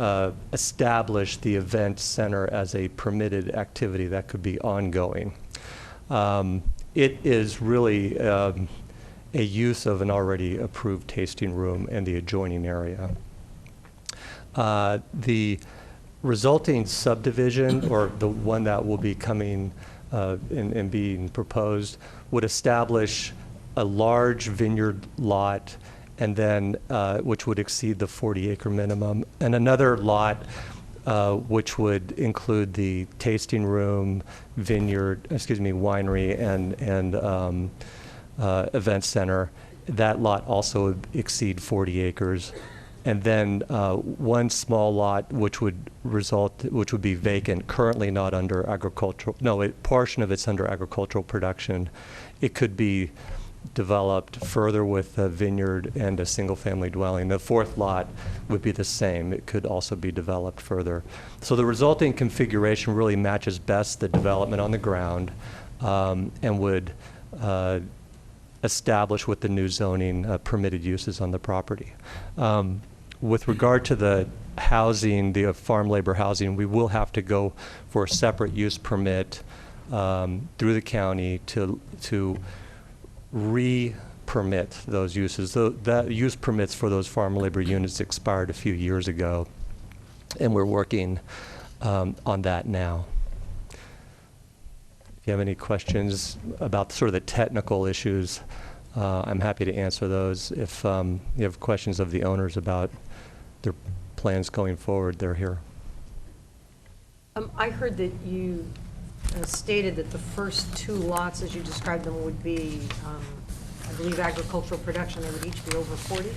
establish the event center as a permitted activity that could be ongoing. It is really a use of an already approved tasting room and the adjoining area. The resulting subdivision, or the one that will be coming and being proposed, would establish a large vineyard lot, and then which would exceed the 40-acre minimum, and another lot which would include the tasting room, winery, and event center. That lot also would exceed 40 acres. And then one small lot which would be vacant, currently not under agricultural, no, a portion of it's under agricultural production. It could be developed further with a vineyard and a single-family dwelling. The fourth lot would be the same. It could also be developed further. So the resulting configuration really matches best the development on the ground and would establish with the new zoning permitted uses on the property. With regard to the housing, the farm labor housing, we will have to go for a separate use permit through the county to re-permit those uses. That use permits for those farm labor units expired a few years ago, and we're working on that now. If you have any questions about sort of the technical issues, I'm happy to answer those. If you have questions of the owners about their plans going forward, they're here. I heard that you stated that the first two lots, as you described them, would be, I believe, agricultural production. They would each be over 40. Is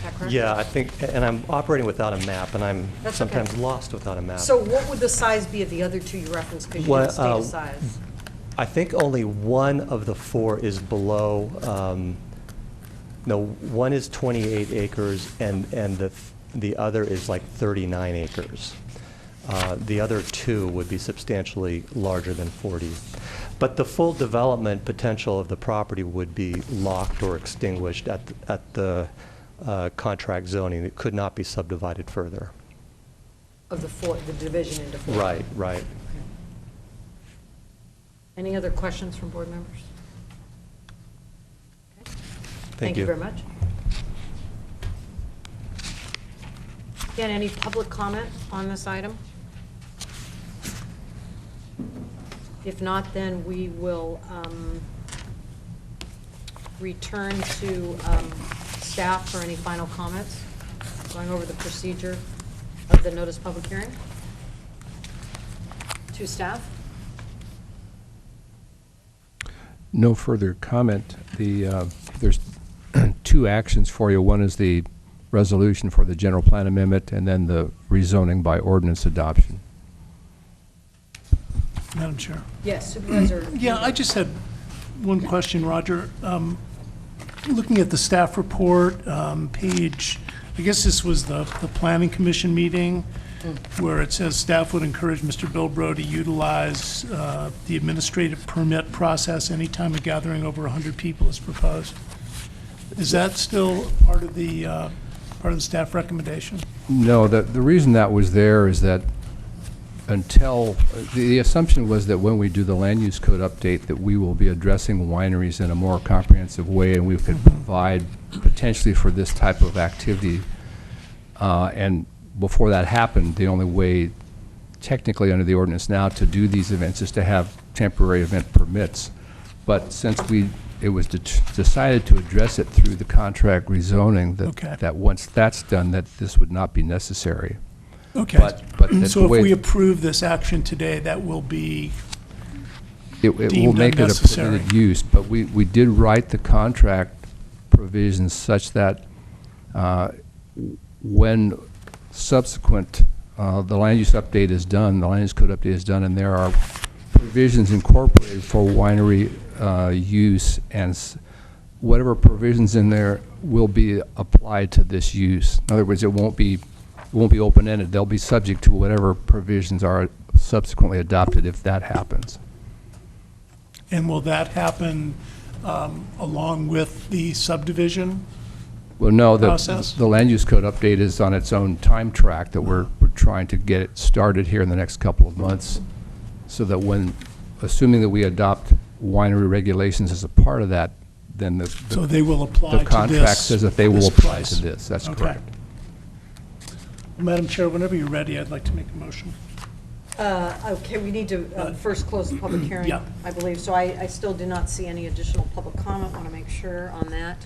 that correct? Yeah, I think, and I'm operating without a map, and I'm That's sometimes okay. lost without a map. So what would the size be of the other two you referenced, because you didn't state a size? I think only one of the four is below, no, one is 28 acres, and the other is like 39 acres. The other two would be substantially larger than 40. But the full development potential of the property would be locked or extinguished at the contract zoning. It could not be subdivided further. Of the division into four? Right, right. Okay. Any other questions from board members? Okay. Thank you very much. Again, any public comment on this item? If not, then we will return to staff for any final comments, going over the procedure of the notice public hearing. To staff? No further comment. There's two actions for you. One is the resolution for the general plan amendment, and then the rezoning by ordinance adoption. Madam Chair. Yes, Supervisor. Yeah, I just had one question, Roger. Looking at the staff report, page, I guess this was the Planning Commission meeting, where it says staff would encourage Mr. Bilbro to utilize the administrative permit process anytime a gathering over 100 people is proposed. Is that still part of the staff recommendation? No, the reason that was there is that until, the assumption was that when we do the land use code update, that we will be addressing wineries in a more comprehensive way, and we could provide potentially for this type of activity. And before that happened, the only way technically under the ordinance now to do these events is to have temporary event permits. But since it was decided to address it through the contract rezoning, that once that's done, that this would not be necessary. Okay. But So if we approve this action today, that will be it will deemed make it a unnecessary. permitted use, but we did write the contract provisions such that when subsequent, the land use update is done, the land use code update is done, and there are provisions incorporated for winery use, and whatever provisions in there will be applied to this use. In other words, it won't be open-ended. They'll be subject to whatever provisions are subsequently adopted if that happens. And will that happen along with the subdivision Well, no, process? the land use code update is on its own time track that we're trying to get it started here in the next couple of months, so that when, assuming that we adopt winery regulations as a part of that, then So they will apply to the contract this- says that they will this apply price. to this. That's Okay. correct. Madam Chair, whenever you're ready, I'd like to make a motion. Okay, we need to first close the public hearing, Yeah. I believe. So I still do not see any additional public comment. Want to make sure on that.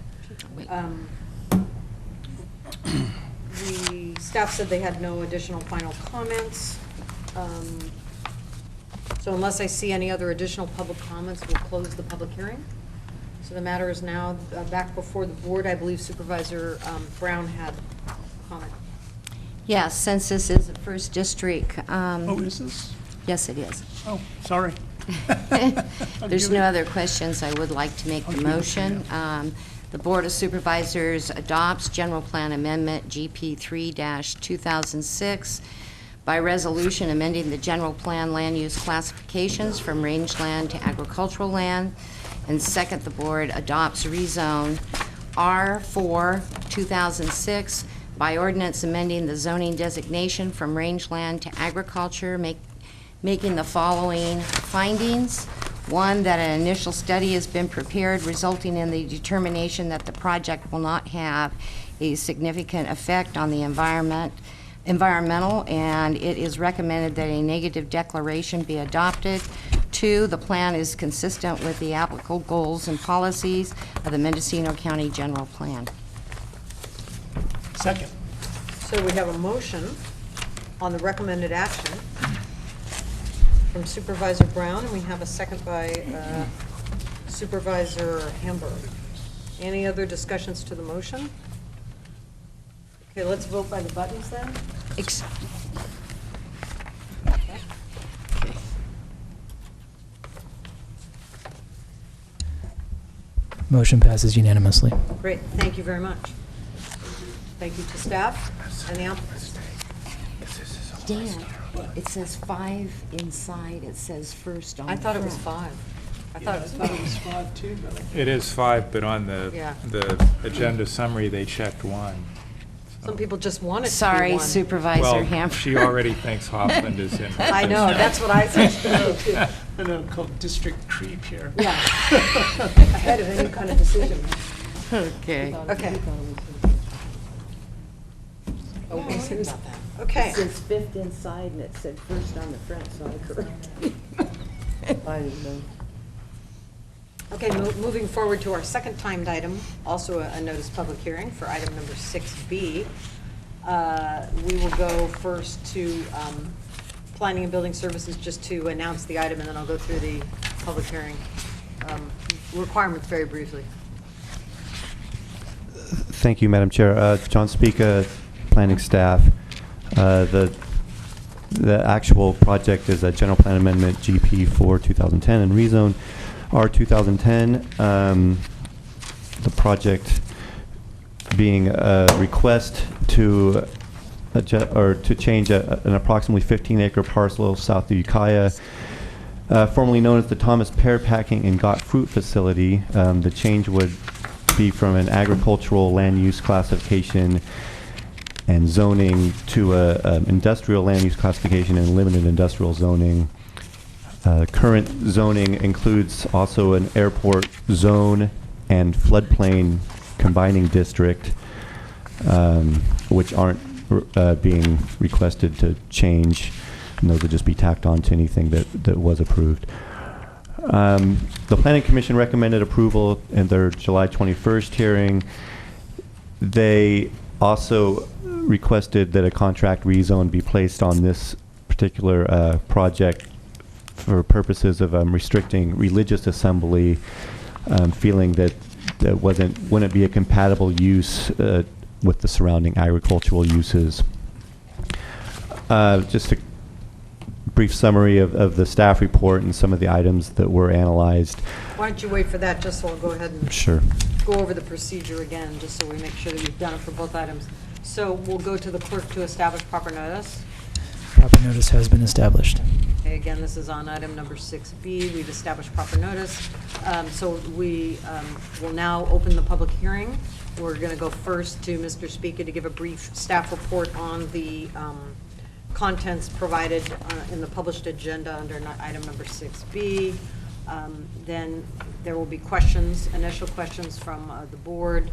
The staff said they had no additional final comments. So unless I see any other additional public comments, we'll close the public hearing. So the matter is now back before the board. I believe Supervisor Brown had a comment. Yes, since this is the first district. Oh, is this? Yes, it is. Oh, sorry. There's no other questions. I would like to make the motion. The Board of Supervisors adopts General Plan Amendment GP 3-2006 by resolution amending the general plan land use classifications from rangeland to agricultural land. And second, the board adopts rezone R4 2006 by ordinance amending the zoning designation from rangeland to agriculture, making the following findings. One, that an initial study has been prepared resulting in the determination that the project will not have a significant effect on the environmental, and it is recommended that a negative declaration be adopted. Two, the plan is consistent with the applicable goals and policies of the Mendocino County General Plan. Second. So we have a motion on the recommended action from Supervisor Brown, and we have a second by Supervisor Hamburg. Any other discussions to the motion? Okay, let's vote by the buttons then. Motion passes unanimously. Great, thank you very much. Thank you to staff and the applicants. Dan, it says 5 inside, it says first on the I thought it was front. 5. I thought it was 5. 5 too, but It is 5, but on the Yeah. agenda summary, they checked 1. Some people just want it to be Sorry, 1. Supervisor Well, Hamburg. she already thinks Hoffland is in her I know, district. that's what I said. I know, called district creep here. Yeah. Ahead of any kind of decision. Okay. Okay. Okay, sorry about that. Okay. It says fifth inside and it said first on the front, so I corrected. I didn't know. Okay, moving forward to our second timed item, also a notice public hearing for item number 6B. We will go first to Planning and Building Services just to announce the item, and then I'll go through the public hearing requirements very briefly. Thank you, Madam Chair. John Spica, planning staff. The actual project is a general plan amendment GP 4 2010 and rezone R 2010. The project being a request to change an approximately 15-acre parcel south of Ukiah, formerly known as the Thomas Pear Packing and Got Fruit Facility. The change would be from an agricultural land use classification and zoning to a industrial land use classification and limited industrial zoning. Current zoning includes also an airport zone and floodplain combining district, which aren't being requested to change. and those would just be tacked on to anything that was approved. The Planning Commission recommended approval in their July 21st hearing. They also requested that a contract rezone be placed on this particular project for purposes of restricting religious assembly, feeling that wouldn't be a compatible use with the surrounding agricultural uses. Just a brief summary of the staff report and some of the items that were analyzed. Why don't you wait for that, just so I'll go ahead and Sure. go over the procedure again, just so we make sure that we've done it for both items. So we'll go to the clerk to establish proper notice. Proper notice has been established. Okay, again, this is on item number 6B. We've established proper notice. So we will now open the public hearing. We're going to go first to Mr. Speaker to give a brief staff report on the contents provided in the published agenda under item number 6B. Then there will be questions, initial questions from the board.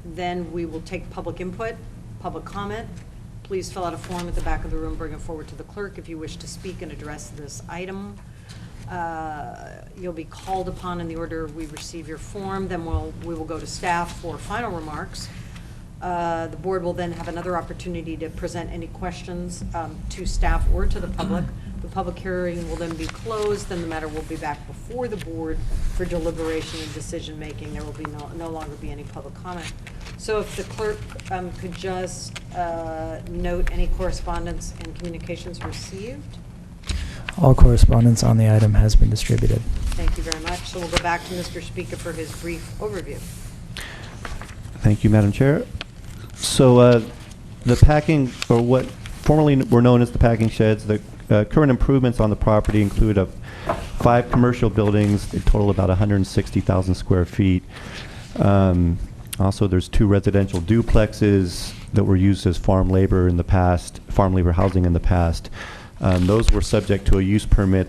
Then we will take public input, public comment. Please fill out a form at the back of the room, bring it forward to the clerk if you wish to speak and address this item. You'll be called upon in the order we receive your form. Then we will go to staff for final remarks. The board will then have another opportunity to present any questions to staff or to the public. The public hearing will then be closed, then the matter will be back before the board for deliberation and decision-making. There will be no longer be any public comment. So if the clerk could just note any correspondence and communications received. All correspondence on the item has been distributed. Thank you very much. So we'll go back to Mr. Speaker for his brief overview. Thank you, Madam Chair. So the packing, or what formerly were known as the packing sheds, the current improvements on the property include 5 commercial buildings. They total about 160,000 square feet. Also, there's 2 residential duplexes that were used as farm labor in the past, farm labor housing in the past. Those were subject to a use permit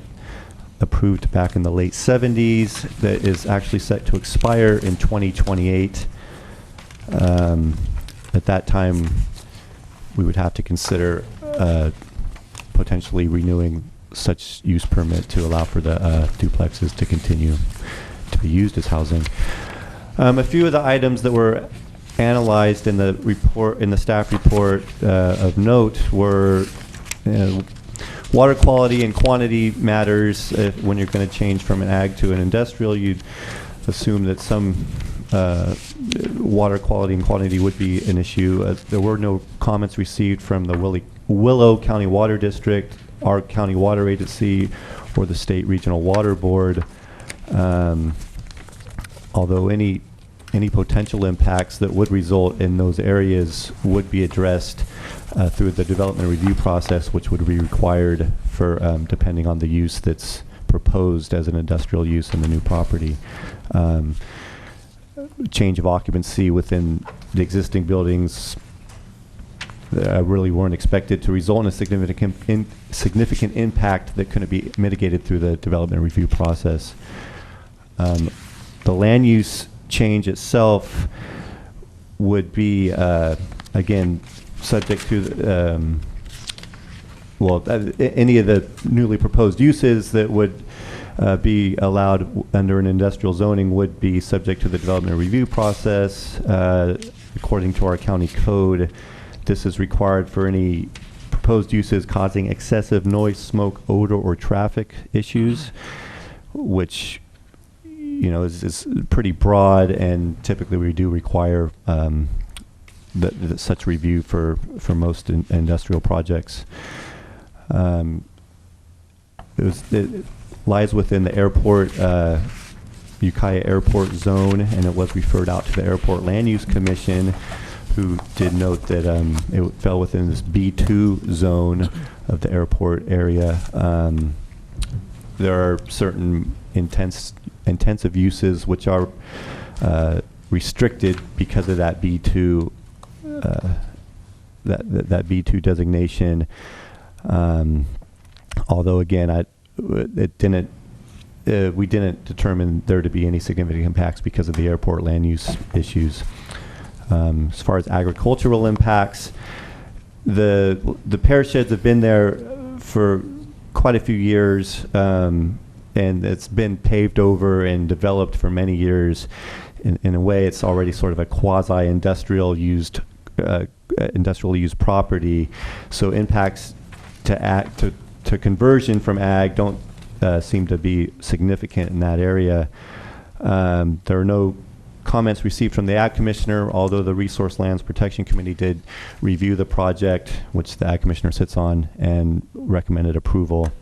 approved back in the late 70s that is actually set to expire in 2028. At that time, we would have to consider potentially renewing such use permit to allow for the duplexes to continue to be used as housing. A few of the items that were analyzed in the report, in the staff report of note, were water quality and quantity matters. When you're going to change from an ag to an industrial, you'd assume that some water quality and quantity would be an issue. There were no comments received from the Willow County Water District, our county water agency, or the State Regional Water Board. Although any potential impacts that would result in those areas would be addressed through the development review process, which would be required for depending on the use that's proposed as an industrial use in the new property. Change of occupancy within the existing buildings really weren't expected to result in a significant impact that couldn't be mitigated through the development review process. The land use change itself would be, again, subject to any of the newly proposed uses that would be allowed under an industrial zoning would be subject to the development review process. According to our county code, this is required for any proposed uses causing excessive noise, smoke, odor, or traffic issues, which is pretty broad, and typically we do require such review for most industrial projects. It lies within the airport, Ukiah Airport zone, and it was referred out to the Airport Land Use Commission, who did note that it fell within this B2 zone of the airport area. There are certain intensive uses which are restricted because of that B2 that B2 designation. Although again, we didn't determine there to be any significant impacts because of the airport land use issues. As far as agricultural impacts, the pear sheds have been there for quite a few years, and it's been paved over and developed for many years. In a way, it's already sort of a quasi-industrial used property, so impacts to conversion from ag don't seem to be significant in that area. There are no comments received from the Ag Commissioner, although the Resource Lands Protection Committee did review the project, which the Ag Commissioner sits on, and recommended approval,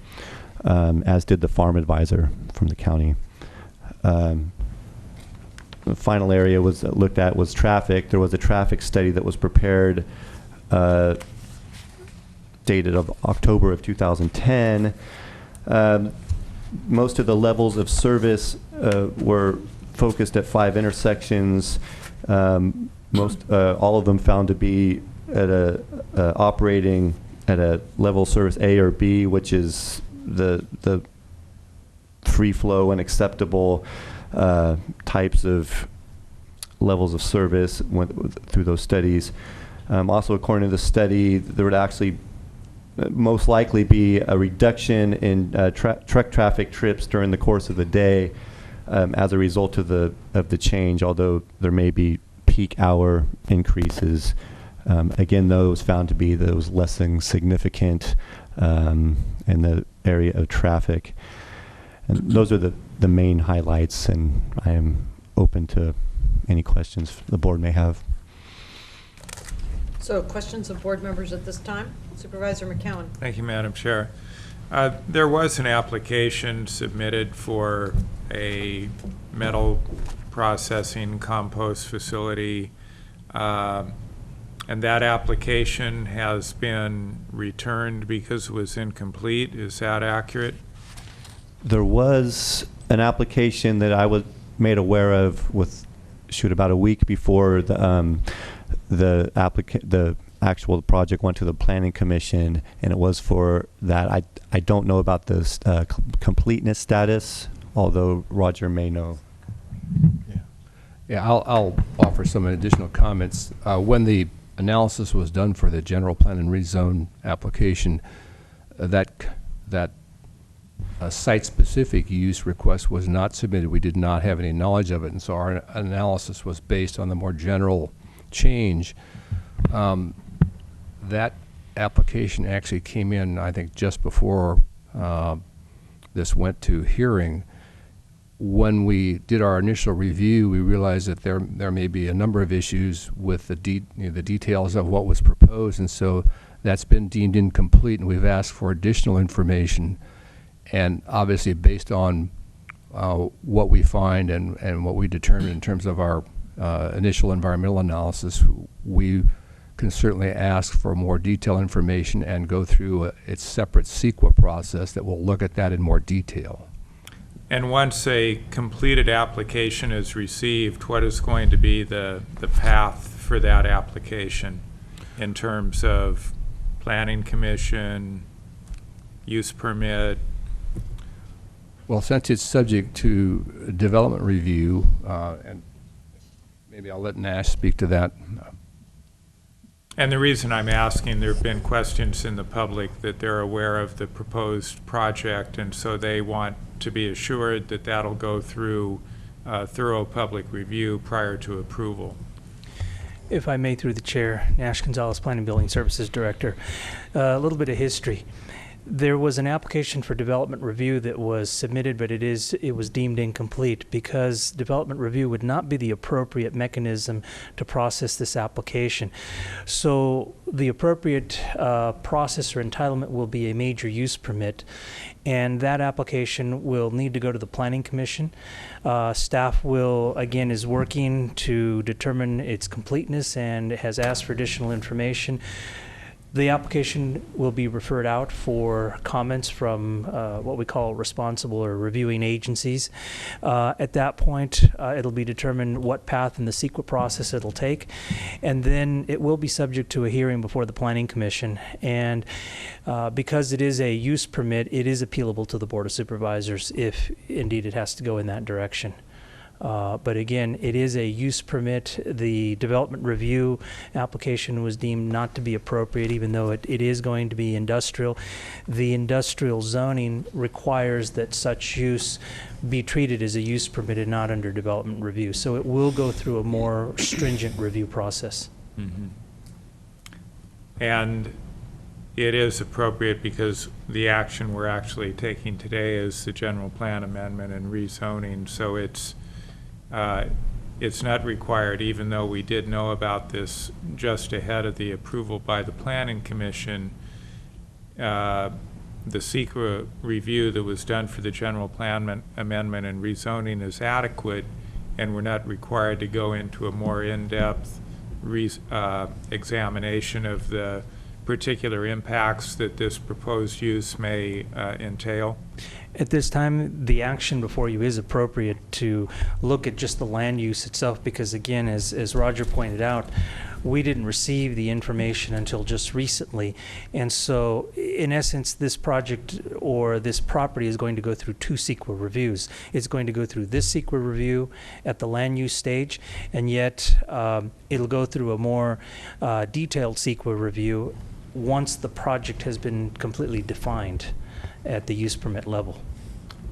as did the Farm Advisor from the county. The final area was looked at was traffic. There was a traffic study that was prepared, dated of October of 2010. Most of the levels of service were focused at 5 intersections. All of them found to be at operating at a level of service A or B, which is the free flow and acceptable types of levels of service went through those studies. Also, according to the study, there would actually most likely be a reduction in truck traffic trips during the course of the day as a result of the change, although there may be peak hour increases. Again, those found to be those less than significant in the area of traffic. And those are the main highlights, and I am open to any questions the board may have. So questions of board members at this time? Supervisor McCowan. Thank you, Madam Chair. There was an application submitted for a metal processing compost facility, and that application has been returned because it was incomplete. Is that accurate? There was an application that I was made aware of about a week before the actual project went to the Planning Commission, and it was for that. I don't know about the completeness status, although Roger may know. Yeah, I'll offer some additional comments. When the analysis was done for the general plan and rezone application, that site-specific use request was not submitted. We did not have any knowledge of it, and so our analysis was based on the more general change. That application actually came in, I think, just before this went to hearing. When we did our initial review, we realized that there may be a number of issues with the details of what was proposed, and so that's been deemed incomplete, and we've asked for additional information. And obviously, based on what we find and what we determine in terms of our initial environmental analysis, we can certainly ask for more detailed information and go through its separate CEQA process that will look at that in more detail. And once a completed application is received, what is going to be the path for that application in terms of Planning Commission, use permit? Well, since it's subject to development review, and maybe I'll let Nash speak to that. And the reason I'm asking, there have been questions in the public that they're aware of the proposed project, and so they want to be assured that that'll go through thorough public review prior to approval. If I may, through the chair, Nash Gonzalez, Planning Building Services Director. A little bit of history. There was an application for development review that was submitted, but it was deemed incomplete because development review would not be the appropriate mechanism to process this application. So the appropriate process or entitlement will be a major use permit, and that application will need to go to the Planning Commission. Staff is working to determine its completeness and has asked for additional information. The application will be referred out for comments from what we call responsible or reviewing agencies. At that point, it'll be determined what path in the CEQA process it'll take, and then it will be subject to a hearing before the Planning Commission. And because it is a use permit, it is appealable to the Board of Supervisors if indeed it has to go in that direction. But again, it is a use permit. The development review application was deemed not to be appropriate, even though it is going to be industrial. The industrial zoning requires that such use be treated as a use permit and not under development review. So it will go through a more stringent review process. Mm-hmm. And it is appropriate because the action we're actually taking today is the general plan amendment and rezoning. So it's not required, even though we did know about this just ahead of the approval by the Planning Commission. The secret review that was done for the general plan amendment and rezoning is adequate, and we're not required to go into a more in-depth examination of the particular impacts that this proposed use may entail? At this time, the action before you is appropriate to look at just the land use itself, because again, as Roger pointed out, we didn't receive the information until just recently. And so, in essence, this project or this property is going to go through two CEQA reviews. It's going to go through this CEQA review at the land use stage, and yet it'll go through a more detailed CEQA review once the project has been completely defined at the use permit level.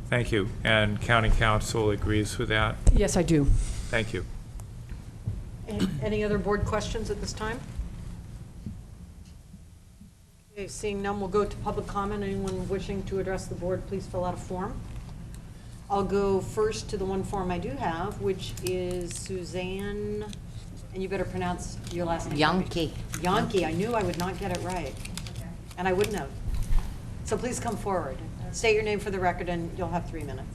Thank you. And County Council agrees with that? Yes, I do. Thank you. Any other board questions at this time? Okay, seeing none, we'll go to public comment. Anyone wishing to address the board, please fill out a form. I'll go first to the one form I do have, which is Suzanne, and you better pronounce your last name. Yankee. Yankee. I knew I would not get it right. And I wouldn't have. So please come forward. State your name for the record, and you'll have 3 minutes.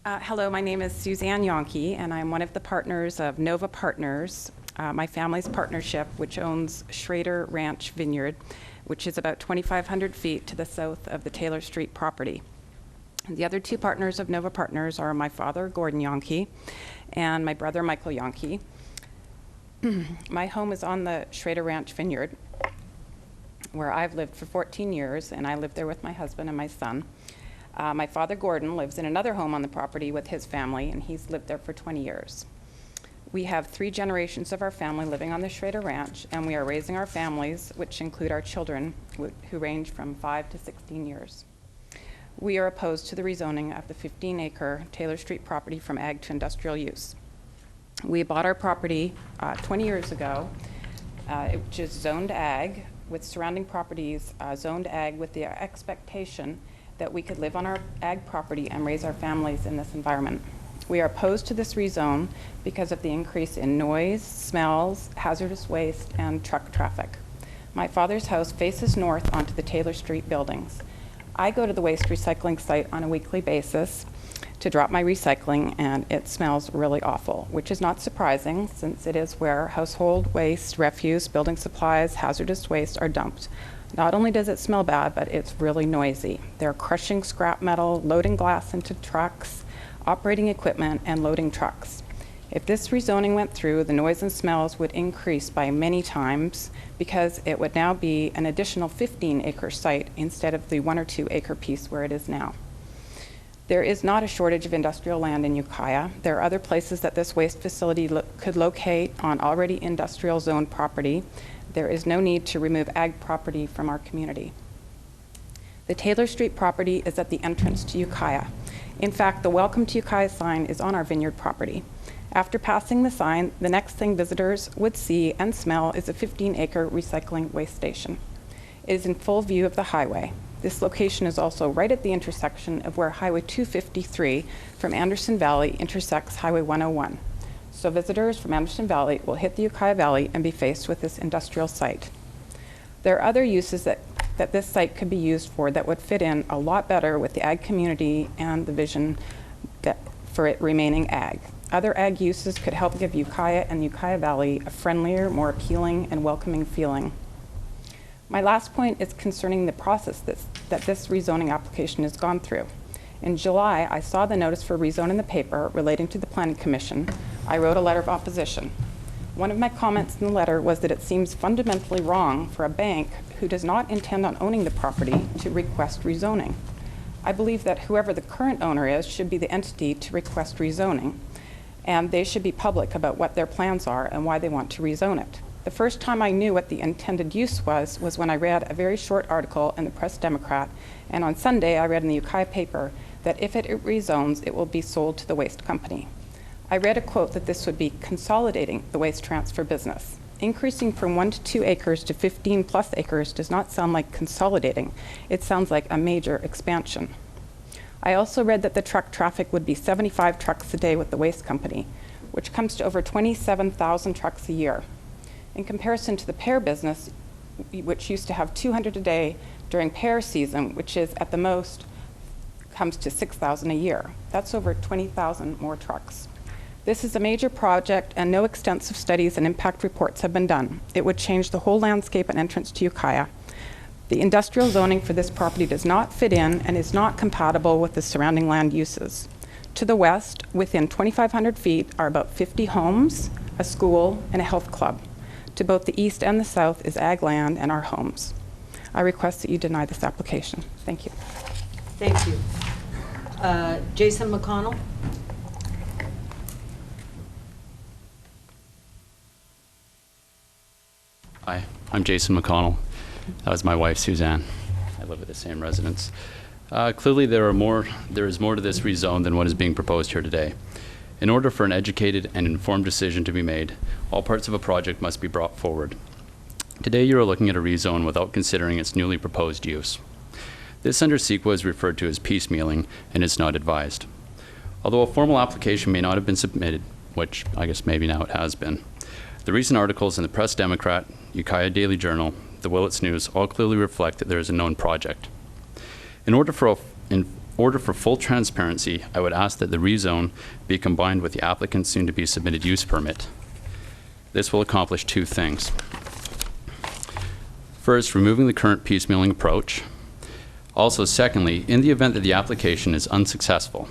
Hello, my name is Suzanne Yonke, and I'm one of the partners of Nova Partners, my family's partnership, which owns Schrader Ranch Vineyard, which is about 2,500 feet to the south of the Taylor Street property. And the other two partners of Nova Partners are my father, Gordon Yonke, and my brother, Michael Yonke. My home is on the Schrader Ranch Vineyard, where I've lived for 14 years, and I live there with my husband and my son. My father, Gordon, lives in another home on the property with his family, and he's lived there for 20 years. We have 3 generations of our family living on the Schrader Ranch, and we are raising our families, which include our children, who range from 5 to 16 years. We are opposed to the rezoning of the 15-acre Taylor Street property from ag to industrial use. We bought our property 20 years ago, which is zoned ag, with surrounding properties zoned ag, with the expectation that we could live on our ag property and raise our families in this environment. We are opposed to this rezone because of the increase in noise, smells, hazardous waste, and truck traffic. My father's house faces north onto the Taylor Street buildings. I go to the waste recycling site on a weekly basis to drop my recycling, and it smells really awful, which is not surprising since it is where household waste, refuse, building supplies, hazardous waste are dumped. Not only does it smell bad, but it's really noisy. They're crushing scrap metal, loading glass into trucks, operating equipment, and loading trucks. If this rezoning went through, the noise and smells would increase by many times because it would now be an additional 15-acre site instead of the 1 or 2 acre piece where it is now. There is not a shortage of industrial land in Ukiah. There are other places that this waste facility could locate on already industrial zone property. There is no need to remove ag property from our community. The Taylor Street property is at the entrance to Ukiah. In fact, the Welcome to Ukiah sign is on our vineyard property. After passing the sign, the next thing visitors would see and smell is a 15-acre recycling waste station. It is in full view of the highway. This location is also right at the intersection of where Highway 253 from Anderson Valley intersects Highway 101. So visitors from Anderson Valley will hit the Ukiah Valley and be faced with this industrial site. There are other uses that this site could be used for that would fit in a lot better with the ag community and the vision for it remaining ag. Other ag uses could help give Ukiah and the Ukiah Valley a friendlier, more appealing, and welcoming feeling. My last point is concerning the process that this rezoning application has gone through. In July, I saw the notice for rezone in the paper relating to the Planning Commission. I wrote a letter of opposition. One of my comments in the letter was that it seems fundamentally wrong for a bank who does not intend on owning the property to request rezoning. I believe that whoever the current owner is should be the entity to request rezoning, and they should be public about what their plans are and why they want to rezone it. The first time I knew what the intended use was when I read a very short article in the Press Democrat, and on Sunday I read in the Ukiah paper that if it rezones, it will be sold to the waste company. I read a quote that this would be consolidating the waste transfer business. Increasing from 1 to 2 acres to 15 plus acres does not sound like consolidating. It sounds like a major expansion. I also read that the truck traffic would be 75 trucks a day with the waste company, which comes to over 27,000 trucks a year. In comparison to the pear business, which used to have 200 a day during pear season, which is at the most comes to 6,000 a year. That's over 20,000 more trucks. This is a major project, and no extensive studies and impact reports have been done. It would change the whole landscape and entrance to Ukiah. The industrial zoning for this property does not fit in and is not compatible with the surrounding land uses. To the west, within 2,500 feet, are about 50 homes, a school, and a health club. To both the east and the south is ag land and our homes. I request that you deny this application. Thank you. Thank you. Jason McConnell? Hi, I'm Jason McConnell. That was my wife, Suzanne. I live at the same residence. Clearly, there is more to this rezone than what is being proposed here today. In order for an educated and informed decision to be made, all parts of a project must be brought forward. Today, you are looking at a rezone without considering its newly proposed use. This under CEQA is referred to as piecemealing and is not advised. Although a formal application may not have been submitted, which I guess maybe now it has been, the recent articles in the Press Democrat, Ukiah Daily Journal, the Willits News all clearly reflect that there is a known project. In order for full transparency, I would ask that the rezone be combined with the applicant's soon-to-be submitted use permit. This will accomplish two things. First, removing the current piecemealing approach. Also, secondly, in the event that the application is unsuccessful,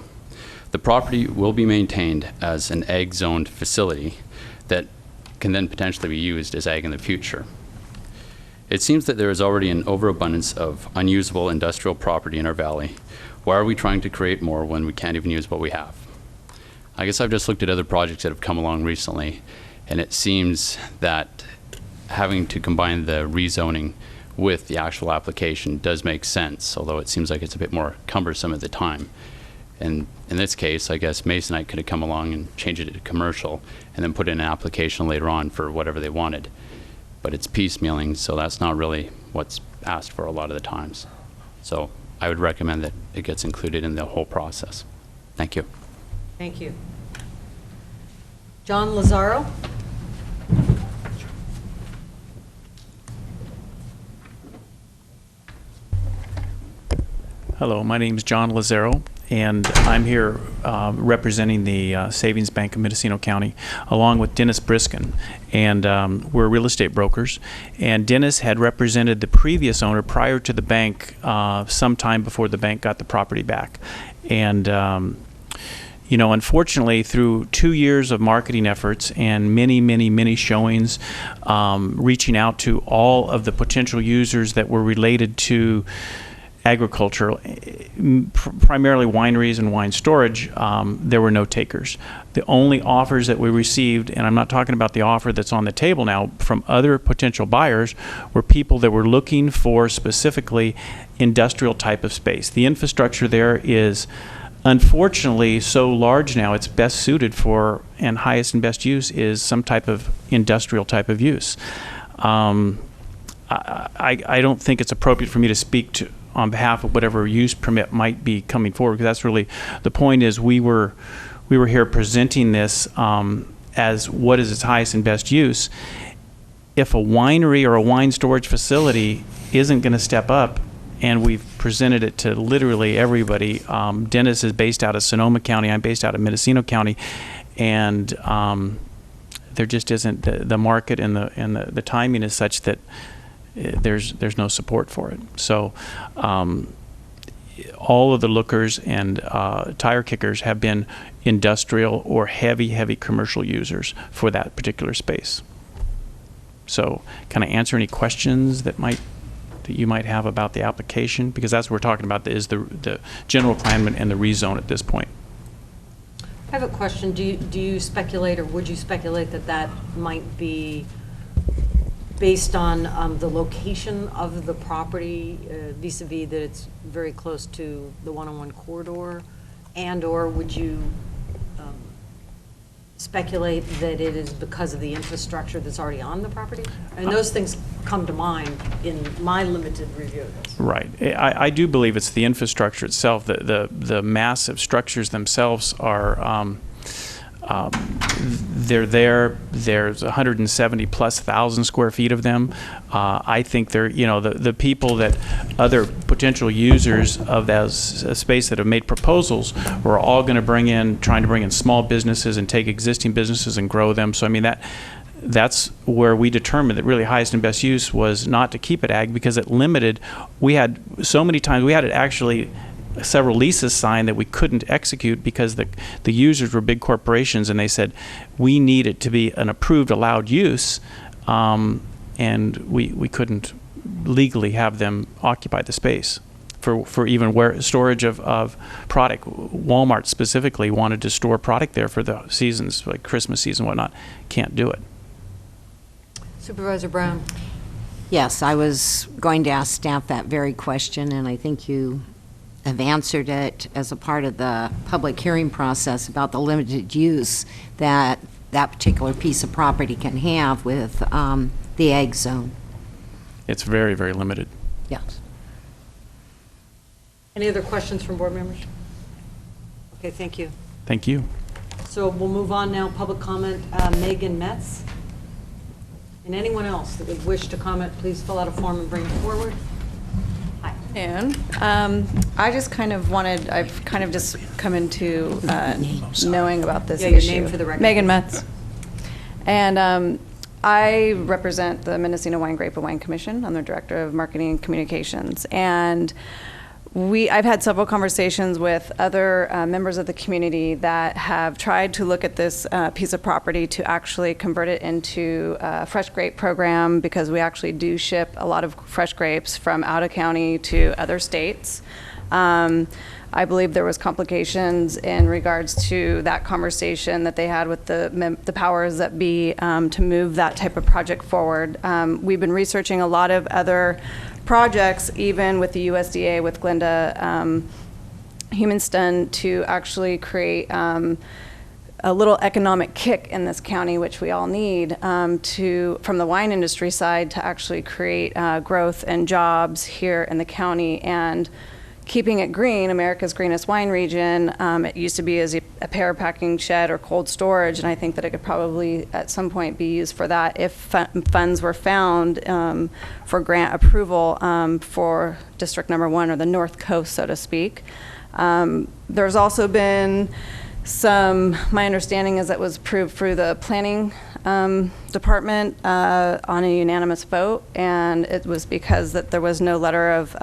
the property will be maintained as an ag-zoned facility that can then potentially be used as ag in the future. It seems that there is already an overabundance of unusable industrial property in our valley. Why are we trying to create more when we can't even use what we have? I guess I've just looked at other projects that have come along recently, and it seems that having to combine the rezoning with the actual application does make sense, although it seems like it's a bit more cumbersome at the time. And in this case, I guess Masonite could have come along and changed it to commercial and then put in an application later on for whatever they wanted. But it's piecemealing, so that's not really what's asked for a lot of the times. So I would recommend that it gets included in the whole process. Thank you. Thank you. John Lazaro? Hello, my name is John Lazaro, and I'm here representing the Savings Bank of Mendocino County, along with Dennis Briskin. And we're real estate brokers. And Dennis had represented the previous owner prior to the bank, sometime before the bank got the property back. And you know, unfortunately, through 2 years of marketing efforts and many showings, reaching out to all of the potential users that were related to agriculture, primarily wineries and wine storage, there were no takers. The only offers that we received, and I'm not talking about the offer that's on the table now, from other potential buyers, were people that were looking for specifically industrial type of space. The infrastructure there is unfortunately so large now, it's best suited for, and highest and best use is some type of industrial type of use. I don't think it's appropriate for me to speak to on behalf of whatever use permit might be coming forward, because that's really the point. Is we were here presenting this as what is its highest and best use. If a winery or a wine storage facility isn't going to step up, and we've presented it to literally everybody. Dennis is based out of Sonoma County. I'm based out of Mendocino County, and there just isn't the market and the timing is such that there's no support for it. So all of the lookers and tire kickers have been industrial or heavy commercial users for that particular space. So can I answer any questions that might that you might have about the application, because that's what we're talking about, is the general plan and the rezone at this point. I have a question. Do you speculate, or would you speculate that that might be based on the location of the property, vis-a-vis that it's very close to the 101 corridor, and/or would you speculate that it is because of the infrastructure that's already on the property? And those things come to mind in my limited review of this. Right. I do believe it's the infrastructure itself. The massive structures themselves are, they're there. There's 170,000+ square feet of them. I think they're, the people that other potential users of that space that have made proposals were all going to trying to bring in small businesses and take existing businesses and grow them. So I mean that's where we determined that really highest and best use was not to keep it ag, because it limited. We had so many times we had it actually several leases signed that we couldn't execute because the users were big corporations, and they said we need it to be an approved allowed use, and we couldn't legally have them occupy the space for even storage of product. Walmart specifically wanted to store product there for the seasons, like Christmas season, whatnot. Can't do it. Supervisor Brown. Yes, I was going to ask staff that very question, and I think you have answered it as a part of the public hearing process about the limited use that that particular piece of property can have with the ag zone. It's very, very limited. Yes. Any other questions from board members? Okay, thank you. Thank you. So we'll move on now. Public comment, Megan Metz. And anyone else that would wish to comment, please fill out a form and bring it forward. Hi. And I just kind of wanted, I've kind of just come into knowing about this issue. Your name for the record. Megan Metz. And I represent the Mendocino Wine, Grape, and Wine Commission. I'm the Director of Marketing and Communications. And I've had several conversations with other members of the community that have tried to look at this piece of property to actually convert it into a fresh grape program, because we actually do ship a lot of fresh grapes from out of county to other states. I believe there was complications in regards to that conversation that they had with the powers that be to move that type of project forward. We've been researching a lot of other projects, even with the USDA, with Glenda Humanston, to actually create a little economic kick in this county, which we all need, from the wine industry side, to actually create growth and jobs here in the county. And keeping it green, America's greenest wine region, it used to be as a pear packing shed or cold storage, and I think that it could probably at some point be used for that if funds were found for grant approval for District Number 1, or the North Coast, so to speak. There's also been my understanding is that was approved through the planning department on a unanimous vote, and it was because that there was no letter of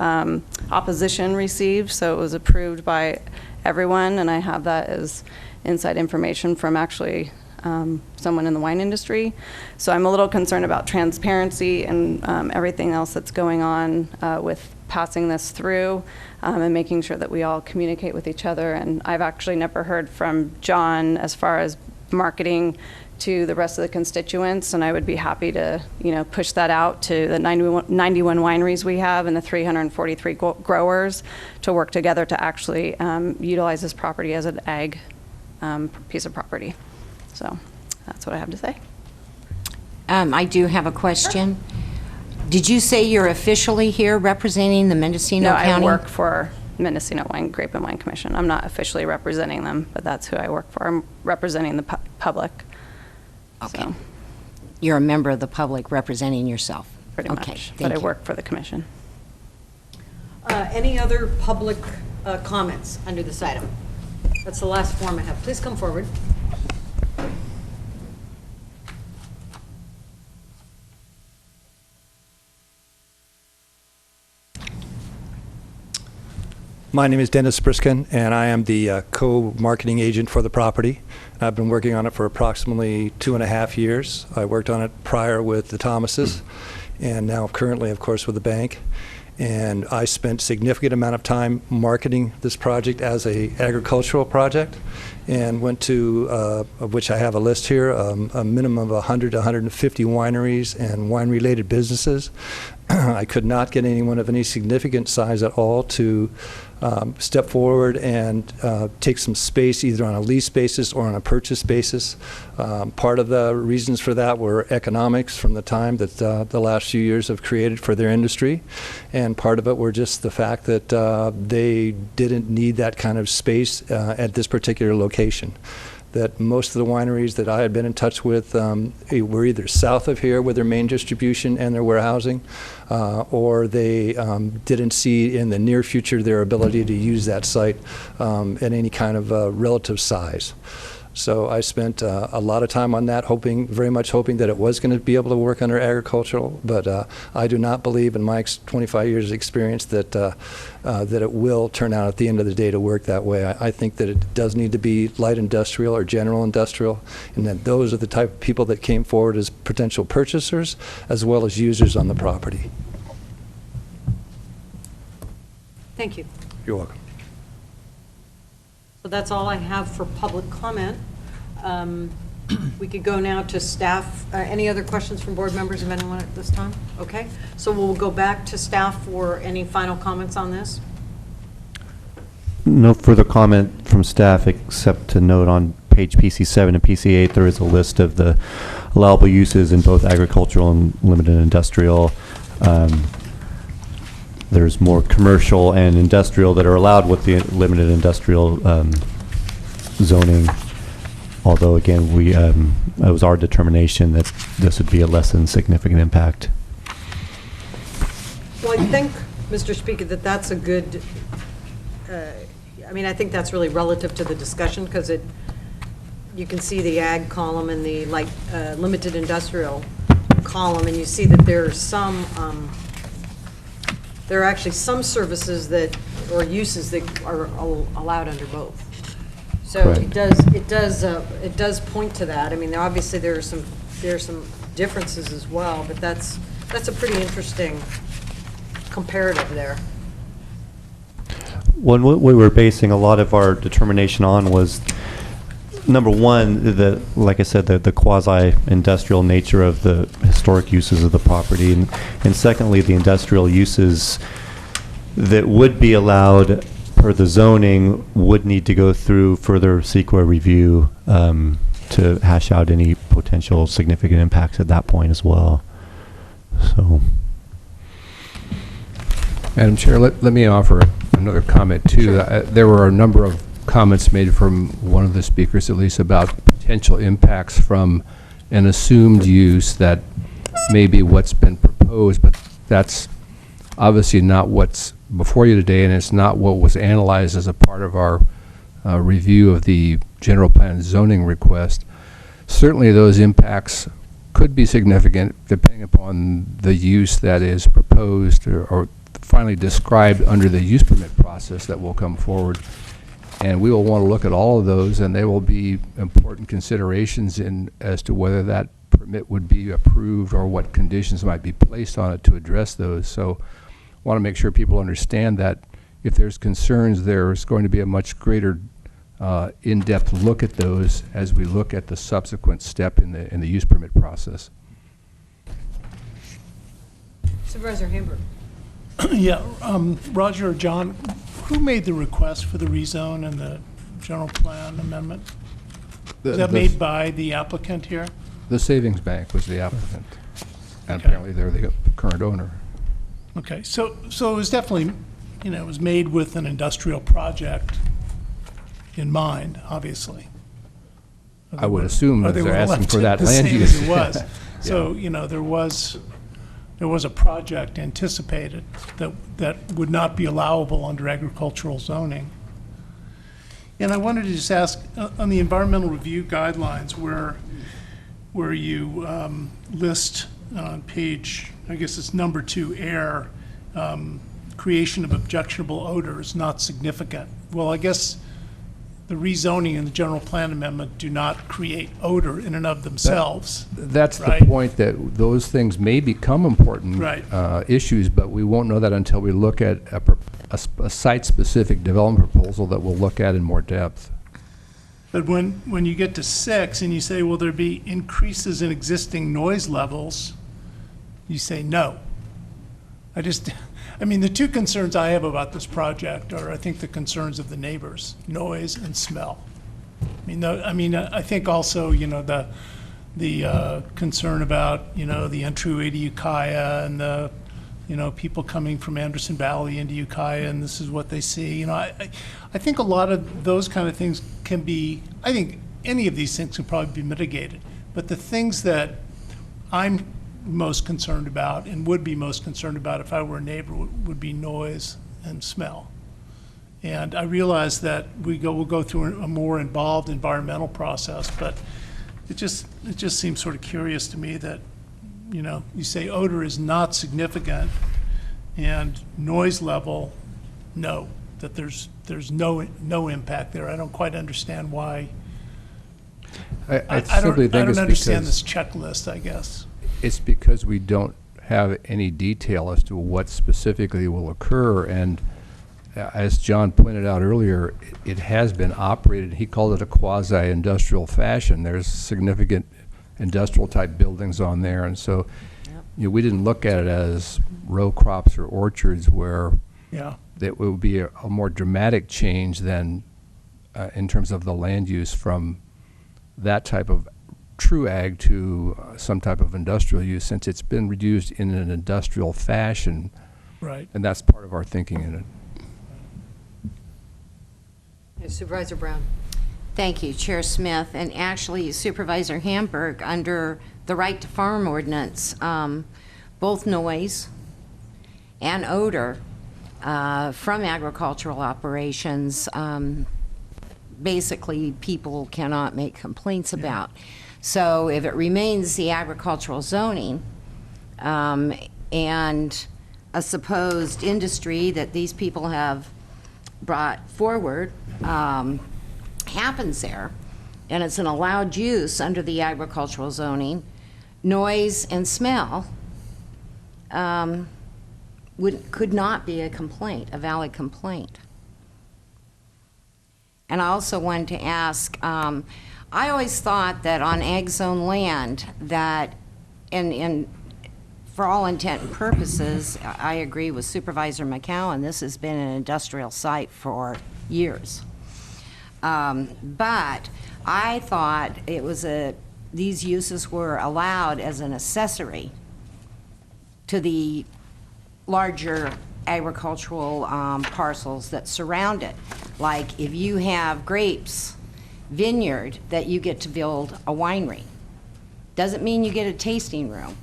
opposition received, so it was approved by everyone, and I have that as inside information from actually someone in the wine industry. So I'm a little concerned about transparency and everything else that's going on with passing this through, and making sure that we all communicate with each other. And I've actually never heard from John as far as marketing to the rest of the constituents, and I would be happy to, push that out to the 91 wineries we have and the 343 growers to work together to actually utilize this property as an ag piece of property. So that's what I have to say. I do have a question. Sure. Did you say you're officially here representing the Mendocino County? No, I work for Mendocino Wine, Grape, and Wine Commission. I'm not officially representing them, but that's who I work for. I'm representing the public. Okay. So. You're a member of the public representing yourself. Pretty much, but I work for the commission. Any other public comments under this item? That's the last form I have. Please come forward. My name is Dennis Briskin, and I am the co-marketing agent for the property. I've been working on it for approximately 2.5 years. I worked on it prior with the Thomases, and now currently, of course, with the bank. And I spent significant amount of time marketing this project as a agricultural project, and went to, of which I have a list here, a minimum of 100 to 150 wineries and wine-related businesses. I could not get anyone of any significant size at all to step forward and take some space either on a lease basis or on a purchase basis. Part of the reasons for that were economics from the time that the last few years have created for their industry, and part of it were just the fact that they didn't need that kind of space at this particular location. That most of the wineries that I had been in touch with were either south of here with their main distribution and their warehousing, or they didn't see in the near future their ability to use that site at any kind of relative size. So I spent a lot of time on that, very much hoping that it was going to be able to work under agricultural, but I do not believe in my 25 years of experience that that it will turn out at the end of the day to work that way. I think that it does need to be light industrial or general industrial, and that those are the type of people that came forward as potential purchasers as well as users on the property. Thank you. You're welcome. So that's all I have for public comment. We could go now to staff. Any other questions from board members of anyone at this time? Okay, so we'll go back to staff for any final comments on this. No further comment from staff except to note on page PC7 and PC8 there is a list of the allowable uses in both agricultural and limited industrial. There's more commercial and industrial that are allowed with the limited industrial zoning. Although, again, it was our determination that this would be a less than significant impact. Well, I think, Mr. Speaker, that that's a good, I mean, I think that's really relative to the discussion, because you can see the ag column and the limited industrial column, and you see that there are actually some services or uses that are allowed under both. So Correct. it does point to that. I mean, obviously there are some differences as well, but that's a pretty interesting comparative there. What we were basing a lot of our determination on was, number one, like I said, the quasi-industrial nature of the historic uses of the property, and secondly, the industrial uses that would be allowed per the zoning would need to go through further CEQA review to hash out any potential significant impacts at that point as well. So, Madam Chair, let me offer another comment too. Sure. There were a number of comments made from one of the speakers, at least, about potential impacts from an assumed use that may be what's been proposed, but that's obviously not what's before you today, and it's not what was analyzed as a part of our review of the general plan zoning request. Certainly those impacts could be significant depending upon the use that is proposed or finally described under the use permit process that will come forward. And we will want to look at all of those, and they will be important considerations as to whether that permit would be approved or what conditions might be placed on it to address those. So I want to make sure people understand that if there's concerns, there's going to be a much greater in-depth look at those as we look at the subsequent step in the use permit process. Supervisor Hamburg. Yeah, Roger or John, who made the request for the rezone and the general plan amendment? Was that made by the applicant here? The Savings Bank was the applicant, and Okay. apparently they're the current owner. Okay, so it was definitely, it was made with an industrial project in mind, obviously. I would assume Or that they they're would have asking left for it that the land same use. as it was. So, there was a project anticipated that would not be allowable under agricultural zoning. And I wanted to just ask, on the environmental review guidelines where you list on page, I guess it's number 2, air, creation of objectionable odors not significant. Well, I guess the rezoning and the general plan amendment do not create odor in and of themselves. That's right? the point, that those things may become important Right. issues, but we won't know that until we look at a site-specific development proposal that we'll look at in more depth. But when you get to 6 and you say, will there be increases in existing noise levels, you say no. I mean, the two concerns I have about this project are, I think, the concerns of the neighbors, noise and smell. I think also, the concern about, the entryway to Ukiah and the, people coming from Anderson Valley into Ukiah, and this is what they see. I think a lot of those kind of things can be, I think any of these things can probably be mitigated. But the things that I'm most concerned about and would be most concerned about if I were a neighbor would be noise and smell. And I realize that we'll go through a more involved environmental process, but it just seems sort of curious to me that, you say odor is not significant and noise level, no, that there's no impact there. I don't quite understand why. I simply think I don't it's understand because this checklist, I guess. it's because we don't have any detail as to what specifically will occur. And as John pointed out earlier, it has been operated, he called it a quasi-industrial fashion. There's significant industrial-type buildings on there. And so we didn't look at it as row crops or orchards where that would be a more dramatic change than in terms of the land use from that type of true ag to some type of industrial use, since it's been reduced in an industrial fashion. Right. And that's part of our thinking in it. Supervisor Brown. Thank you, Chair Smith. And actually, Supervisor Hamburg, under the Right to Farm ordinance, both noise and odor from agricultural operations, basically people cannot make complaints about. So if it remains the agricultural zoning and a supposed industry that these people have brought forward happens there, and it's an allowed use under the agricultural zoning, noise and smell could not be a complaint, a valid complaint. And I also wanted to ask, I always thought that on ag zone land that, and for all intent and purposes, I agree with Supervisor McCowan, this has been an industrial site for years. But I thought it was these uses were allowed as an accessory to the larger agricultural parcels that surround it. Like if you have grapes, vineyard, that you get to build a winery. Doesn't mean you get a tasting room.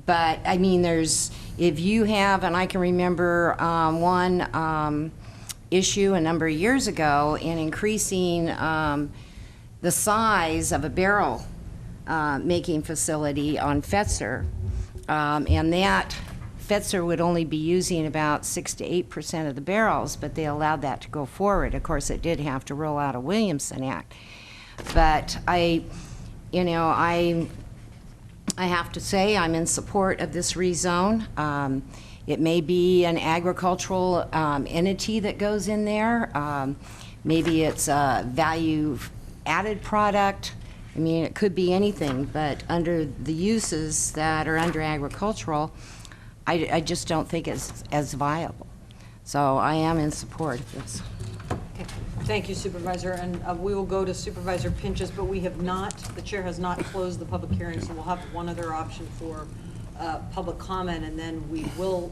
But I mean, if you have, and I can remember one issue a number of years ago in increasing the size of a barrel making facility on Fetzer, and that Fetzer would only be using about 6 to 8% of the barrels, but they allowed that to go forward. Of course, it did have to roll out a Williamson Act. But I have to say I'm in support of this rezone. It may be an agricultural entity that goes in there. Maybe it's a value-added product. I mean, it could be anything, but under the uses that are under agricultural, I just don't think it's as viable. So I am in support of this. Okay. Thank you, Supervisor. And we will go to Supervisor Pinches, but we have not, the chair has not closed the public hearing, so we'll have one other option for public comment, and then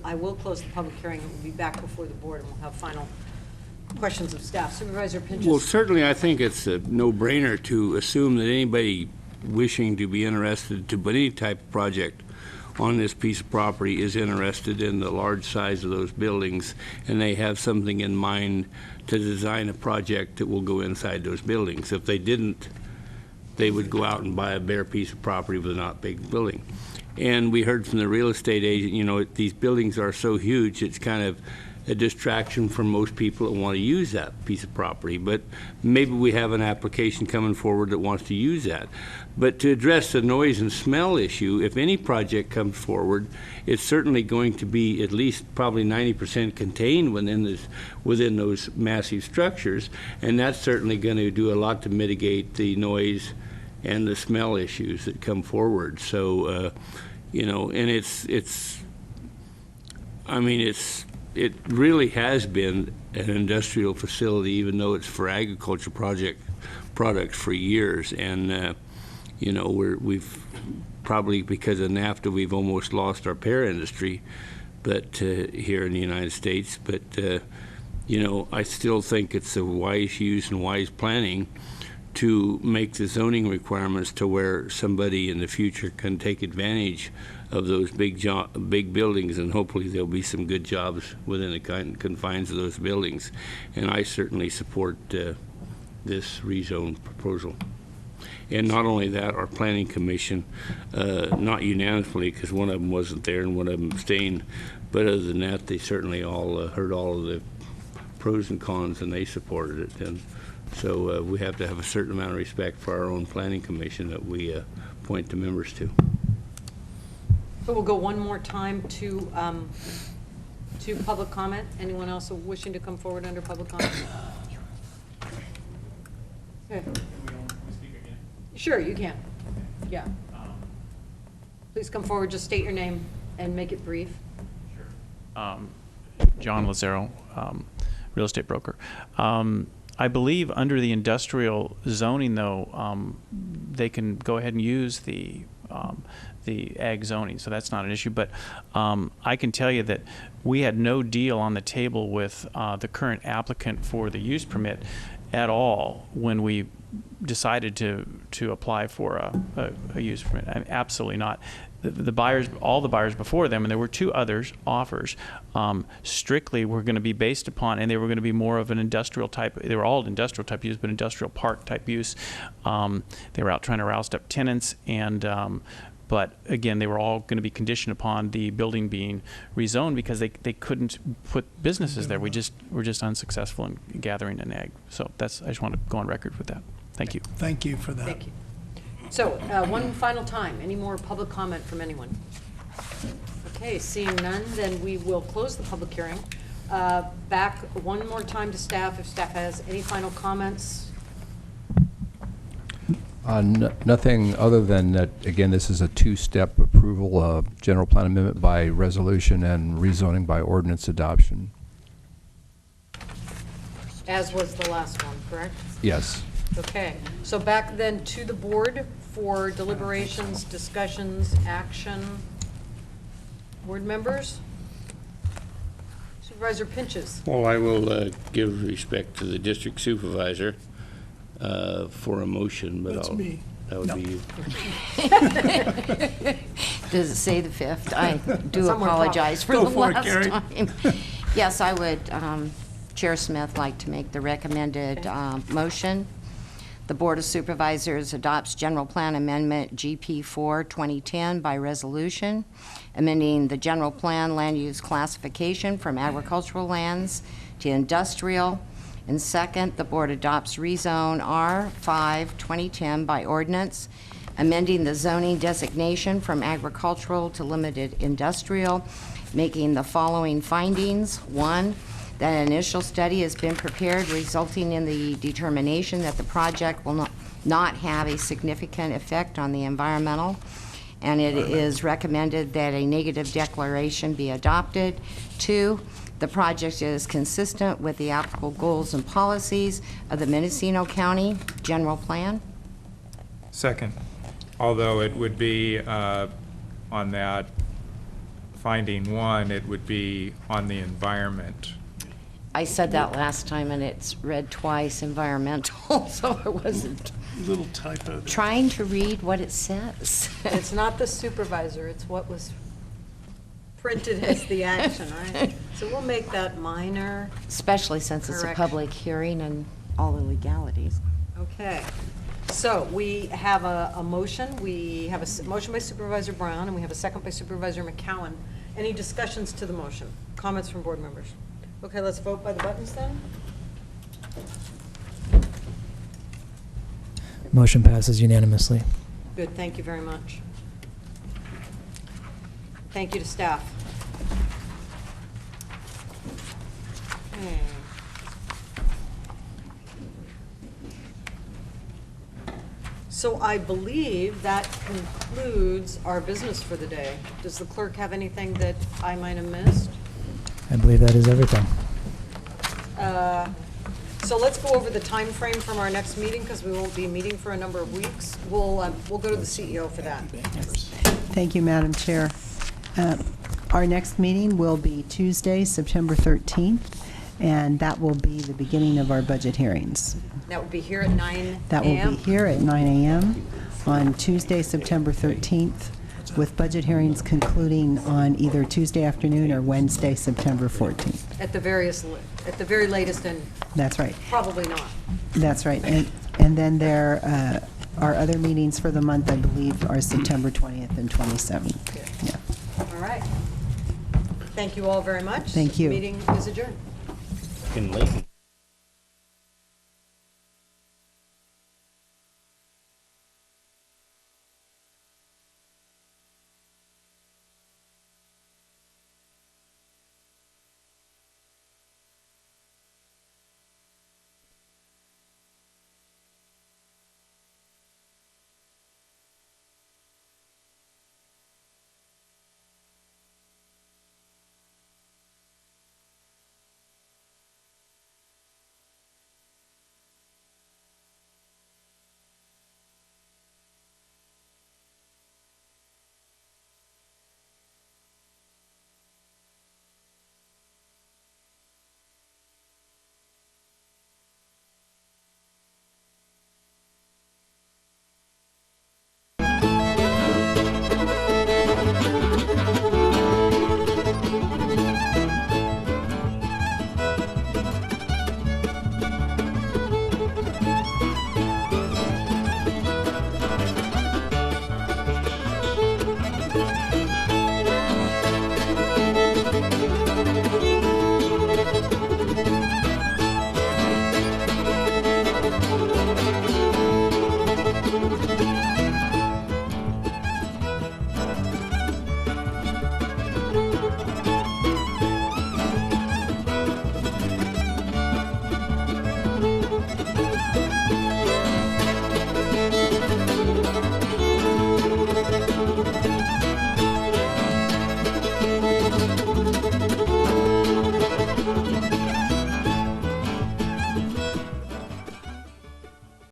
I will close the public hearing, and we'll be back before the board, and we'll have final questions of staff. Supervisor Pinches. Well, certainly I think it's a no-brainer to assume that anybody wishing to be interested to put any type of project on this piece of property is interested in the large size of those buildings, and they have something in mind to design a project that will go inside those buildings. If they didn't, they would go out and buy a bare piece of property with a not big building. And we heard from the real estate agent, these buildings are so huge, it's kind of a distraction for most people that want to use that piece of property. But maybe we have an application coming forward that wants to use that. But to address the noise and smell issue, if any project comes forward, it's certainly going to be at least probably 90% contained within those massive structures, and that's certainly going to do a lot to mitigate the noise and the smell issues that come forward. So, you know, and it really has been an industrial facility, even though it's for agriculture products for years. And you know, we've probably, because of NAFTA, we've almost lost our pear industry, but here in the United States. But you know, I still think it's a wise use and wise planning to make the zoning requirements to where somebody in the future can take advantage of those big buildings, and hopefully there'll be some good jobs within the confines of those buildings. And I certainly support this rezone proposal. And not only that, our planning commission, not unanimously, because one of them wasn't there and one of them abstained, but other than that, they certainly all heard all of the pros and cons, and they supported it. And so we have to have a certain amount of respect for our own planning commission that we appoint the members to. So we'll go one more time to public comment. Anyone else wishing to come forward under public comment? Okay. Sure, you can. Yeah. Please come forward, just state your name and make it brief. Sure. John Lazaro, real estate broker. I believe under the industrial zoning, though, they can go ahead and use the ag zoning, so that's not an issue. But I can tell you that we had no deal on the table with the current applicant for the use permit at all when we decided to apply for a use permit. I mean, absolutely not. The buyers, all the buyers before them, and there were two others offers, strictly were going to be based upon, and they were going to be more of an industrial type. They were all industrial type use, but industrial park type use. They were out trying to roust up tenants, and but again, they were all going to be conditioned upon the building being rezoned because they couldn't put businesses there. We're just unsuccessful in gathering an ag. So that's, I just want to go on record with that. Thank you. Thank you for that. Thank you. So one final time, any more public comment from anyone? Okay, seeing none, then we will close the public hearing. Back one more time to staff, if staff has any final comments. Nothing other than that, again, this is a two-step approval of general plan amendment by resolution and rezoning by ordinance adoption. As was the last one, correct? Yes. Okay, so back then to the board for deliberations, discussions, action. Board members? Supervisor Pinches. Well, I will give respect to the district supervisor for a motion, but That's me. That would be you. Does it say the 5th? I do Somewhere apologize for Go the for it, last Gary. time. Yes, I would, Chair Smith, like to make the recommended motion. The Board of Supervisors adopts General Plan Amendment GP4 2010 by resolution, amending the General Plan land use classification from agricultural lands to industrial. And second, the Board adopts rezone R5 2010 by ordinance, amending the zoning designation from agricultural to limited industrial, making the following findings. 1, that an initial study has been prepared resulting in the determination that the project will not have a significant effect on the environmental, and it is recommended that a negative declaration be adopted. 2, the project is consistent with the applicable goals and policies of the Mendocino County General Plan. Second, although it would be on that finding 1, it would be on the environment. I said that last time, and it's read twice, environmental, so I wasn't Little typo there. trying to read what it says. It's not the supervisor, it's what was printed as the action, right? So we'll make that minor. Especially since it's a correction. public hearing and all the legalities. Okay. So we have a motion. We have a motion by Supervisor Brown, and we have a second by Supervisor McCowan. Any discussions to the motion? Comments from board members? Okay, let's vote by the buttons then. Motion passes unanimously. Good, thank you very much. Thank you to staff. Okay. So I believe that concludes our business for the day. Does the clerk have anything that I might have missed? I believe that is everything. So let's go over the time frame from our next meeting, because we won't be meeting for a number of weeks. We'll go to the CEO for that. Thank you, Madam Chair. Our next meeting will be Tuesday, September 13th, and that will be the beginning of our budget hearings. That would be here at 9 a.m.? That will be here at 9 a.m. on Tuesday, September 13th, with budget hearings concluding on either Tuesday afternoon or Wednesday, September 14th. At the very latest, and That's right. probably not. That's right. And then there are other meetings for the month, I believe, are September 20th and 27th. Yeah. All right. Thank you all very much. Thank you. Meeting is adjourned. Late.